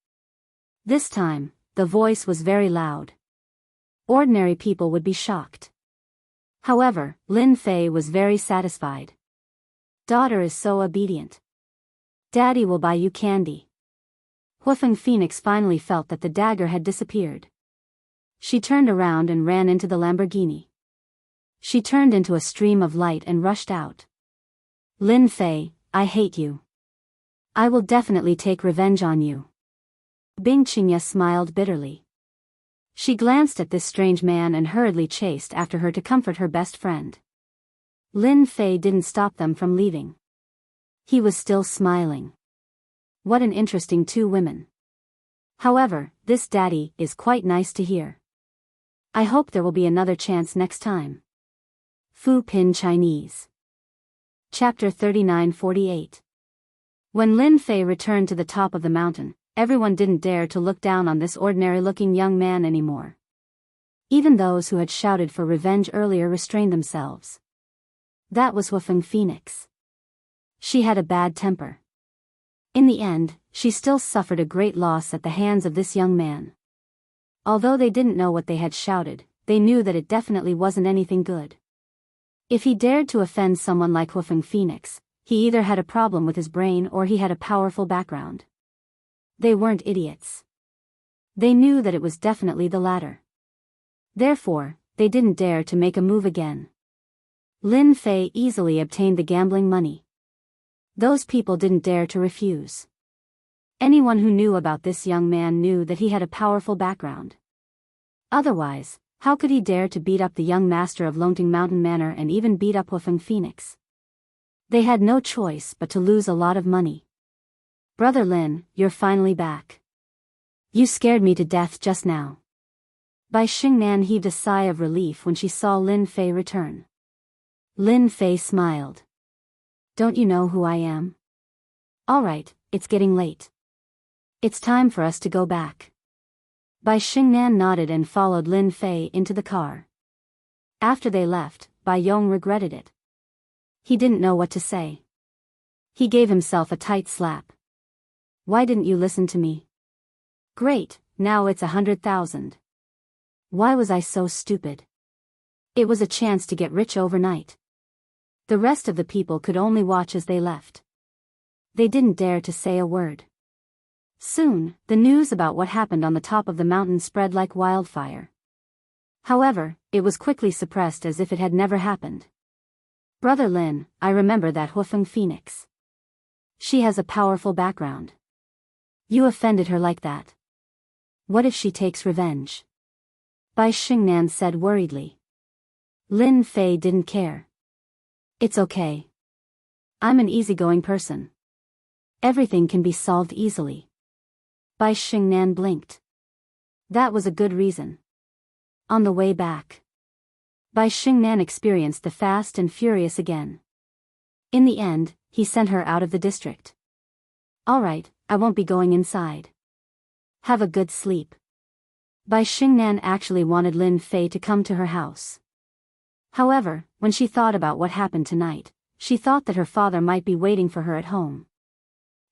This time, the voice was very loud. Ordinary people would be shocked. However, Lin Fei was very satisfied. Daughter is so obedient. Daddy will buy you candy. Huafeng Phoenix finally felt that the dagger had disappeared. She turned around and ran into the Lamborghini. She turned into a stream of light and rushed out. Lin Fei, I hate you. I will definitely take revenge on you. Bing Qingya smiled bitterly. She glanced at this strange man and hurriedly chased after her to comfort her best friend. Lin Fei didn't stop them from leaving. He was still smiling. What an interesting two women. However, this daddy is quite nice to hear. I hope there will be another chance next time. Fu Pin Chinese. Chapter 39-48. When Lin Fei returned to the top of the mountain, everyone didn't dare to look down on this ordinary-looking young man anymore. Even those who had shouted for revenge earlier restrained themselves. That was Huafeng Phoenix. She had a bad temper. In the end, she still suffered a great loss at the hands of this young man. Although they didn't know what they had shouted, they knew that it definitely wasn't anything good. If he dared to offend someone like Huafeng Phoenix, he either had a problem with his brain or he had a powerful background. They weren't idiots. They knew that it was definitely the latter. Therefore, they didn't dare to make a move again. Lin Fei easily obtained the gambling money. Those people didn't dare to refuse. Anyone who knew about this young man knew that he had a powerful background. Otherwise, how could he dare to beat up the young master of Longting Mountain Manor and even beat up Huafeng Phoenix? They had no choice but to lose a lot of money. Brother Lin, you're finally back. You scared me to death just now. Bai Xingnan heaved a sigh of relief when she saw Lin Fei return. Lin Fei smiled. Don't you know who I am? All right, it's getting late. It's time for us to go back. Bai Xingnan nodded and followed Lin Fei into the car. After they left, Bai Yong regretted it. He didn't know what to say. He gave himself a tight slap. Why didn't you listen to me? Great, now it's 100,000. Why was I so stupid? It was a chance to get rich overnight. The rest of the people could only watch as they left. They didn't dare to say a word. Soon, the news about what happened on the top of the mountain spread like wildfire. However, it was quickly suppressed as if it had never happened. Brother Lin, I remember that Huafeng Phoenix. She has a powerful background. You offended her like that. What if she takes revenge? Bai Xingnan said worriedly. Lin Fei didn't care. It's okay. I'm an easygoing person. Everything can be solved easily. Bai Xingnan blinked. That was a good reason. On the way back, Bai Xingnan experienced the Fast and Furious again. In the end, he sent her out of the district. All right, I won't be going inside. Have a good sleep. Bai Xingnan actually wanted Lin Fei to come to her house. However, when she thought about what happened tonight, she thought that her father might be waiting for her at home.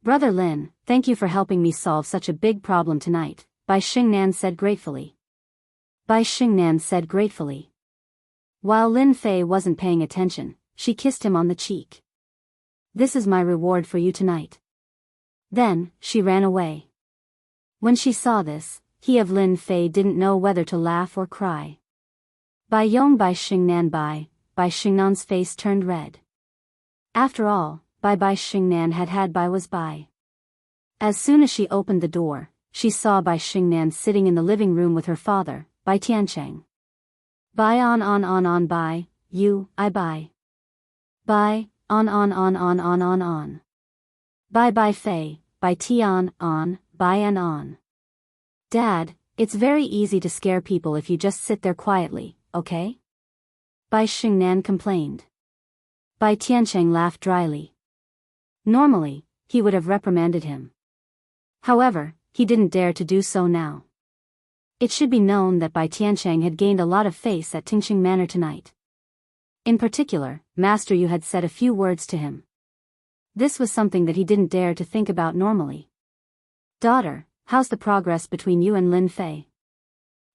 Brother Lin, thank you for helping me solve such a big problem tonight, Bai Xingnan said gratefully. Bai Xingnan said gratefully. While Lin Fei wasn't paying attention, she kissed him on the cheek. This is my reward for you tonight. Then, she ran away. When she saw this, he of Lin Fei didn't know whether to laugh or cry. Bai Yong Bai Xingnan Bai Xingnan's face turned red. After all, Bai Xingnan had Bai was Bai. As soon as she opened the door, she saw Bai Xingnan sitting in the living room with her father, Bai Tiancheng. Bai on Bai, you, I Bai. Bai, on. Bai Fei, Bai Tian, on, Bai and on. Dad, it's very easy to scare people if you just sit there quietly, okay? Bai Xingnan complained. Bai Tiancheng laughed dryly. Normally, he would have reprimanded him. However, he didn't dare to do so now. It should be known that Bai Tiancheng had gained a lot of face at Tingxing Manor tonight. In particular, Master Yu had said a few words to him. This was something that he didn't dare to think about normally. Daughter, how's the progress between you and Lin Fei?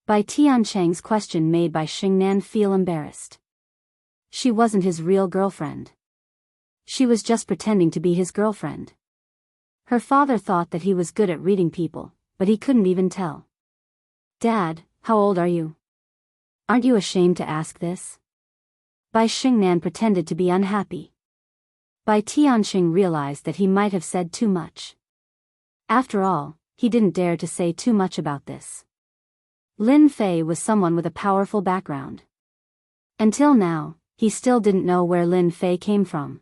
Bai Tiancheng's question made Bai Xingnan feel embarrassed. She wasn't his real girlfriend. She was just pretending to be his girlfriend. Her father thought that he was good at reading people, but he couldn't even tell. Dad, how old are you? Aren't you ashamed to ask this? Bai Xingnan pretended to be unhappy. Bai Tianqing realized that he might have said too much. After all, he didn't dare to say too much about this. Lin Fei was someone with a powerful background. Until now, he still didn't know where Lin Fei came from.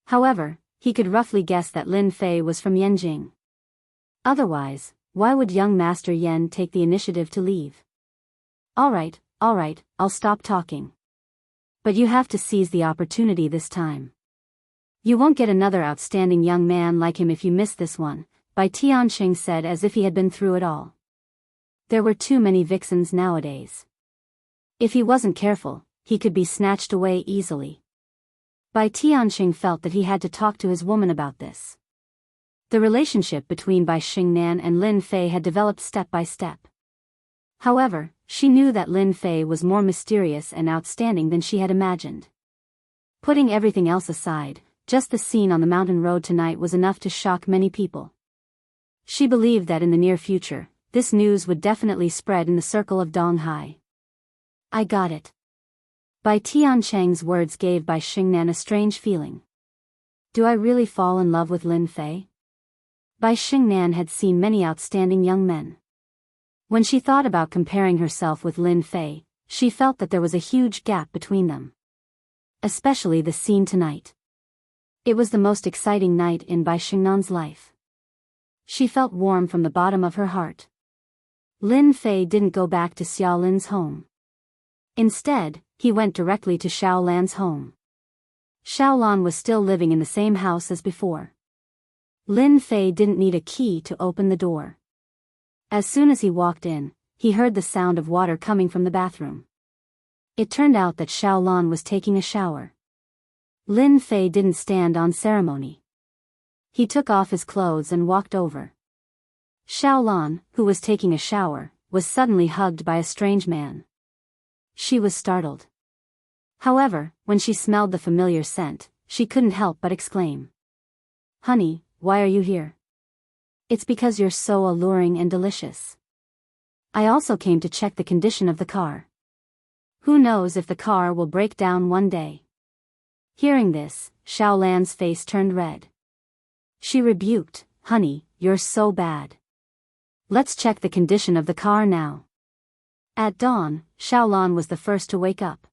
However, he could roughly guess that Lin Fei was from Yanjing. Otherwise, why would young Master Yan take the initiative to leave? All right, I'll stop talking. But you have to seize the opportunity this time. You won't get another outstanding young man like him if you miss this one, Bai Tianqing said as if he had been through it all. There were too many vixens nowadays. If he wasn't careful, he could be snatched away easily. Bai Tianqing felt that he had to talk to his woman about this. The relationship between Bai Xingnan and Lin Fei had developed step by step. However, she knew that Lin Fei was more mysterious and outstanding than she had imagined. Putting everything else aside, just the scene on the mountain road tonight was enough to shock many people. She believed that in the near future, this news would definitely spread in the circle of Donghai. I got it. Bai Tianqing's words gave Bai Xingnan a strange feeling. Do I really fall in love with Lin Fei? Bai Xingnan had seen many outstanding young men. When she thought about comparing herself with Lin Fei, she felt that there was a huge gap between them. Especially the scene tonight. It was the most exciting night in Bai Xingnan's life. She felt warm from the bottom of her heart. Lin Fei didn't go back to Xiao Lin's home. Instead, he went directly to Xiao Lan's home. Xiao Lan was still living in the same house as before. Lin Fei didn't need a key to open the door. As soon as he walked in, he heard the sound of water coming from the bathroom. It turned out that Xiao Lan was taking a shower. Lin Fei didn't stand on ceremony. He took off his clothes and walked over. Xiao Lan, who was taking a shower, was suddenly hugged by a strange man. She was startled. However, when she smelled the familiar scent, she couldn't help but exclaim. Honey, why are you here? It's because you're so alluring and delicious. I also came to check the condition of the car. Who knows if the car will break down one day. Hearing this, Xiao Lan's face turned red. She rebuked, Honey, you're so bad. Let's check the condition of the car now. At dawn, Xiao Lan was the first to wake up.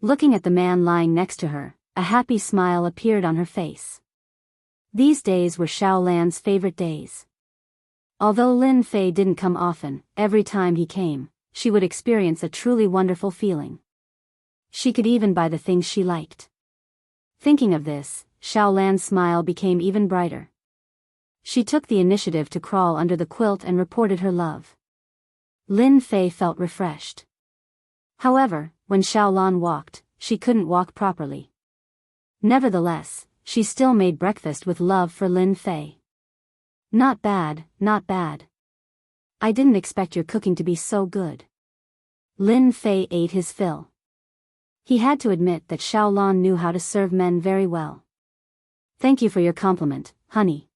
Looking at the man lying next to her, a happy smile appeared on her face. These days were Xiao Lan's favorite days. Although Lin Fei didn't come often, every time he came, she would experience a truly wonderful feeling. She could even buy the things she liked. Thinking of this, Xiao Lan's smile became even brighter. She took the initiative to crawl under the quilt and reported her love. Lin Fei felt refreshed. However, when Xiao Lan walked, she couldn't walk properly. Nevertheless, she still made breakfast with love for Lin Fei. Not bad, not bad. I didn't expect your cooking to be so good. Lin Fei ate his fill. He had to admit that Xiao Lan knew how to serve men very well. Thank you for your compliment, honey.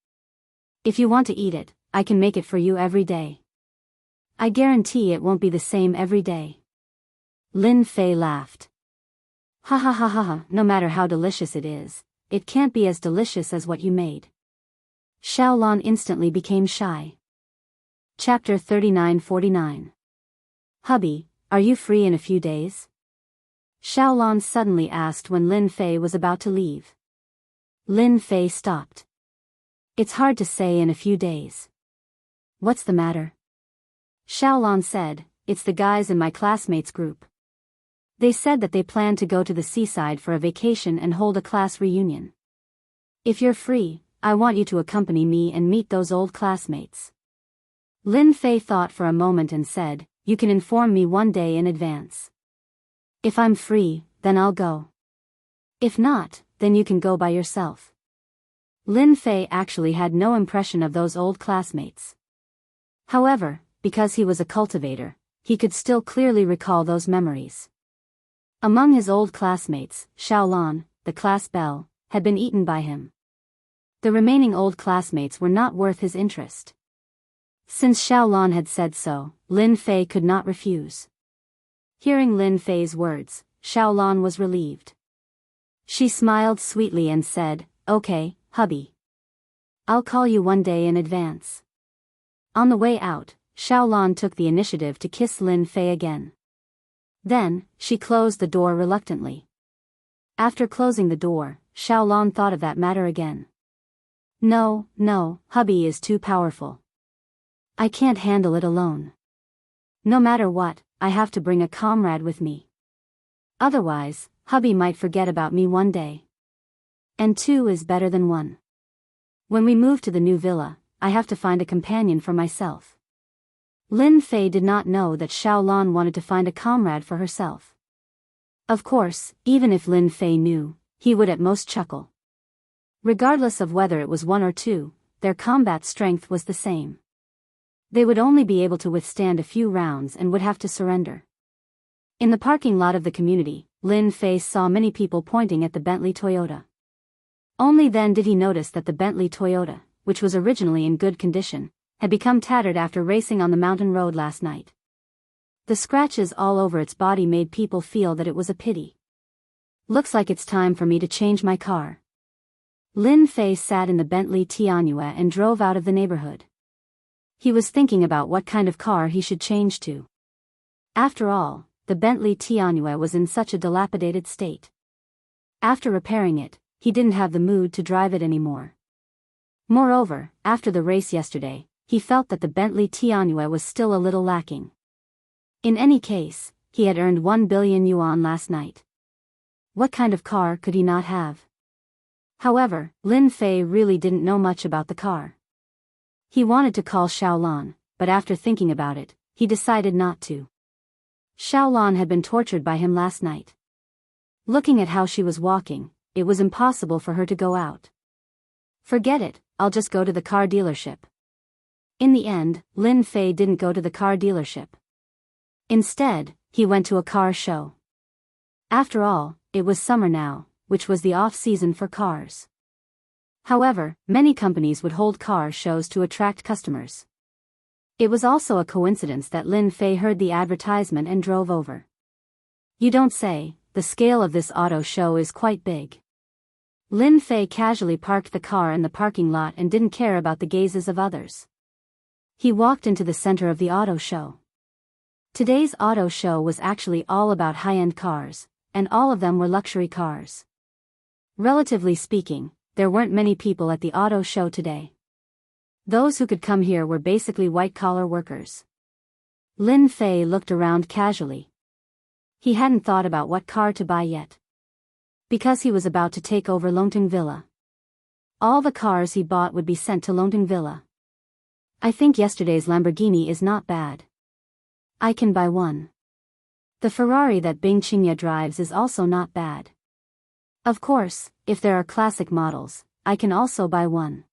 If you want to eat it, I can make it for you every day. I guarantee it won't be the same every day. Lin Fei laughed. Ha ha ha ha ha, no matter how delicious it is, it can't be as delicious as what you made. Xiao Lan instantly became shy. Chapter 39-49. Hubby, are you free in a few days? Xiao Lan suddenly asked when Lin Fei was about to leave. Lin Fei stopped. It's hard to say in a few days. What's the matter? Xiao Lan said, It's the guys in my classmates group. They said that they plan to go to the seaside for a vacation and hold a class reunion. If you're free, I want you to accompany me and meet those old classmates. Lin Fei thought for a moment and said, You can inform me one day in advance. If I'm free, then I'll go. If not, then you can go by yourself. Lin Fei actually had no impression of those old classmates. However, because he was a cultivator, he could still clearly recall those memories. Among his old classmates, Xiao Lan, the class belle, had been eaten by him. The remaining old classmates were not worth his interest. Since Xiaolan had said so, Lin Fei could not refuse. Hearing Lin Fei's words, Xiaolan was relieved. She smiled sweetly and said, "Okay, hubby. I'll call you one day in advance." On the way out, Xiaolan took the initiative to kiss Lin Fei again. Then, she closed the door reluctantly. After closing the door, Xiaolan thought of that matter again. No, hubby is too powerful. I can't handle it alone. No matter what, I have to bring a comrade with me. Otherwise, hubby might forget about me one day. And two is better than one. When we move to the new villa, I have to find a companion for myself. Lin Fei did not know that Xiaolan wanted to find a comrade for herself. Of course, even if Lin Fei knew, he would at most chuckle. Regardless of whether it was one or two, their combat strength was the same. They would only be able to withstand a few rounds and would have to surrender. In the parking lot of the community, Lin Fei saw many people pointing at the Bentley Toyota. Only then did he notice that the Bentley Toyota, which was originally in good condition, had become tattered after racing on the mountain road last night. The scratches all over its body made people feel that it was a pity. Looks like it's time for me to change my car. Lin Fei sat in the Bentley Tianhua and drove out of the neighborhood. He was thinking about what kind of car he should change to. After all, the Bentley Tianhua was in such a dilapidated state. After repairing it, he didn't have the mood to drive it anymore. Moreover, after the race yesterday, he felt that the Bentley Tianhua was still a little lacking. In any case, he had earned 1 billion yuan last night. What kind of car could he not have? However, Lin Fei really didn't know much about the car. He wanted to call Xiaolan, but after thinking about it, he decided not to. Xiaolan had been tortured by him last night. Looking at how she was walking, it was impossible for her to go out. Forget it, I'll just go to the car dealership. In the end, Lin Fei didn't go to the car dealership. Instead, he went to a car show. After all, it was summer now, which was the off-season for cars. However, many companies would hold car shows to attract customers. It was also a coincidence that Lin Fei heard the advertisement and drove over. You don't say, the scale of this auto show is quite big. Lin Fei casually parked the car in the parking lot and didn't care about the gazes of others. He walked into the center of the auto show. Today's auto show was actually all about high-end cars, and all of them were luxury cars. Relatively speaking, there weren't many people at the auto show today. Those who could come here were basically white-collar workers. Lin Fei looked around casually. He hadn't thought about what car to buy yet. Because he was about to take over Longting Villa. All the cars he bought would be sent to Longting Villa. I think yesterday's Lamborghini is not bad. I can buy one. The Ferrari that Bing Qingya drives is also not bad. Of course, if there are classic models, I can also buy one.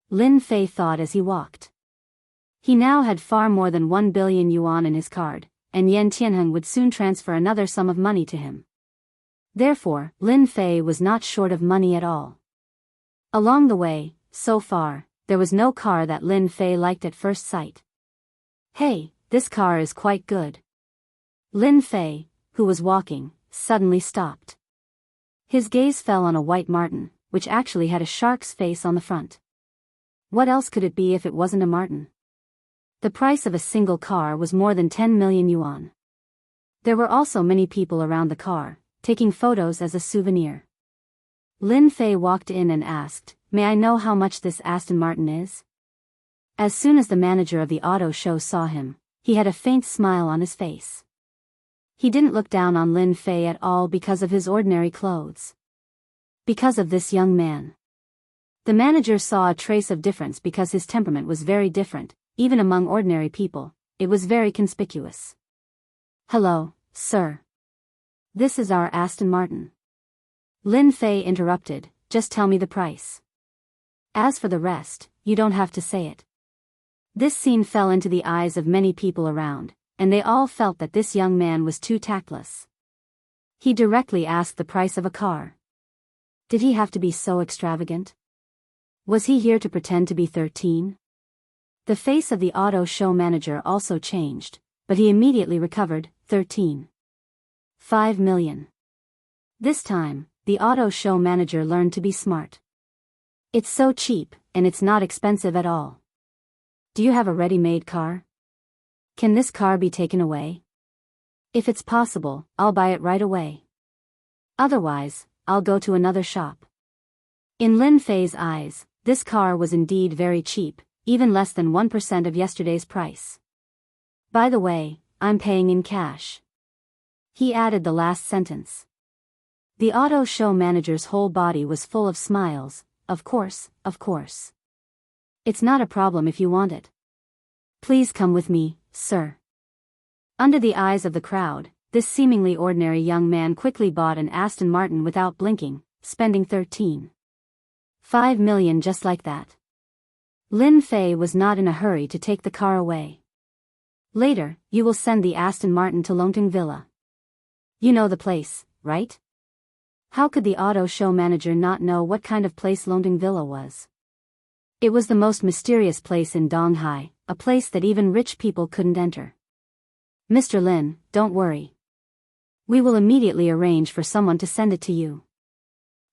Lin Fei thought as he walked. He now had far more than 1 billion yuan in his card, and Yan Tianheng would soon transfer another sum of money to him. Therefore, Lin Fei was not short of money at all. Along the way, so far, there was no car that Lin Fei liked at first sight. Hey, this car is quite good. Lin Fei, who was walking, suddenly stopped. His gaze fell on a white martin, which actually had a shark's face on the front. What else could it be if it wasn't a martin? The price of a single car was more than 10 million yuan. There were also many people around the car, taking photos as a souvenir. Lin Fei walked in and asked, "May I know how much this Aston Martin is?" As soon as the manager of the auto show saw him, he had a faint smile on his face. He didn't look down on Lin Fei at all because of his ordinary clothes. Because of this young man. The manager saw a trace of difference because his temperament was very different, even among ordinary people, it was very conspicuous. "Hello, sir. This is our Aston Martin." Lin Fei interrupted, "Just tell me the price. As for the rest, you don't have to say it." This scene fell into the eyes of many people around, and they all felt that this young man was too tactless. He directly asked the price of a car. Did he have to be so extravagant? Was he here to pretend to be 13? The face of the auto show manager also changed, but he immediately recovered. 13.5 million. This time, the auto show manager learned to be smart. It's so cheap, and it's not expensive at all. Do you have a ready-made car? Can this car be taken away? If it's possible, I'll buy it right away. Otherwise, I'll go to another shop. In Lin Fei's eyes, this car was indeed very cheap, even less than 1% of yesterday's price. By the way, I'm paying in cash. He added the last sentence. The auto show manager's whole body was full of smiles. Of course, of course. It's not a problem if you want it. Please come with me, sir. Under the eyes of the crowd, this seemingly ordinary young man quickly bought an Aston Martin without blinking, spending 13.5 million just like that. Lin Fei was not in a hurry to take the car away. Later, you will send the Aston Martin to Longting Villa. You know the place, right? How could the auto show manager not know what kind of place Longting Villa was? It was the most mysterious place in Donghai, a place that even rich people couldn't enter. Mr. Lin, don't worry. We will immediately arrange for someone to send it to you.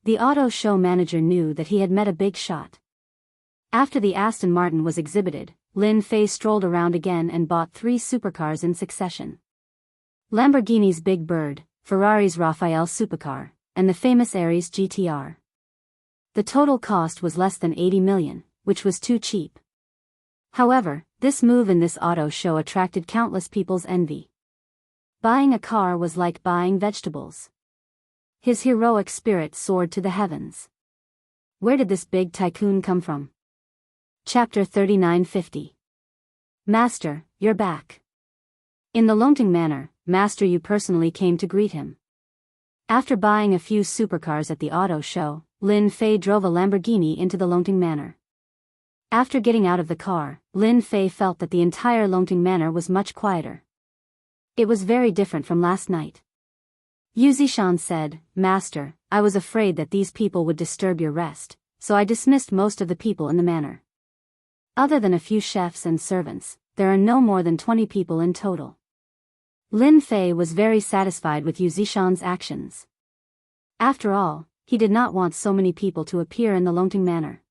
The auto show manager knew that he had met a big shot. After the Aston Martin was exhibited, Lin Fei strolled around again and bought 3 supercars in succession. Lamborghini's Big Bird, Ferrari's Rafale supercar, and the famous Aries GTR. The total cost was less than 80 million, which was too cheap. However, this move in this auto show attracted countless people's envy. Buying a car was like buying vegetables. His heroic spirit soared to the heavens. Where did this big tycoon come from? Chapter 3950. Master, you're back. In the Longting Manor, Master Yu personally came to greet him. After buying a few supercars at the auto show, Lin Fei drove a Lamborghini into the Longting Manor. After getting out of the car, Lin Fei felt that the entire Longting Manor was much quieter. It was very different from last night. Yu Zishan said, Master, I was afraid that these people would disturb your rest, so I dismissed most of the people in the manor. Other than a few chefs and servants, there are no more than 20 people in total. Lin Fei was very satisfied with Yu Zishan's actions. After all, he did not want so many people to appear in the Longting Manor.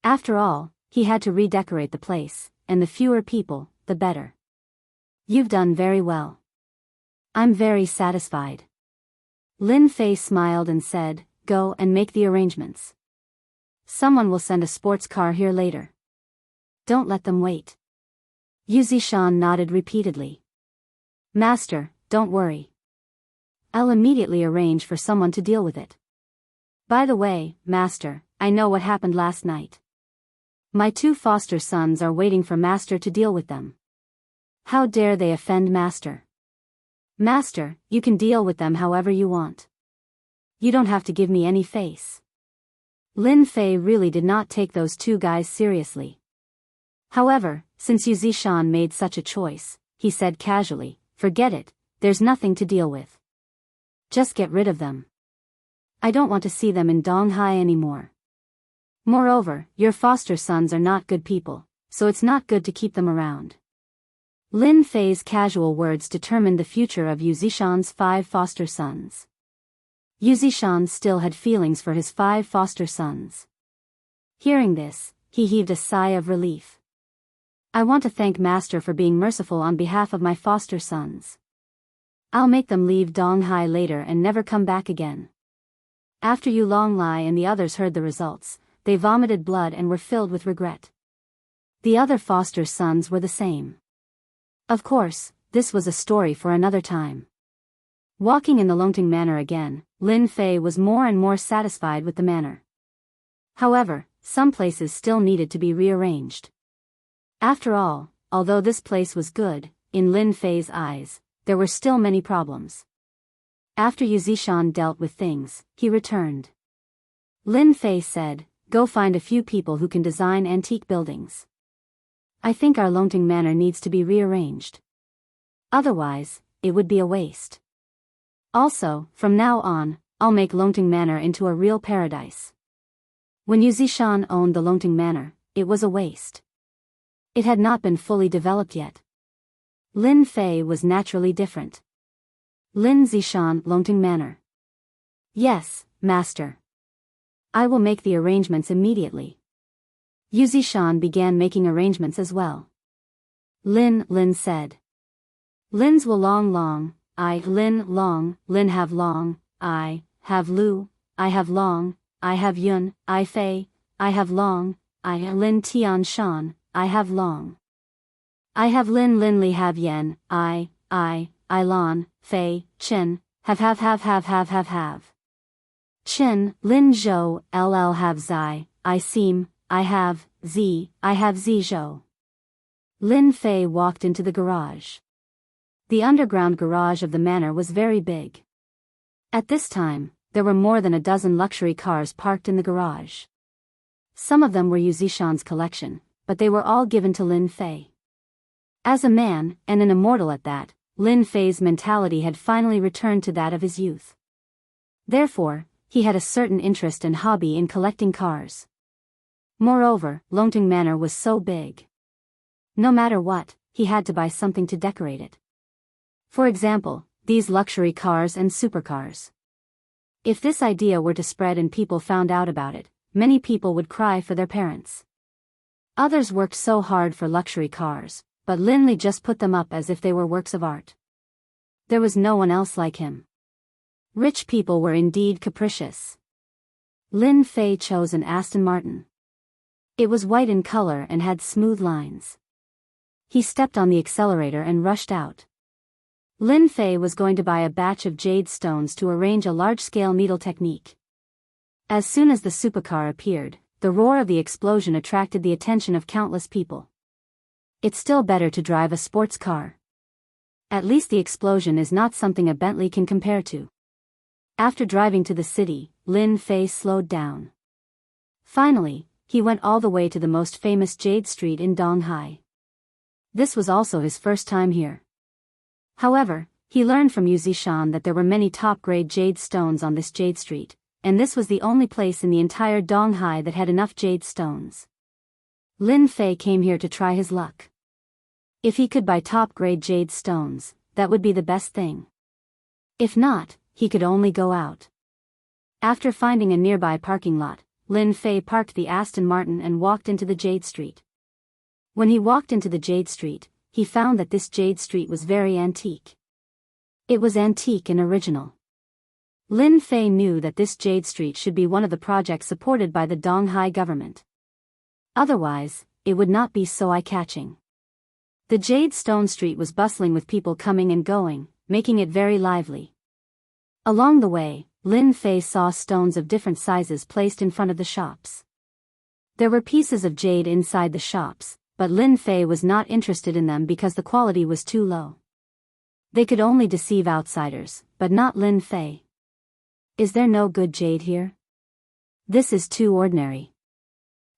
After all, he had to redecorate the place, and the fewer people, the better. You've done very well. I'm very satisfied. Lin Fei smiled and said, Go and make the arrangements. Someone will send a sports car here later. Don't let them wait. Yu Zishan nodded repeatedly. Master, don't worry. I'll immediately arrange for someone to deal with it. By the way, Master, I know what happened last night. My 2 foster sons are waiting for Master to deal with them. How dare they offend Master? Master, you can deal with them however you want. You don't have to give me any face. Lin Fei really did not take those 2 guys seriously. However, since Yu Zishan made such a choice, he said casually, Forget it, there's nothing to deal with. Just get rid of them. I don't want to see them in Donghai anymore. Moreover, your foster sons are not good people, so it's not good to keep them around. Lin Fei's casual words determined the future of Yu Zishan's 5 foster sons. Yu Zishan still had feelings for his 5 foster sons. Hearing this, he heaved a sigh of relief. I want to thank Master for being merciful on behalf of my foster sons. I'll make them leave Donghai later and never come back again. After Yu Longlai and the others heard the results, they vomited blood and were filled with regret. The other foster sons were the same. Of course, this was a story for another time. Walking in the Longting Manor again, Lin Fei was more and more satisfied with the manor. However, some places still needed to be rearranged. After all, although this place was good, in Lin Fei's eyes, there were still many problems. After Yu Zishan dealt with things, he returned. Lin Fei said, Go find a few people who can design antique buildings. I think our Longting Manor needs to be rearranged. Otherwise, it would be a waste. Also, from now on, I'll make Longting Manor into a real paradise. When Yu Zishan owned the Longting Manor, it was a waste. It had not been fully developed yet. Lin Fei was naturally different. Lin Zishan Longting Manor. Yes, master. I will make the arrangements immediately. Yu Zishan began making arrangements as well. Lin said. Lin's will long, I Lin long, Lin have long, I have Lu, I have long, I have Yun, I Fei, I have long, I Lin Tian Shan, I have long. I have Lin Li have Yen, I Lan, Fei, Chen, have. Chen, Lin Zhou, LL have Zai, I seem, I have Zi Zhou. Lin Fei walked into the garage. The underground garage of the manor was very big. At this time, there were more than a dozen luxury cars parked in the garage. Some of them were Yu Zishan's collection, but they were all given to Lin Fei. As a man, and an immortal at that, Lin Fei's mentality had finally returned to that of his youth. Therefore, he had a certain interest and hobby in collecting cars. Moreover, Longting Manor was so big. No matter what, he had to buy something to decorate it. For example, these luxury cars and supercars. If this idea were to spread and people found out about it, many people would cry for their parents. Others worked so hard for luxury cars, but Lin Li just put them up as if they were works of art. There was no one else like him. Rich people were indeed capricious. Lin Fei chose an Aston Martin. It was white in color and had smooth lines. He stepped on the accelerator and rushed out. Lin Fei was going to buy a batch of jade stones to arrange a large-scale needle technique. As soon as the supercar appeared, the roar of the explosion attracted the attention of countless people. It's still better to drive a sports car. At least the explosion is not something a Bentley can compare to. After driving to the city, Lin Fei slowed down. Finally, he went all the way to the most famous Jade Street in Donghai. This was also his first time here. However, he learned from Yu Zishan that there were many top-grade jade stones on this Jade Street, and this was the only place in the entire Donghai that had enough jade stones. Lin Fei came here to try his luck. If he could buy top-grade jade stones, that would be the best thing. If not, he could only go out. After finding a nearby parking lot, Lin Fei parked the Aston Martin and walked into the Jade Street. When he walked into the Jade Street, he found that this Jade Street was very antique. It was antique and original. Lin Fei knew that this Jade Street should be one of the projects supported by the Donghai government. Otherwise, it would not be so eye-catching. The Jade Stone Street was bustling with people coming and going, making it very lively. Along the way, Lin Fei saw stones of different sizes placed in front of the shops. There were pieces of jade inside the shops, but Lin Fei was not interested in them because the quality was too low. They could only deceive outsiders, but not Lin Fei. Is there no good jade here? This is too ordinary.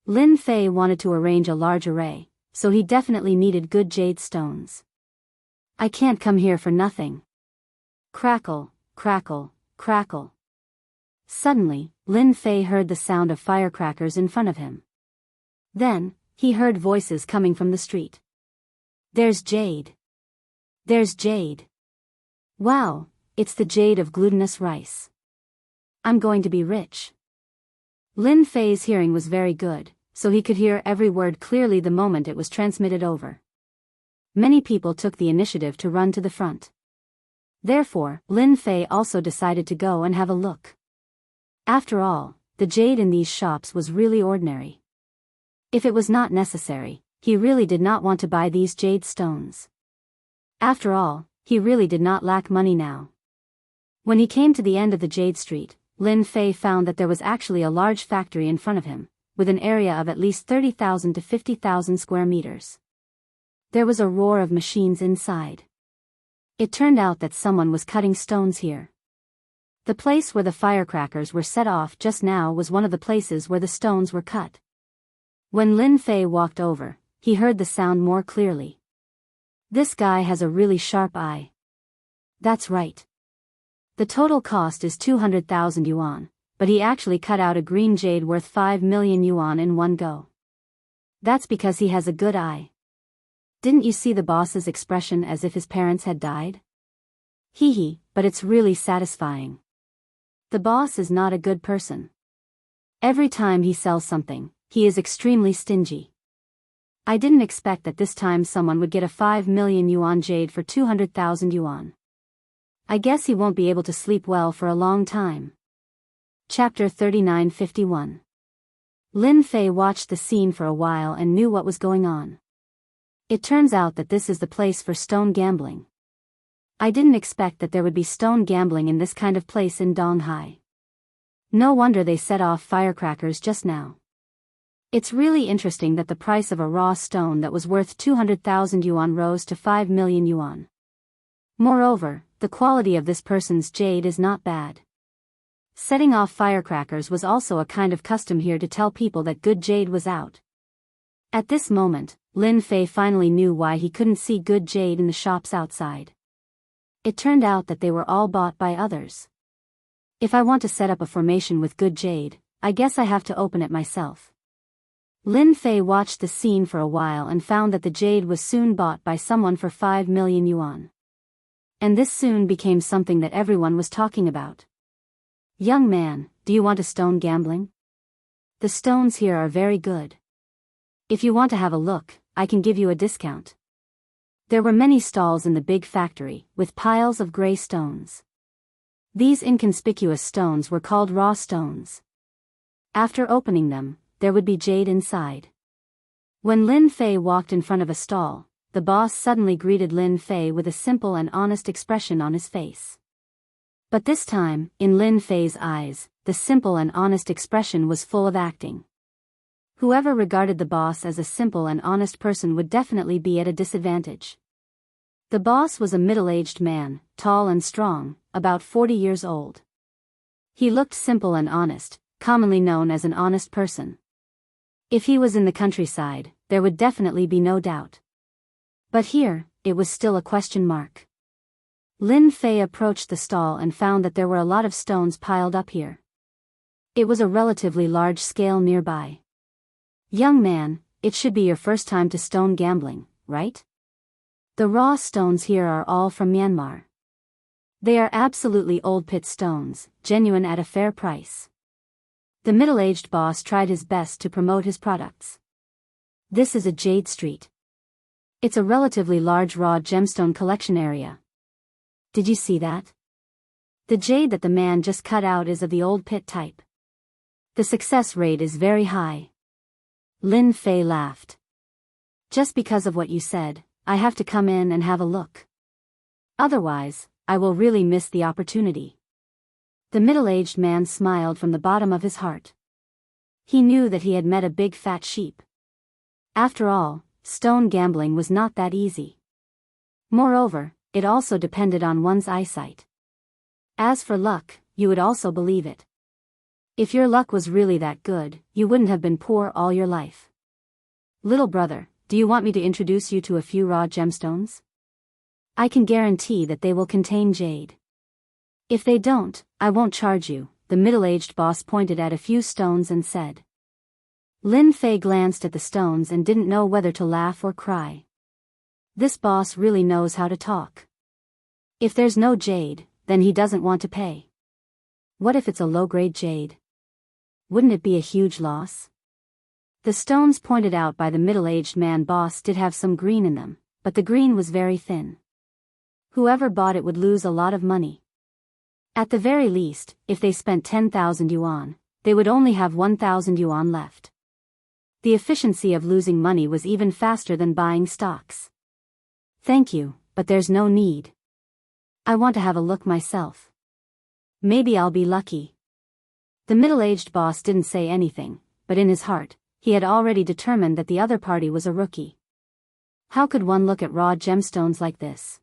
Lin Fei wanted to arrange a large array, so he definitely needed good jade stones. I can't come here for nothing. Crackle, crackle, crackle. Suddenly, Lin Fei heard the sound of firecrackers in front of him. Then, he heard voices coming from the street. There's jade. There's jade. Wow, it's the jade of glutinous rice. I'm going to be rich. Lin Fei's hearing was very good, so he could hear every word clearly the moment it was transmitted over. Many people took the initiative to run to the front. Therefore, Lin Fei also decided to go and have a look. After all, the jade in these shops was really ordinary. If it was not necessary, he really did not want to buy these jade stones. After all, he really did not lack money now. When he came to the end of the Jade Street, Lin Fei found that there was actually a large factory in front of him, with an area of at least 30,000 to 50,000 square meters. There was a roar of machines inside. It turned out that someone was cutting stones here. The place where the firecrackers were set off just now was one of the places where the stones were cut. When Lin Fei walked over, he heard the sound more clearly. This guy has a really sharp eye. That's right. The total cost is 200,000 yuan, but he actually cut out a green jade worth 5 million yuan in one go. That's because he has a good eye. Didn't you see the boss's expression as if his parents had died? Hee hee, but it's really satisfying. The boss is not a good person. Every time he sells something, he is extremely stingy. I didn't expect that this time someone would get a 5 million yuan jade for 200,000 yuan. I guess he won't be able to sleep well for a long time. Chapter 3951. Lin Fei watched the scene for a while and knew what was going on. It turns out that this is the place for stone gambling. I didn't expect that there would be stone gambling in this kind of place in Donghai. No wonder they set off firecrackers just now. It's really interesting that the price of a raw stone that was worth 200,000 yuan rose to 5 million yuan. Moreover, the quality of this person's jade is not bad. Setting off firecrackers was also a kind of custom here to tell people that good jade was out. At this moment, Lin Fei finally knew why he couldn't see good jade in the shops outside. It turned out that they were all bought by others. If I want to set up a formation with good jade, I guess I have to open it myself. Lin Fei watched the scene for a while and found that the jade was soon bought by someone for 5 million yuan. And this soon became something that everyone was talking about. Young man, do you want a stone gambling? The stones here are very good. If you want to have a look, I can give you a discount. There were many stalls in the big factory, with piles of gray stones. These inconspicuous stones were called raw stones. After opening them, there would be jade inside. When Lin Fei walked in front of a stall, the boss suddenly greeted Lin Fei with a simple and honest expression on his face. But this time, in Lin Fei's eyes, the simple and honest expression was full of acting. Whoever regarded the boss as a simple and honest person would definitely be at a disadvantage. The boss was a middle-aged man, tall and strong, about 40 years old. He looked simple and honest, commonly known as an honest person. If he was in the countryside, there would definitely be no doubt. But here, it was still a question mark. Lin Fei approached the stall and found that there were a lot of stones piled up here. It was a relatively large scale nearby. Young man, it should be your first time to stone gambling, right? The raw stones here are all from Myanmar. They are absolutely old pit stones, genuine at a fair price. The middle-aged boss tried his best to promote his products. This is a jade street. It's a relatively large raw gemstone collection area. Did you see that? The jade that the man just cut out is of the old pit type. The success rate is very high. Lin Fei laughed. Just because of what you said, I have to come in and have a look. Otherwise, I will really miss the opportunity. The middle-aged man smiled from the bottom of his heart. He knew that he had met a big fat sheep. After all, stone gambling was not that easy. Moreover, it also depended on one's eyesight. As for luck, you would also believe it. If your luck was really that good, you wouldn't have been poor all your life. Little brother, do you want me to introduce you to a few raw gemstones? I can guarantee that they will contain jade. If they don't, I won't charge you, the middle-aged boss pointed at a few stones and said. Lin Fei glanced at the stones and didn't know whether to laugh or cry. This boss really knows how to talk. If there's no jade, then he doesn't want to pay. What if it's a low-grade jade? Wouldn't it be a huge loss? The stones pointed out by the middle-aged man boss did have some green in them, but the green was very thin. Whoever bought it would lose a lot of money. At the very least, if they spent 10,000 yuan, they would only have 1,000 yuan left. The efficiency of losing money was even faster than buying stocks. Thank you, but there's no need. I want to have a look myself. Maybe I'll be lucky. The middle-aged boss didn't say anything, but in his heart, he had already determined that the other party was a rookie. How could one look at raw gemstones like this?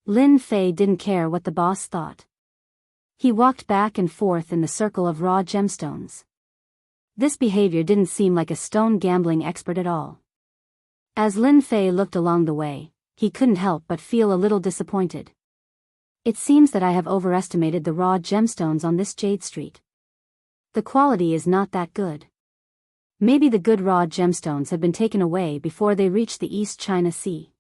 Lin Fei didn't care what the boss thought. He walked back and forth in the circle of raw gemstones. This behavior didn't seem like a stone gambling expert at all. As Lin Fei looked along the way, he couldn't help but feel a little disappointed. It seems that I have overestimated the raw gemstones on this jade street. The quality is not that good. Maybe the good raw gemstones had been taken away before they reached the East China Sea.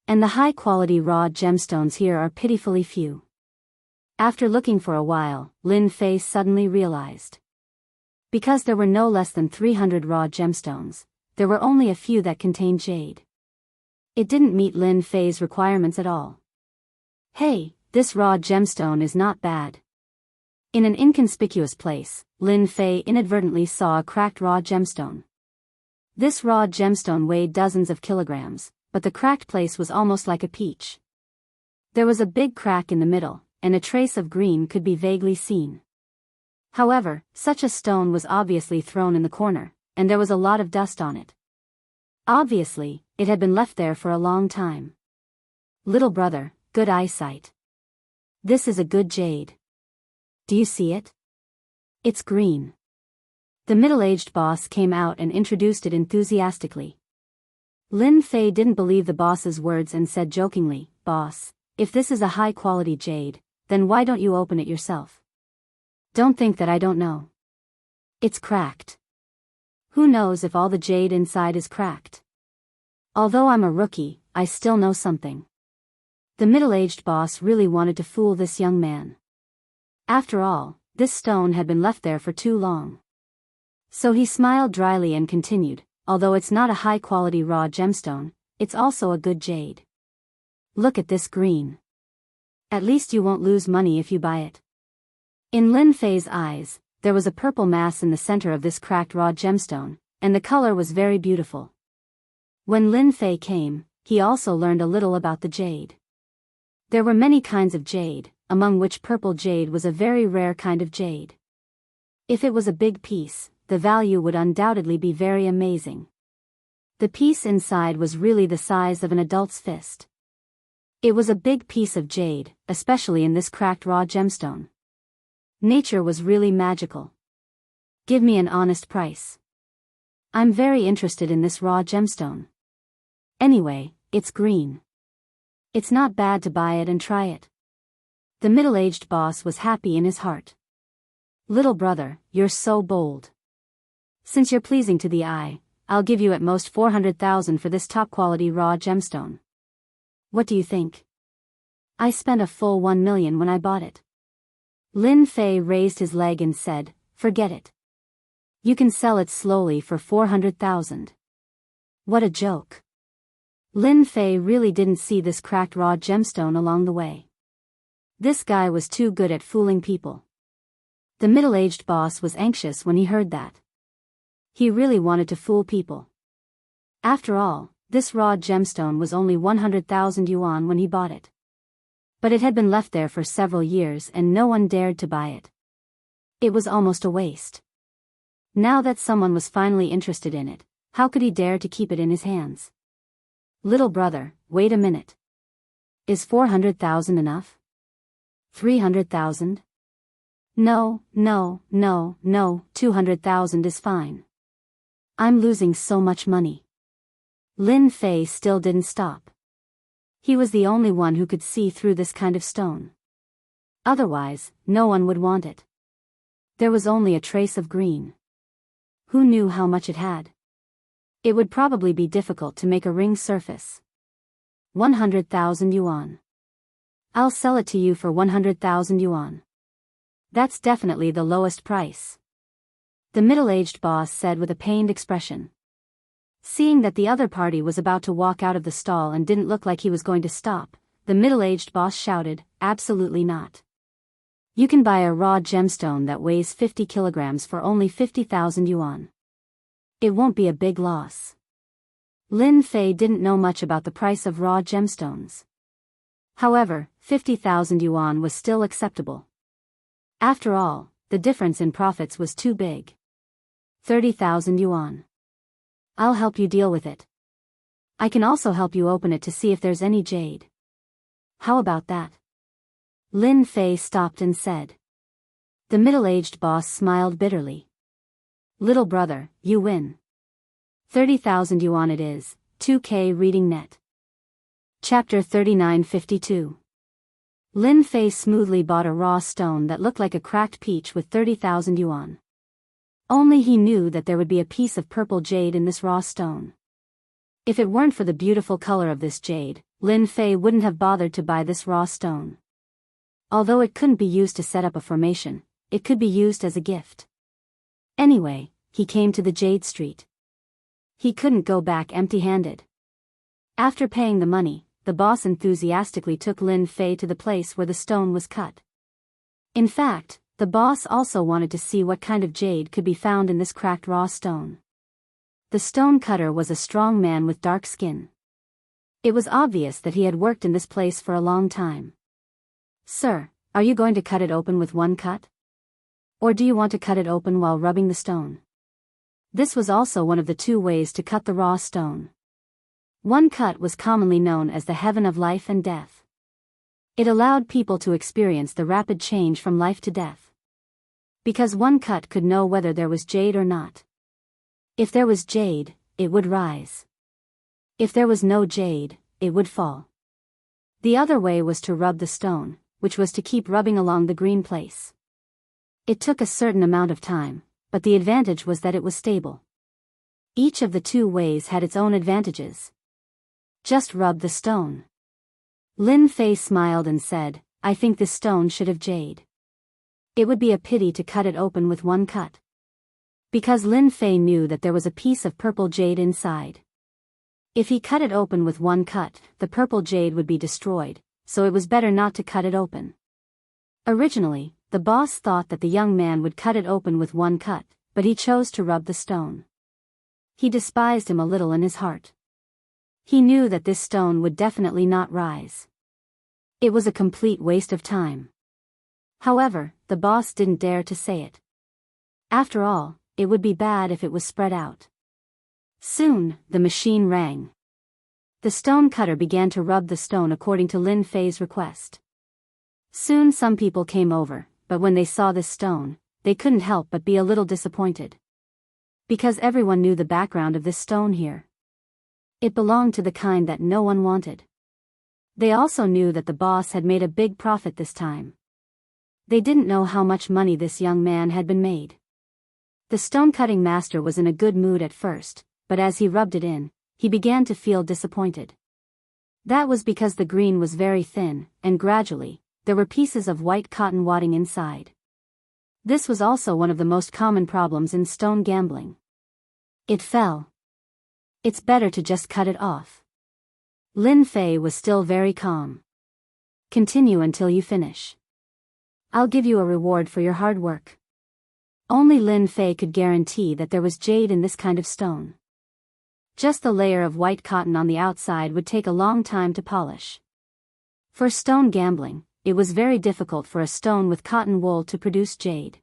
And the high-quality raw gemstones here are pitifully few. After looking for a while, Lin Fei suddenly realized. Because there were no less than 300 raw gemstones, there were only a few that contained jade. It didn't meet Lin Fei's requirements at all. Hey, this raw gemstone is not bad. In an inconspicuous place, Lin Fei inadvertently saw a cracked raw gemstone. This raw gemstone weighed dozens of kilograms, but the cracked place was almost like a peach. There was a big crack in the middle, and a trace of green could be vaguely seen. However, such a stone was obviously thrown in the corner, and there was a lot of dust on it. Obviously, it had been left there for a long time. Little brother, good eyesight. This is a good jade. Do you see it? It's green. The middle-aged boss came out and introduced it enthusiastically. Lin Fei didn't believe the boss's words and said jokingly, "Boss, if this is a high-quality jade, then why don't you open it yourself? Don't think that I don't know. It's cracked. Who knows if all the jade inside is cracked? Although I'm a rookie, I still know something." The middle-aged boss really wanted to fool this young man. After all, this stone had been left there for too long. So he smiled dryly and continued, "Although it's not a high-quality raw gemstone, it's also a good jade. Look at this green. At least you won't lose money if you buy it." In Lin Fei's eyes, there was a purple mass in the center of this cracked raw gemstone, and the color was very beautiful. When Lin Fei came, he also learned a little about the jade. There were many kinds of jade, among which purple jade was a very rare kind of jade. If it was a big piece, the value would undoubtedly be very amazing. The piece inside was really the size of an adult's fist. It was a big piece of jade, especially in this cracked raw gemstone. Nature was really magical. Give me an honest price. I'm very interested in this raw gemstone. Anyway, it's green. It's not bad to buy it and try it. The middle-aged boss was happy in his heart. Little brother, you're so bold. Since you're pleasing to the eye, I'll give you at most 400,000 for this top-quality raw gemstone. What do you think? I spent a full 1 million when I bought it. Lin Fei raised his leg and said, "Forget it. You can sell it slowly for 400,000. What a joke. Lin Fei really didn't see this cracked raw gemstone along the way. This guy was too good at fooling people. The middle-aged boss was anxious when he heard that. He really wanted to fool people. After all, this raw gemstone was only 100,000 yuan when he bought it. But it had been left there for several years and no one dared to buy it. It was almost a waste. Now that someone was finally interested in it, how could he dare to keep it in his hands? Little brother, wait a minute. Is 400,000 enough? 300,000? No, 200,000 is fine. I'm losing so much money. Lin Fei still didn't stop. He was the only one who could see through this kind of stone. Otherwise, no one would want it. There was only a trace of green. Who knew how much it had? It would probably be difficult to make a ring surface. 100,000 yuan. I'll sell it to you for 100,000 yuan. That's definitely the lowest price. The middle-aged boss said with a pained expression. Seeing that the other party was about to walk out of the stall and didn't look like he was going to stop, the middle-aged boss shouted, "Absolutely not. You can buy a raw gemstone that weighs 50 kilograms for only 50,000 yuan. It won't be a big loss." Lin Fei didn't know much about the price of raw gemstones. However, 50,000 yuan was still acceptable. After all, the difference in profits was too big. 30,000 yuan. I'll help you deal with it. I can also help you open it to see if there's any jade. How about that? Lin Fei stopped and said. The middle-aged boss smiled bitterly. Little brother, you win. 30,000 yuan it is, 2K reading net. Chapter 3952. Lin Fei smoothly bought a raw stone that looked like a cracked peach with 30,000 yuan. Only he knew that there would be a piece of purple jade in this raw stone. If it weren't for the beautiful color of this jade, Lin Fei wouldn't have bothered to buy this raw stone. Although it couldn't be used to set up a formation, it could be used as a gift. Anyway, he came to the Jade Street. He couldn't go back empty-handed. After paying the money, the boss enthusiastically took Lin Fei to the place where the stone was cut. In fact, the boss also wanted to see what kind of jade could be found in this cracked raw stone. The stone cutter was a strong man with dark skin. It was obvious that he had worked in this place for a long time. "Sir, are you going to cut it open with one cut? Or do you want to cut it open while rubbing the stone?" This was also one of the two ways to cut the raw stone. One cut was commonly known as the heaven of life and death. It allowed people to experience the rapid change from life to death. Because one cut could know whether there was jade or not. If there was jade, it would rise. If there was no jade, it would fall. The other way was to rub the stone, which was to keep rubbing along the green place. It took a certain amount of time, but the advantage was that it was stable. Each of the two ways had its own advantages. Just rub the stone. Lin Fei smiled and said, "I think this stone should have jade. It would be a pity to cut it open with one cut." Because Lin Fei knew that there was a piece of purple jade inside. If he cut it open with one cut, the purple jade would be destroyed, so it was better not to cut it open. Originally, the boss thought that the young man would cut it open with one cut, but he chose to rub the stone. He despised him a little in his heart. He knew that this stone would definitely not rise. It was a complete waste of time. However, the boss didn't dare to say it. After all, it would be bad if it was spread out. Soon, the machine rang. The stone cutter began to rub the stone according to Lin Fei's request. Soon some people came over, but when they saw this stone, they couldn't help but be a little disappointed. Because everyone knew the background of this stone here. It belonged to the kind that no one wanted. They also knew that the boss had made a big profit this time. They didn't know how much money this young man had been made. The stone-cutting master was in a good mood at first, but as he rubbed it in, he began to feel disappointed. That was because the green was very thin, and gradually, there were pieces of white cotton wadding inside. This was also one of the most common problems in stone gambling. It fell. "It's better to just cut it off." Lin Fei was still very calm. "Continue until you finish. I'll give you a reward for your hard work." Only Lin Fei could guarantee that there was jade in this kind of stone. Just the layer of white cotton on the outside would take a long time to polish. For stone gambling, it was very difficult for a stone with cotton wool to produce jade.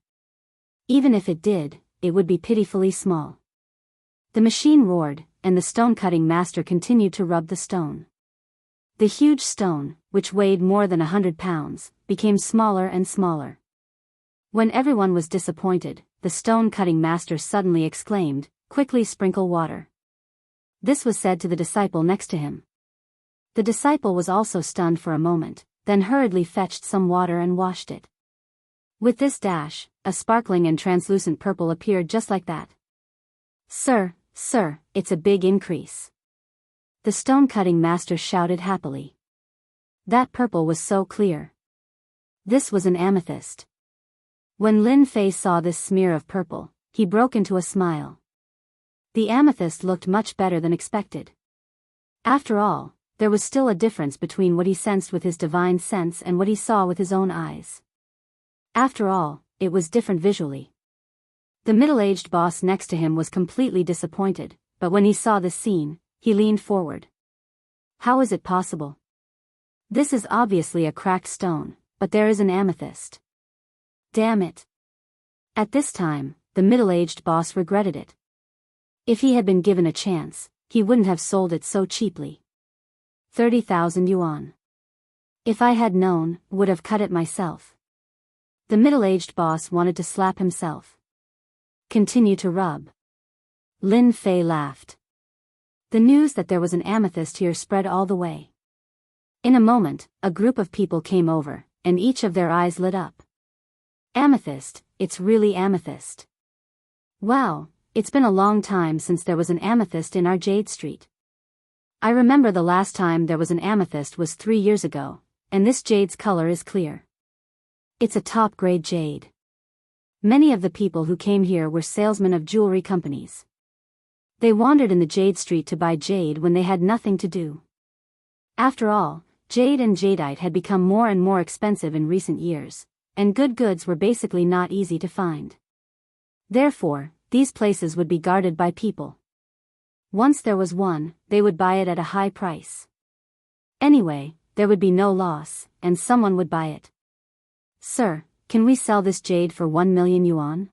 Even if it did, it would be pitifully small. The machine roared, and the stone-cutting master continued to rub the stone. The huge stone, which weighed more than 100 pounds, became smaller and smaller. When everyone was disappointed, the stone-cutting master suddenly exclaimed, "Quickly sprinkle water." This was said to the disciple next to him. The disciple was also stunned for a moment, then hurriedly fetched some water and washed it. With this dash, a sparkling and translucent purple appeared just like that. Sir, it's a big increase." The stone-cutting master shouted happily. That purple was so clear. This was an amethyst. When Lin Fei saw this smear of purple, he broke into a smile. The amethyst looked much better than expected. After all, there was still a difference between what he sensed with his divine sense and what he saw with his own eyes. After all, it was different visually. The middle-aged boss next to him was completely disappointed, but when he saw this scene, he leaned forward. "How is it possible? This is obviously a cracked stone, but there is an amethyst. Damn it." At this time, the middle-aged boss regretted it. If he had been given a chance, he wouldn't have sold it so cheaply. 30,000 yuan. If I had known, would have cut it myself. The middle-aged boss wanted to slap himself. "Continue to rub." Lin Fei laughed. The news that there was an amethyst here spread all the way. In a moment, a group of people came over, and each of their eyes lit up. "Amethyst, it's really amethyst." Wow, it's been a long time since there was an amethyst in our Jade Street. I remember the last time there was an amethyst was 3 years ago, and this jade's color is clear. It's a top-grade jade. Many of the people who came here were salesmen of jewelry companies. They wandered in the Jade Street to buy jade when they had nothing to do. After all, jade and jadeite had become more and more expensive in recent years, and good goods were basically not easy to find. Therefore, these places would be guarded by people. Once there was one, they would buy it at a high price. Anyway, there would be no loss, and someone would buy it. Sir, can we sell this jade for 1 million yuan?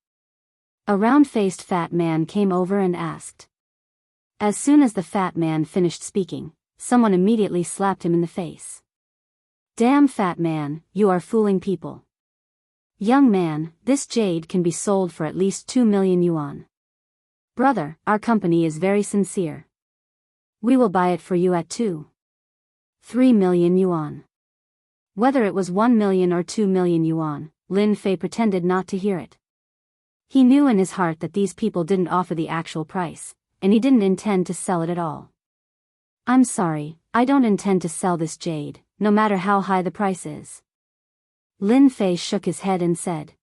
A round-faced fat man came over and asked. As soon as the fat man finished speaking, someone immediately slapped him in the face. Damn fat man, you are fooling people. Young man, this jade can be sold for at least 2 million yuan. Brother, our company is very sincere. We will buy it for you at 3 million yuan. Whether it was 1 million or 2 million yuan, Lin Fei pretended not to hear it. He knew in his heart that these people didn't offer the actual price, and he didn't intend to sell it at all. I'm sorry, I don't intend to sell this jade, no matter how high the price is. Lin Fei shook his head and said.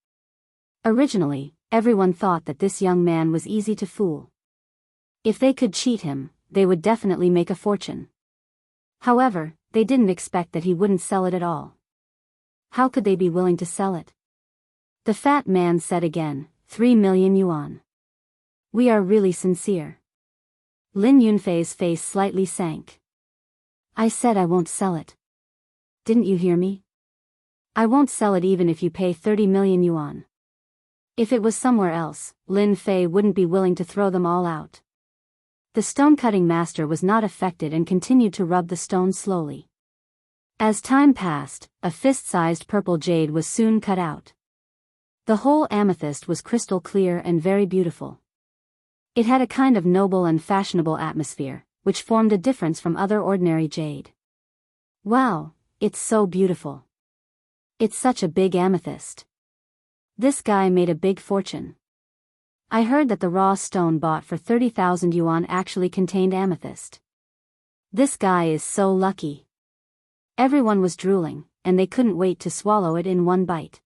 Originally, everyone thought that this young man was easy to fool. If they could cheat him, they would definitely make a fortune. However, they didn't expect that he wouldn't sell it at all. How could they be willing to sell it? The fat man said again, 3 million yuan. We are really sincere. Lin Yunfei's face slightly sank. I said I won't sell it. Didn't you hear me? I won't sell it even if you pay 30 million yuan. If it was somewhere else, Lin Fei wouldn't be willing to throw them all out. The stone-cutting master was not affected and continued to rub the stone slowly. As time passed, a fist-sized purple jade was soon cut out. The whole amethyst was crystal clear and very beautiful. It had a kind of noble and fashionable atmosphere, which formed a difference from other ordinary jade. Wow, it's so beautiful. It's such a big amethyst. This guy made a big fortune. I heard that the raw stone bought for 30,000 yuan actually contained amethyst. This guy is so lucky. Everyone was drooling, and they couldn't wait to swallow it in one bite.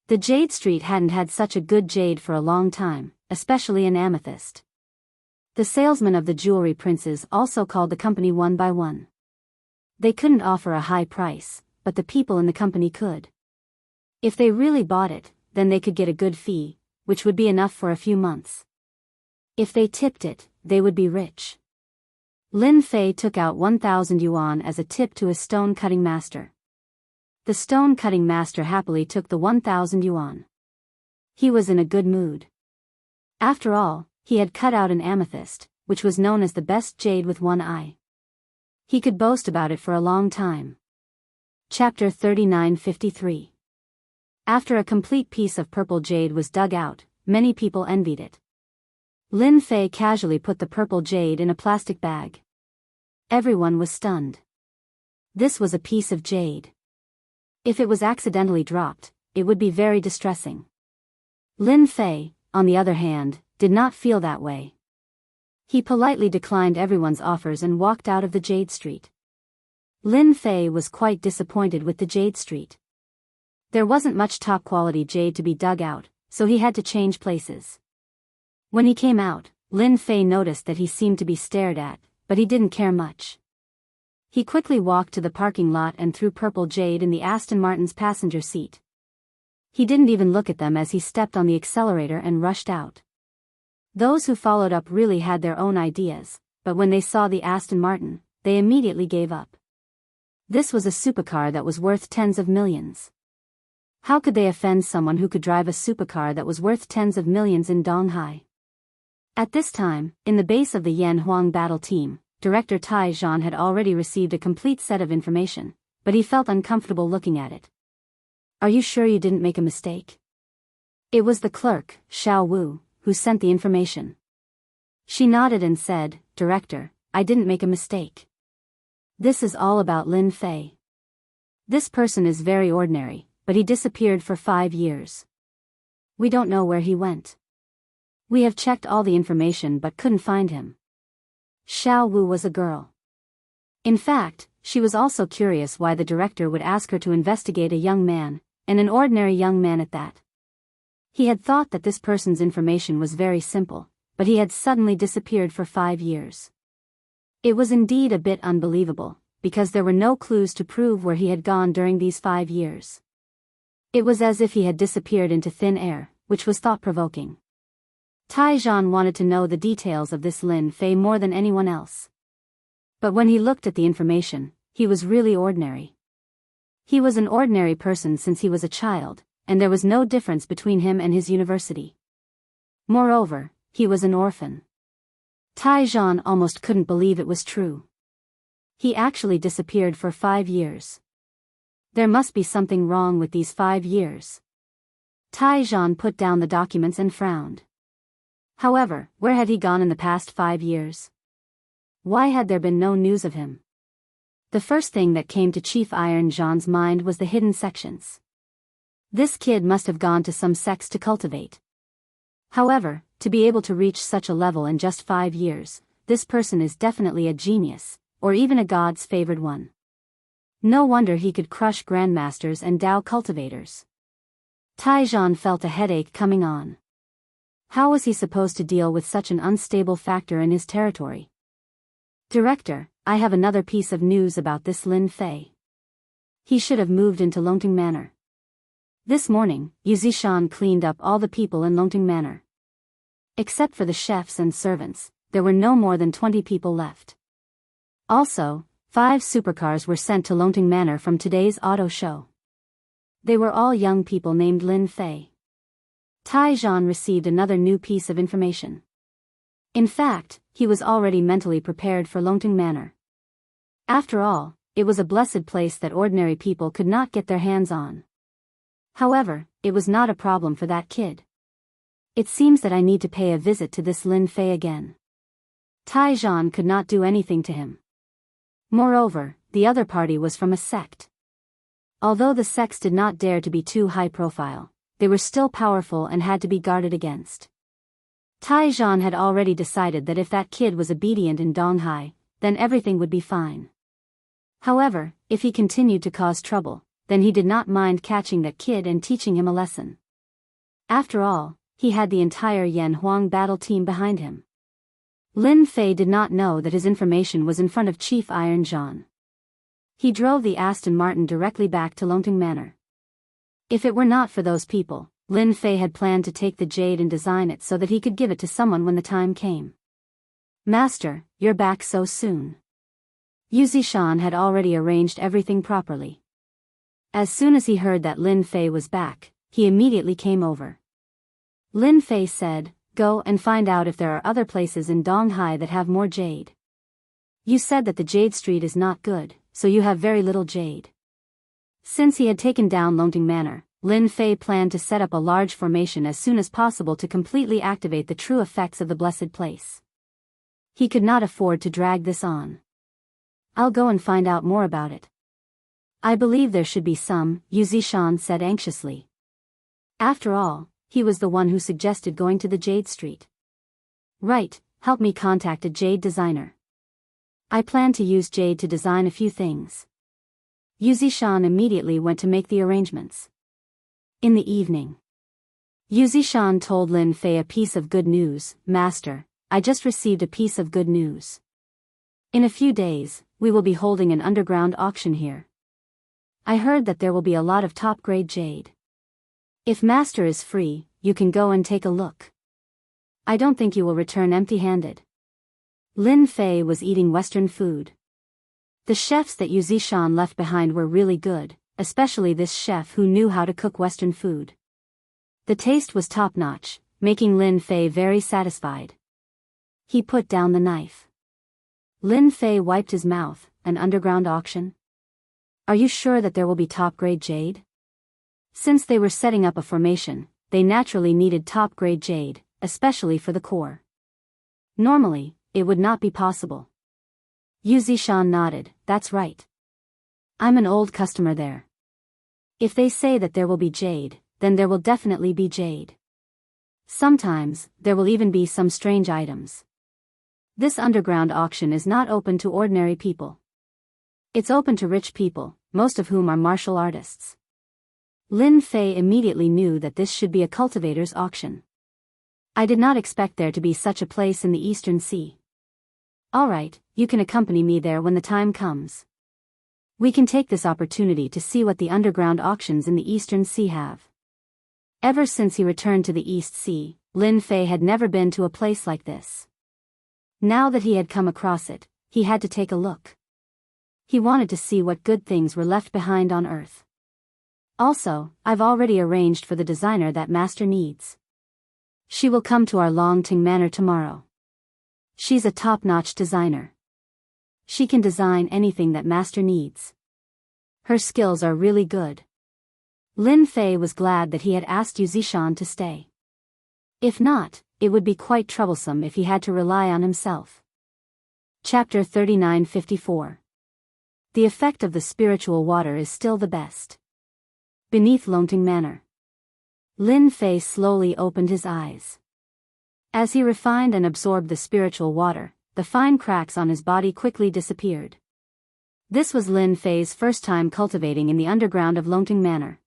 The Jade Street hadn't had such a good jade for a long time, especially an amethyst. The salesmen of the jewelry princes also called the company one by one. They couldn't offer a high price, but the people in the company could. If they really bought it, then they could get a good fee, which would be enough for a few months. If they tipped it, they would be rich. Lin Fei took out 1,000 yuan as a tip to his stone-cutting master. The stone-cutting master happily took the 1,000 yuan. He was in a good mood. After all, he had cut out an amethyst, which was known as the best jade with one eye. He could boast about it for a long time. Chapter 3953. After a complete piece of purple jade was dug out, many people envied it. Lin Fei casually put the purple jade in a plastic bag. Everyone was stunned. This was a piece of jade. If it was accidentally dropped, it would be very distressing. Lin Fei, on the other hand, did not feel that way. He politely declined everyone's offers and walked out of the Jade Street. Lin Fei was quite disappointed with the Jade Street. There wasn't much top-quality jade to be dug out, so he had to change places. When he came out, Lin Fei noticed that he seemed to be stared at, but he didn't care much. He quickly walked to the parking lot and threw purple jade in the Aston Martin's passenger seat. He didn't even look at them as he stepped on the accelerator and rushed out. Those who followed up really had their own ideas, but when they saw the Aston Martin, they immediately gave up. This was a supercar that was worth tens of millions. How could they offend someone who could drive a supercar that was worth tens of millions in Donghai? At this time, in the base of the Yan Huang battle team, Director Tai Zhan had already received a complete set of information, but he felt uncomfortable looking at it. Are you sure you didn't make a mistake? It was the clerk, Xiao Wu, who sent the information. She nodded and said, Director, I didn't make a mistake. This is all about Lin Fei. This person is very ordinary, but he disappeared for 5 years. We don't know where he went. We have checked all the information but couldn't find him. Xiao Wu was a girl. In fact, she was also curious why the director would ask her to investigate a young man, and an ordinary young man at that. He had thought that this person's information was very simple, but he had suddenly disappeared for 5 years. It was indeed a bit unbelievable, because there were no clues to prove where he had gone during these 5 years. It was as if he had disappeared into thin air, which was thought-provoking. Taizhan wanted to know the details of this Lin Fei more than anyone else. But when he looked at the information, he was really ordinary. He was an ordinary person since he was a child, and there was no difference between him and his university. Moreover, he was an orphan. Taizhan almost couldn't believe it was true. He actually disappeared for 5 years. There must be something wrong with these 5 years. Taizhan put down the documents and frowned. However, where had he gone in the past 5 years? Why had there been no news of him? The first thing that came to Chief Iron Zhan's mind was the hidden sections. This kid must have gone to some sects to cultivate. However, to be able to reach such a level in just 5 years, this person is definitely a genius, or even a god's favored one. No wonder he could crush grandmasters and Dao cultivators. Taizhan felt a headache coming on. How was he supposed to deal with such an unstable factor in his territory? Director, I have another piece of news about this Lin Fei. He should have moved into Longting Manor. This morning, Yu Zishan cleaned up all the people in Longting Manor. Except for the chefs and servants, there were no more than 20 people left. Also, 5 supercars were sent to Longting Manor from today's auto show. They were all young people named Lin Fei. Taizhan received another new piece of information. In fact, he was already mentally prepared for Longting Manor. After all, it was a blessed place that ordinary people could not get their hands on. However, it was not a problem for that kid. It seems that I need to pay a visit to this Lin Fei again. Taizhan could not do anything to him. Moreover, the other party was from a sect. Although the sects did not dare to be too high profile, they were still powerful and had to be guarded against. Taizhan had already decided that if that kid was obedient in Donghai, then everything would be fine. However, if he continued to cause trouble, then he did not mind catching that kid and teaching him a lesson. After all, he had the entire Yan Huang battle team behind him. Lin Fei did not know that his information was in front of Chief Iron Zhan. He drove the Aston Martin directly back to Longting Manor. If it were not for those people, Lin Fei had planned to take the jade and design it so that he could give it to someone when the time came. Master, you're back so soon. Yu Zishan had already arranged everything properly. As soon as he heard that Lin Fei was back, he immediately came over. Lin Fei said, "Go and find out if there are other places in Donghai that have more jade. You said that the Jade Street is not good, so you have very little jade." Since he had taken down Longting Manor, Lin Fei planned to set up a large formation as soon as possible to completely activate the true effects of the blessed place. He could not afford to drag this on. "I'll go and find out more about it." "I believe there should be some," Yu Zishan said anxiously. After all, he was the one who suggested going to the Jade Street. "Right, help me contact a jade designer. I plan to use jade to design a few things." Yu Zishan immediately went to make the arrangements. In the evening, Yu Zishan told Lin Fei a piece of good news. "Master, I just received a piece of good news. In a few days, we will be holding an underground auction here. I heard that there will be a lot of top-grade jade. If Master is free, you can go and take a look. I don't think you will return empty-handed." Lin Fei was eating Western food. The chefs that Yu Zishan left behind were really good, especially this chef who knew how to cook Western food. The taste was top-notch, making Lin Fei very satisfied. He put down the knife. Lin Fei wiped his mouth. "An underground auction? Are you sure that there will be top-grade jade?" Since they were setting up a formation, they naturally needed top-grade jade, especially for the core. Normally, it would not be possible. Yu Zishan nodded. "That's right. I'm an old customer there. If they say that there will be jade, then there will definitely be jade." Sometimes, there will even be some strange items. This underground auction is not open to ordinary people. It's open to rich people, most of whom are martial artists. Lin Fei immediately knew that this should be a cultivator's auction. I did not expect there to be such a place in the Eastern Sea. Alright, you can accompany me there when the time comes. We can take this opportunity to see what the underground auctions in the Eastern Sea have. Ever since he returned to the East Sea, Lin Fei had never been to a place like this. Now that he had come across it, he had to take a look. He wanted to see what good things were left behind on Earth. Also, I've already arranged for the designer that Master needs. She will come to our Longting Manor tomorrow. She's a top-notch designer. She can design anything that Master needs. Her skills are really good. Lin Fei was glad that he had asked Yu Zishan to stay. If not, it would be quite troublesome if he had to rely on himself. Chapter 3954. The effect of the spiritual water is still the best. Beneath Longting Manor. Lin Fei slowly opened his eyes. As he refined and absorbed the spiritual water, the fine cracks on his body quickly disappeared. This was Lin Fei's first time cultivating in the underground of Longting Manor.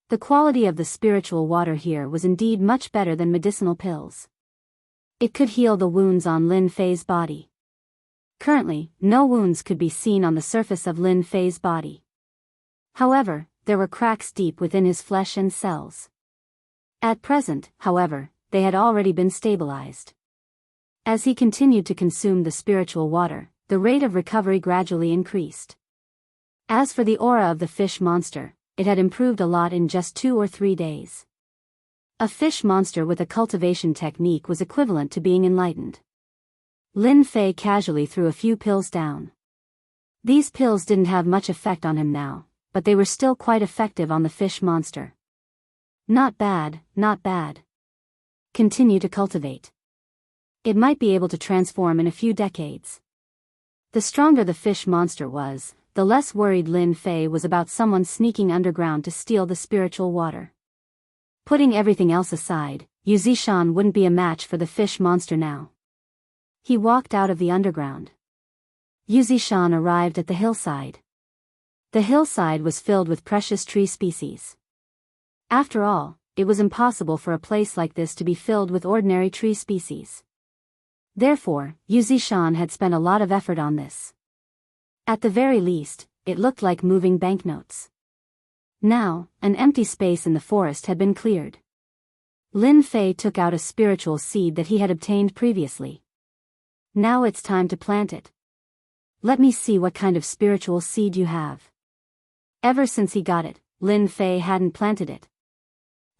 The quality of the spiritual water here was indeed much better than medicinal pills. It could heal the wounds on Lin Fei's body. Currently, no wounds could be seen on the surface of Lin Fei's body. However, there were cracks deep within his flesh and cells. At present, however, they had already been stabilized. As he continued to consume the spiritual water, the rate of recovery gradually increased. As for the aura of the fish monster, it had improved a lot in just 2 or 3 days. A fish monster with a cultivation technique was equivalent to being enlightened. Lin Fei casually threw a few pills down. These pills didn't have much effect on him now, but they were still quite effective on the fish monster. Not bad, not bad. Continue to cultivate. It might be able to transform in a few decades. The stronger the fish monster was, the less worried Lin Fei was about someone sneaking underground to steal the spiritual water. Putting everything else aside, Yu Zishan wouldn't be a match for the fish monster now. He walked out of the underground. Yu Zishan arrived at the hillside. The hillside was filled with precious tree species. After all, it was impossible for a place like this to be filled with ordinary tree species. Therefore, Yu Zishan had spent a lot of effort on this. At the very least, it looked like moving banknotes. Now, an empty space in the forest had been cleared. Lin Fei took out a spiritual seed that he had obtained previously. Now it's time to plant it. Let me see what kind of spiritual seed you have. Ever since he got it, Lin Fei hadn't planted it.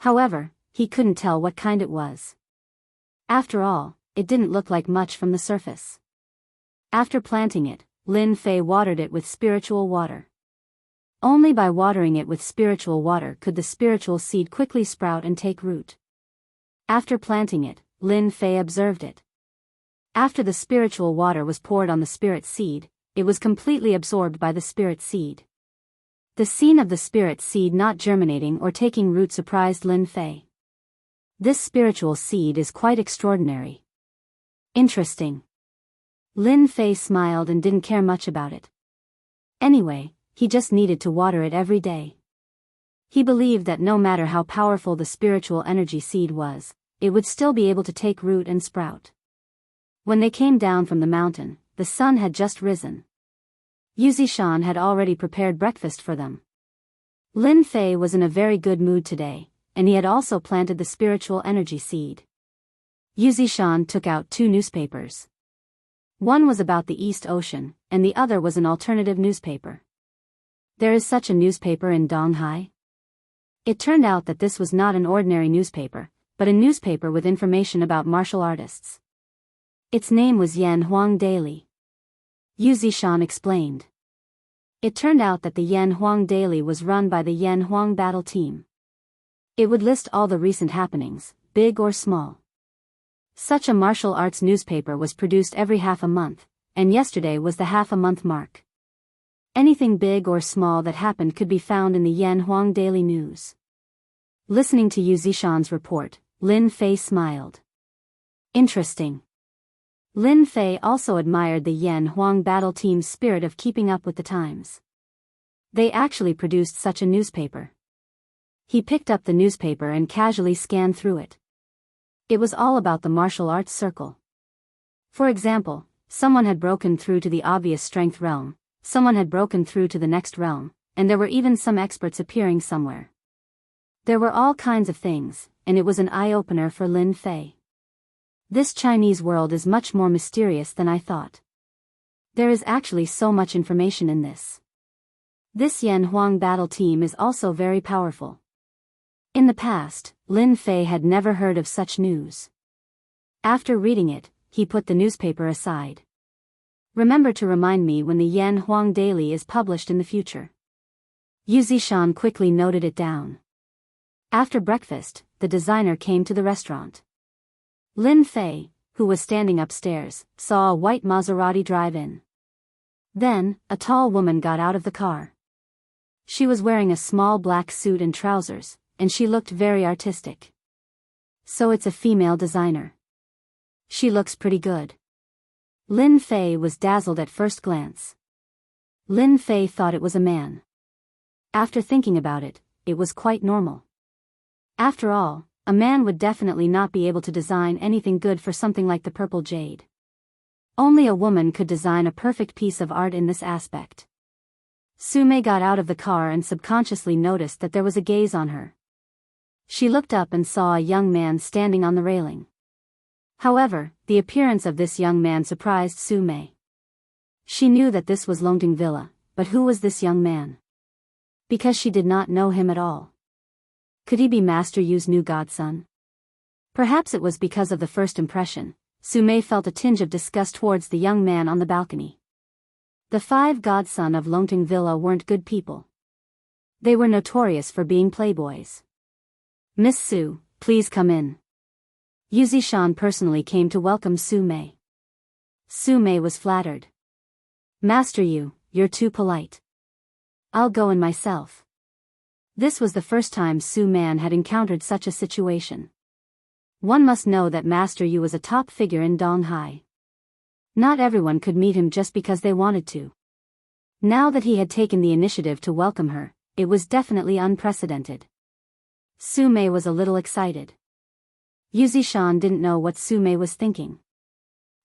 However, he couldn't tell what kind it was. After all, it didn't look like much from the surface. After planting it, Lin Fei watered it with spiritual water. Only by watering it with spiritual water could the spiritual seed quickly sprout and take root. After planting it, Lin Fei observed it. After the spiritual water was poured on the spirit seed, it was completely absorbed by the spirit seed. The scene of the spirit seed not germinating or taking root surprised Lin Fei. This spiritual seed is quite extraordinary. Interesting. Lin Fei smiled and didn't care much about it. Anyway, he just needed to water it every day. He believed that no matter how powerful the spiritual energy seed was, it would still be able to take root and sprout. When they came down from the mountain, the sun had just risen. Yu Zishan had already prepared breakfast for them. Lin Fei was in a very good mood today, and he had also planted the spiritual energy seed. Yu Zishan took out 2 newspapers. One was about the East Ocean, and the other was an alternative newspaper. There is such a newspaper in Donghai? It turned out that this was not an ordinary newspaper, but a newspaper with information about martial artists. Its name was Yan Huang Daily. Yu Zishan explained. It turned out that the Yan Huang Daily was run by the Yan Huang battle team. It would list all the recent happenings, big or small. Such a martial arts newspaper was produced every half a month, and yesterday was the half-a-month mark. Anything big or small that happened could be found in the Yan Huang Daily News. Listening to Yu Zishan's report, Lin Fei smiled. Interesting. Lin Fei also admired the Yan Huang battle team's spirit of keeping up with the times. They actually produced such a newspaper. He picked up the newspaper and casually scanned through it. It was all about the martial arts circle. For example, someone had broken through to the obvious strength realm, someone had broken through to the next realm, and there were even some experts appearing somewhere. There were all kinds of things, and it was an eye-opener for Lin Fei. This Chinese world is much more mysterious than I thought. There is actually so much information in this. This Yan Huang battle team is also very powerful. In the past, Lin Fei had never heard of such news. After reading it, he put the newspaper aside. Remember to remind me when the Yan Huang Daily is published in the future. Yu Zishan quickly noted it down. After breakfast, the designer came to the restaurant. Lin Fei, who was standing upstairs, saw a white Maserati drive in. Then, a tall woman got out of the car. She was wearing a small black suit and trousers, and she looked very artistic. So it's a female designer. She looks pretty good. Lin Fei was dazzled at first glance. Lin Fei thought it was a man. After thinking about it, it was quite normal. After all, a man would definitely not be able to design anything good for something like the purple jade. Only a woman could design a perfect piece of art in this aspect. Sume got out of the car and subconsciously noticed that there was a gaze on her. She looked up and saw a young man standing on the railing. However, the appearance of this young man surprised Sume. She knew that this was Longting Villa, but who was this young man? Because she did not know him at all. Could he be Master Yu's new godson? Perhaps it was because of the first impression. Sume felt a tinge of disgust towards the young man on the balcony. The 5 godson of Longting Villa weren't good people. They were notorious for being playboys. Miss Su, please come in. Yu Zishan personally came to welcome Sume. Sume was flattered. Master Yu, you're too polite. I'll go in myself. This was the first time Su Man had encountered such a situation. One must know that Master Yu was a top figure in Donghai. Not everyone could meet him just because they wanted to. Now that he had taken the initiative to welcome her, it was definitely unprecedented. Sume was a little excited. Yu Zishan didn't know what Sume was thinking.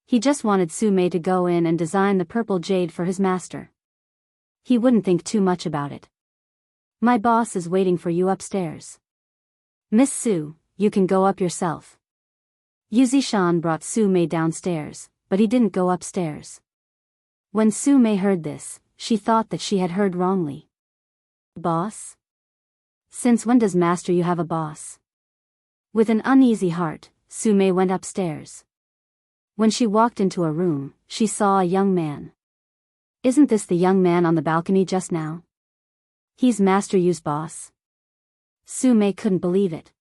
He just wanted Sume to go in and design the purple jade for his master. He wouldn't think too much about it. My boss is waiting for you upstairs. Miss Su, you can go up yourself. Yu Zishan brought Sume downstairs, but he didn't go upstairs. When Sume heard this, she thought that she had heard wrongly. Boss? Since when does Master Yu have a boss? With an uneasy heart, Sume went upstairs. When she walked into a room, she saw a young man. Isn't this the young man on the balcony just now? He's Master Yu's boss. Sume couldn't believe it.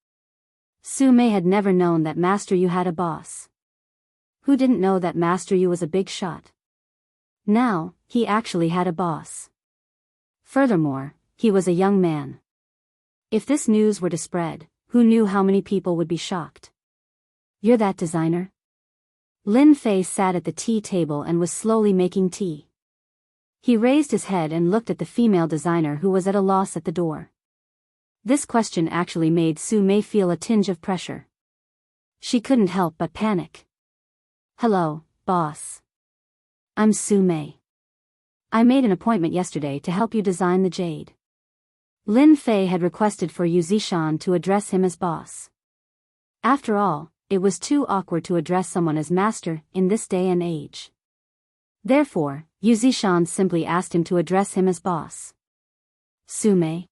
Sume had never known that Master Yu had a boss. Who didn't know that Master Yu was a big shot? Now, he actually had a boss. Furthermore, he was a young man. If this news were to spread, who knew how many people would be shocked? You're that designer? Lin Fei sat at the tea table and was slowly making tea. He raised his head and looked at the female designer who was at a loss at the door. This question actually made Sume feel a tinge of pressure. She couldn't help but panic. Hello, boss. I'm Sume. I made an appointment yesterday to help you design the jade. Lin Fei had requested for Yu Zishan to address him as boss. After all, it was too awkward to address someone as master in this day and age. Therefore, Yu Zishan simply asked him to address him as boss. Sume.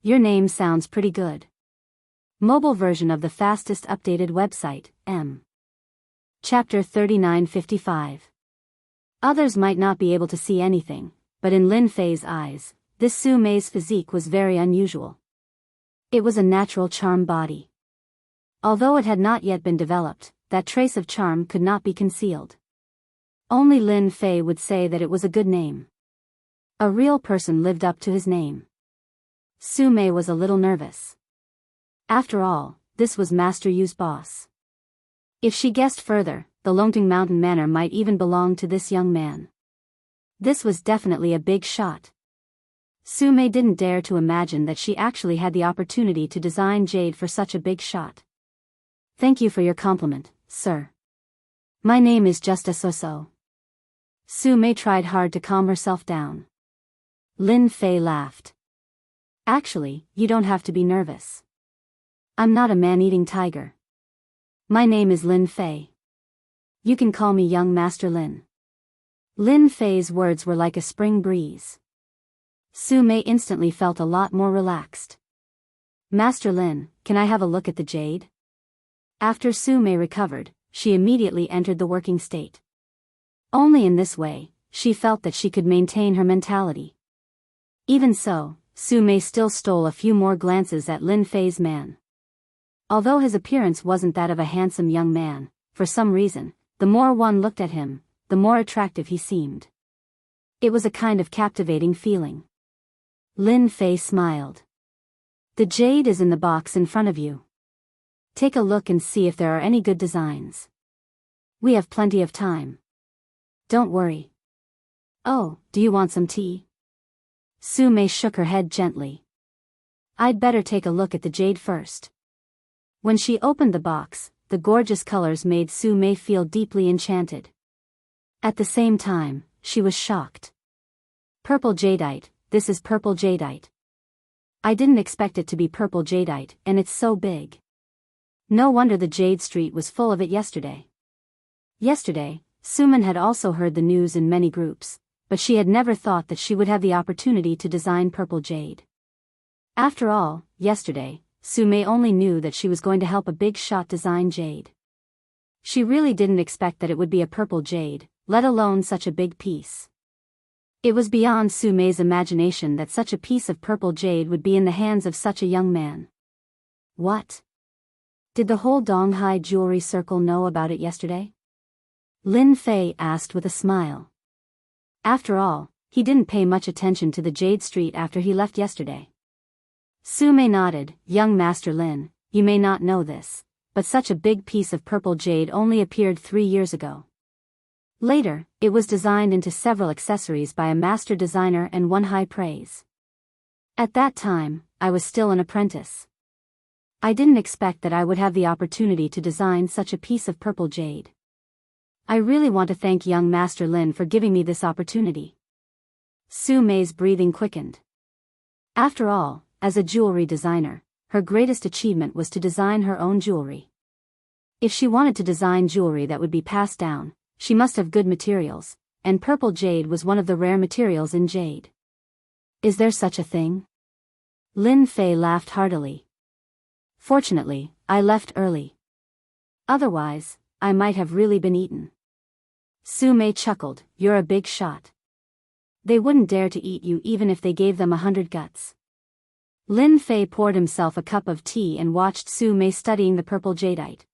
Your name sounds pretty good. Mobile version of the fastest updated website, M. Chapter 3955. Others might not be able to see anything, but in Lin Fei's eyes, this Sume's physique was very unusual. It was a natural charm body. Although it had not yet been developed, that trace of charm could not be concealed. Only Lin Fei would say that it was a good name. A real person lived up to his name. Sume was a little nervous. After all, this was Master Yu's boss. If she guessed further, the Longting Mountain Manor might even belong to this young man. This was definitely a big shot. Su-mei didn't dare to imagine that she actually had the opportunity to design jade for such a big shot. Thank you for your compliment, sir. My name is just a so-so. Su-mei tried hard to calm herself down. Lin Fei laughed. Actually, you don't have to be nervous. I'm not a man-eating tiger. My name is Lin Fei. You can call me young Master Lin. Lin Fei's words were like a spring breeze. Su-mei instantly felt a lot more relaxed. Master Lin, can I have a look at the jade? After Su-mei recovered, she immediately entered the working state. Only in this way, she felt that she could maintain her mentality. Even so, Su-mei still stole a few more glances at Lin Fei's man. Although his appearance wasn't that of a handsome young man, for some reason, the more one looked at him, the more attractive he seemed. It was a kind of captivating feeling. Lin Fei smiled. The jade is in the box in front of you. Take a look and see if there are any good designs. We have plenty of time. Don't worry. Oh, do you want some tea? Su-mei shook her head gently. I'd better take a look at the jade first. When she opened the box, the gorgeous colors made Su-mei feel deeply enchanted. At the same time, she was shocked. Purple jadeite, this is purple jadeite. I didn't expect it to be purple jadeite, and it's so big. No wonder the Jade Street was full of it yesterday. Yesterday, Suman had also heard the news in many groups, but she had never thought that she would have the opportunity to design purple jade. After all, yesterday, Su-mei only knew that she was going to help a big shot design jade. She really didn't expect that it would be a purple jade, let alone such a big piece. It was beyond Su-mei's imagination that such a piece of purple jade would be in the hands of such a young man. What? Did the whole Donghai jewelry circle know about it yesterday? Lin Fei asked with a smile. After all, he didn't pay much attention to the Jade Street after he left yesterday. Su-mei nodded. Young Master Lin, you may not know this, but such a big piece of purple jade only appeared 3 years ago. Later, it was designed into several accessories by a master designer and won high praise. At that time, I was still an apprentice. I didn't expect that I would have the opportunity to design such a piece of purple jade. I really want to thank young Master Lin for giving me this opportunity. Su-mei's breathing quickened. After all, as a jewelry designer, her greatest achievement was to design her own jewelry. If she wanted to design jewelry that would be passed down, she must have good materials, and purple jade was one of the rare materials in jade. Is there such a thing? Lin Fei laughed heartily. Fortunately, I left early. Otherwise, I might have really been eaten. Su-mei chuckled. You're a big shot. They wouldn't dare to eat you even if they gave them 100 guts. Lin Fei poured himself a cup of tea and watched Su-mei studying the purple jadeite.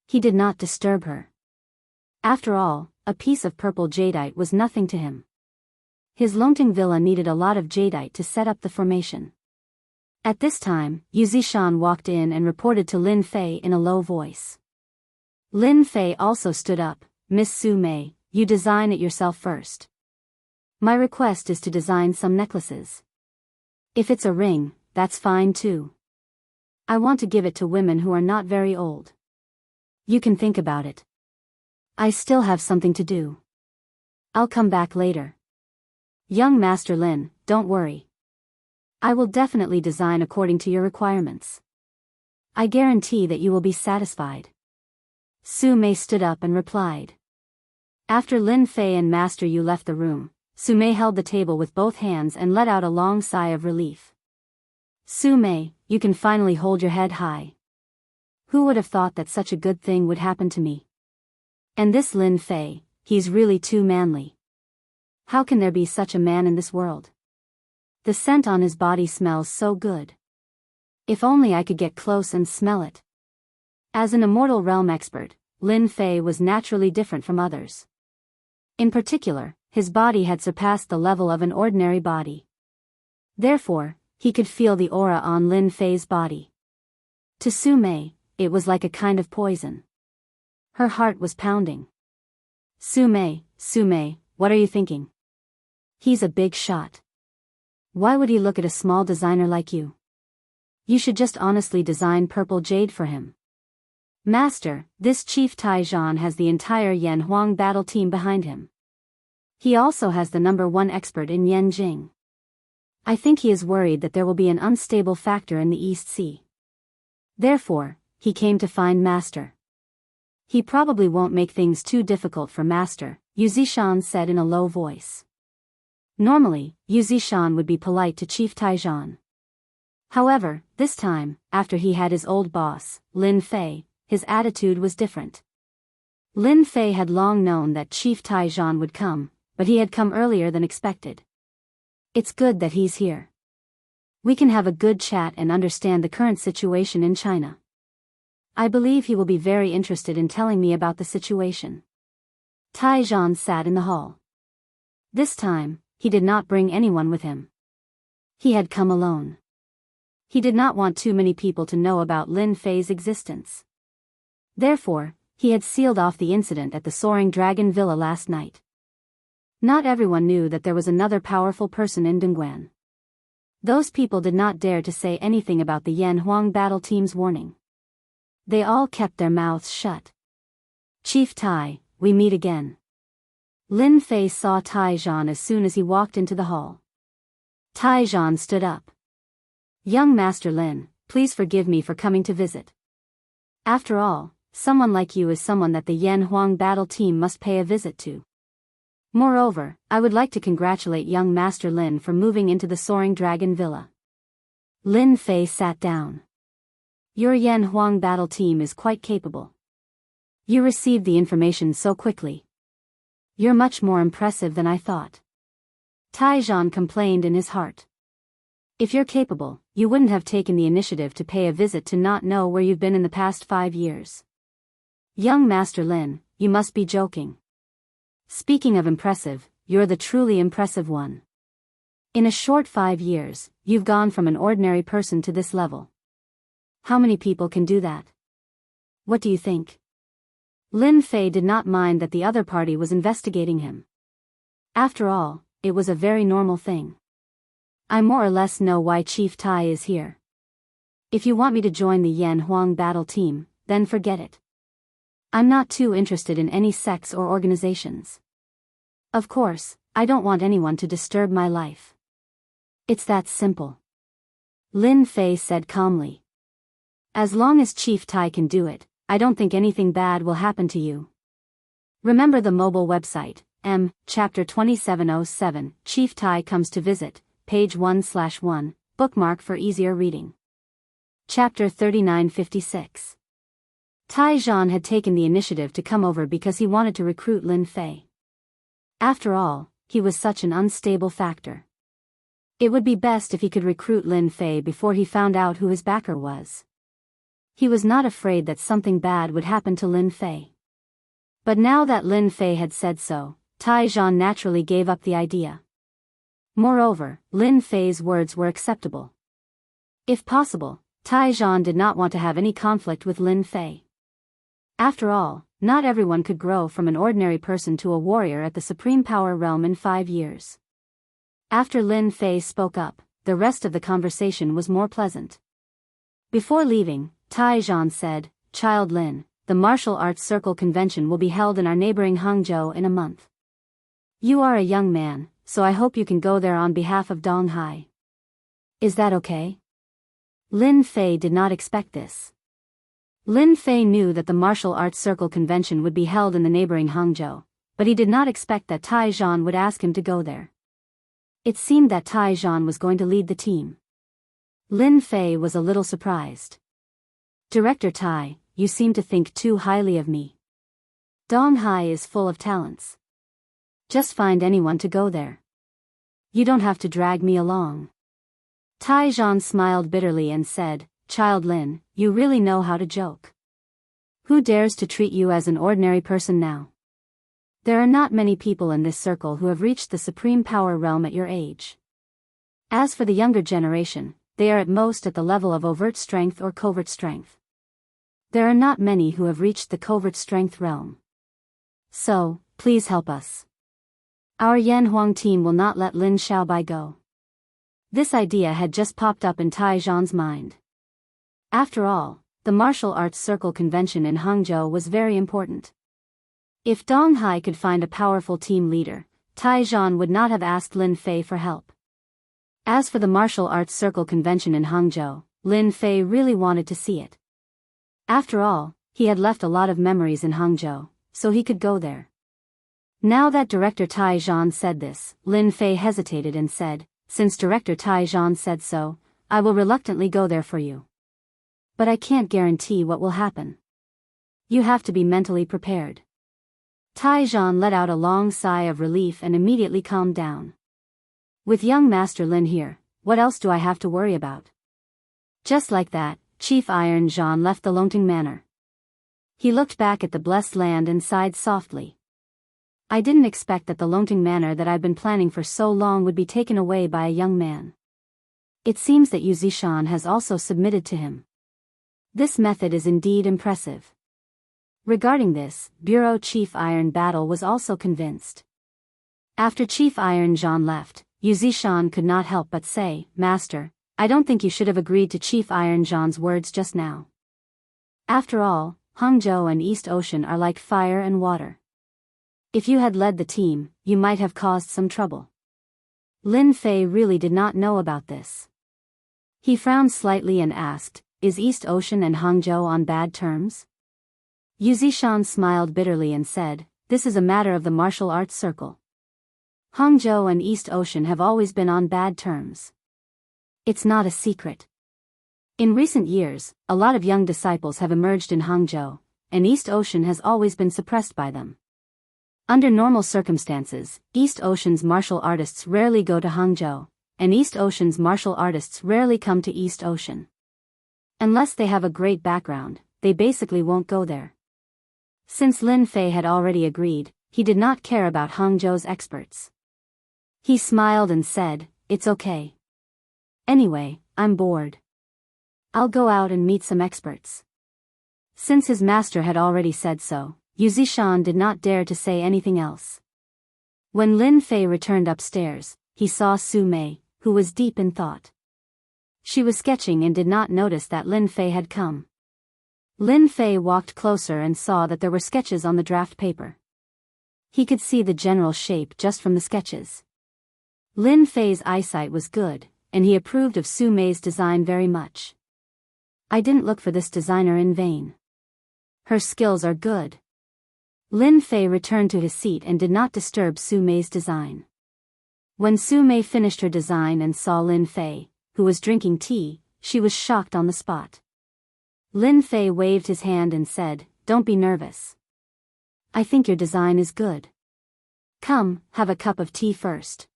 He did not disturb her. After all, a piece of purple jadeite was nothing to him. His Longting villa needed a lot of jadeite to set up the formation. At this time, Yu Zishan walked in and reported to Lin Fei in a low voice. Lin Fei also stood up. Miss Su-mei, you design it yourself first. My request is to design some necklaces. If it's a ring, that's fine too. I want to give it to women who are not very old. You can think about it. I still have something to do. I'll come back later. Young Master Lin, don't worry. I will definitely design according to your requirements. I guarantee that you will be satisfied. Su-mei stood up and replied. After Lin Fei and Master Yu left the room, Su-mei held the table with both hands and let out a long sigh of relief. Su-mei, you can finally hold your head high. Who would have thought that such a good thing would happen to me? And this Lin Fei, he's really too manly. How can there be such a man in this world? The scent on his body smells so good. If only I could get close and smell it. As an immortal realm expert, Lin Fei was naturally different from others. In particular, his body had surpassed the level of an ordinary body. Therefore, he could feel the aura on Lin Fei's body. To Su Mei, it was like a kind of poison. Her heart was pounding. Su Mei, what are you thinking? He's a big shot. Why would he look at a small designer like you? You should just honestly design purple jade for him. Master, this Chief Tai Zhan has the entire Yan Huang battle team behind him. He also has the #1 expert in Yanjing. I think he is worried that there will be an unstable factor in the East Sea. Therefore, he came to find Master. He probably won't make things too difficult for Master, Yu Zishan said in a low voice. Normally, Yu Zishan would be polite to Chief Tai Zhan. However, this time, after he had his old boss, Lin Fei, his attitude was different. Lin Fei had long known that Chief Tai Zhan would come, but he had come earlier than expected. It's good that he's here. We can have a good chat and understand the current situation in China. I believe he will be very interested in telling me about the situation. Tai Zhan sat in the hall. This time, he did not bring anyone with him. He had come alone. He did not want too many people to know about Lin Fei's existence. Therefore, he had sealed off the incident at the Soaring Dragon Villa last night. Not everyone knew that there was another powerful person in Dongguan. Those people did not dare to say anything about the Yan Huang battle team's warning. They all kept their mouths shut. Chief Tai, we meet again. Lin Fei saw Tai Zhan as soon as he walked into the hall. Tai Zhan stood up. Young Master Lin, please forgive me for coming to visit. After all, someone like you is someone that the Yan Huang battle team must pay a visit to. Moreover, I would like to congratulate young Master Lin for moving into the Soaring Dragon Villa. Lin Fei sat down. Your Yan Huang battle team is quite capable. You received the information so quickly. You're much more impressive than I thought. Tai Zhan complained in his heart. If you're capable, you wouldn't have taken the initiative to pay a visit to not know where you've been in the past 5 years. Young Master Lin, you must be joking. Speaking of impressive, you're the truly impressive one. In a short 5 years, you've gone from an ordinary person to this level. How many people can do that? What do you think? Lin Fei did not mind that the other party was investigating him. After all, it was a very normal thing. I more or less know why Chief Tai is here. If you want me to join the Yan Huang battle team, then forget it. I'm not too interested in any sects or organizations. Of course, I don't want anyone to disturb my life. It's that simple. Lin Fei said calmly. As long as Chief Tai can do it, I don't think anything bad will happen to you. Remember the mobile website, Chapter 2707, Chief Tai Comes to Visit, page 1/1, bookmark for easier reading. Chapter 3956. Tai Zhan had taken the initiative to come over because he wanted to recruit Lin Fei. After all, he was such an unstable factor. It would be best if he could recruit Lin Fei before he found out who his backer was. He was not afraid that something bad would happen to Lin Fei. But now that Lin Fei had said so, Tai Zhan naturally gave up the idea. Moreover, Lin Fei's words were acceptable. If possible, Tai Zhan did not want to have any conflict with Lin Fei. After all, not everyone could grow from an ordinary person to a warrior at the Supreme Power Realm in 5 years. After Lin Fei spoke up, the rest of the conversation was more pleasant. Before leaving, Tai Zhan said, Child Lin, the martial arts circle convention will be held in our neighboring Hangzhou in a month. You are a young man, so I hope you can go there on behalf of Dong Hai. Is that okay? Lin Fei did not expect this. Lin Fei knew that the martial arts circle convention would be held in the neighboring Hangzhou, but he did not expect that Tai Zhan would ask him to go there. It seemed that Tai Zhan was going to lead the team. Lin Fei was a little surprised. Director Tai, you seem to think too highly of me. Dong Hai is full of talents. Just find anyone to go there. You don't have to drag me along. Tai Zhan smiled bitterly and said, Child Lin, you really know how to joke. Who dares to treat you as an ordinary person now? There are not many people in this circle who have reached the supreme power realm at your age. As for the younger generation, they are at most at the level of overt strength or covert strength. There are not many who have reached the covert strength realm. So, please help us. Our Yan Huang team will not let Lin Xiaobai go. This idea had just popped up in Tai Zhan's mind. After all, the martial arts circle convention in Hangzhou was very important. If Dong Hai could find a powerful team leader, Tai Zhan would not have asked Lin Fei for help. As for the martial arts circle convention in Hangzhou, Lin Fei really wanted to see it. After all, he had left a lot of memories in Hangzhou, so he could go there. Now that Director Tai Zhan said this, Lin Fei hesitated and said, "Since Director Tai Zhan said so, I will reluctantly go there for you. But I can't guarantee what will happen. You have to be mentally prepared." Tai Zhan let out a long sigh of relief and immediately calmed down. With young Master Lin here, what else do I have to worry about? Just like that, Chief Iron Zhan left the Longting Manor. He looked back at the blessed land and sighed softly. I didn't expect that the Longting Manor that I've been planning for so long would be taken away by a young man. It seems that Yu Zishan has also submitted to him. This method is indeed impressive. Regarding this, Bureau Chief Iron Battle was also convinced. After Chief Iron Zhan left, Yu Zishan could not help but say, "Master, I don't think you should have agreed to Chief Iron Zhan's words just now. After all, Hangzhou and East Ocean are like fire and water. If you had led the team, you might have caused some trouble." Lin Fei really did not know about this. He frowned slightly and asked, "Is East Ocean and Hangzhou on bad terms?" Yu Zishan smiled bitterly and said, "This is a matter of the martial arts circle. Hangzhou and East Ocean have always been on bad terms. It's not a secret. In recent years, a lot of young disciples have emerged in Hangzhou, and East Ocean has always been suppressed by them. Under normal circumstances, East Ocean's martial artists rarely go to Hangzhou, and East Ocean's martial artists rarely come to East Ocean. Unless they have a great background, they basically won't go there." Since Lin Fei had already agreed, he did not care about Hangzhou's experts. He smiled and said, "It's okay. Anyway, I'm bored. I'll go out and meet some experts." Since his master had already said so, Yu Zishan did not dare to say anything else. When Lin Fei returned upstairs, he saw Su Mei, who was deep in thought. She was sketching and did not notice that Lin Fei had come. Lin Fei walked closer and saw that there were sketches on the draft paper. He could see the general shape just from the sketches. Lin Fei's eyesight was good, and he approved of Su Mei's design very much. "I didn't look for this designer in vain. Her skills are good." Lin Fei returned to his seat and did not disturb Su Mei's design. When Su Mei finished her design and saw Lin Fei, who was drinking tea, she was shocked on the spot. Lin Fei waved his hand and said, "Don't be nervous. I think your design is good. Come, have a cup of tea first."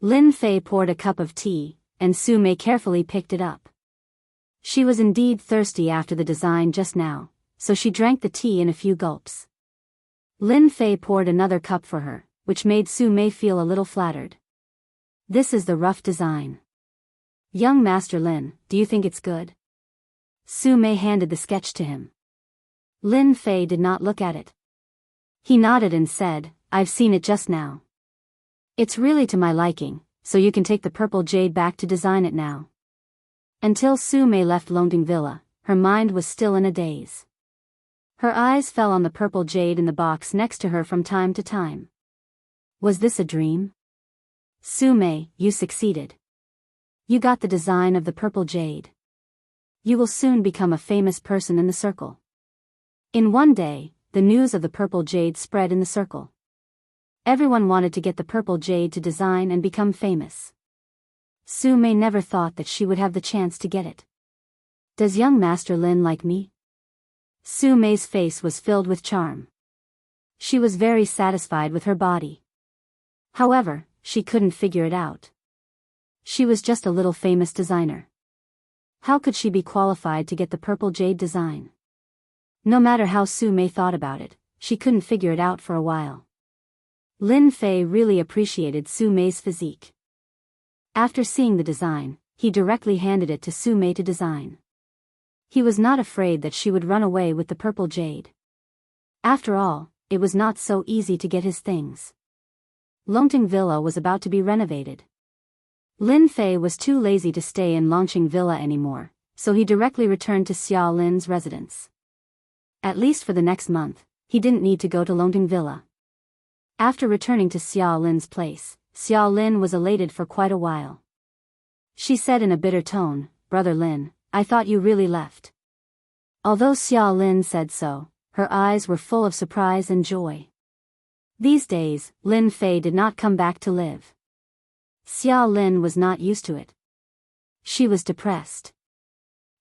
Lin Fei poured a cup of tea, and Su Mei carefully picked it up. She was indeed thirsty after the design just now, so she drank the tea in a few gulps. Lin Fei poured another cup for her, which made Su Mei feel a little flattered. "This is the rough design. Young Master Lin, do you think it's good?" Su Mei handed the sketch to him. Lin Fei did not look at it. He nodded and said, "I've seen it just now. It's really to my liking, so you can take the purple jade back to design it now." Until Su Mei left Longting Villa, her mind was still in a daze. Her eyes fell on the purple jade in the box next to her from time to time. Was this a dream? "Su Mei, you succeeded. You got the design of the purple jade. You will soon become a famous person in the circle." In one day, the news of the purple jade spread in the circle. Everyone wanted to get the purple jade to design and become famous. Su Mei never thought that she would have the chance to get it. "Does young Master Lin like me?" Su Mei's face was filled with charm. She was very satisfied with her body. However, she couldn't figure it out. She was just a little famous designer. How could she be qualified to get the purple jade design? No matter how Su Mei thought about it, she couldn't figure it out for a while. Lin Fei really appreciated Su Mei's physique. After seeing the design, he directly handed it to Su Mei to design. He was not afraid that she would run away with the purple jade. After all, it was not so easy to get his things. Longting Villa was about to be renovated. Lin Fei was too lazy to stay in Longting Villa anymore, so he directly returned to Xiao Lin's residence. At least for the next month, he didn't need to go to Longting Villa. After returning to Xiao Lin's place, Xiao Lin was elated for quite a while. She said in a bitter tone, "Brother Lin, I thought you really left." Although Xiao Lin said so, her eyes were full of surprise and joy. These days, Lin Fei did not come back to live. Xiao Lin was not used to it. She was depressed.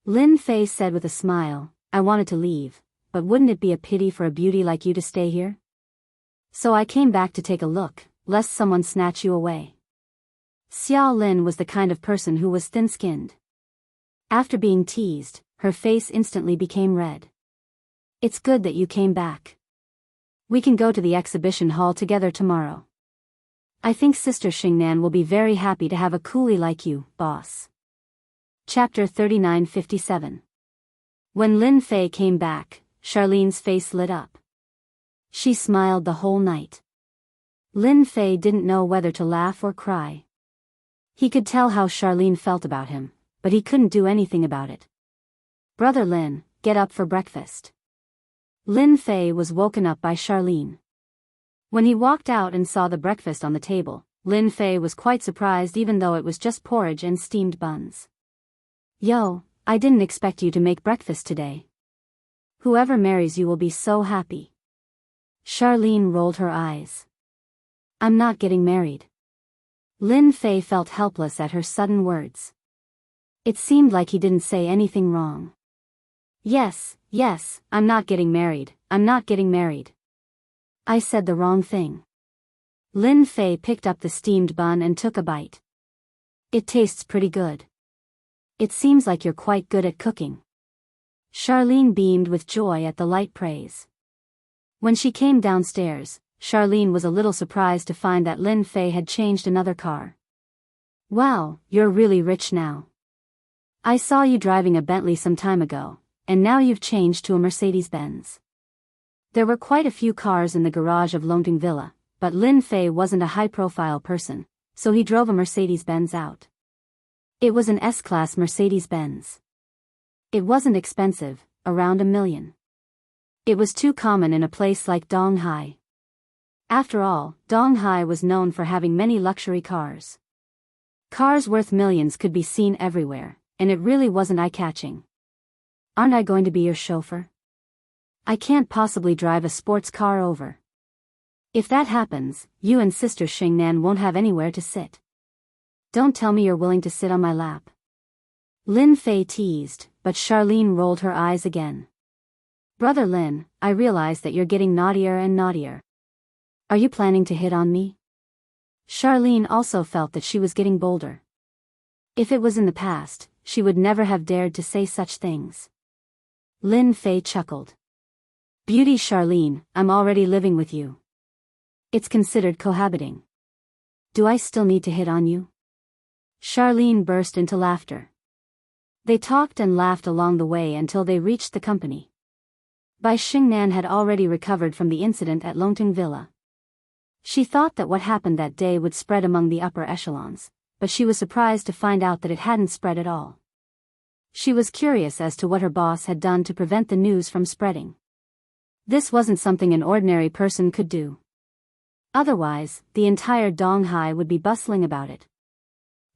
Lin Fei said with a smile, "I wanted to leave, but wouldn't it be a pity for a beauty like you to stay here? So I came back to take a look, lest someone snatch you away." Xiao Lin was the kind of person who was thin-skinned. After being teased, her face instantly became red. "It's good that you came back. We can go to the exhibition hall together tomorrow. I think Sister Xingnan will be very happy to have a coolie like you, boss." Chapter 3957. When Lin Fei came back, Charlene's face lit up. She smiled the whole night. Lin Fei didn't know whether to laugh or cry. He could tell how Charlene felt about him, but he couldn't do anything about it. "Brother Lin, get up for breakfast." Lin Fei was woken up by Charlene. When he walked out and saw the breakfast on the table, Lin Fei was quite surprised even though it was just porridge and steamed buns. "Yo, I didn't expect you to make breakfast today. Whoever marries you will be so happy." Charlene rolled her eyes. "I'm not getting married." Lin Fei felt helpless at her sudden words. It seemed like he didn't say anything wrong. Yes, I'm not getting married, I'm not getting married. I said the wrong thing." Lin Fei picked up the steamed bun and took a bite. "It tastes pretty good. It seems like you're quite good at cooking." Charlene beamed with joy at the light praise. When she came downstairs, Charlene was a little surprised to find that Lin Fei had changed another car. "Wow, you're really rich now. I saw you driving a Bentley some time ago, and now you've changed to a Mercedes-Benz." There were quite a few cars in the garage of Longting Villa, but Lin Fei wasn't a high-profile person, so he drove a Mercedes-Benz out. It was an S-Class Mercedes-Benz. It wasn't expensive, around $1 million. It was too common in a place like Donghai. After all, Donghai was known for having many luxury cars. Cars worth millions could be seen everywhere, and it really wasn't eye-catching. "Aren't I going to be your chauffeur? I can't possibly drive a sports car over. If that happens, you and Sister Xingnan won't have anywhere to sit. Don't tell me you're willing to sit on my lap." Lin Fei teased, but Charlene rolled her eyes again. "Brother Lin, I realize that you're getting naughtier and naughtier. Are you planning to hit on me?" Charlene also felt that she was getting bolder. If it was in the past, she would never have dared to say such things. Lin Fei chuckled. "Beauty Charlene, I'm already living with you. It's considered cohabiting. Do I still need to hit on you?" Charlene burst into laughter. They talked and laughed along the way until they reached the company. Bai Xingnan had already recovered from the incident at Longting Villa. She thought that what happened that day would spread among the upper echelons, but she was surprised to find out that it hadn't spread at all. She was curious as to what her boss had done to prevent the news from spreading. This wasn't something an ordinary person could do. Otherwise, the entire Donghai would be bustling about it.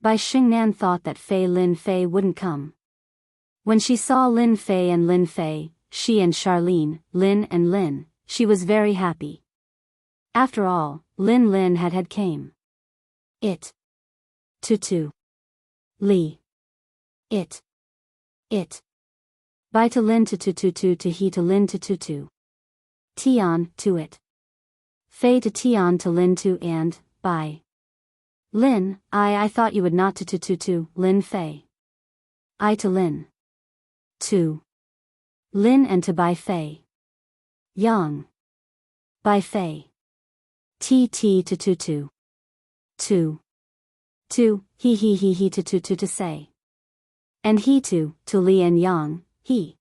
Bai Xingnan thought that Lin Fei wouldn't come. When she saw Lin Fei and Lin Fei, she and Charlene, Lin and Lin, she was very happy. After all, Lin had came. It. Tutu. Li. It. Bai to Lin to tutu to he to Lin to tutu. Tian to it. Fei to Tian to Lin to and, Bai. Lin, I thought you would not to Lin Fei. I to Lin. To. Lin and to Bai Fei. Yang. Bai Fei. T to tutu. To. To, he to tutu to say. And he too, to Li and Yang, he.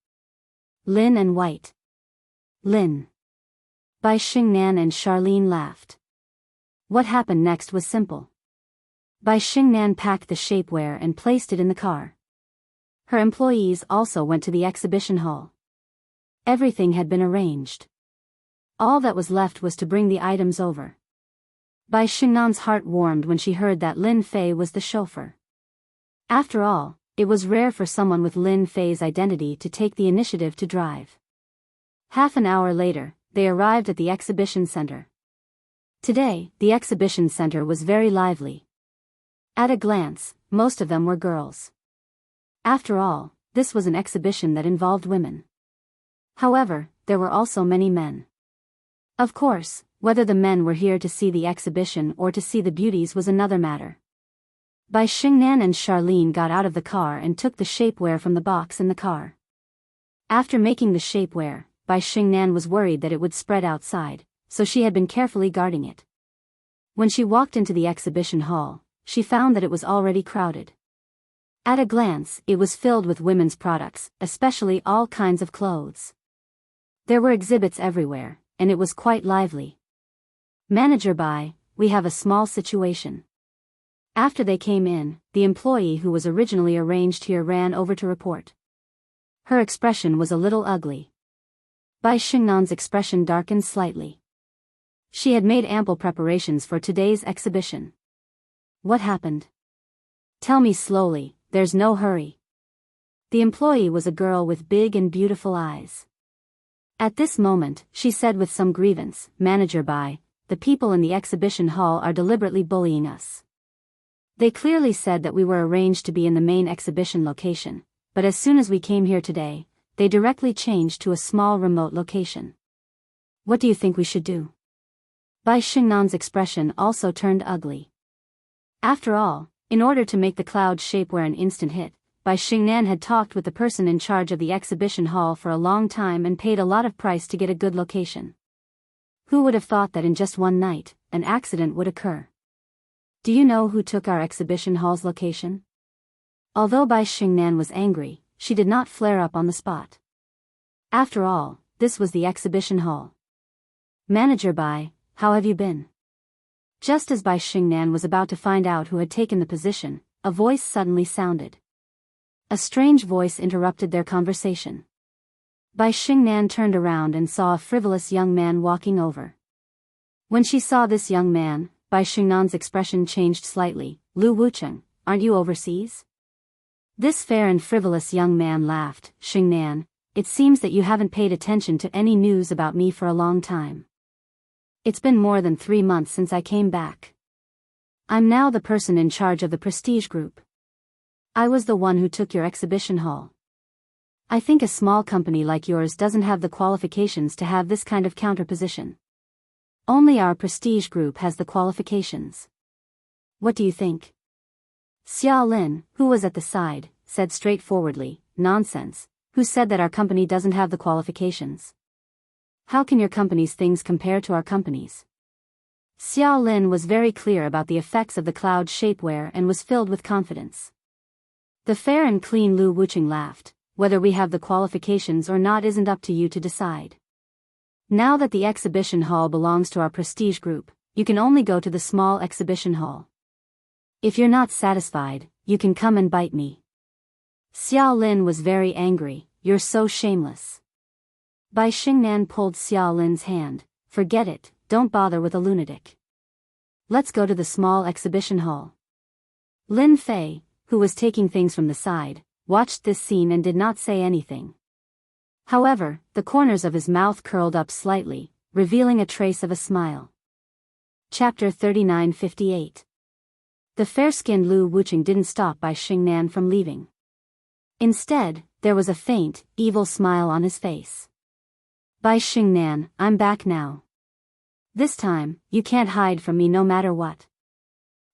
Lin and White. Lin. Bai Xingnan and Charlene laughed. What happened next was simple. Bai Xingnan packed the shapewear and placed it in the car. Her employees also went to the exhibition hall. Everything had been arranged. All that was left was to bring the items over. Bai Xingnan's heart warmed when she heard that Lin Fei was the chauffeur. After all, it was rare for someone with Lin Fei's identity to take the initiative to drive. Half an hour later, they arrived at the exhibition center. Today, the exhibition center was very lively. At a glance, most of them were girls. After all, this was an exhibition that involved women. However, there were also many men. Of course, whether the men were here to see the exhibition or to see the beauties was another matter. Bai Xingnan and Charlene got out of the car and took the shapewear from the box in the car. After making the shapewear, Bai Xingnan was worried that it would spread outside, so she had been carefully guarding it. When she walked into the exhibition hall, she found that it was already crowded. At a glance, it was filled with women's products, especially all kinds of clothes. There were exhibits everywhere, and it was quite lively. Manager Bai, we have a small situation. After they came in, the employee who was originally arranged here ran over to report. Her expression was a little ugly. Bai Xingnan's expression darkened slightly. She had made ample preparations for today's exhibition. What happened? Tell me slowly, there's no hurry. The employee was a girl with big and beautiful eyes. At this moment, she said with some grievance, Manager Bai, the people in the exhibition hall are deliberately bullying us. They clearly said that we were arranged to be in the main exhibition location, but as soon as we came here today, they directly changed to a small remote location. What do you think we should do? Bai Xingnan's expression also turned ugly. After all, in order to make the cloud shapewear an instant hit, Bai Xingnan had talked with the person in charge of the exhibition hall for a long time and paid a lot of price to get a good location. Who would have thought that in just one night, an accident would occur? Do you know who took our exhibition hall's location? Although Bai Xingnan was angry, she did not flare up on the spot. After all, this was the exhibition hall. Manager Bai, how have you been? Just as Bai Xingnan was about to find out who had taken the position, a voice suddenly sounded. A strange voice interrupted their conversation. Bai Xingnan turned around and saw a frivolous young man walking over. When she saw this young man, Bai Xingnan's expression changed slightly. Lu Wucheng, aren't you overseas? This fair and frivolous young man laughed. Xingnan, it seems that you haven't paid attention to any news about me for a long time. It's been more than 3 months since I came back. I'm now the person in charge of the Prestige Group. I was the one who took your exhibition hall. I think a small company like yours doesn't have the qualifications to have this kind of counterposition. Only our Prestige Group has the qualifications. What do you think? Xia Lin, who was at the side, said straightforwardly, nonsense, who said that our company doesn't have the qualifications? How can your company's things compare to our company's? Xia Lin was very clear about the effects of the cloud shapewear and was filled with confidence. The fair and clean Lu Wucheng laughed. Whether we have the qualifications or not isn't up to you to decide. Now that the exhibition hall belongs to our Prestige Group, you can only go to the small exhibition hall. If you're not satisfied, you can come and bite me. Xia Lin was very angry. You're so shameless. Bai Xingnan pulled Xia Lin's hand. Forget it, don't bother with a lunatic. Let's go to the small exhibition hall. Lin Fei, who was taking things from the side, watched this scene and did not say anything. However, the corners of his mouth curled up slightly, revealing a trace of a smile. Chapter 39:58. The fair-skinned Lu Wucheng didn't stop Bai Xingnan from leaving. Instead, there was a faint, evil smile on his face. Bai Xingnan, I'm back now. This time, you can't hide from me no matter what.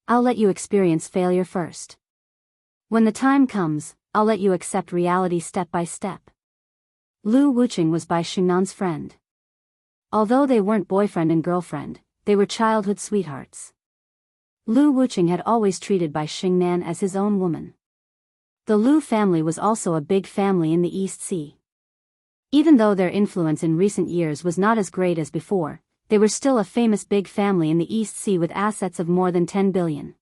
I'll let you experience failure first. When the time comes, I'll let you accept reality step by step. Lu Wucheng was Bai Xingnan's friend. Although they weren't boyfriend and girlfriend, they were childhood sweethearts. Lu Wucheng had always treated Bai Xingnan as his own woman. The Lu family was also a big family in the East Sea. Even though their influence in recent years was not as great as before, they were still a famous big family in the East Sea with assets of more than 10 billion.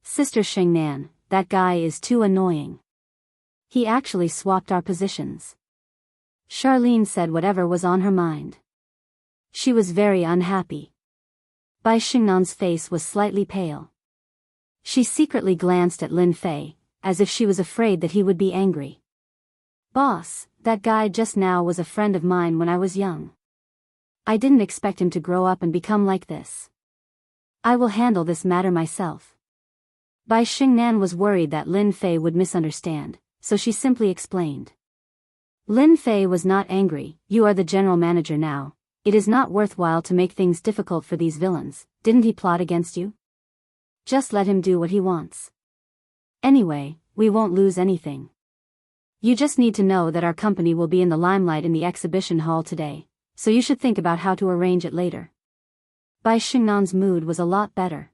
Sister Xingnan, that guy is too annoying. He actually swapped our positions. Charlene said whatever was on her mind. She was very unhappy. Bai Xingnan's face was slightly pale. She secretly glanced at Lin Fei, as if she was afraid that he would be angry. Boss, that guy just now was a friend of mine when I was young. I didn't expect him to grow up and become like this. I will handle this matter myself. Bai Xingnan was worried that Lin Fei would misunderstand, so she simply explained. Lin Fei was not angry. You are the general manager now. It is not worthwhile to make things difficult for these villains. Didn't he plot against you? Just let him do what he wants. Anyway, we won't lose anything. You just need to know that our company will be in the limelight in the exhibition hall today, so you should think about how to arrange it later. Bai Xingnan's mood was a lot better.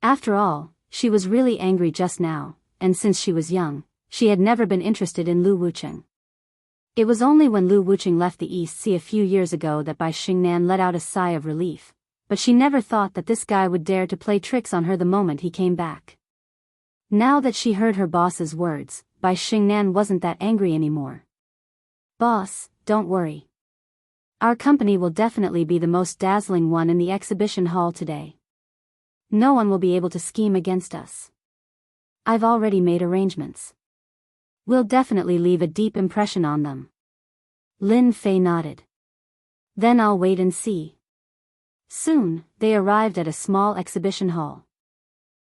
After all, she was really angry just now, and since she was young, she had never been interested in Lu Wucheng. It was only when Lu Wucheng left the East Sea a few years ago that Bai Xingnan let out a sigh of relief, but she never thought that this guy would dare to play tricks on her the moment he came back. Now that she heard her boss's words, Bai Xingnan wasn't that angry anymore. Boss, don't worry. Our company will definitely be the most dazzling one in the exhibition hall today. No one will be able to scheme against us. I've already made arrangements. We'll definitely leave a deep impression on them. Lin Fei nodded. Then I'll wait and see. Soon, they arrived at a small exhibition hall.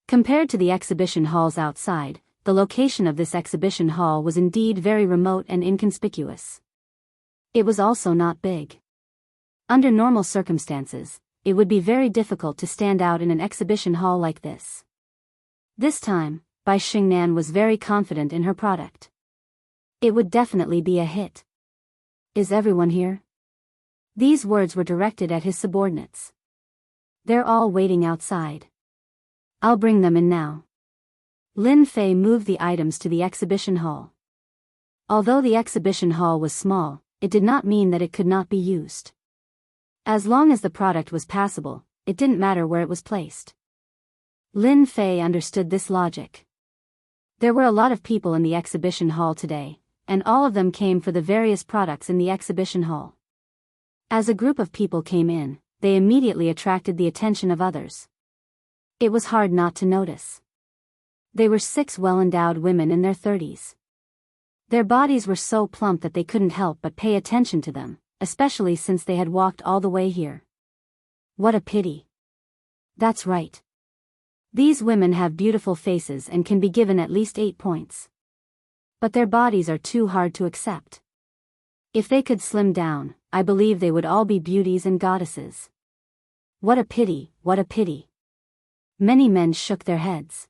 Compared to the exhibition halls outside, the location of this exhibition hall was indeed very remote and inconspicuous. It was also not big. Under normal circumstances, it would be very difficult to stand out in an exhibition hall like this. This time, Bai Xingnan was very confident in her product. It would definitely be a hit. Is everyone here? These words were directed at his subordinates. They're all waiting outside. I'll bring them in now. Lin Fei moved the items to the exhibition hall. Although the exhibition hall was small, it did not mean that it could not be used. As long as the product was passable, it didn't matter where it was placed. Lin Fei understood this logic. There were a lot of people in the exhibition hall today, and all of them came for the various products in the exhibition hall. As a group of people came in, they immediately attracted the attention of others. It was hard not to notice. They were 6 well-endowed women in their 30s. Their bodies were so plump that they couldn't help but pay attention to them, especially since they had walked all the way here. What a pity. That's right. These women have beautiful faces and can be given at least 8 points. But their bodies are too hard to accept. If they could slim down, I believe they would all be beauties and goddesses. What a pity, what a pity. Many men shook their heads.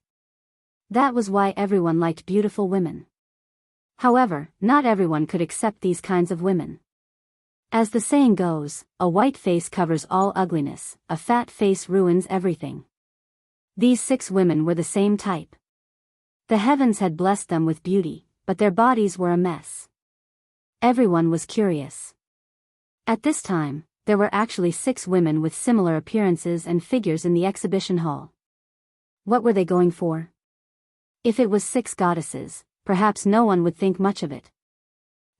That was why everyone liked beautiful women. However, not everyone could accept these kinds of women. As the saying goes, a white face covers all ugliness, a fat face ruins everything. These 6 women were the same type. The heavens had blessed them with beauty, but their bodies were a mess. Everyone was curious. At this time, there were actually 6 women with similar appearances and figures in the exhibition hall. What were they going for? If it was 6 goddesses, perhaps no one would think much of it.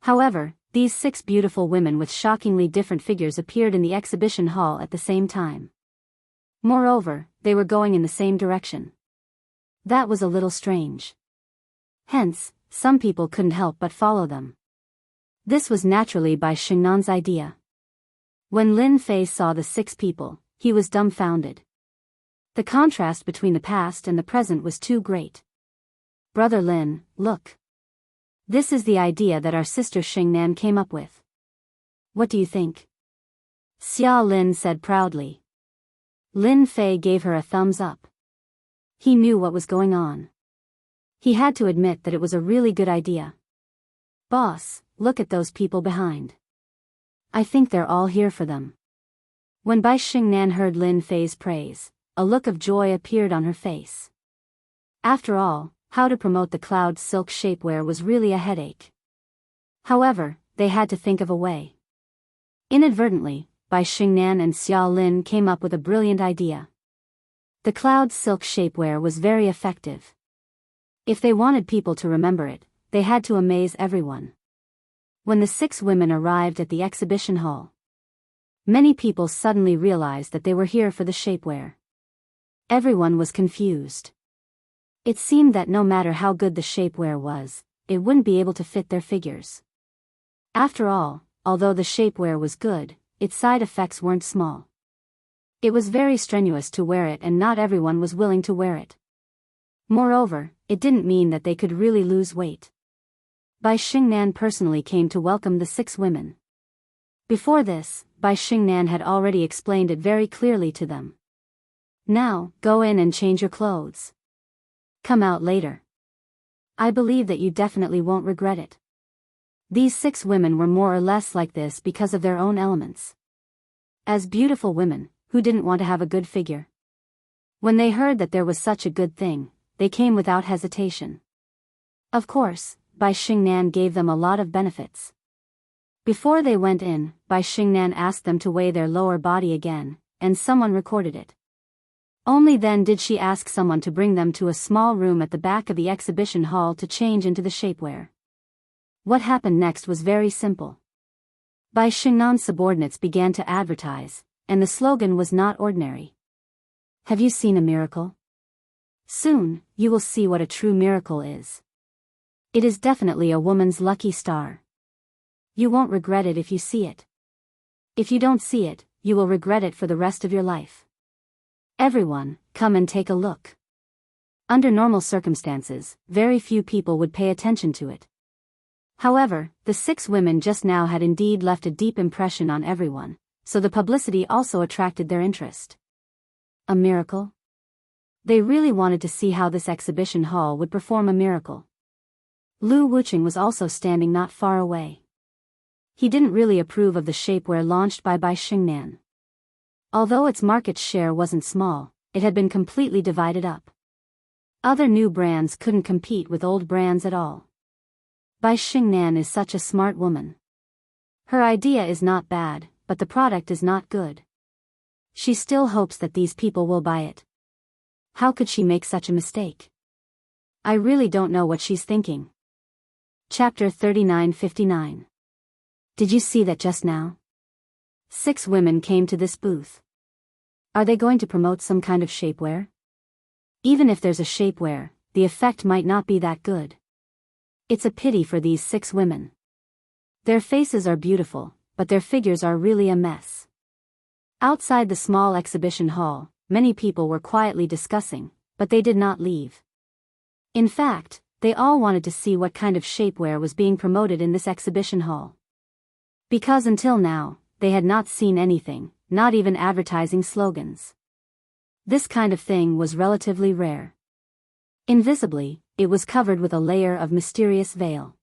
However, these 6 beautiful women with shockingly different figures appeared in the exhibition hall at the same time. Moreover, they were going in the same direction. That was a little strange. Hence, some people couldn't help but follow them. This was naturally Bai Xingnan's idea. When Lin Fei saw the 6 people, he was dumbfounded. The contrast between the past and the present was too great. Brother Lin, look. This is the idea that our sister Xingnan came up with. What do you think? Xia Lin said proudly. Lin Fei gave her a thumbs up. He knew what was going on. He had to admit that it was a really good idea. Boss, look at those people behind. I think they're all here for them. When Bai Xingnan heard Lin Fei's praise, a look of joy appeared on her face. After all, how to promote the cloud silk shapewear was really a headache. However, they had to think of a way. Inadvertently, Bai Xingnan and Xia Lin came up with a brilliant idea. The cloud silk shapewear was very effective. If they wanted people to remember it, they had to amaze everyone. When the 6 women arrived at the exhibition hall, many people suddenly realized that they were here for the shapewear. Everyone was confused. It seemed that no matter how good the shapewear was, it wouldn't be able to fit their figures. After all, although the shapewear was good, its side effects weren't small. It was very strenuous to wear it and not everyone was willing to wear it. Moreover, it didn't mean that they could really lose weight. Bai Xingnan personally came to welcome the 6 women. Before this, Bai Xingnan had already explained it very clearly to them. Now, go in and change your clothes. Come out later. I believe that you definitely won't regret it. These 6 women were more or less like this because of their own elements. As beautiful women, who didn't want to have a good figure? When they heard that there was such a good thing, they came without hesitation. Of course, Bai Xingnan gave them a lot of benefits. Before they went in, Bai Xingnan asked them to weigh their lower body again, and someone recorded it. Only then did she ask someone to bring them to a small room at the back of the exhibition hall to change into the shapewear. What happened next was very simple. Bai Xingnan's subordinates began to advertise, and the slogan was not ordinary. Have you seen a miracle? Soon, you will see what a true miracle is. It is definitely a woman's lucky star. You won't regret it if you see it. If you don't see it, you will regret it for the rest of your life. Everyone, come and take a look. Under normal circumstances, very few people would pay attention to it. However, the 6 women just now had indeed left a deep impression on everyone, so the publicity also attracted their interest. A miracle? They really wanted to see how this exhibition hall would perform a miracle. Lu Wuqing was also standing not far away. He didn't really approve of the shapewear launched by Bai Xingnan. Although its market share wasn't small, it had been completely divided up. Other new brands couldn't compete with old brands at all. Bai Xingnan is such a smart woman. Her idea is not bad, but the product is not good. She still hopes that these people will buy it. How could she make such a mistake? I really don't know what she's thinking. Chapter 39:59. Did you see that just now? 6 women came to this booth. Are they going to promote some kind of shapewear? Even if there's a shapewear, the effect might not be that good. It's a pity for these 6 women. Their faces are beautiful, but their figures are really a mess. Outside the small exhibition hall, many people were quietly discussing, but they did not leave. In fact, they all wanted to see what kind of shapewear was being promoted in this exhibition hall. Because until now, they had not seen anything, not even advertising slogans. This kind of thing was relatively rare. Invisibly, it was covered with a layer of mysterious veil.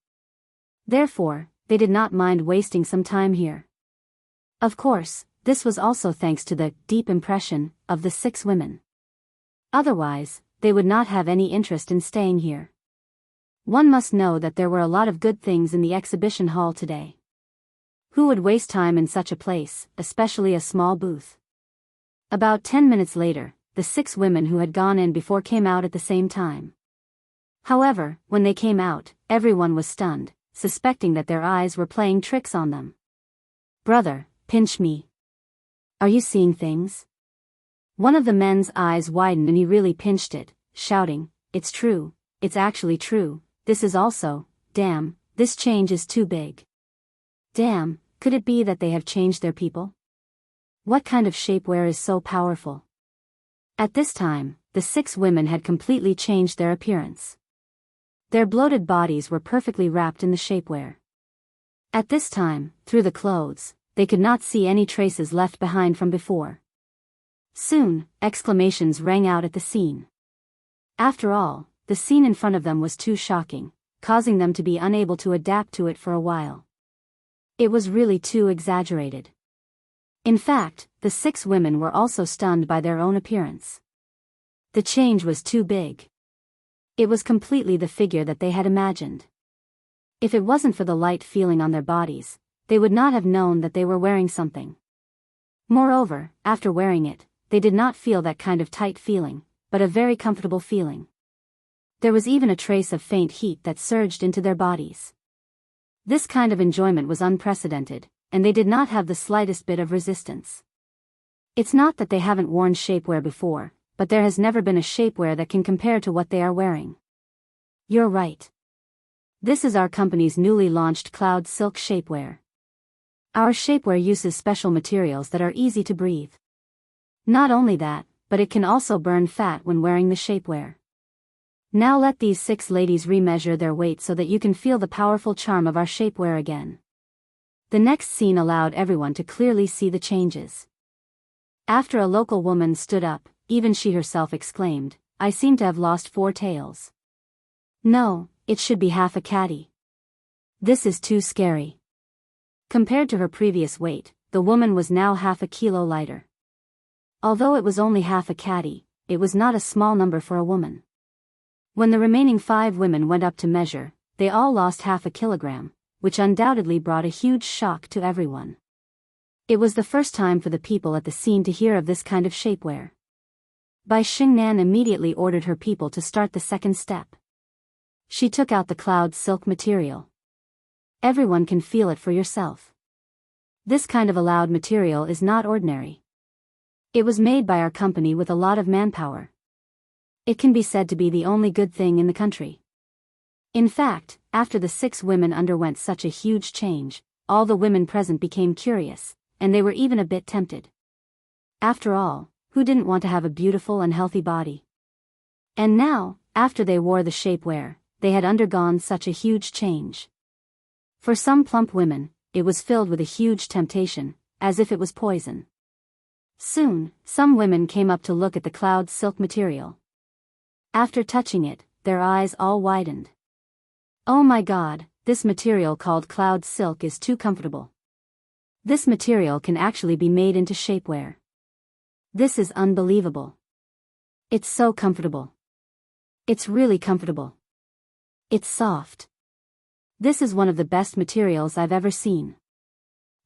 Therefore, they did not mind wasting some time here. Of course, this was also thanks to the deep impression of the 6 women. Otherwise, they would not have any interest in staying here. One must know that there were a lot of good things in the exhibition hall today. Who would waste time in such a place, especially a small booth? About 10 minutes later, the 6 women who had gone in before came out at the same time. However, when they came out, everyone was stunned, suspecting that their eyes were playing tricks on them. Brother, pinch me. Are you seeing things? One of the men's eyes widened and he really pinched it, shouting, "It's true, it's actually true, this is also, damn, this change is too big. Damn, could it be that they have changed their people? What kind of shapewear is so powerful?" At this time, the 6 women had completely changed their appearance. Their bloated bodies were perfectly wrapped in the shapewear. At this time, through the clothes, they could not see any traces left behind from before. Soon, exclamations rang out at the scene. After all, the scene in front of them was too shocking, causing them to be unable to adapt to it for a while. It was really too exaggerated. In fact, the 6 women were also stunned by their own appearance. The change was too big. It was completely the figure that they had imagined. If it wasn't for the light feeling on their bodies, they would not have known that they were wearing something. Moreover, after wearing it, they did not feel that kind of tight feeling, but a very comfortable feeling. There was even a trace of faint heat that surged into their bodies. This kind of enjoyment was unprecedented, and they did not have the slightest bit of resistance. It's not that they haven't worn shapewear before, but there has never been a shapewear that can compare to what they are wearing. You're right. This is our company's newly launched Cloud Silk shapewear. Our shapewear uses special materials that are easy to breathe. Not only that, but it can also burn fat when wearing the shapewear. Now let these 6 ladies remeasure their weight so that you can feel the powerful charm of our shapewear again. The next scene allowed everyone to clearly see the changes. After a local woman stood up, even she herself exclaimed, "I seem to have lost 4 tails. No, it should be half a caddy. This is too scary." Compared to her previous weight, the woman was now half a kilo lighter. Although it was only half a caddy, it was not a small number for a woman. When the remaining 5 women went up to measure, they all lost half a kilogram, which undoubtedly brought a huge shock to everyone. It was the first time for the people at the scene to hear of this kind of shapewear. Bai Xingnan immediately ordered her people to start the second step. She took out the cloud silk material. Everyone can feel it for yourself. This kind of allowed material is not ordinary. It was made by our company with a lot of manpower. It can be said to be the only good thing in the country. In fact, after the 6 women underwent such a huge change, all the women present became curious, and they were even a bit tempted. After all, who didn't want to have a beautiful and healthy body? And now, after they wore the shapewear, they had undergone such a huge change. For some plump women, it was filled with a huge temptation, as if it was poison. Soon, some women came up to look at the cloud silk material. After touching it, their eyes all widened. Oh my God, this material called cloud silk is too comfortable. This material can actually be made into shapewear. This is unbelievable. It's so comfortable. It's really comfortable. It's soft. This is one of the best materials I've ever seen.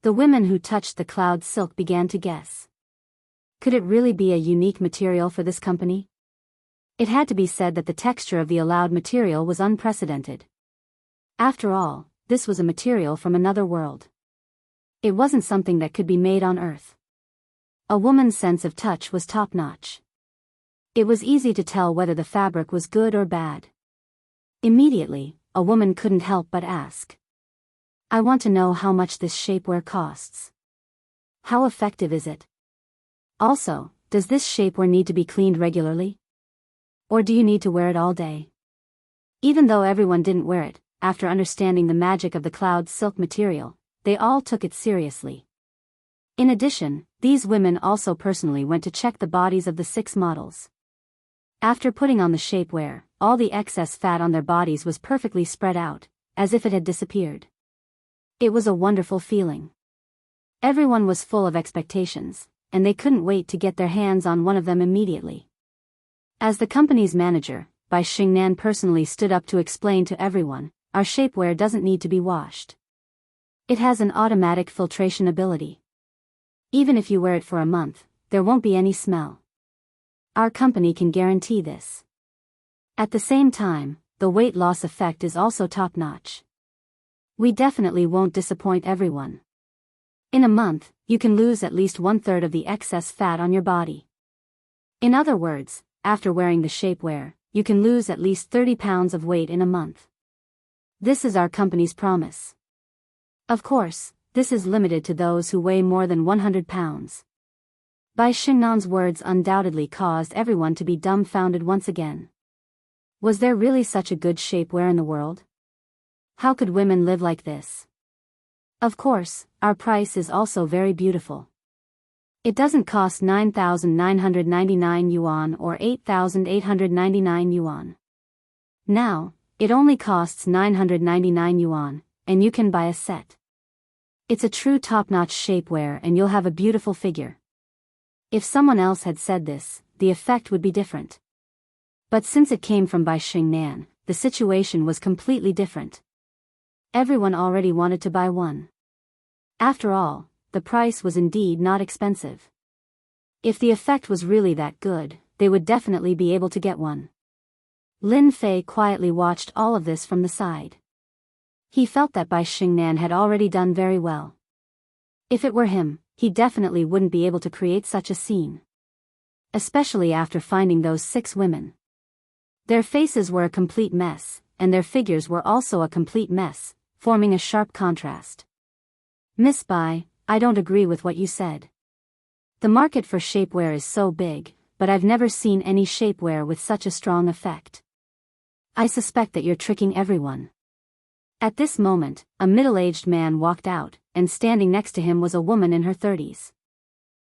The women who touched the cloud silk began to guess. Could it really be a unique material for this company? It had to be said that the texture of the allowed material was unprecedented. After all, this was a material from another world. It wasn't something that could be made on Earth. A woman's sense of touch was top-notch. It was easy to tell whether the fabric was good or bad. Immediately, a woman couldn't help but ask, "I want to know how much this shapewear costs. How effective is it? Also, does this shapewear need to be cleaned regularly? Or do you need to wear it all day?" Even though everyone didn't wear it, after understanding the magic of the cloud silk material, they all took it seriously. In addition, these women also personally went to check the bodies of the 6 models. After putting on the shapewear, all the excess fat on their bodies was perfectly spread out, as if it had disappeared. It was a wonderful feeling. Everyone was full of expectations, and they couldn't wait to get their hands on one of them immediately. As the company's manager, Bai Xingnan personally stood up to explain to everyone, "Our shapewear doesn't need to be washed. It has an automatic filtration ability. Even if you wear it for a month, there won't be any smell. Our company can guarantee this. At the same time, the weight loss effect is also top-notch. We definitely won't disappoint everyone. In a month, you can lose at least 1/3 of the excess fat on your body. In other words, after wearing the shapewear, you can lose at least 30 pounds of weight in a month. This is our company's promise. Of course, this is limited to those who weigh more than 100 pounds. Bai Xingnan's words undoubtedly caused everyone to be dumbfounded once again. Was there really such a good shapewear in the world? How could women live like this? Of course, our price is also very beautiful. It doesn't cost 9,999 yuan or 8,899 yuan. Now, it only costs 999 yuan, and you can buy a set. It's a true top-notch shapewear and you'll have a beautiful figure. If someone else had said this, the effect would be different. But since it came from Bai Xingnan, the situation was completely different. Everyone already wanted to buy one. After all, the price was indeed not expensive. If the effect was really that good, they would definitely be able to get one. Lin Fei quietly watched all of this from the side. He felt that Bai Xingnan had already done very well. If it were him, he definitely wouldn't be able to create such a scene. Especially after finding those 6 women. Their faces were a complete mess, and their figures were also a complete mess, forming a sharp contrast. Miss Bai, I don't agree with what you said. The market for shapewear is so big, but I've never seen any shapewear with such a strong effect. I suspect that you're tricking everyone. At this moment, a middle-aged man walked out, and standing next to him was a woman in her 30s.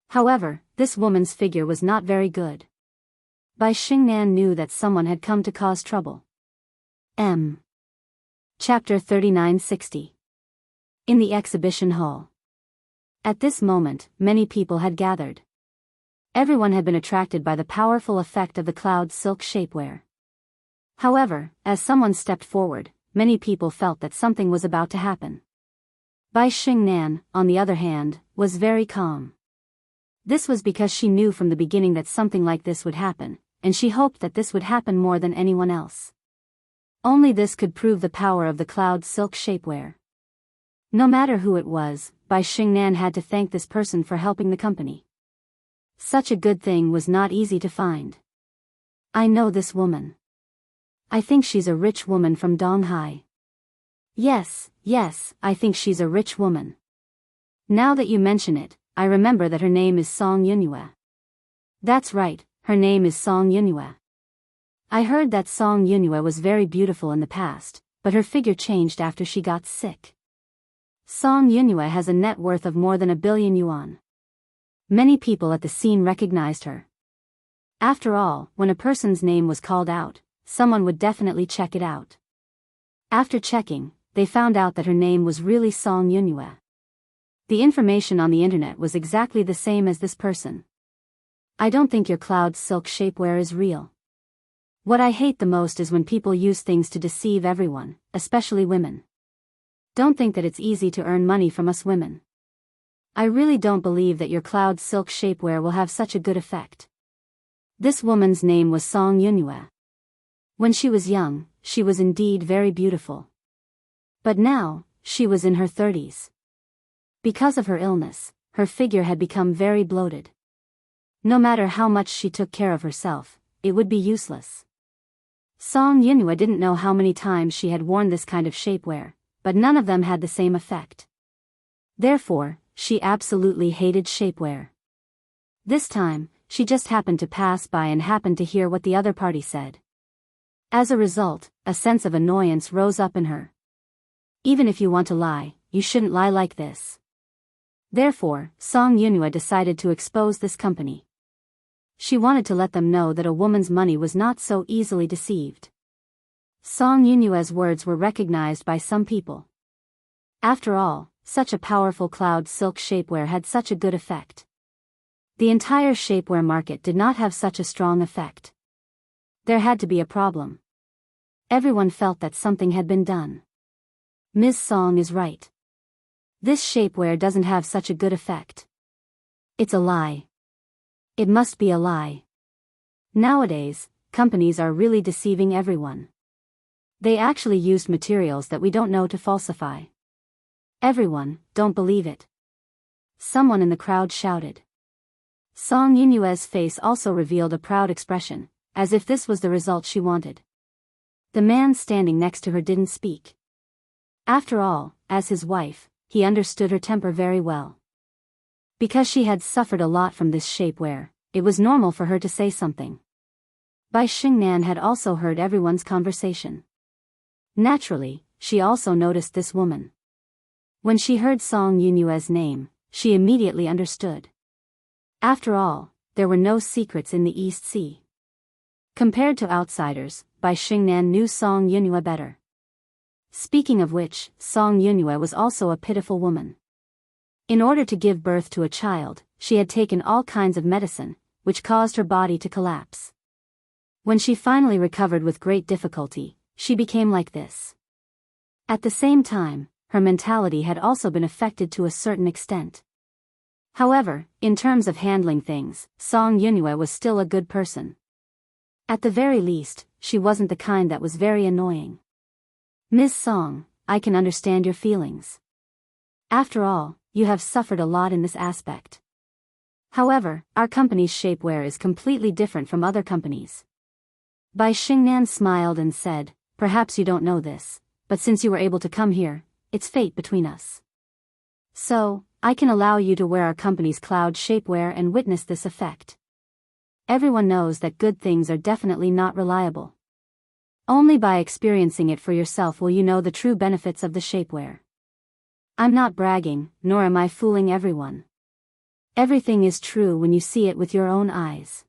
However, this woman's figure was not very good. Bai Xingnan knew that someone had come to cause trouble. Chapter 3960. In the exhibition hall. At this moment, many people had gathered. Everyone had been attracted by the powerful effect of the cloud silk shapewear. However, as someone stepped forward, many people felt that something was about to happen. Bai Xingnan, on the other hand, was very calm. This was because she knew from the beginning that something like this would happen, and she hoped that this would happen more than anyone else. Only this could prove the power of the cloud silk shapewear. No matter who it was, Bai Xingnan had to thank this person for helping the company. Such a good thing was not easy to find. I know this woman. I think she's a rich woman from Donghai. Yes, I think she's a rich woman. Now that you mention it, I remember that her name is Song Yunyue. That's right, her name is Song Yunyue. I heard that Song Yunyue was very beautiful in the past, but her figure changed after she got sick. Song Yunyue has a net worth of more than 1 billion yuan. Many people at the scene recognized her. After all, when a person's name was called out, someone would definitely check it out. After checking, they found out that her name was really Song Yunyue. The information on the internet was exactly the same as this person. I don't think your cloud silk shapewear is real. What I hate the most is when people use things to deceive everyone, especially women. Don't think that it's easy to earn money from us women. I really don't believe that your cloud silk shapewear will have such a good effect. This woman's name was Song Yunyue. When she was young, she was indeed very beautiful. But now, she was in her 30s. Because of her illness, her figure had become very bloated. No matter how much she took care of herself, it would be useless. Song Yunyue didn't know how many times she had worn this kind of shapewear, but none of them had the same effect. Therefore, she absolutely hated shapewear. This time, she just happened to pass by and happened to hear what the other party said. As a result, a sense of annoyance rose up in her. Even if you want to lie, you shouldn't lie like this. Therefore, Song Yunyue decided to expose this company. She wanted to let them know that a woman's money was not so easily deceived. Song Yunyue's words were recognized by some people. After all, such a powerful cloud silk shapewear had such a good effect. The entire shapewear market did not have such a strong effect. There had to be a problem. Everyone felt that something had been done. Ms. Song is right. This shapewear doesn't have such a good effect. It's a lie. It must be a lie. Nowadays, companies are really deceiving everyone. They actually used materials that we don't know to falsify. Everyone, don't believe it. Someone in the crowd shouted. Song Yunyue's face also revealed a proud expression, as if this was the result she wanted. The man standing next to her didn't speak. After all, as his wife, he understood her temper very well. Because she had suffered a lot from this shapewear, it was normal for her to say something. Bai Xingnan had also heard everyone's conversation. Naturally, she also noticed this woman. When she heard Song Yunyue's name, she immediately understood. After all, there were no secrets in the East Sea. Compared to outsiders, Bai Xingnan knew Song Yunyue better. Speaking of which, Song Yunyue was also a pitiful woman. In order to give birth to a child, she had taken all kinds of medicine, which caused her body to collapse. When she finally recovered with great difficulty, she became like this. At the same time, her mentality had also been affected to a certain extent. However, in terms of handling things, Song Yunhua was still a good person. At the very least, she wasn't the kind that was very annoying. Ms. Song, I can understand your feelings. After all, you have suffered a lot in this aspect. However, our company's shapewear is completely different from other companies. Bai Xingnan smiled and said, perhaps you don't know this, but since you were able to come here, it's fate between us. So, I can allow you to wear our company's cloud shapewear and witness this effect. Everyone knows that good things are definitely not reliable. Only by experiencing it for yourself will you know the true benefits of the shapewear. I'm not bragging, nor am I fooling everyone. Everything is true when you see it with your own eyes.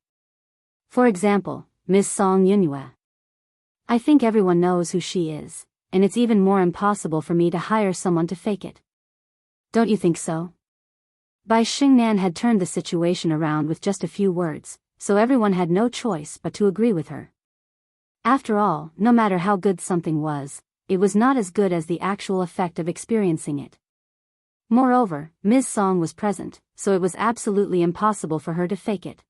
For example, Ms. Song Yunhua. I think everyone knows who she is, and it's even more impossible for me to hire someone to fake it. Don't you think so? Bai Xingnan had turned the situation around with just a few words, so everyone had no choice but to agree with her. After all, no matter how good something was, it was not as good as the actual effect of experiencing it. Moreover, Ms. Song was present, so it was absolutely impossible for her to fake it.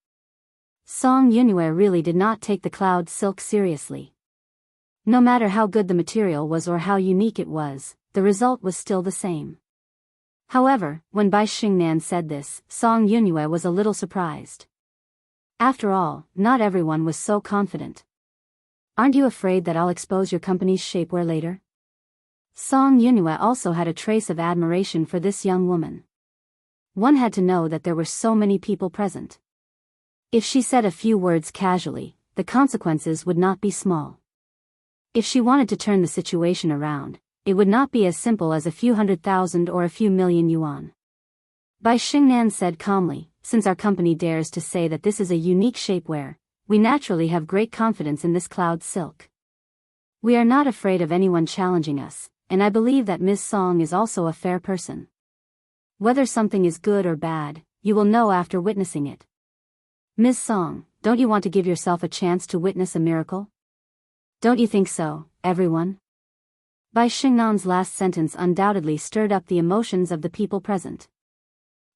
Song Yunhua really did not take the cloud silk seriously. No matter how good the material was or how unique it was, the result was still the same. However, when Bai Xingnan said this, Song Yunhua was a little surprised. After all, not everyone was so confident. Aren't you afraid that I'll expose your company's shapewear later? Song Yunhua also had a trace of admiration for this young woman. One had to know that there were so many people present. If she said a few words casually, the consequences would not be small. If she wanted to turn the situation around, it would not be as simple as a few 100,000 or a few million yuan. Bai Xingnan said calmly, since our company dares to say that this is a unique shapewear, we naturally have great confidence in this cloud silk. We are not afraid of anyone challenging us, and I believe that Ms. Song is also a fair person. Whether something is good or bad, you will know after witnessing it. Ms. Song, don't you want to give yourself a chance to witness a miracle? Don't you think so, everyone? Bai Xingnan's last sentence undoubtedly stirred up the emotions of the people present.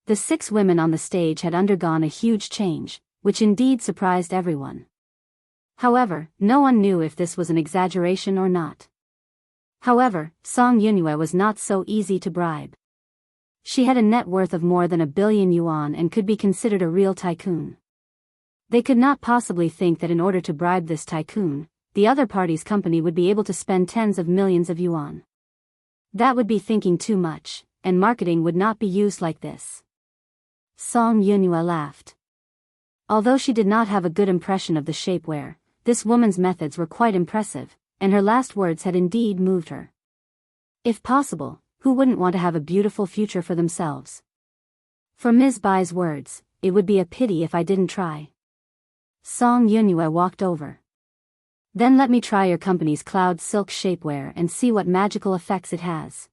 The 6 women on the stage had undergone a huge change, which indeed surprised everyone. However, no one knew if this was an exaggeration or not. However, Song Yunhua was not so easy to bribe. She had a net worth of more than 1 billion yuan and could be considered a real tycoon. They could not possibly think that in order to bribe this tycoon, the other party's company would be able to spend tens of millions of yuan. That would be thinking too much, and marketing would not be used like this. Song Yunhua laughed. Although she did not have a good impression of the shapewear, this woman's methods were quite impressive, and her last words had indeed moved her. If possible, who wouldn't want to have a beautiful future for themselves? For Ms. Bai's words, it would be a pity if I didn't try. Song Yunhua walked over. Then let me try your company's cloud silk shapewear and see what magical effects it has.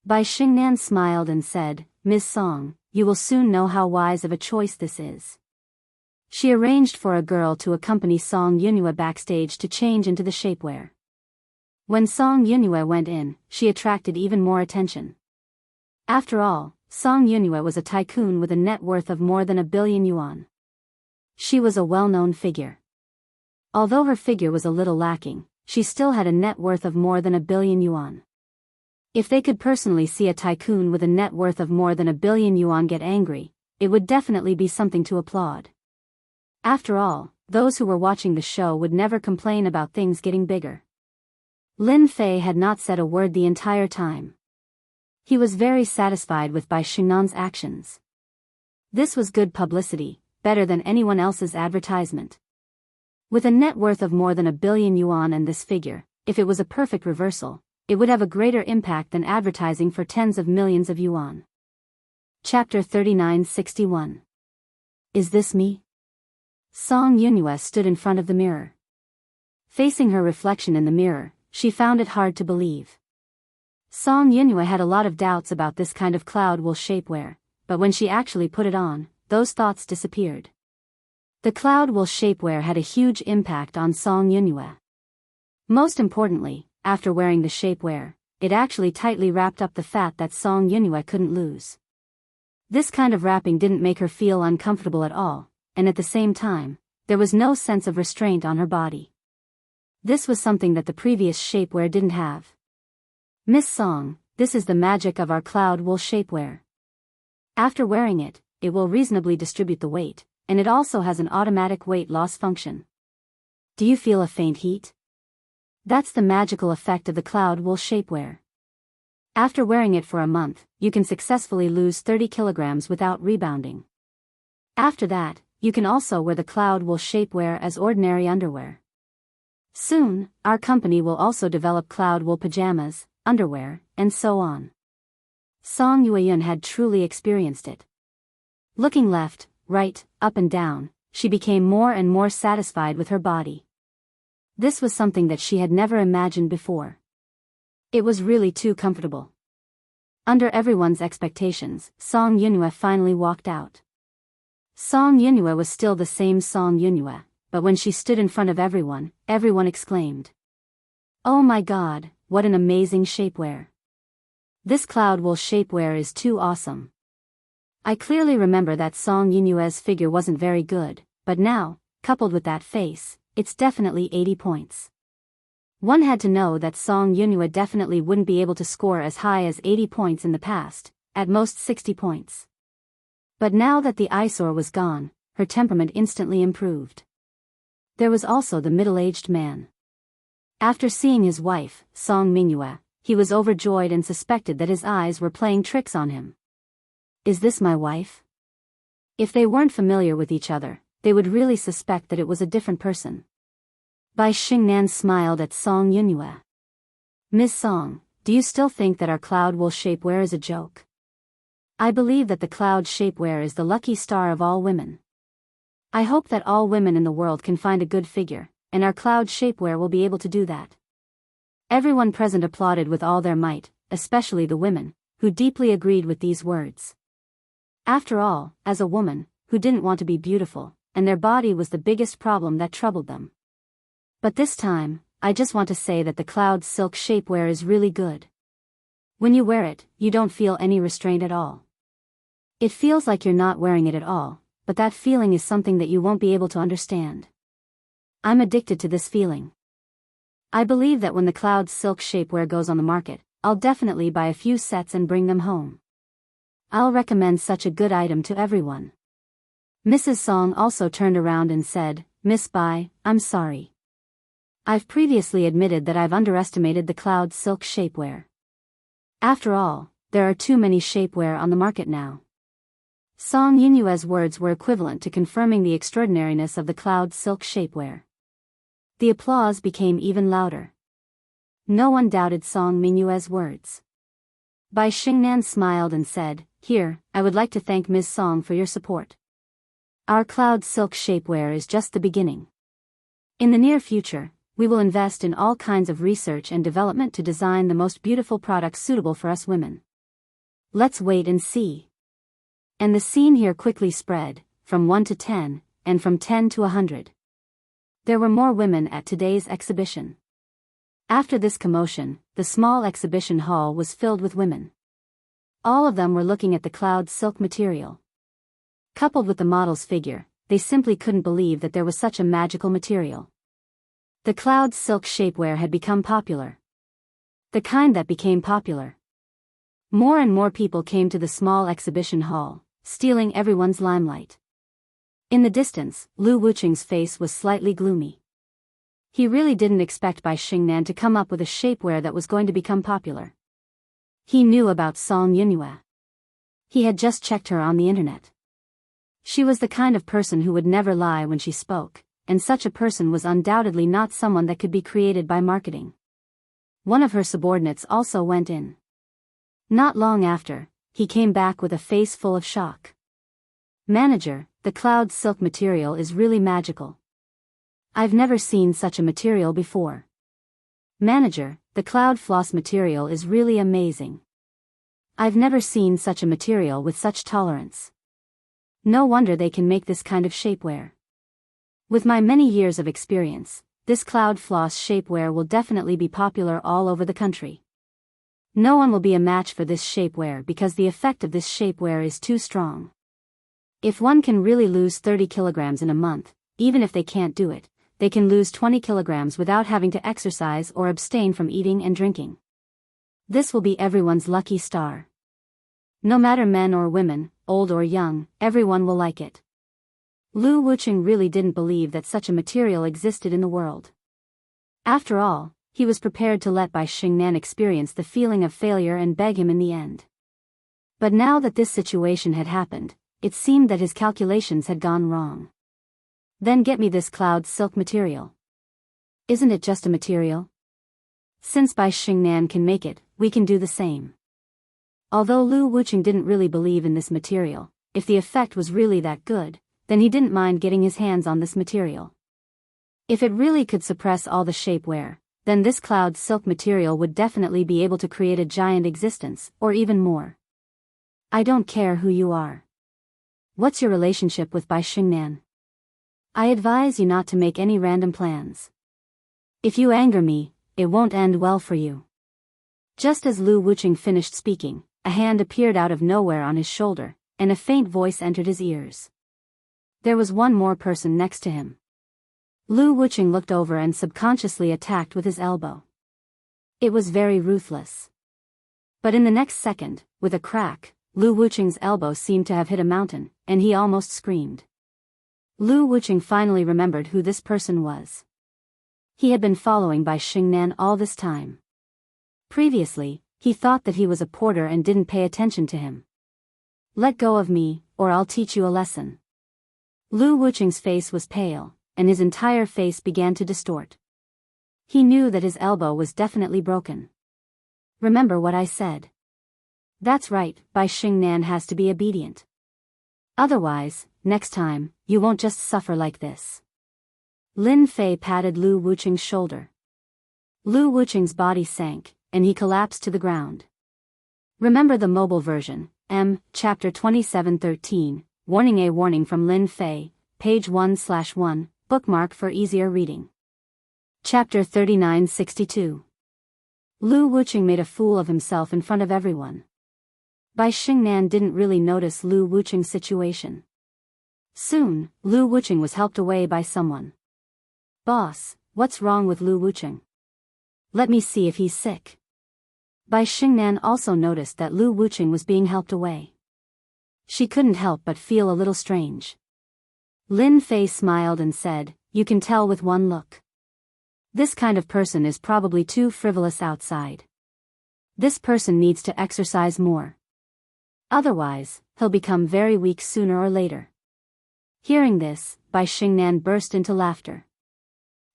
Bai Xingnan smiled and said, Ms. Song, you will soon know how wise of a choice this is. She arranged for a girl to accompany Song Yunhua backstage to change into the shapewear. When Song Yunhua went in, she attracted even more attention. After all, Song Yunhua was a tycoon with a net worth of more than 1 billion yuan. She was a well-known figure. Although her figure was a little lacking, she still had a net worth of more than 1 billion yuan. If they could personally see a tycoon with a net worth of more than 1 billion yuan get angry, it would definitely be something to applaud. After all, those who were watching the show would never complain about things getting bigger. Lin Fei had not said a word the entire time. He was very satisfied with Bai Xingnan's actions. This was good publicity, better than anyone else's advertisement. With a net worth of more than 1 billion yuan and this figure, if it was a perfect reversal, it would have a greater impact than advertising for tens of millions of yuan. Chapter 3961. Is this me? Song Yunhua stood in front of the mirror. Facing her reflection in the mirror, she found it hard to believe. Song Yunhua had a lot of doubts about this kind of cloud wool shapewear, but when she actually put it on, those thoughts disappeared. The cloud wool shapewear had a huge impact on Song Yunhua. Most importantly, after wearing the shapewear, it actually tightly wrapped up the fat that Song Yunhua couldn't lose. This kind of wrapping didn't make her feel uncomfortable at all, and at the same time, there was no sense of restraint on her body. This was something that the previous shapewear didn't have. Miss Song, this is the magic of our cloud wool shapewear. After wearing it, it will reasonably distribute the weight, and it also has an automatic weight loss function. Do you feel a faint heat? That's the magical effect of the cloud wool shapewear. After wearing it for a month, you can successfully lose 30 kilograms without rebounding. After that, you can also wear the cloud wool shapewear as ordinary underwear. Soon, our company will also develop cloud wool pajamas, underwear, and so on. Song Yueyun had truly experienced it. Looking left, right, up and down, she became more and more satisfied with her body. This was something that she had never imagined before. It was really too comfortable. Under everyone's expectations, Song Yunhua finally walked out. Song Yunhua was still the same Song Yunhua, but when she stood in front of everyone, everyone exclaimed, "Oh my God, what an amazing shapewear. This cloud wool shapewear is too awesome." I clearly remember that Song Yunhua's figure wasn't very good, but now, coupled with that face, it's definitely 80 points. One had to know that Song Yunhua definitely wouldn't be able to score as high as 80 points in the past, at most 60 points. But now that the eyesore was gone, her temperament instantly improved. There was also the middle-aged man. After seeing his wife, Song Minghua, he was overjoyed and suspected that his eyes were playing tricks on him. Is this my wife? If they weren't familiar with each other, they would really suspect that it was a different person. Bai Xingnan smiled at Song Yunhua. Miss Song, do you still think that our cloud wool shapewear is a joke? I believe that the cloud shapewear is the lucky star of all women. I hope that all women in the world can find a good figure, and our cloud shapewear will be able to do that. Everyone present applauded with all their might, especially the women, who deeply agreed with these words. After all, as a woman, who didn't want to be beautiful, and their body was the biggest problem that troubled them. But this time, I just want to say that the cloud silk shapewear is really good. When you wear it, you don't feel any restraint at all. It feels like you're not wearing it at all, but that feeling is something that you won't be able to understand. I'm addicted to this feeling. I believe that when the cloud silk shapewear goes on the market, I'll definitely buy a few sets and bring them home. I'll recommend such a good item to everyone. Mrs. Song also turned around and said, Miss Bai, I'm sorry. I've previously admitted that I've underestimated the cloud silk shapewear. After all, there are too many shapewear on the market now. Song Yunhua's words were equivalent to confirming the extraordinariness of the cloud silk shapewear. The applause became even louder. No one doubted Song Yunhua's words. Bai Xingnan smiled and said, Here, I would like to thank Ms. Song for your support. Our cloud silk shapewear is just the beginning. In the near future, we will invest in all kinds of research and development to design the most beautiful products suitable for us women. Let's wait and see. And the scene here quickly spread, from 1 to 10, and from 10 to 100. There were more women at today's exhibition. After this commotion, the small exhibition hall was filled with women. All of them were looking at the cloud silk material. Coupled with the model's figure, they simply couldn't believe that there was such a magical material. The cloud silk shapewear had become popular. The kind that became popular. More and more people came to the small exhibition hall, stealing everyone's limelight. In the distance, Lu Wuqing's face was slightly gloomy. He really didn't expect Bai Xingnan to come up with a shapewear that was going to become popular. He knew about Song Yunhua. He had just checked her on the internet. She was the kind of person who would never lie when she spoke, and such a person was undoubtedly not someone that could be created by marketing. One of her subordinates also went in. Not long after, he came back with a face full of shock. Manager, the cloud silk material is really magical. I've never seen such a material before. Manager, the cloud floss material is really amazing. I've never seen such a material with such tolerance. No wonder they can make this kind of shapewear. With my many years of experience, this cloud floss shapewear will definitely be popular all over the country. No one will be a match for this shapewear because the effect of this shapewear is too strong. If one can really lose 30 kilograms in a month, even if they can't do it, they can lose 20 kilograms without having to exercise or abstain from eating and drinking. This will be everyone's lucky star. No matter men or women, old or young, everyone will like it. Lu Wuqing really didn't believe that such a material existed in the world. After all, he was prepared to let Bai Xingnan experience the feeling of failure and beg him in the end. But now that this situation had happened, it seemed that his calculations had gone wrong. Then get me this cloud silk material. Isn't it just a material? Since Bai Xingnan can make it, we can do the same. Although Lu Wuqing didn't really believe in this material, if the effect was really that good, then he didn't mind getting his hands on this material. If it really could suppress all the shapewear, then this cloud silk material would definitely be able to create a giant existence, or even more. I don't care who you are. What's your relationship with Bai Xingnan? I advise you not to make any random plans. If you anger me, it won't end well for you. Just as Lu Wuqing finished speaking, a hand appeared out of nowhere on his shoulder, and a faint voice entered his ears. There was one more person next to him. Lu Wuqing looked over and subconsciously attacked with his elbow. It was very ruthless. But in the next second, with a crack, Lu Wuqing's elbow seemed to have hit a mountain, and he almost screamed. Lu Wuqing finally remembered who this person was. He had been following Bai Xingnan all this time. Previously, he thought that he was a porter and didn't pay attention to him. Let go of me, or I'll teach you a lesson. Lu Wuqing's face was pale, and his entire face began to distort. He knew that his elbow was definitely broken. Remember what I said. That's right, Bai Xingnan has to be obedient. Otherwise, next time, you won't just suffer like this. Lin Fei patted Lu Wuqing's shoulder. Lu Wuqing's body sank, and he collapsed to the ground. Remember the mobile version, Chapter 2713, Warning A warning from Lin Fei, page 1/1, bookmark for easier reading. Chapter 3962. Lu Wuqing made a fool of himself in front of everyone. Bai Xingnan didn't really notice Lu Wuqing's situation. Soon, Lu Wuqing was helped away by someone. Boss, what's wrong with Lu Wuqing? Let me see if he's sick. Bai Xingnan also noticed that Lu Wuqing was being helped away. She couldn't help but feel a little strange. Lin Fei smiled and said, "You can tell with one look. This kind of person is probably too frivolous outside. This person needs to exercise more. Otherwise, he'll become very weak sooner or later." Hearing this, Bai Xingnan burst into laughter.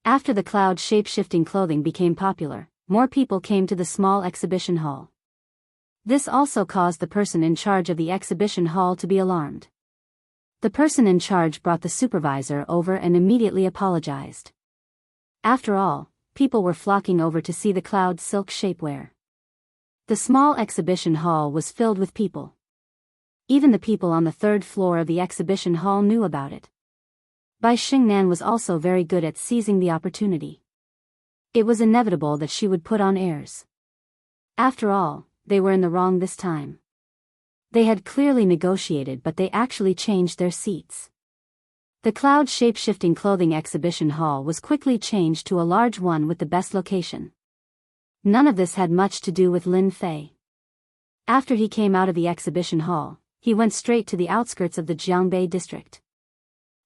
After the cloud shape-shifting clothing became popular, more people came to the small exhibition hall. This also caused the person in charge of the exhibition hall to be alarmed. The person in charge brought the supervisor over and immediately apologized. After all, people were flocking over to see the cloud silk shapewear. The small exhibition hall was filled with people. Even the people on the third floor of the exhibition hall knew about it. Bai Xingnan was also very good at seizing the opportunity. It was inevitable that she would put on airs. After all, they were in the wrong this time. They had clearly negotiated, but they actually changed their seats. The cloud shape-shifting clothing exhibition hall was quickly changed to a large one with the best location. None of this had much to do with Lin Fei. After he came out of the exhibition hall, he went straight to the outskirts of the Jiangbei district.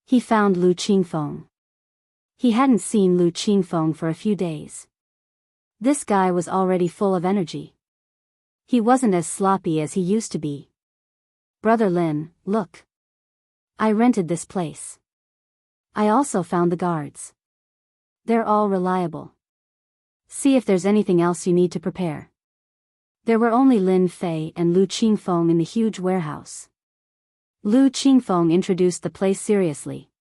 He found Lu Qingfeng. He hadn't seen Lu Qingfeng for a few days. This guy was already full of energy. He wasn't as sloppy as he used to be. "Brother Lin, look. I rented this place. I also found the guards. They're all reliable. See if there's anything else you need to prepare." There were only Lin Fei and Lu Qingfeng in the huge warehouse. Lu Qingfeng introduced the place seriously.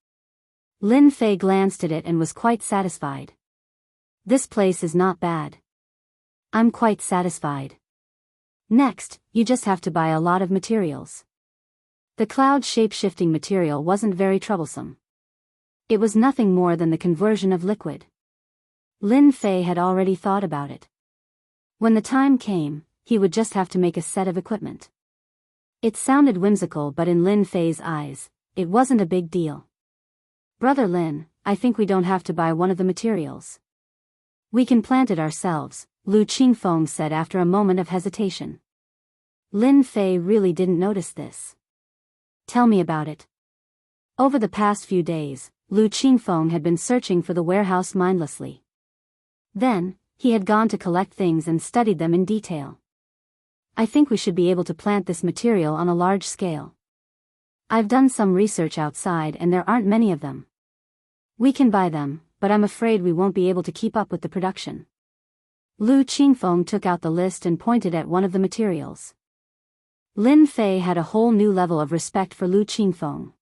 Lin Fei glanced at it and was quite satisfied. "This place is not bad. I'm quite satisfied. Next, you just have to buy a lot of materials." The cloud shape-shifting material wasn't very troublesome. It was nothing more than the conversion of liquid. Lin Fei had already thought about it. When the time came, he would just have to make a set of equipment. It sounded whimsical, but in Lin Fei's eyes, it wasn't a big deal. Brother Lin, I think we don't have to buy one of the materials. We can plant it ourselves, Lu Qingfeng said after a moment of hesitation. Lin Fei really didn't notice this. Tell me about it. Over the past few days, Lu Qingfeng had been searching for the warehouse mindlessly. Then, he had gone to collect things and studied them in detail. I think we should be able to plant this material on a large scale. I've done some research outside and there aren't many of them. We can buy them, but I'm afraid we won't be able to keep up with the production. Lu Qingfeng took out the list and pointed at one of the materials. Lin Fei had a whole new level of respect for Lu Qingfeng.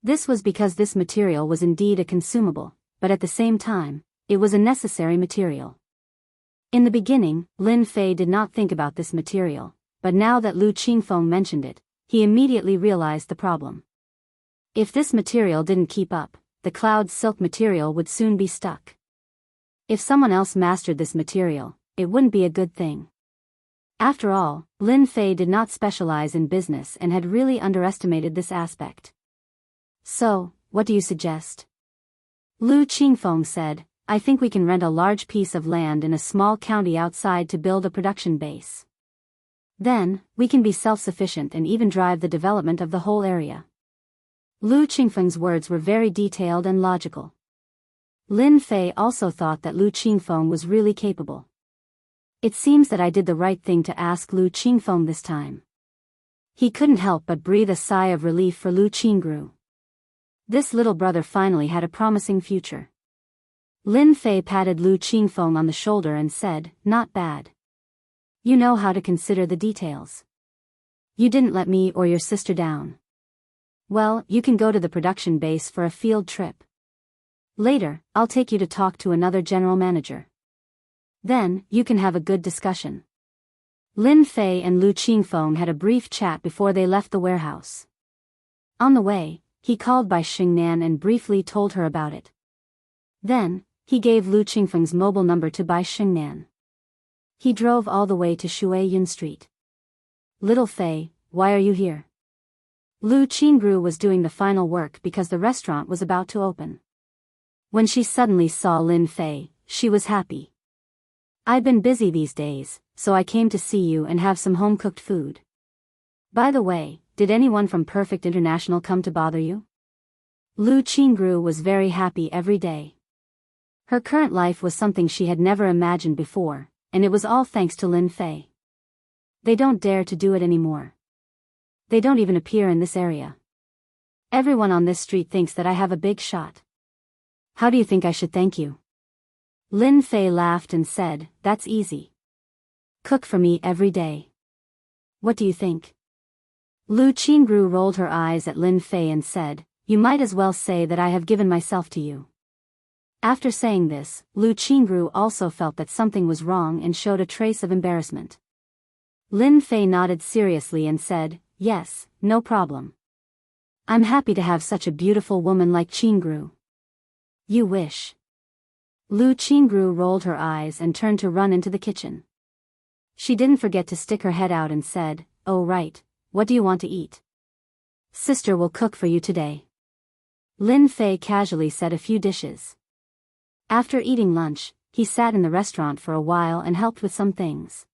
This was because this material was indeed a consumable, but at the same time, it was a necessary material. In the beginning, Lin Fei did not think about this material, but now that Lu Qingfeng mentioned it, he immediately realized the problem. If this material didn't keep up, the cloud silk material would soon be stuck. If someone else mastered this material, it wouldn't be a good thing. After all, Lin Fei did not specialize in business and had really underestimated this aspect. So, what do you suggest? Lu Qingfeng said, I think we can rent a large piece of land in a small county outside to build a production base. Then, we can be self-sufficient and even drive the development of the whole area. Lu Qingfeng's words were very detailed and logical. Lin Fei also thought that Lu Qingfeng was really capable. It seems that I did the right thing to ask Lu Qingfeng this time. He couldn't help but breathe a sigh of relief for Lu Qingru. This little brother finally had a promising future. Lin Fei patted Lu Qingfeng on the shoulder and said, not bad. You know how to consider the details. You didn't let me or your sister down. Well, you can go to the production base for a field trip. Later, I'll take you to talk to another general manager. Then, you can have a good discussion. Lin Fei and Lu Qingfeng had a brief chat before they left the warehouse. On the way, he called Bai Xingnan and briefly told her about it. Then, he gave Lu Qingfeng's mobile number to Bai Xingnan. He drove all the way to Shuiyun Street. Little Fei, why are you here? Lu Qingru was doing the final work because the restaurant was about to open. When she suddenly saw Lin Fei, she was happy. I've been busy these days, so I came to see you and have some home-cooked food. By the way, did anyone from Perfect International come to bother you? Lu Qingru was very happy every day. Her current life was something she had never imagined before, and it was all thanks to Lin Fei. They don't dare to do it anymore. They don't even appear in this area. Everyone on this street thinks that I have a big shot. How do you think I should thank you? Lin Fei laughed and said, that's easy. Cook for me every day. What do you think? Lu Qingru rolled her eyes at Lin Fei and said, you might as well say that I have given myself to you. After saying this, Lu Qingru also felt that something was wrong and showed a trace of embarrassment. Lin Fei nodded seriously and said, yes, no problem. I'm happy to have such a beautiful woman like Qingru. You wish. Lu Qingru rolled her eyes and turned to run into the kitchen. She didn't forget to stick her head out and said, oh right, what do you want to eat? Sister will cook for you today. Lin Fei casually said a few dishes. After eating lunch, he sat in the restaurant for a while and helped with some things.